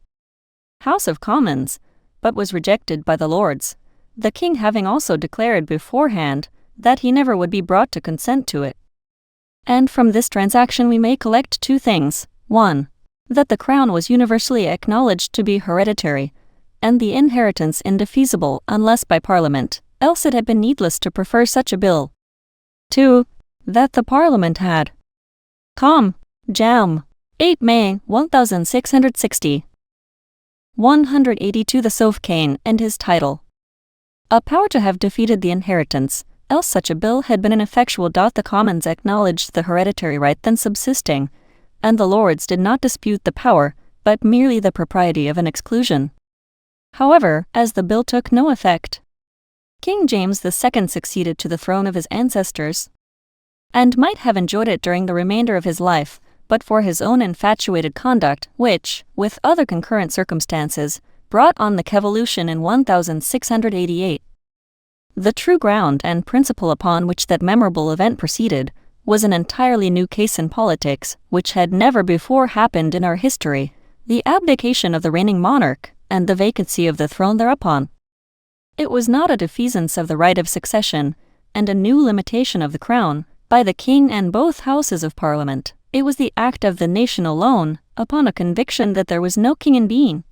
S1: House of Commons, but was rejected by the Lords, the king having also declared beforehand that he never would be brought to consent to it. And from this transaction we may collect two things: 1. That the crown was universally acknowledged to be hereditary, and the inheritance indefeasible unless by Parliament, else it had been needless to prefer such a bill. 2. That the Parliament had Jam. 8 May 1660. 182 The Sovereign and his title. A power to have defeated the inheritance, else such a bill had been ineffectual. The Commons acknowledged the hereditary right then subsisting, and the Lords did not dispute the power, but merely the propriety of an exclusion. However, as the bill took no effect, King James II succeeded to the throne of his ancestors, and might have enjoyed it during the remainder of his life, but for his own infatuated conduct, which, with other concurrent circumstances, brought on the Revolution in 1688. The true ground and principle upon which that memorable event proceeded was an entirely new case in politics, which had never before happened in our history: the abdication of the reigning monarch, and the vacancy of the throne thereupon. It was not a defeasance of the right of succession, and a new limitation of the crown, by the king and both houses of Parliament. It was the act of the nation alone, upon a conviction that there was no king in being.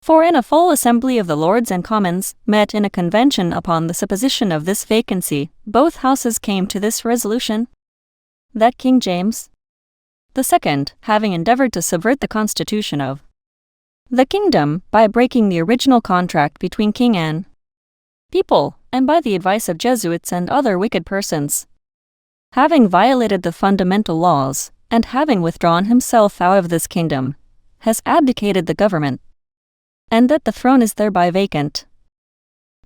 S1: For in a full assembly of the Lords and Commons, met in a convention upon the supposition of this vacancy, both houses came to this resolution: that King James II, having endeavored to subvert the constitution of the kingdom by breaking the original contract between king and people, and by the advice of Jesuits and other wicked persons, having violated the fundamental laws, and having withdrawn himself out of this kingdom, has abdicated the government, and that the throne is thereby vacant.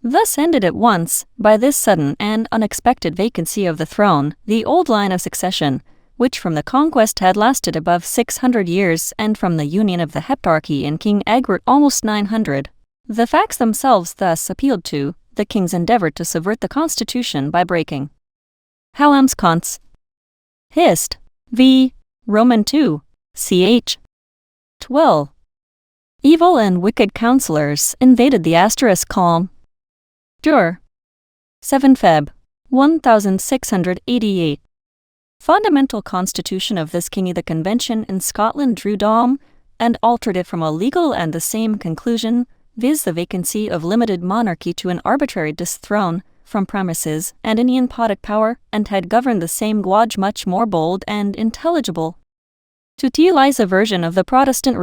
S1: Thus ended at once, by this sudden and unexpected vacancy of the throne, the old line of succession, which from the conquest had lasted above 600 years, and from the union of the Heptarchy and King Egbert almost 900. The facts themselves thus appealed to. The kings endeavored to subvert the constitution by breaking Hellam's Cons. Hist. V. Roman 2. Ch. 12. Evil and wicked counselors invaded the * calm. Dur. 7 Feb. 1688. Fundamental constitution of this king. The convention in Scotland drew dom, and altered it from a legal and the same conclusion, viz. The vacancy of limited monarchy to an arbitrary disthrone, from premises and inipotent power, and had governed the same gauge much more bold and intelligible. To utilize a version of the Protestant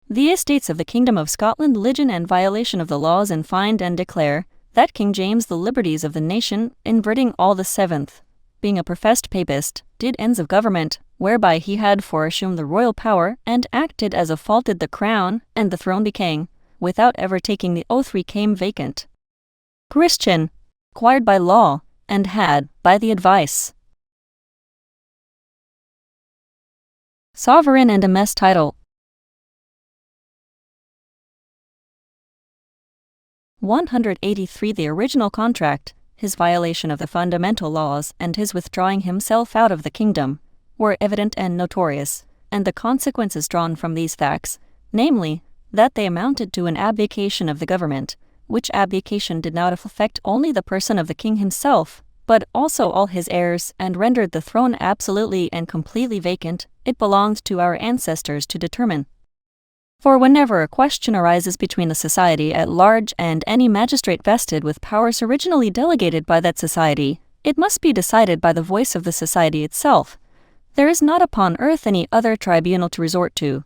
S1: the estates of the Kingdom of Scotland ligen and violation of the laws and find and declare that King James the liberties of the nation, inverting all the seventh, being a professed papist, did ends of government, whereby he had foreshown the royal power, and acted as a faulted the crown, and the throne became, without ever taking the oath, became vacant. Christian, acquired by law, and had, by the advice, sovereign and a mess title. 183. The original contract, his violation of the fundamental laws, and his withdrawing himself out of the kingdom, were evident and notorious, and the consequences drawn from these facts, namely, that they amounted to an abdication of the government, which abdication did not affect only the person of the king himself, but also all his heirs, and rendered the throne absolutely and completely vacant. It belonged to our ancestors to determine. For whenever a question arises between the society at large and any magistrate vested with powers originally delegated by that society, it must be decided by the voice of the society itself. There is not upon earth any other tribunal to resort to.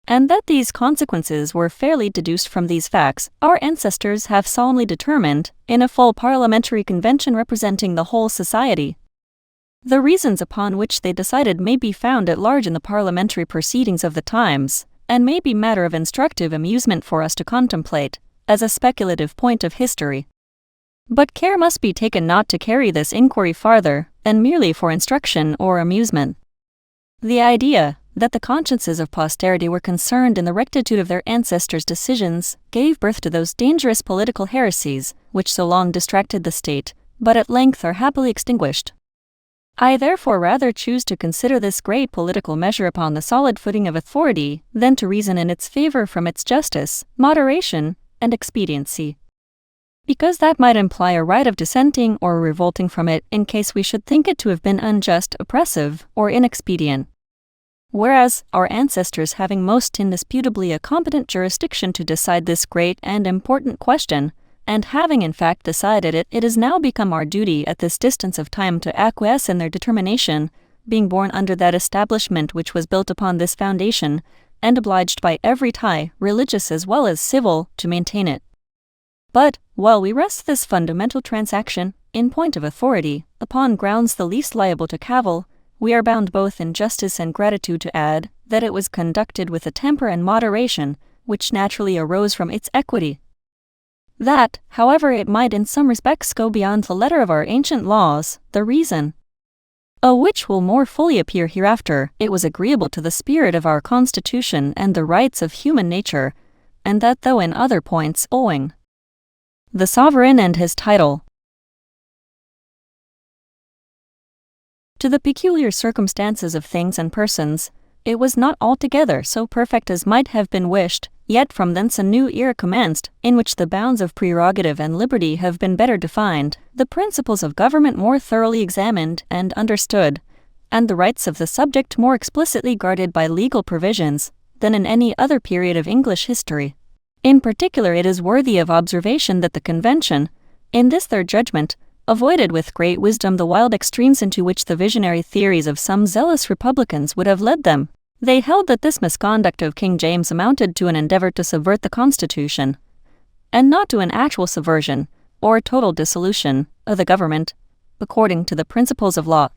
S1: And that these consequences were fairly deduced from these facts, our ancestors have solemnly determined, in a full parliamentary convention representing the whole society. The reasons upon which they decided may be found at large in the parliamentary proceedings of the times, and may be matter of instructive amusement for us to contemplate, as a speculative point of history. But care must be taken not to carry this inquiry farther than merely for instruction or amusement. The idea that the consciences of posterity were concerned in the rectitude of their ancestors' decisions gave birth to those dangerous political heresies which so long distracted the state, but at length are happily extinguished. I therefore rather choose to consider this great political measure upon the solid footing of authority than to reason in its favor from its justice, moderation, and expediency, because that might imply a right of dissenting or revolting from it in case we should think it to have been unjust, oppressive, or inexpedient. Whereas, our ancestors having most indisputably a competent jurisdiction to decide this great and important question, and having in fact decided it, it is now become our duty at this distance of time to acquiesce in their determination, being born under that establishment which was built upon this foundation, and obliged by every tie, religious as well as civil, to maintain it. But, while we rest this fundamental transaction, in point of authority, upon grounds the least liable to cavil, we are bound both in justice and gratitude to add, that it was conducted with a temper and moderation, which naturally arose from its equity. That, however, it might in some respects go beyond the letter of our ancient laws, the reason which will more fully appear hereafter, it was agreeable to the spirit of our constitution and the rights of human nature, and that though in other points owing the sovereign and his title to the peculiar circumstances of things and persons, it was not altogether so perfect as might have been wished, yet from thence a new era commenced, in which the bounds of prerogative and liberty have been better defined, the principles of government more thoroughly examined and understood, and the rights of the subject more explicitly guarded by legal provisions, than in any other period of English history. In particular, it is worthy of observation that the Convention, in this their judgment, avoided with great wisdom the wild extremes into which the visionary theories of some zealous Republicans would have led them. They held that this misconduct of King James amounted to an endeavor to subvert the Constitution, and not to an actual subversion, or total dissolution, of the government, according to the principles of law,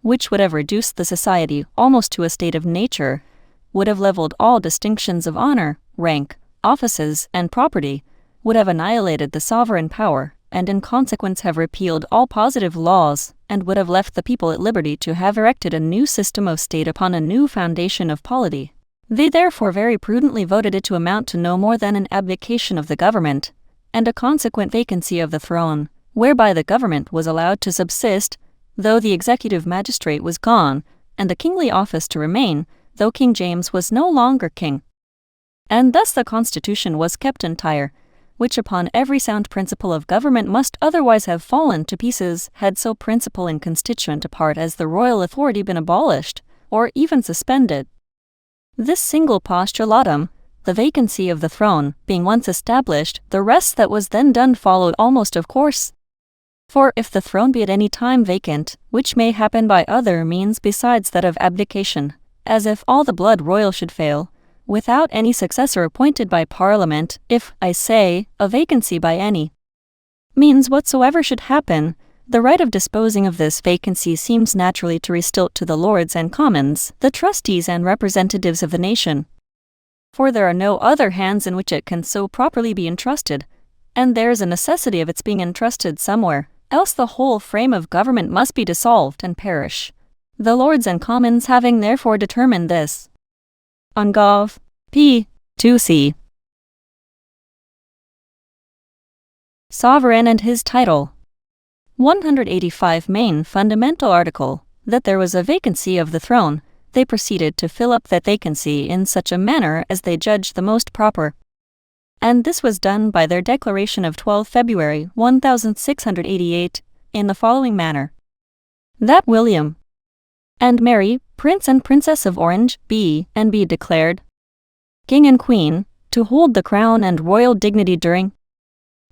S1: which would have reduced the society almost to a state of nature, would have leveled all distinctions of honor, rank, offices, and property, would have annihilated the sovereign power, and in consequence have repealed all positive laws, and would have left the people at liberty to have erected a new system of state upon a new foundation of polity. They therefore very prudently voted it to amount to no more than an abdication of the government, and a consequent vacancy of the throne, whereby the government was allowed to subsist, though the executive magistrate was gone, and the kingly office to remain, though King James was no longer king. And thus the Constitution was kept entire, which upon every sound principle of government must otherwise have fallen to pieces had so principal and constituent a part as the royal authority been abolished, or even suspended. This single postulatum, the vacancy of the throne, being once established, the rest that was then done followed almost of course. For if the throne be at any time vacant, which may happen by other means besides that of abdication, as if all the blood royal should fail, without any successor appointed by Parliament, if, I say, a vacancy by any means whatsoever should happen, the right of disposing of this vacancy seems naturally to restilt to the Lords and Commons, the trustees and representatives of the nation. For there are no other hands in which it can so properly be entrusted, and there is a necessity of its being entrusted somewhere, else the whole frame of government must be dissolved and perish. The Lords and Commons having therefore determined this, on Gov. P. 2c. Sovereign and his title. 185 main fundamental article, that there was a vacancy of the throne, they proceeded to fill up that vacancy in such a manner as they judged the most proper. And this was done by their declaration of 12 February 1688, in the following manner. That William and Mary, Prince and Princess of Orange, be declared King and Queen, to hold the crown and royal dignity during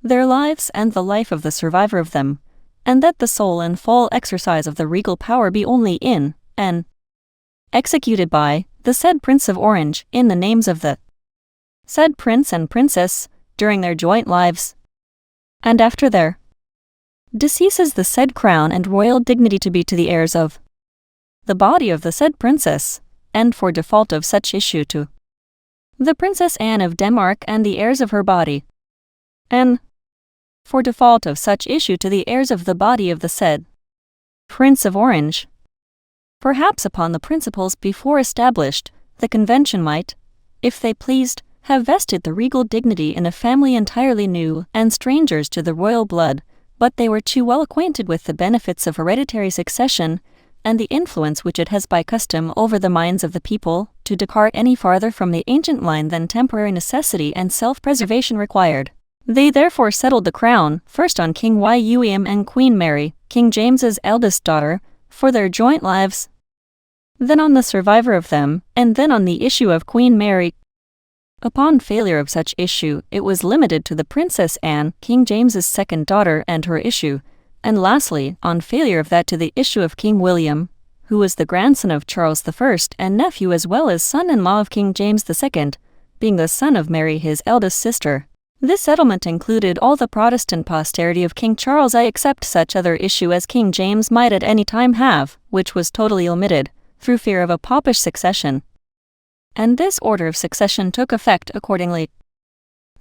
S1: their lives and the life of the survivor of them, and that the sole and full exercise of the regal power be only in, and executed by, the said Prince of Orange, in the names of the said Prince and Princess, during their joint lives, and after their deceases the said crown and royal dignity to be to the heirs of the body of the said princess, and for default of such issue to the Princess Anne of Denmark and the heirs of her body, and for default of such issue to the heirs of the body of the said Prince of Orange. Perhaps upon the principles before established, the Convention might, if they pleased, have vested the regal dignity in a family entirely new and strangers to the royal blood, but they were too well acquainted with the benefits of hereditary succession and the influence which it has by custom over the minds of the people, to depart any farther from the ancient line than temporary necessity and self-preservation required. They therefore settled the crown, first on King William and Queen Mary, King James's eldest daughter, for their joint lives, then on the survivor of them, and then on the issue of Queen Mary. Upon failure of such issue, it was limited to the Princess Anne, King James's second daughter, and her issue, and lastly, on failure of that, to the issue of King William, who was the grandson of Charles I and nephew as well as son-in-law of King James II, being the son of Mary his eldest sister. This settlement included all the Protestant posterity of King Charles except such other issue as King James might at any time have, which was totally omitted, through fear of a popish succession. And this order of succession took effect accordingly.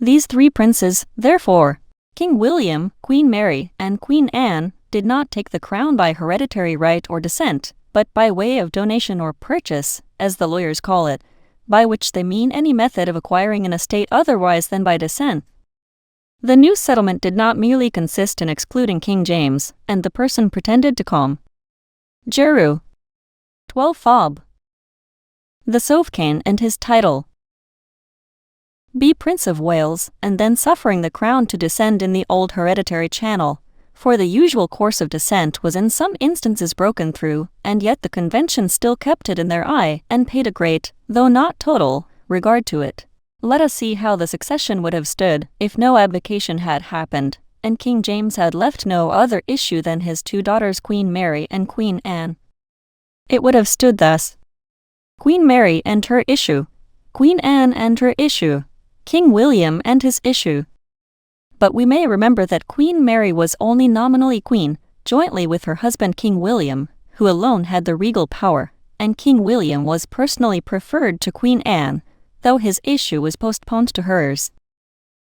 S1: These three princes, therefore, King William, Queen Mary, and Queen Anne, did not take the crown by hereditary right or descent, but by way of donation or purchase, as the lawyers call it, by which they mean any method of acquiring an estate otherwise than by descent. The new settlement did not merely consist in excluding King James and the person pretended to call Jeru 12 Fob, the Sofcane and his title, be Prince of Wales, and then suffering the crown to descend in the old hereditary channel, for the usual course of descent was in some instances broken through, and yet the convention still kept it in their eye and paid a great, though not total, regard to it. Let us see how the succession would have stood if no abdication had happened, and King James had left no other issue than his two daughters Queen Mary and Queen Anne. It would have stood thus: Queen Mary and her issue, Queen Anne and her issue, King William and his issue. But we may remember that Queen Mary was only nominally queen, jointly with her husband King William, who alone had the regal power, and King William was personally preferred to Queen Anne, though his issue was postponed to hers.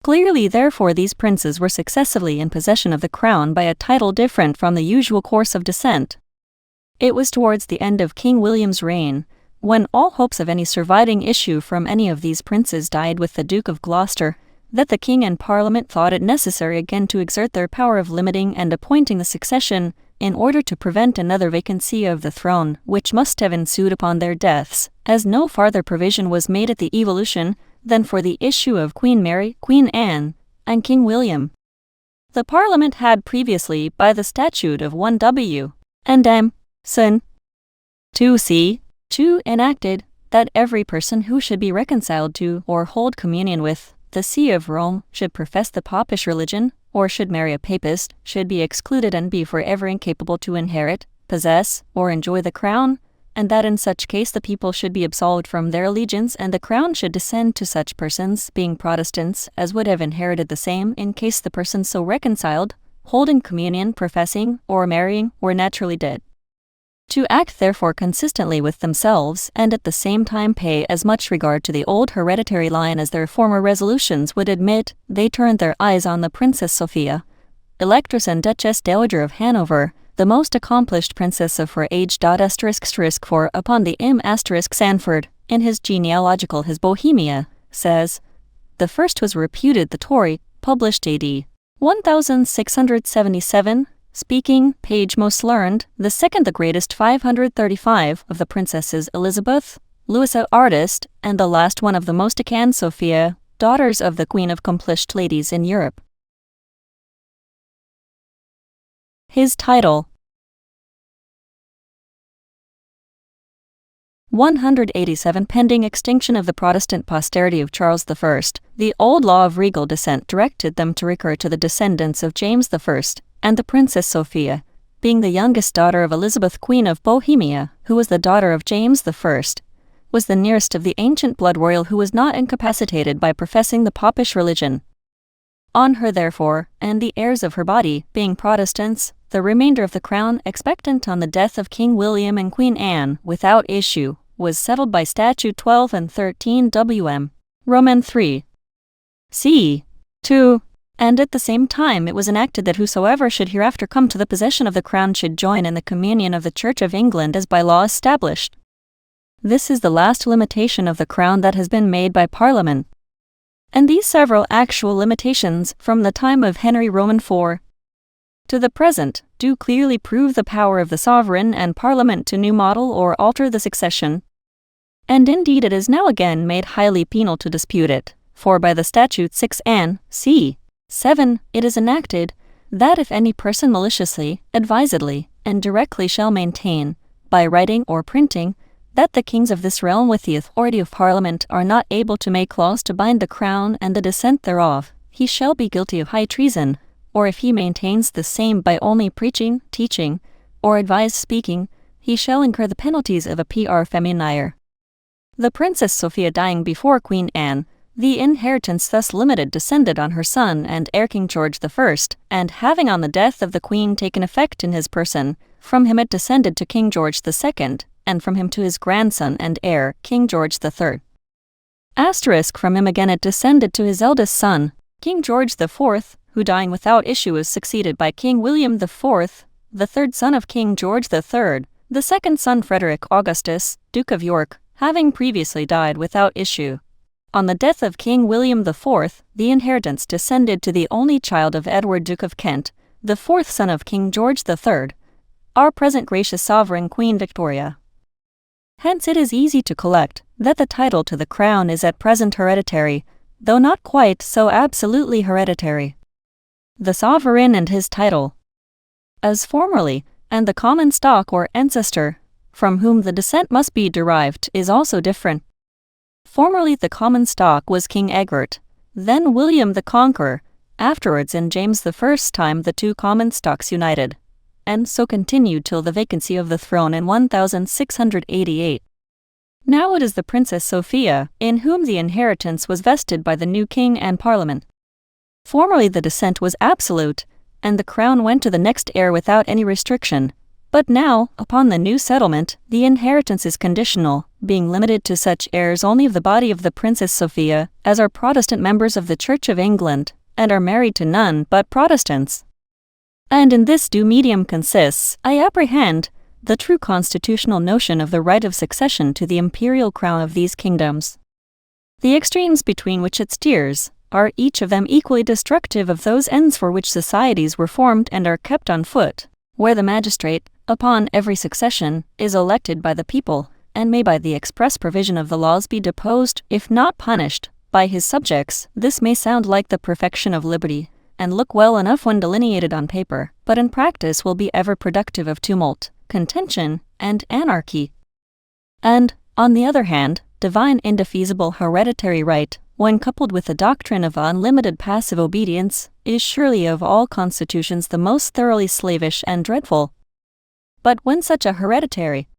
S1: Clearly, therefore, these princes were successively in possession of the crown by a title different from the usual course of descent. It was towards the end of King William's reign, when all hopes of any surviving issue from any of these princes died with the Duke of Gloucester, that the King and Parliament thought it necessary again to exert their power of limiting and appointing the succession, in order to prevent another vacancy of the throne, which must have ensued upon their deaths, as no farther provision was made at the evolution than for the issue of Queen Mary, Queen Anne, and King William. The Parliament had previously, by the statute of 1 W. and M. Son. 2 C. 2 enacted, that every person who should be reconciled to or hold communion with the See of Rome should profess the Popish religion, or should marry a Papist, should be excluded and be forever incapable to inherit, possess, or enjoy the crown, and that in such case the people should be absolved from their allegiance and the crown should descend to such persons, being Protestants, as would have inherited the same in case the persons so reconciled, holding communion, professing, or marrying, were naturally dead. To act therefore consistently with themselves, and at the same time pay as much regard to the old hereditary line as their former resolutions would admit, they turned their eyes on the Princess Sophia, Electress and Duchess Dowager of Hanover, the most accomplished princess of her age. For upon the M. Sanford, in his genealogical His Bohemia, says, the first was reputed the Tory, published A.D. 1677, speaking, page most learned, the second the greatest 535 of the princesses Elizabeth, Louisa artist, and the last one of the most acan Sophia, daughters of the queen of accomplished ladies in Europe. His title. 187 Pending extinction of the Protestant posterity of Charles I, the old law of regal descent directed them to recur to the descendants of James I, and the Princess Sophia, being the youngest daughter of Elizabeth Queen of Bohemia, who was the daughter of James I, was the nearest of the ancient blood royal who was not incapacitated by professing the Popish religion. On her therefore, and the heirs of her body, being Protestants, the remainder of the crown, expectant on the death of King William and Queen Anne, without issue, was settled by Statute 12 and 13 Wm. Roman 3. C. 2. And at the same time it was enacted that whosoever should hereafter come to the possession of the crown should join in the communion of the Church of England as by law established. This is the last limitation of the crown that has been made by Parliament. And these several actual limitations, from the time of Henry Roman IV to the present, do clearly prove the power of the sovereign and Parliament to new model or alter the succession. And indeed it is now again made highly penal to dispute it, for by the statute 6 Ann. C. 7, it is enacted, that if any person maliciously, advisedly, and directly shall maintain, by writing or printing, that the kings of this realm with the authority of Parliament are not able to make laws to bind the crown and the descent thereof, he shall be guilty of high treason, or if he maintains the same by only preaching, teaching, or advised speaking, he shall incur the penalties of a PR feminire. The Princess Sophia dying before Queen Anne, the inheritance thus limited descended on her son and heir King George I, and having on the death of the Queen taken effect in his person, from him it descended to King George II, and from him to his grandson and heir, King George III. Asterisk from him again it descended to his eldest son, King George IV, who dying without issue was succeeded by King William IV, the third son of King George III, the second son Frederick Augustus, Duke of York, having previously died without issue. On the death of King William IV, the inheritance descended to the only child of Edward Duke of Kent, the fourth son of King George III, our present gracious sovereign Queen Victoria. Hence it is easy to collect that the title to the crown is at present hereditary, though not quite so absolutely hereditary. The sovereign and his title, as formerly, and the common stock or ancestor, from whom the descent must be derived, is also different. Formerly the common stock was King Egbert, then William the Conqueror, afterwards in James I's time the two common stocks united, and so continued till the vacancy of the throne in 1688. Now it is the Princess Sophia, in whom the inheritance was vested by the new king and parliament. Formerly the descent was absolute, and the crown went to the next heir without any restriction, but now, upon the new settlement, the inheritance is conditional, being limited to such heirs only of the body of the Princess Sophia as are Protestant members of the Church of England, and are married to none but Protestants. And in this due medium consists, I apprehend, the true constitutional notion of the right of succession to the imperial crown of these kingdoms. The extremes between which it steers are each of them equally destructive of those ends for which societies were formed and are kept on foot, where the magistrate, upon every succession, is elected by the people, and may by the express provision of the laws be deposed, if not punished, by his subjects. This may sound like the perfection of liberty, and look well enough when delineated on paper, but in practice will be ever productive of tumult, contention, and anarchy. And, on the other hand, divine indefeasible hereditary right, when coupled with the doctrine of unlimited passive obedience, is surely of all constitutions the most thoroughly slavish and dreadful. But when such a hereditary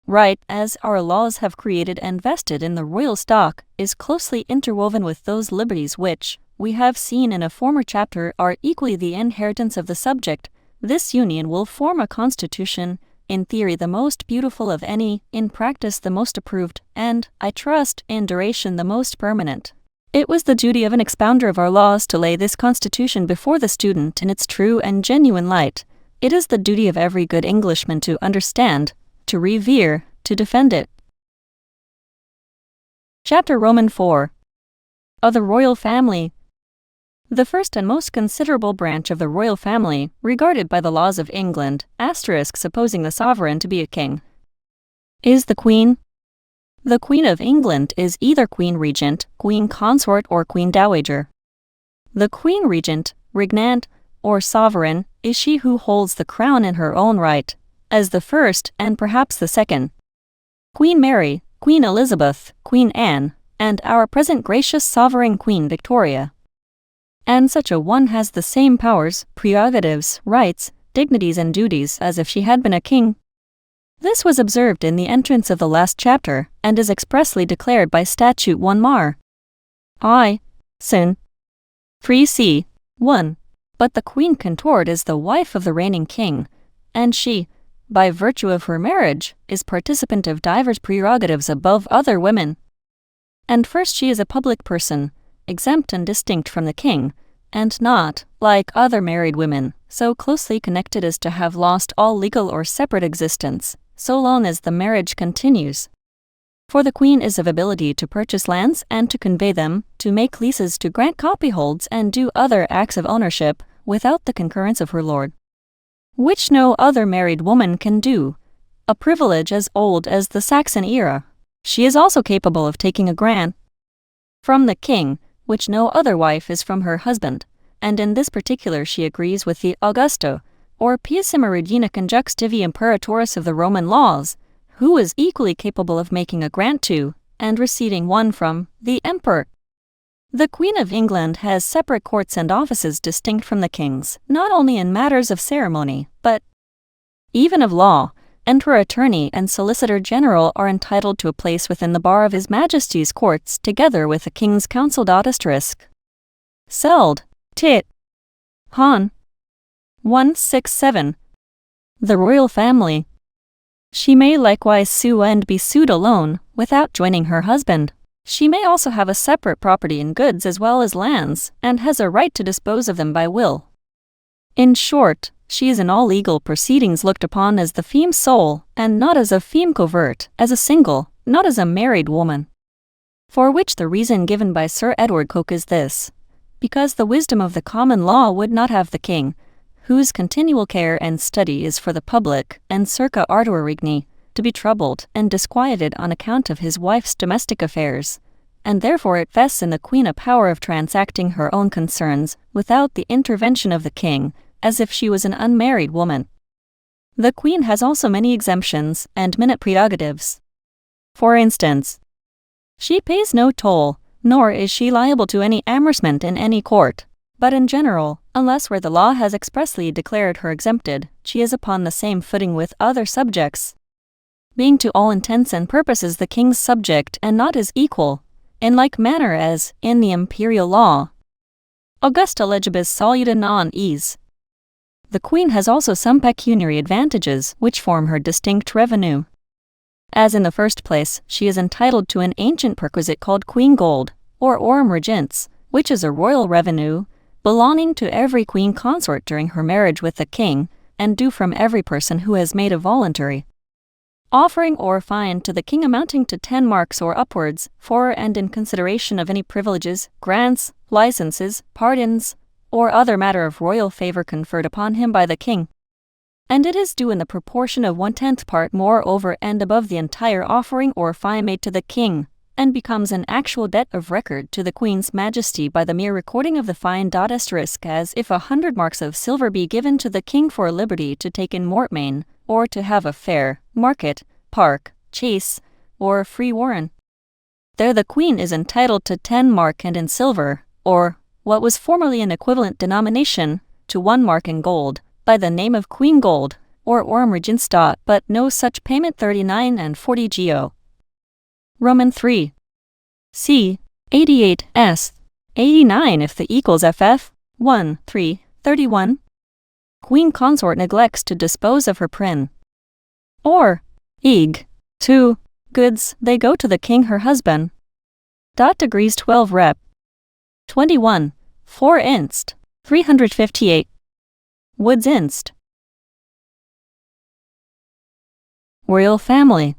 S1: right, as our laws have created and vested in the royal stock, is closely interwoven with those liberties which, we have seen in a former chapter, are equally the inheritance of the subject, this union will form a constitution, in theory the most beautiful of any, in practice the most approved, and, I trust, in duration the most permanent. It was the duty of an expounder of our laws to lay this constitution before the student in its true and genuine light. It is the duty of every good Englishman to understand, to revere, to defend it. Chapter Roman 4. Of the Royal Family. The first and most considerable branch of the royal family, regarded by the laws of England, supposing the sovereign to be a king, is the Queen. The Queen of England is either Queen Regent, Queen Consort, or Queen Dowager. The Queen Regent, regnant, or sovereign, is she who holds the crown in her own right, as the first and perhaps the second. Queen Mary, Queen Elizabeth, Queen Anne, and our present gracious sovereign Queen Victoria. And such a one has the same powers, prerogatives, rights, dignities and duties as if she had been a king. This was observed in the entrance of the last chapter, and is expressly declared by Statute 1 Mar. I. Sin. 3 C. 1. But the Queen Consort is the wife of the reigning king, and she, by virtue of her marriage, is participant of divers prerogatives above other women. And first she is a public person, exempt and distinct from the king, and not, like other married women, so closely connected as to have lost all legal or separate existence, so long as the marriage continues. For the Queen is of ability to purchase lands and to convey them, to make leases, to grant copyholds, and do other acts of ownership, without the concurrence of her lord, which no other married woman can do, a privilege as old as the Saxon era. She is also capable of taking a grant from the king, which no other wife is from her husband, and in this particular she agrees with the Augusto, or Piissima Regina Conjunctivi Imperatoris of the Roman laws, who is equally capable of making a grant to, and receiving one from, the emperor. The Queen of England has separate courts and offices distinct from the king's, not only in matters of ceremony, but even of law, and her attorney and solicitor general are entitled to a place within the bar of His Majesty's courts, together with the King's Council. Seld. Tit. Hon. 167. The royal family. She may likewise sue and be sued alone, without joining her husband. She may also have a separate property in goods as well as lands, and has a right to dispose of them by will. In short, she is in all legal proceedings looked upon as the feme sole, and not as a feme covert, as a single, not as a married woman. For which the reason given by Sir Edward Coke is this: because the wisdom of the common law would not have the king, whose continual care and study is for the public, and circa ardor regni, to be troubled and disquieted on account of his wife's domestic affairs, and therefore it vests in the queen a power of transacting her own concerns without the intervention of the king, as if she was an unmarried woman. The queen has also many exemptions and minute prerogatives. For instance, she pays no toll, nor is she liable to any amercement in any court, but in general, unless where the law has expressly declared her exempted, she is upon the same footing with other subjects, being to all intents and purposes the king's subject and not his equal, in like manner as, in the imperial law, Augusta legibus saluta non is. The queen has also some pecuniary advantages which form her distinct revenue. As in the first place, she is entitled to an ancient perquisite called queen gold, or aurum regents, which is a royal revenue, belonging to every queen consort during her marriage with the king, and due from every person who has made a voluntary offering or fine to the king amounting to 10 marks or upwards, for and in consideration of any privileges, grants, licenses, pardons, or other matter of royal favor conferred upon him by the king. And it is due in the proportion of 1/10 part more over and above the entire offering or fine made to the king, and becomes an actual debt of record to the Queen's Majesty by the mere recording of the fine. As if 100 marks of silver be given to the king for liberty to take in mortmain, or to have a fair, market, park, chase, or free warren. There the Queen is entitled to 10 mark and in silver, or, what was formerly an equivalent denomination, to 1 mark in gold, by the name of Queen Gold, or aurum regensta, but no such payment 39 and 40 geo. Roman 3. C. 88 S. 89 if the equals ff. 1, 3, 31. Queen consort neglects to dispose of her prin. Or, eg. 2. Goods, they go to the king her husband. Degrees 12 rep. 21. 4 inst. 358. Woods inst. Royal family.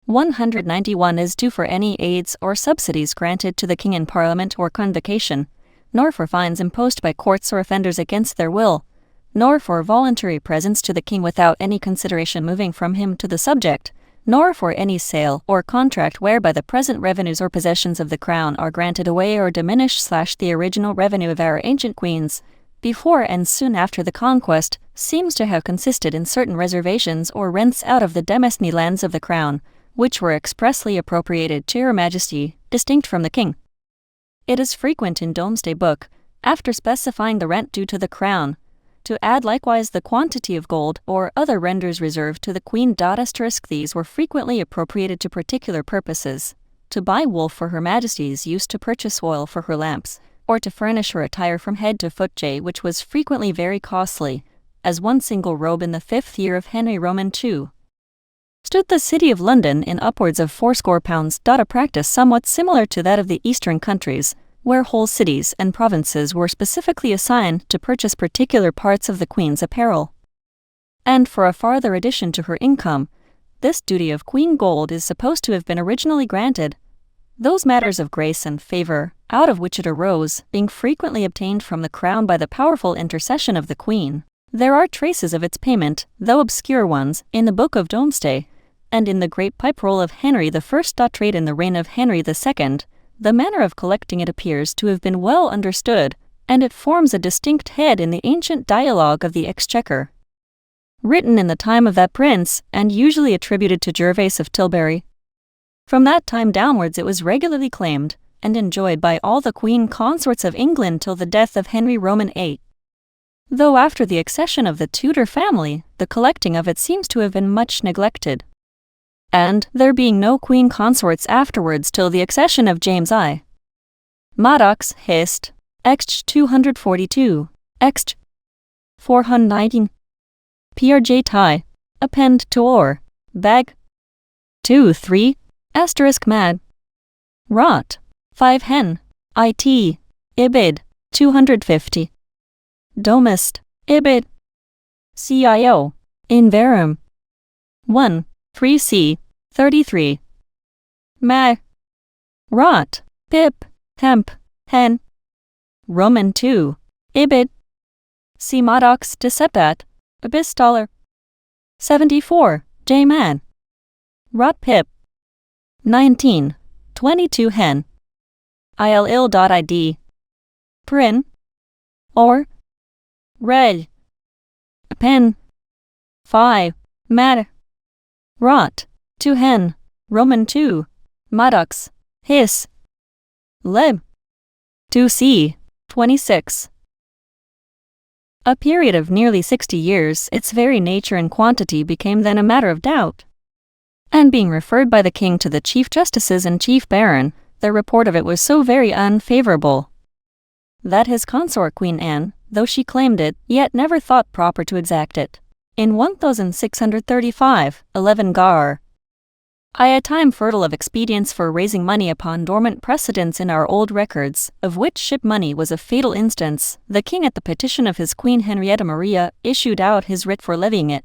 S1: $191 is due for any aids or subsidies granted to the king in parliament or convocation, nor for fines imposed by courts or offenders against their will, nor for voluntary presents to the king without any consideration moving from him to the subject, nor for any sale or contract whereby the present revenues or possessions of the crown are granted away or diminished / the original revenue of our ancient queens, before and soon after the conquest, seems to have consisted in certain reservations or rents out of the demesne lands of the crown, which were expressly appropriated to Her Majesty, distinct from the king. It is frequent in Domesday Book, after specifying the rent due to the crown, to add likewise the quantity of gold or other renders reserved to the queen. These were frequently appropriated to particular purposes, to buy wool for Her Majesty's use, to purchase oil for her lamps, or to furnish her attire from head to foot, which was frequently very costly, as one single robe in the 5th year of Henry Roman II. Stood the city of London in upwards of £80. A practice somewhat similar to that of the eastern countries, where whole cities and provinces were specifically assigned to purchase particular parts of the Queen's apparel. And for a farther addition to her income, this duty of Queen Gold is supposed to have been originally granted, those matters of grace and favor, out of which it arose, being frequently obtained from the crown by the powerful intercession of the Queen. There are traces of its payment, though obscure ones, in the Book of Domesday, and in the Great Pipe Roll of Henry I. Trade in the reign of Henry II, the manner of collecting it appears to have been well understood, and it forms a distinct head in the ancient Dialogue of the Exchequer, written in the time of that prince, and usually attributed to Gervase of Tilbury. From that time downwards it was regularly claimed, and enjoyed by all the queen consorts of England till the death of Henry Roman VIII. Though after the accession of the Tudor family, the collecting of it seems to have been much neglected. And, there being no queen consorts afterwards till the accession of James I. Maddox, Hist. Ext. 242, Ext. 419. prj tie, append to or, bag. 2 3, asterisk mad. Rot, 5 hen, it, ibid, 250. Domist, ibid. CIO, in verum. 1 3c, 33. Ma. Rot, pip, hemp, hen. Roman 2, ibid. C modox decepat, epistolar. 74, J man. Rot pip. 19, 22 hen. ill.id. Prin. Or. Reg. Pen. 5, mad. Rot, 2 hen, Roman 2, modox, his. Lib. 2c, 26. A period of nearly 60 years, its very nature and quantity became then a matter of doubt. And being referred by the king to the chief justices and chief baron, the report of it was so very unfavorable that his consort Queen Anne, though she claimed it, yet never thought proper to exact it. In 1635, 11 Gar. A time fertile of expedients for raising money upon dormant precedents in our old records, of which ship money was a fatal instance, the king at the petition of his Queen Henrietta Maria issued out his writ for levying it,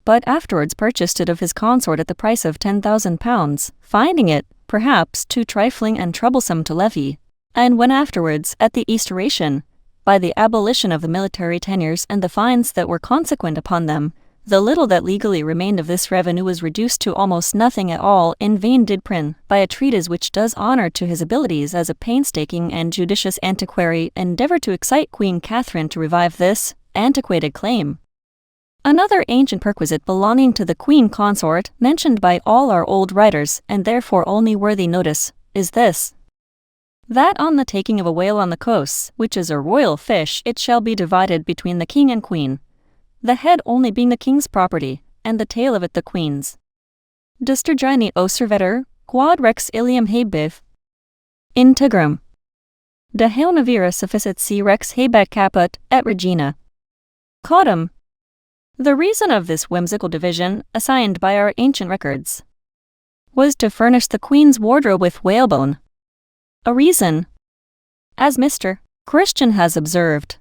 S1: but afterwards purchased it of his consort at the price of £10,000, finding it, perhaps, too trifling and troublesome to levy, and when afterwards, at the Eastoration, by the abolition of the military tenures and the fines that were consequent upon them, the little that legally remained of this revenue was reduced to almost nothing at all. In vain did Prynne, by a treatise which does honour to his abilities as a painstaking and judicious antiquary, endeavour to excite Queen Catherine to revive this antiquated claim. Another ancient perquisite belonging to the Queen Consort, mentioned by all our old writers, and therefore only worthy notice, is this: that on the taking of a whale on the coasts, which is a royal fish, it shall be divided between the king and queen, the head only being the king's property, and the tail of it the queen's. Distergini oservetur, quod rex ilium habev. Integrum. De heonavira sufficit si rex habeat caput, et regina. Caudum. The reason of this whimsical division, assigned by our ancient records, was to furnish the queen's wardrobe with whalebone. A reason, as Mr. Christian has observed,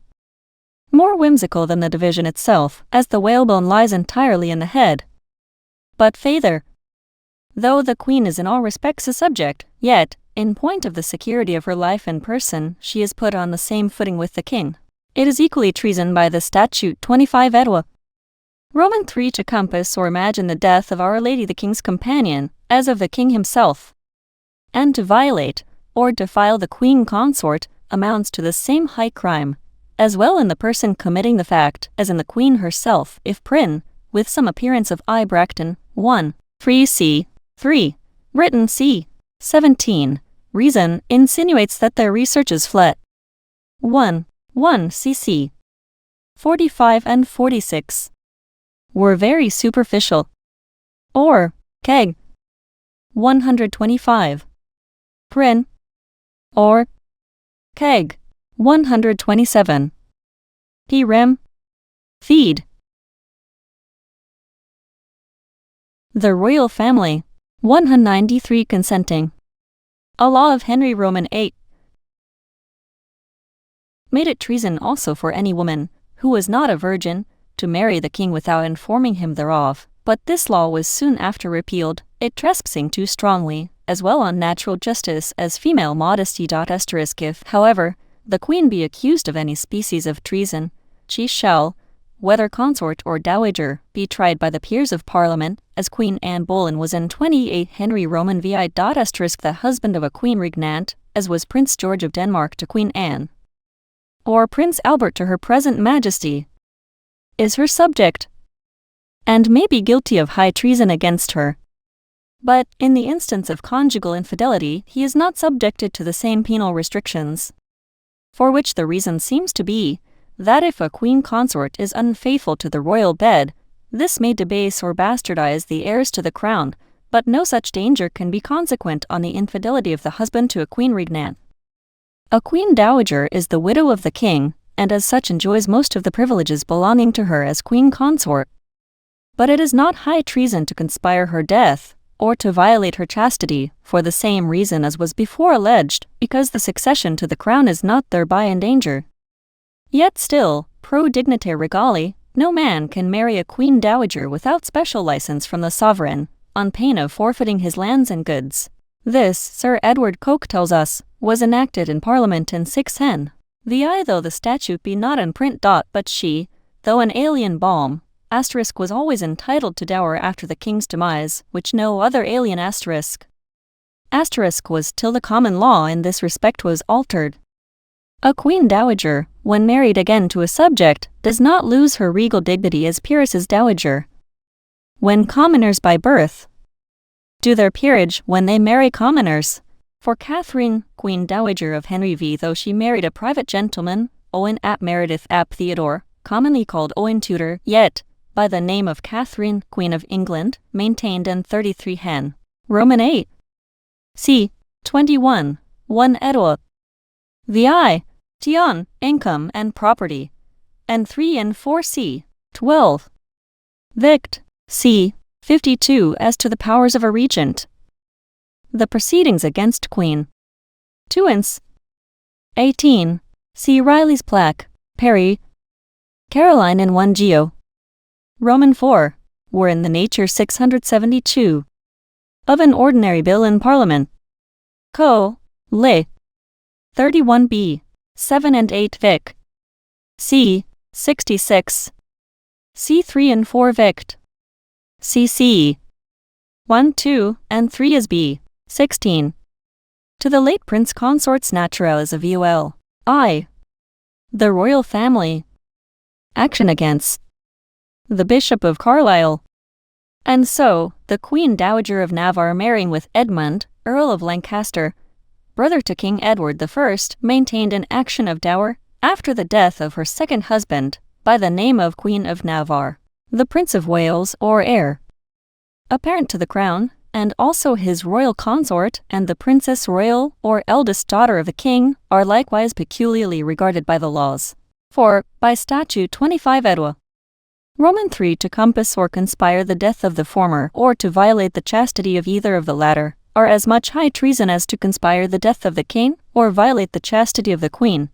S1: more whimsical than the division itself, as the whalebone lies entirely in the head. But further, though the queen is in all respects a subject, yet, in point of the security of her life and person, she is put on the same footing with the king. It is equally treason by the statute 25 Edwa. Roman 3 to compass or imagine the death of Our Lady the King's companion, as of the king himself, and to violate, or defile the queen consort, amounts to the same high crime, as well in the person committing the fact as in the queen herself, if Prynne, with some appearance of I. Bracton, 1, 3c, 3, written c. 17, reason, insinuates that their researches fled. 1 cc. 45 and 46. Were very superficial. Or, keg. 125. Prynne. Or, keg. 127. P. Rem. Feed. The royal family. 193 consenting. A law of Henry Roman 8 made it treason also for any woman, who was not a virgin, to marry the king without informing him thereof, but this law was soon after repealed, it trespassing too strongly, as well on natural justice as female modesty. If, however, the queen be accused of any species of treason, she shall, whether consort or dowager, be tried by the peers of Parliament, as Queen Anne Boleyn was in 28 Henry Roman vi. The husband of a queen regnant, as was Prince George of Denmark to Queen Anne, or Prince Albert to her present majesty, is her subject, and may be guilty of high treason against her. But, in the instance of conjugal infidelity, he is not subjected to the same penal restrictions, for which the reason seems to be, that if a queen consort is unfaithful to the royal bed, this may debase or bastardize the heirs to the crown, but no such danger can be consequent on the infidelity of the husband to a queen regnant. A queen dowager is the widow of the king, and as such enjoys most of the privileges belonging to her as queen consort. But it is not high treason to conspire her death, or to violate her chastity, for the same reason as was before alleged, because the succession to the crown is not thereby in danger. Yet still, pro dignite regali, no man can marry a queen dowager without special license from the sovereign, on pain of forfeiting his lands and goods. This, Sir Edward Coke tells us, was enacted in Parliament in 610. Though the statute be not in print. But she, though an alien balm, was always entitled to dower after the king's demise, which no other alien was till the common law in this respect was altered. A queen dowager, when married again to a subject, does not lose her regal dignity as peeresses dowager. When commoners by birth do their peerage when they marry commoners. For Catherine, Queen Dowager of Henry V, though she married a private gentleman, Owen ap Meredith ap Theodore, commonly called Owen Tudor, yet, by the name of Catherine, Queen of England, maintained in 33 Hen. Roman 8. c. 21. 1 Edward. Vi. Tion, income and property. And 3 and 4 c. 12. Vict. c. 52 as to the powers of a regent. The proceedings against Queen. 2 ins. 18. See Riley's plaque, Perry. Caroline in 1 Geo. Roman 4. Were in the nature 672. Of an ordinary bill in Parliament. Co. Le. 31b. 7 and 8 Vic. C. 66. C 3 and 4 Vict. CC 1, 2, and 3 is B. 16. To the late Prince Consorts Naturales of UL. I. The Royal Family. Action against the Bishop of Carlisle. And so, the Queen Dowager of Navarre marrying with Edmund, Earl of Lancaster, brother to King Edward I, maintained an action of dower, after the death of her second husband, by the name of Queen of Navarre, the Prince of Wales or heir apparent to the crown, and also his royal consort and the Princess Royal or eldest daughter of the king are likewise peculiarly regarded by the laws. For, by statute 25 Edwa. Roman 3 to compass or conspire the death of the former or to violate the chastity of either of the latter, are as much high treason as to conspire the death of the king or violate the chastity of the queen.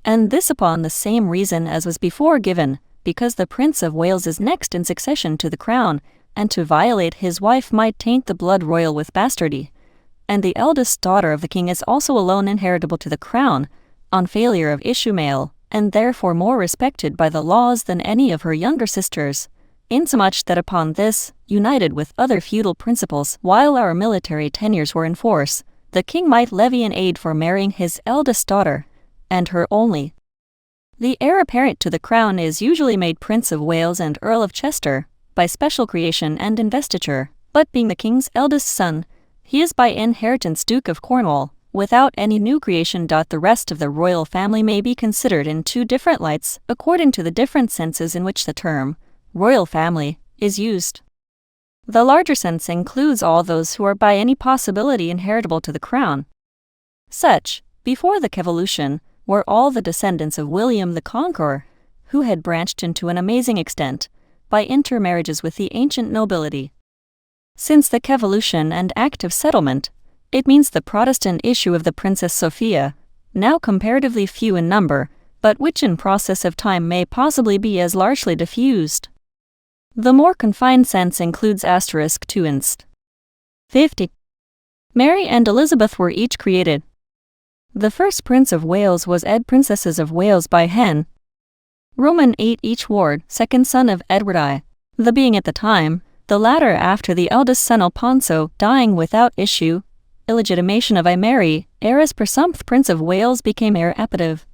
S1: And this upon the same reason as was before given, because the Prince of Wales is next in succession to the crown, and to violate his wife might taint the blood royal with bastardy. And the eldest daughter of the king is also alone inheritable to the crown, on failure of issue male, and therefore more respected by the laws than any of her younger sisters, insomuch that upon this, united with other feudal principles, while our military tenures were in force, the king might levy an aid for marrying his eldest daughter, and her only. The heir apparent to the crown is usually made Prince of Wales and Earl of Chester, by special creation and investiture, but being the king's eldest son, he is by inheritance Duke of Cornwall, without any new creation. The rest of the royal family may be considered in two different lights, according to the different senses in which the term, royal family, is used. The larger sense includes all those who are by any possibility inheritable to the crown. Such, before the Revolution, were all the descendants of William the Conqueror, who had branched into an amazing extent, by intermarriages with the ancient nobility. Since the Revolution and Act of Settlement, it means the Protestant issue of the Princess Sophia, now comparatively few in number, but which in process of time may possibly be as largely diffused. The more confined sense includes *2 inst. 50. Mary and Elizabeth were each created. The first Prince of Wales was Princesses of Wales by Hen. Roman 8 each ward, second son of Edward I, the being at the time, the latter after the eldest son Alfonso dying without issue, illegitimation of I Mary, heiress presumptive Prince of Wales became heir appative.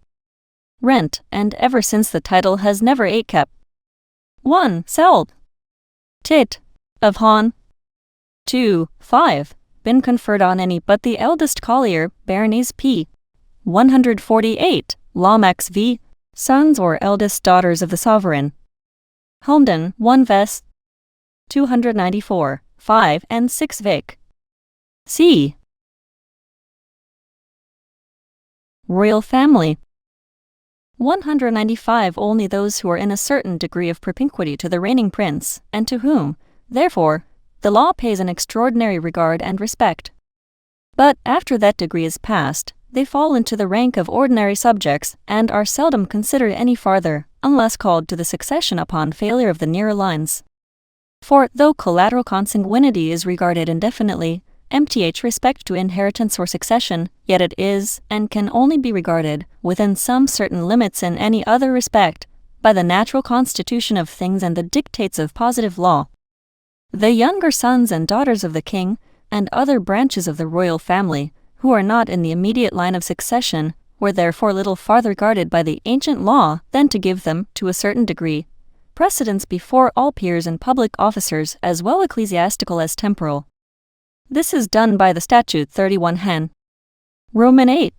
S1: Rent, and ever since the title has never 8 kept. 1. Sold. Tit. Of Hon. 2. 5. Been conferred on any but the eldest collier, Baronese P. 148. Lomax v. Sons or eldest daughters of the sovereign. Holmden, 1 Ves. 294, 5 and 6 Vic. C. Royal family. 195 Only those who are in a certain degree of propinquity to the reigning prince, and to whom, therefore, the law pays an extraordinary regard and respect. But after that degree is passed, they fall into the rank of ordinary subjects and are seldom considered any farther, unless called to the succession upon failure of the nearer lines. For though collateral consanguinity is regarded indefinitely, mth respect to inheritance or succession, yet it is, and can only be regarded, within some certain limits in any other respect, by the natural constitution of things and the dictates of positive law. The younger sons and daughters of the king, and other branches of the royal family, who are not in the immediate line of succession, were therefore little farther guarded by the ancient law than to give them, to a certain degree, precedence before all peers and public officers, as well ecclesiastical as temporal. This is done by the statute 31 Hen. Roman 8.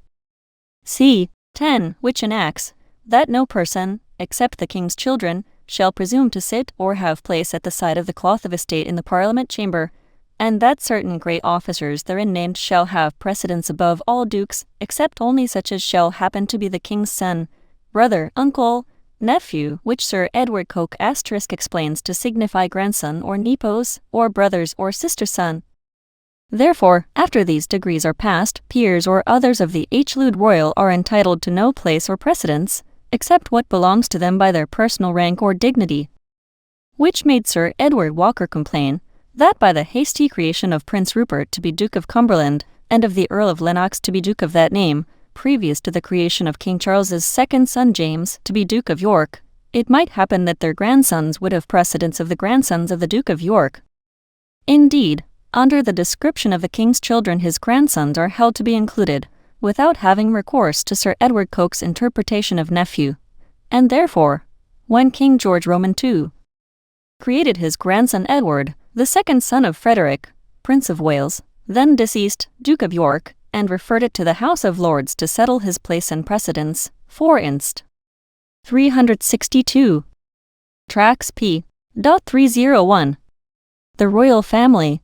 S1: c. 10, which enacts that no person, except the king's children, shall presume to sit or have place at the side of the cloth of estate in the Parliament chamber, and that certain great officers therein named shall have precedence above all dukes, except only such as shall happen to be the king's son, brother, uncle, nephew, which Sir Edward Coke * explains to signify grandson or nepos, or brothers or sister's son. Therefore, after these degrees are passed, peers or others of the H-Lude royal are entitled to no place or precedence, except what belongs to them by their personal rank or dignity. Which made Sir Edward Walker complain, that by the hasty creation of Prince Rupert to be Duke of Cumberland, and of the Earl of Lennox to be Duke of that name, previous to the creation of King Charles's second son James to be Duke of York, it might happen that their grandsons would have precedence of the grandsons of the Duke of York. Indeed, under the description of the king's children his grandsons are held to be included, without having recourse to Sir Edward Coke's interpretation of nephew, and therefore, when King George Roman II created his grandson Edward, the second son of Frederick, Prince of Wales, then deceased, Duke of York, and referred it to the House of Lords to settle his place and precedence, for inst. 362. Trax p. 301. The royal family.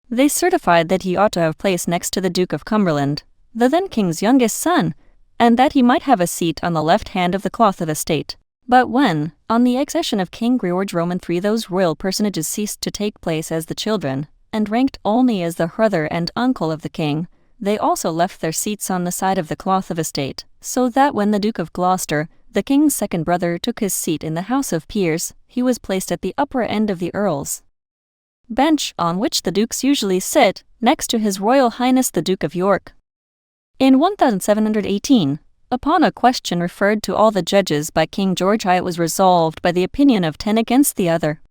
S1: They certified that he ought to have place next to the Duke of Cumberland, the then king's youngest son, and that he might have a seat on the left hand of the cloth of estate. But when, on the accession of King George Roman III, those royal personages ceased to take place as the children, and ranked only as the brother and uncle of the king, they also left their seats on the side of the cloth of estate, so that when the Duke of Gloucester, the king's second brother, took his seat in the House of Peers, he was placed at the upper end of the earls' bench on which the dukes usually sit, next to His Royal Highness the Duke of York. In 1718, upon a question referred to all the judges by King George I, it was resolved by the opinion of 10 against the other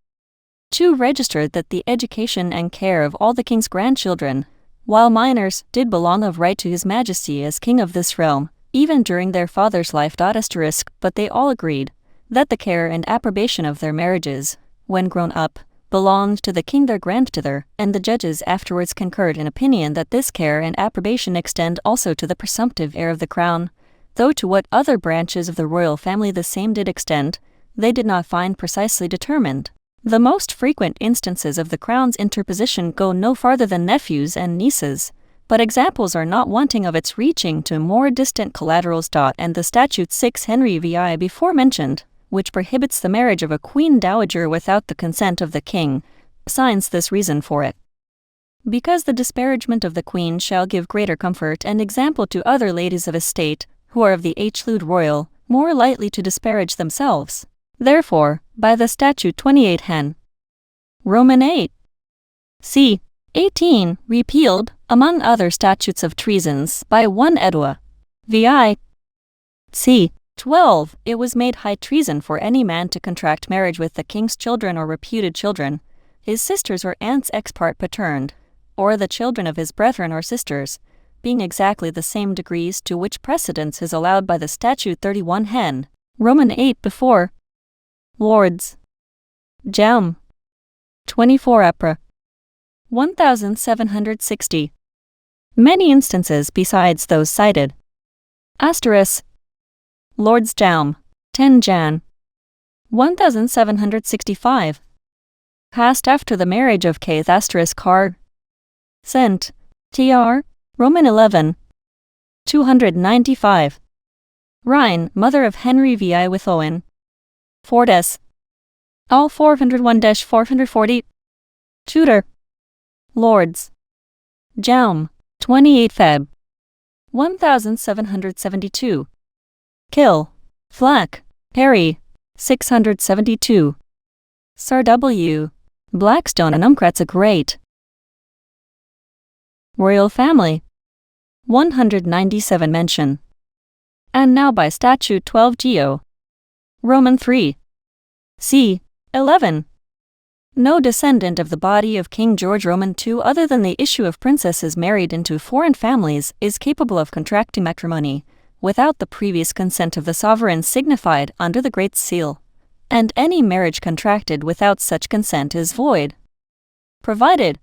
S1: 2 registered that the education and care of all the king's grandchildren, while minors, did belong of right to his majesty as king of this realm, even during their father's life. But they all agreed that the care and approbation of their marriages, when grown up, belonged to the king their grandfather, and the judges afterwards concurred in opinion that this care and approbation extend also to the presumptive heir of the crown, though to what other branches of the royal family the same did extend, they did not find precisely determined. The most frequent instances of the crown's interposition go no farther than nephews and nieces, but examples are not wanting of its reaching to more distant collaterals. And the statute 6 Henry vi before mentioned, which prohibits the marriage of a queen dowager without the consent of the king, assigns this reason for it. Because the disparagement of the queen shall give greater comfort and example to other ladies of estate, who are of the H-Lude royal, more lightly to disparage themselves. Therefore, by the statute 28 Hen. Roman 8. c. 18, repealed, among other statutes of treasons, by 1 Edwa. vi. c. 12, it was made high treason for any man to contract marriage with the king's children or reputed children, his sisters or aunts ex parte paterned, or the children of his brethren or sisters, being exactly the same degrees to which precedence is allowed by the statute 31 Hen. Roman 8 before. Lords. Gem. 24 April. 1760. Many instances besides those cited. Asterisk. Lord's Jam. 10 Jan. 1765. Passed after the marriage of Keith Car. Sent. Tr. Roman 11. 295. Rhine, mother of Henry VI with Owen. Fortis. All 401-440. Tudor. Lords. Jaume, 28 Feb. 1772. Kill. Flack, Harry, 672. Sir W. Blackstone and Umkratza Great. Royal Family. 197 mention. And now by Statute 12 Geo. Roman 3. c. 11. No descendant of the body of King George Roman II other than the issue of princesses married into foreign families is capable of contracting matrimony, without the previous consent of the sovereign signified under the Great Seal, and any marriage contracted without such consent is void, provided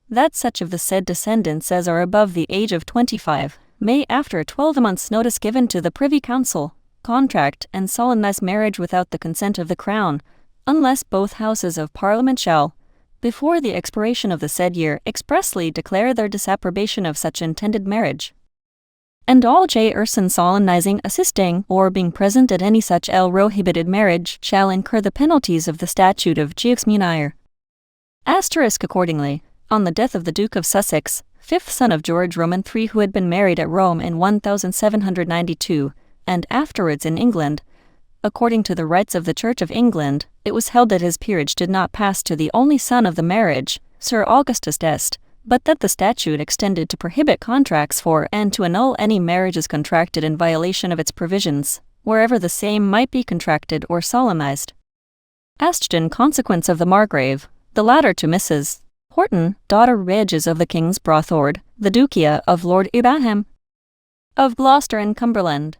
S1: that such of the said descendants as are above the age of 25 may, after 12 months' notice given to the Privy Council, contract and solemnize marriage without the consent of the Crown, unless both Houses of Parliament shall, before the expiration of the said year, expressly declare their disapprobation of such intended marriage. And all J-Erson solemnizing, assisting, or being present at any such prohibited marriage shall incur the penalties of the statute of Gexmunire. Asterisk accordingly, on the death of the Duke of Sussex, fifth son of George Roman III, who had been married at Rome in 1792, and afterwards in England, according to the rites of the Church of England, it was held that his peerage did not pass to the only son of the marriage, Sir Augustus d'Este, but that the statute extended to prohibit contracts for and to annul any marriages contracted in violation of its provisions, wherever the same might be contracted or solemnized. Asked in consequence of the Margrave, the latter to Mrs. Horton, daughter Regis of the King's Brothord, the Dukia of Lord Ibrahim of Gloucester and Cumberland.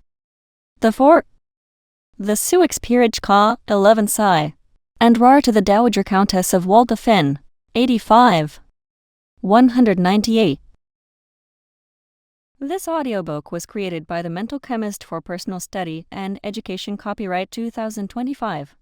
S1: The Suix peerage ca. 11 Sci. And Rar to the Dowager Countess of Waldafin, 85. 198. This audiobook was created by the Mental Chemist for Personal Study and Education, copyright 2025.